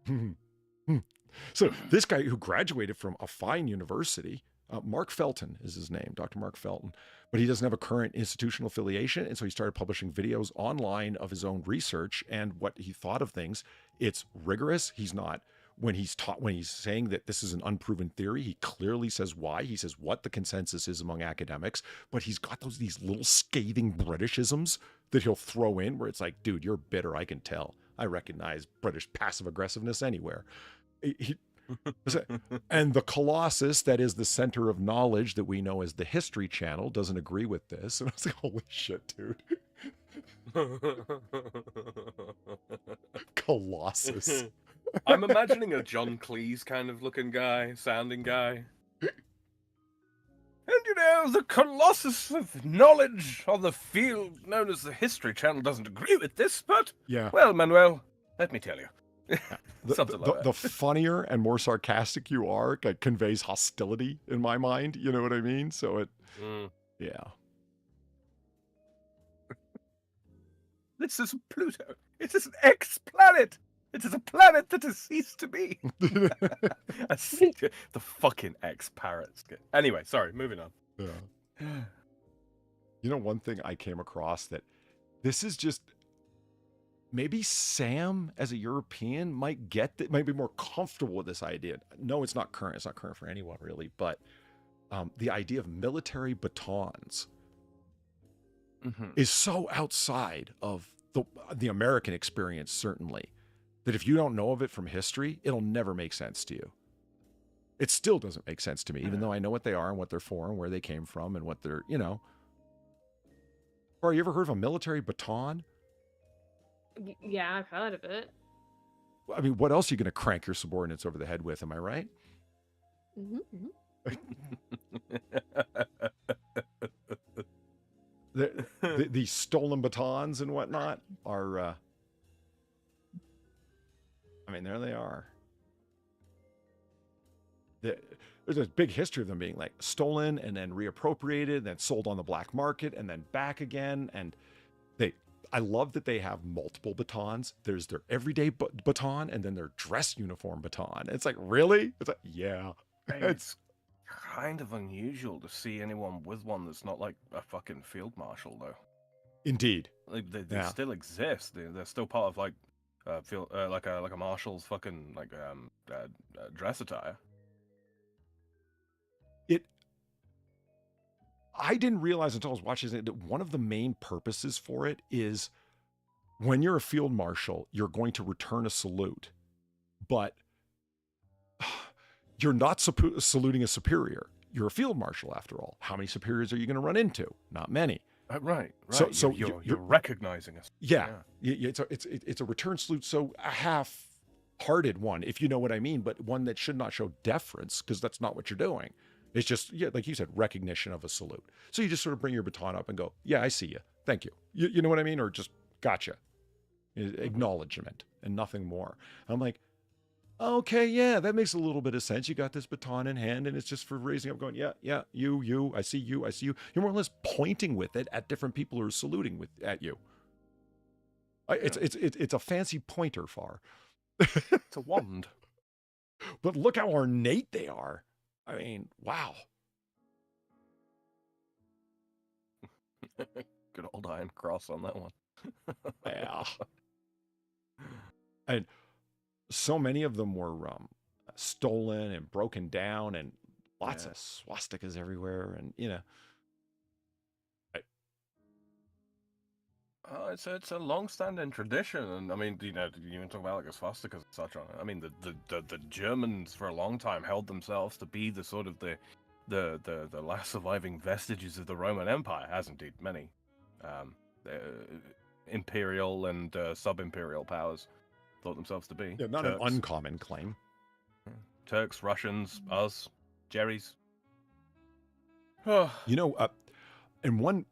So this guy who graduated from a fine university, Mark Felton is his name, Dr. Mark Felton, but he doesn't have a current institutional affiliation. And so he started publishing videos online of his own research and what he thought of things. It's rigorous. He's not, when he's saying that this is an unproven theory, he clearly says why. He says what the consensus is among academics, but he's got these little scathing Britishisms that he'll throw in where it's like, dude, you're bitter. I can tell. I recognize British passive aggressiveness anywhere. And the Colossus, that is the center of knowledge that we know as the History Channel, doesn't agree with this. And I was like, holy shit, dude. Colossus. I'm imagining a John Cleese kind of sounding guy. And the Colossus of knowledge on the field known as the History Channel doesn't agree with this, but, well, Manuel, let me tell you. The funnier and more sarcastic you are, like, conveys hostility in my mind. You know what I mean? So yeah. This is Pluto. It is an X-planet. It is a planet that has ceased to be. The fucking X-parrots. Anyway, sorry, moving on. Yeah. One thing I came across that this is just, maybe Sam, as a European, might be more comfortable with this idea. No, it's not current. It's not current for anyone, really. But the idea of military batons is so outside of the American experience, certainly, that if you don't know of it from history, it'll never make sense to you. It still doesn't make sense to me, even though I know what they are and what they're for and where they came from and what they're, Or you ever heard of a military baton? Yeah, I've heard of it. I mean, what else are you going to crank your subordinates over the head with? Am I right? The stolen batons and whatnot are, there they are. There's a big history of them being like stolen and then reappropriated and then sold on the black market and then back again. And I love that they have multiple batons. There's their everyday baton and then their dress uniform baton. It's like, really? It's like, yeah. It's kind of unusual to see anyone with one that's not like a fucking field marshal, though. Indeed. Like they still exist. They're still part of like a marshal's fucking dress attire. I didn't realize until I was watching it that one of the main purposes for it is when you're a field marshal, you're going to return a salute, but you're not saluting a superior. You're a field marshal after all. How many superiors are you going to run into? Not many. Right. So you're recognizing us. Yeah. It's a return salute. So a half-hearted one, if you know what I mean, but one that should not show deference because that's not what you're doing. It's just, like you said, recognition of a salute. So you just sort of bring your baton up and go, yeah, I see you. Thank you. You know what I mean? Or just gotcha. Acknowledgement and nothing more. I'm like, okay, yeah, that makes a little bit of sense. You got this baton in hand and it's just for raising up going, yeah, you, I see you. You're more or less pointing with it at different people who are saluting at you. It's a fancy pointer, Far. It's a wand. But look how ornate they are. I mean, wow. Good old iron cross on that one. Yeah. And so many of them were stolen and broken down, and lots of swastikas everywhere, and it's a long-standing tradition, and I mean, you even talk about like a swastikas and such on it. I mean, the Germans for a long time held themselves to be the sort of the last surviving vestiges of the Roman Empire, as indeed many imperial and sub-imperial powers thought themselves to be. Yeah, not Turks. An uncommon claim. Turks, Russians, us, Jerry's. And one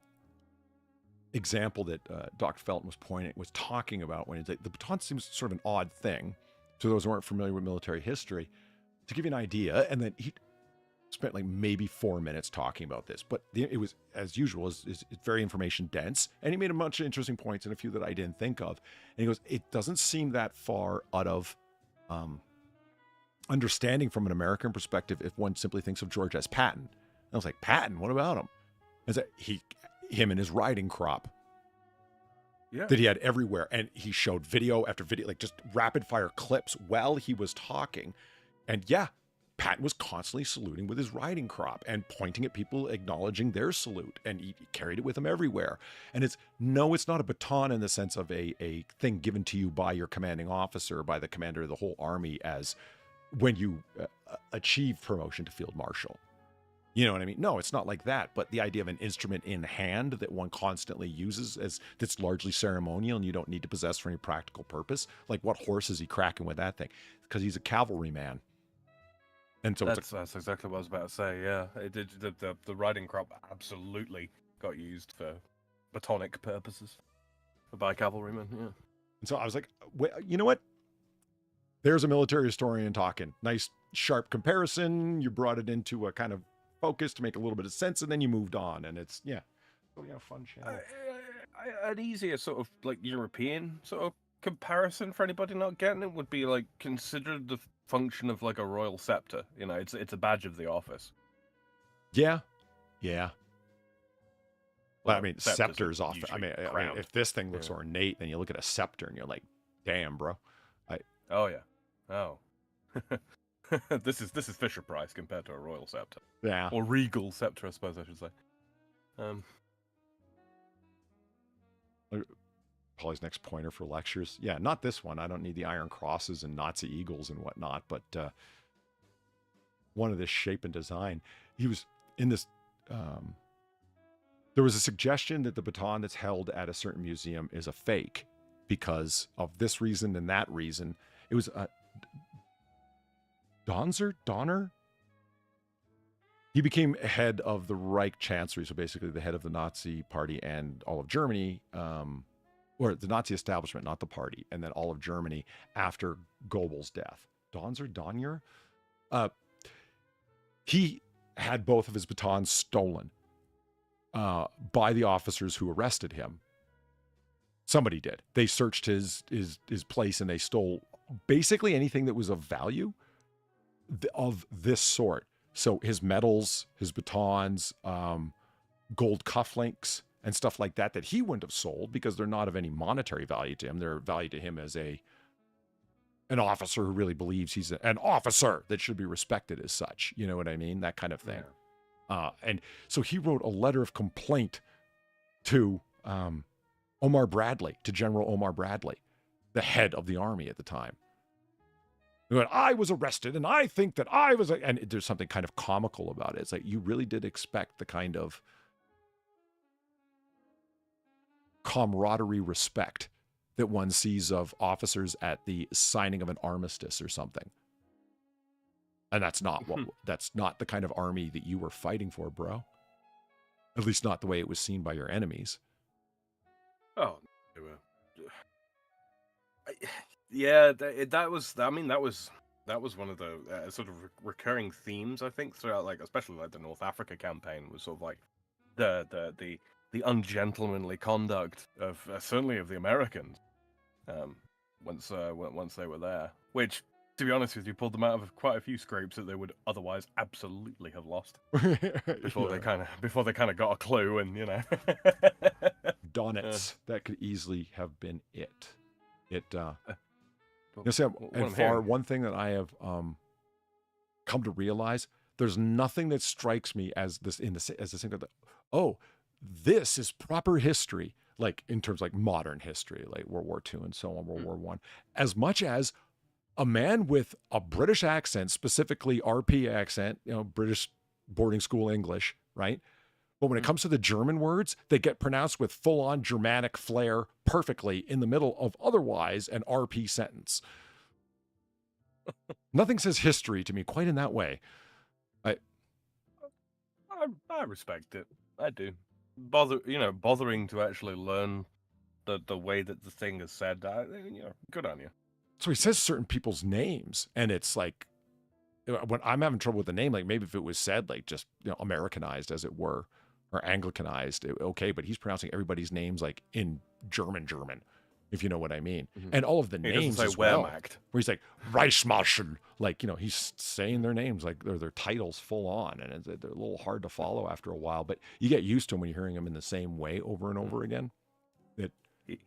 example that Dr. Felton was talking about when the baton seems sort of an odd thing to those who aren't familiar with military history. To give you an idea, and then he spent like maybe 4 minutes talking about this, but it was, as usual, is very information dense, and he made a bunch of interesting points and a few that I didn't think of. And he goes, it doesn't seem that far out of understanding from an American perspective if one simply thinks of George S. Patton. And I was like, Patton, what about him? Is that him and his riding crop that he had everywhere, and he showed video after video, like just rapid fire clips while he was talking, and Patton was constantly saluting with his riding crop and pointing at people, acknowledging their salute, and he carried it with him everywhere. And it's not a baton in the sense of a thing given to you by your commanding officer, by the commander of the whole army, as when you achieve promotion to field marshal. You know what I mean? No, it's not like that. But the idea of an instrument in hand that one constantly uses that's largely ceremonial and you don't need to possess for any practical purpose. Like, what horse is he cracking with that thing? Because he's a cavalryman. And so that's exactly what I was about to say. Yeah, it did. The riding crop absolutely got used for batonic purposes by cavalrymen. Yeah. And so I was like, you know what? There's a military historian talking. Nice, sharp comparison. You brought it into a kind of focus to make a little bit of sense, and then you moved on. And it's fun channel. An easier sort of like European sort of comparison for anybody not getting it would be like consider the function of like a royal scepter. It's a badge of the office. Yeah. Well, I mean, scepters often. I mean, if this thing looks ornate, then you look at a scepter and you're like, damn, bro. Oh yeah. Oh. This is Fisher Price compared to a royal scepter. Yeah. Or regal scepter, I suppose I should say. Paulie's next pointer for lectures. Yeah, not this one. I don't need the iron crosses and Nazi eagles and whatnot, but one of this shape and design. He was in this. There was a suggestion that the baton that's held at a certain museum is a fake because of this reason and that reason. It was Donner. He became head of the Reich Chancellery, so basically the head of the Nazi Party and all of Germany, or the Nazi establishment, not the party, and then all of Germany after Goebbels' death. Donner? He had both of his batons stolen by the officers who arrested him. Somebody did. They searched his place and they stole basically anything that was of value of this sort. So his medals, his batons, gold cufflinks, and stuff like that he wouldn't have sold because they're not of any monetary value to him. They're value to him as an officer who really believes he's an officer that should be respected as such. You know what I mean? That kind of thing. Yeah. And so he wrote a letter of complaint to Omar Bradley, to General Omar Bradley, the head of the army at the time. He went, I was arrested, and I think that I was, and there's something kind of comical about it. It's like, you really did expect the kind of camaraderie respect that one sees of officers at the signing of an armistice or something. And that's not that's not the kind of army that you were fighting for, bro. At least not the way it was seen by your enemies. Oh, yeah, that was one of the sort of recurring themes, I think, throughout, like, especially like the North Africa campaign, was sort of like the ungentlemanly conduct of certainly of the Americans once they were there, which, to be honest with you, pulled them out of quite a few scrapes that they would otherwise absolutely have lost before they kind of got a clue, and you know. Donets, that could easily have been it. One thing that I have come to realize, there's nothing that strikes me as this as a single. Oh, this is proper history, like in terms like modern history, like World War II and so on, World War I, as much as a man with a British accent, specifically RP accent, British boarding school English, right? But when it comes to the German words, they get pronounced with full-on Germanic flair perfectly in the middle of otherwise an RP sentence. Nothing says history to me quite in that way. I respect it. I do. Bothering to actually learn the way that the thing is said. Good on you. So he says certain people's names, and it's like, when I'm having trouble with the name, like maybe if it was said like just Americanized, as it were, or Anglicanized, okay, but he's pronouncing everybody's names like in German, if you know what I mean. Mm-hmm. And all of the names as well, where he's like Reichsmarschall, like, he's saying their names like they're their titles full on, and they're a little hard to follow after a while, but you get used to them when you're hearing them in the same way over and over again.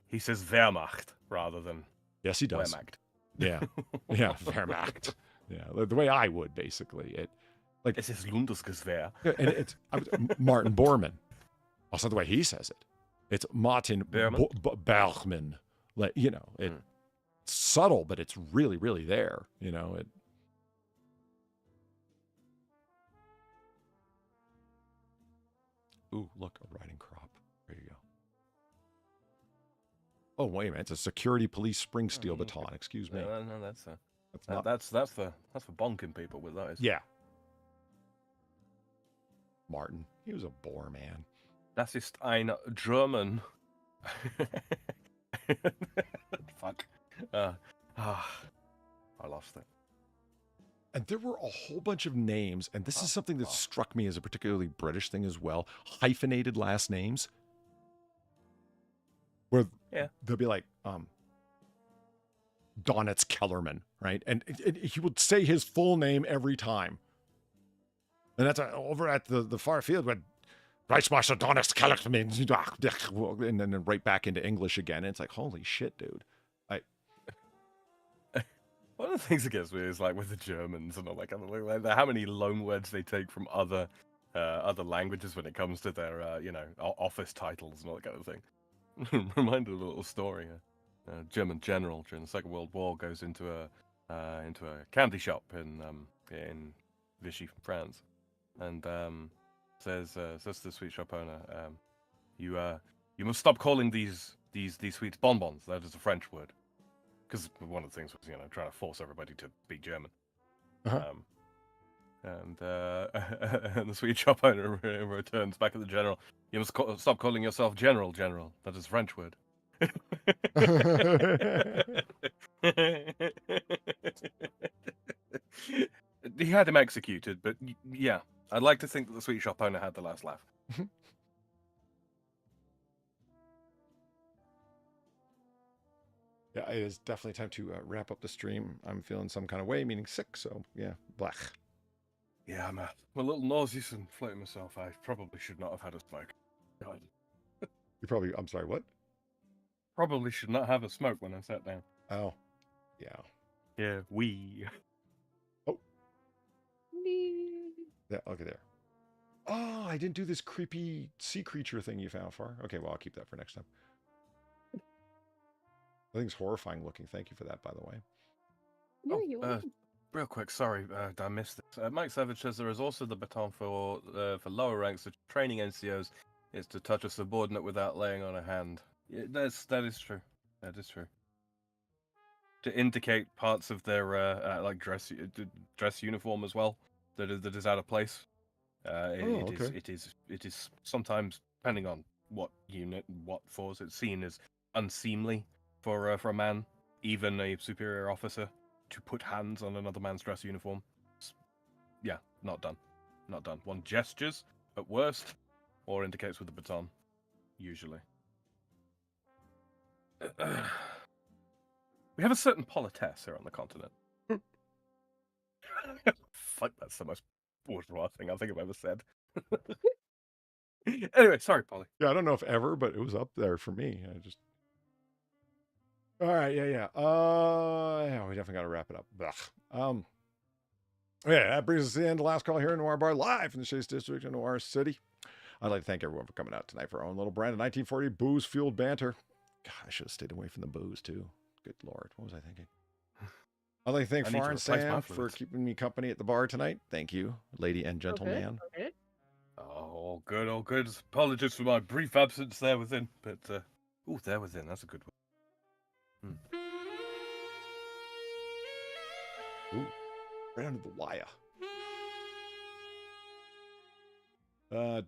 He says Wehrmacht rather than yes, he does. Wehrmacht. Yeah, yeah, Wehrmacht. Yeah, the way I would basically. Es ist Lundesgewehr. And it's Martin Bormann. Also, the way he says it, it's Martin Bergman. Like, it's subtle, but it's really, really there. Ooh, look, a riding crop. There you go. Oh, wait a minute! It's a security police spring steel baton. Excuse me. No, that's for bonking people with those. Yeah. Martin, he was a bore man. Das ist ein German. Fuck. I lost it. And there were a whole bunch of names, and this is something that struck me as a particularly British thing as well. Hyphenated last names. Where they'll be like, Donetz Kellerman, right? And he would say his full name every time. And that's over at the far field where Reichsmarschall Donetz Kellerman, and then right back into English again. And it's like, holy shit, dude. One of the things that gets me is like with the Germans and all that kind of like how many loanwords they take from other languages when it comes to their office titles and all that kind of thing. Reminded of a little story. A German general during the Second World War goes into a candy shop in Vichy, France, and says to the sweet shop owner, "You must stop calling these sweets bonbons. That is a French word." Because one of the things was trying to force everybody to speak German. Uh-huh. And the sweet shop owner returns back at the general. You must stop calling yourself General. That is a French word. He had him executed, but yeah, I'd like to think that the sweet shop owner had the last laugh. Yeah, it is definitely time to wrap up the stream. I'm feeling some kind of way, meaning sick, so yeah, blech. Yeah, I'm a little nauseous and floating myself. I probably should not have had a smoke. God. I'm sorry, what? Probably should not have a smoke when I sat down. Oh, yeah. Yeah, Oh. Yeah, okay, there. Oh, I didn't do this creepy sea creature thing you found, Far. Okay, well, I'll keep that for next time. thing's horrifying looking. Thank you for that, by the way. No, you welcome. Real quick, sorry, I missed this. Mike Savage says there is also the baton for lower ranks. The training NCOs is to touch a subordinate without laying on a hand. Yeah, that is true. That is true. To indicate parts of their like dress uniform as well that is out of place. It is sometimes, depending on what unit, what force, it's seen as unseemly for a man, even a superior officer, to put hands on another man's dress uniform. Yeah, not done. Not done. One gestures at worst, or indicates with the baton, usually. We have a certain politesse here on the continent. Fuck, that's the most bourgeois thing I think I've ever said. Anyway, sorry, Polly. Yeah, I don't know if ever, but it was up there for me. All right, yeah. Yeah, we definitely got to wrap it up. Yeah, that brings us to the end. The last call here in Noirbar, live from the Chase District in Noir City. I'd like to thank everyone for coming out tonight for our own little brand of 1940 booze-fueled banter. God, I should have stayed away from the booze, too. Good Lord, what was I thinking? I'd like to thank Far and Sam for keeping me company at the bar tonight. Thank you, lady and gentleman. Okay. Oh, good, all good. Apologies for my brief absence there within, but there within. That's a good one. Ooh, right under the wire.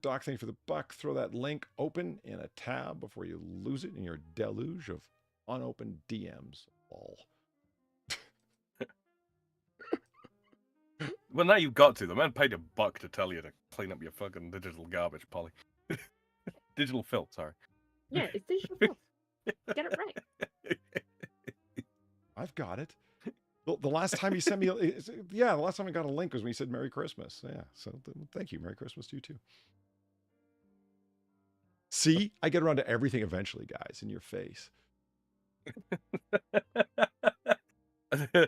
Doc, thank you for the buck. Throw that link open in a tab before you lose it in your deluge of unopened DMs. All. Well, now you've got to. The man paid $1 to tell you to clean up your fucking digital garbage, Polly. Digital filth, sorry. Yeah, it's digital filth. Get it right. I've got it. The last time he sent me, the last time I got a link was when he said Merry Christmas. Yeah, so thank you. Merry Christmas to you too. See, I get around to everything eventually, guys, in your face.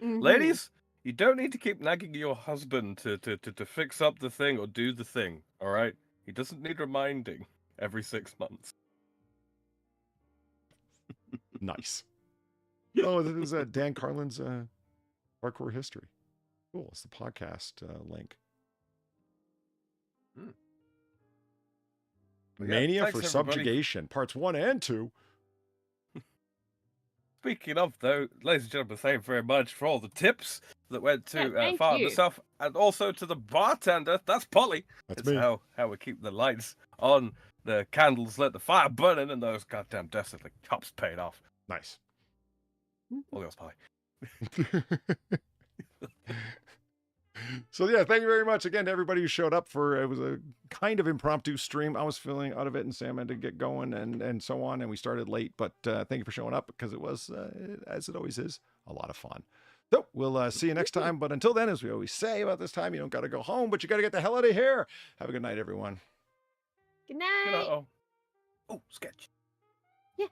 Ladies, you don't need to keep nagging your husband to fix up the thing or do the thing, all right? He doesn't need reminding every 6 months. Nice. Oh, this is Dan Carlin's Hardcore History. Cool. It's the podcast link. Mania for Subjugation, parts 1 and 2. Speaking of, though, ladies and gentlemen, thank you very much for all the tips that went to Far and myself, and also to the bartender. That's Polly. That's me. How we keep the lights on, the candles let the fire burning, and those goddamn dastardly cops paid off. Nice. All yours, Polly. So yeah, thank you very much again to everybody who showed up for, it was a kind of impromptu stream. I was feeling out of it and Sam had to get going and so on, and we started late, but thank you for showing up because it was, as it always is, a lot of fun. So we'll see you next time, but until then, as we always say about this time, you don't got to go home, but you got to get the hell out of here. Have a good night, everyone. Good night. Oh, sketch. Yeah.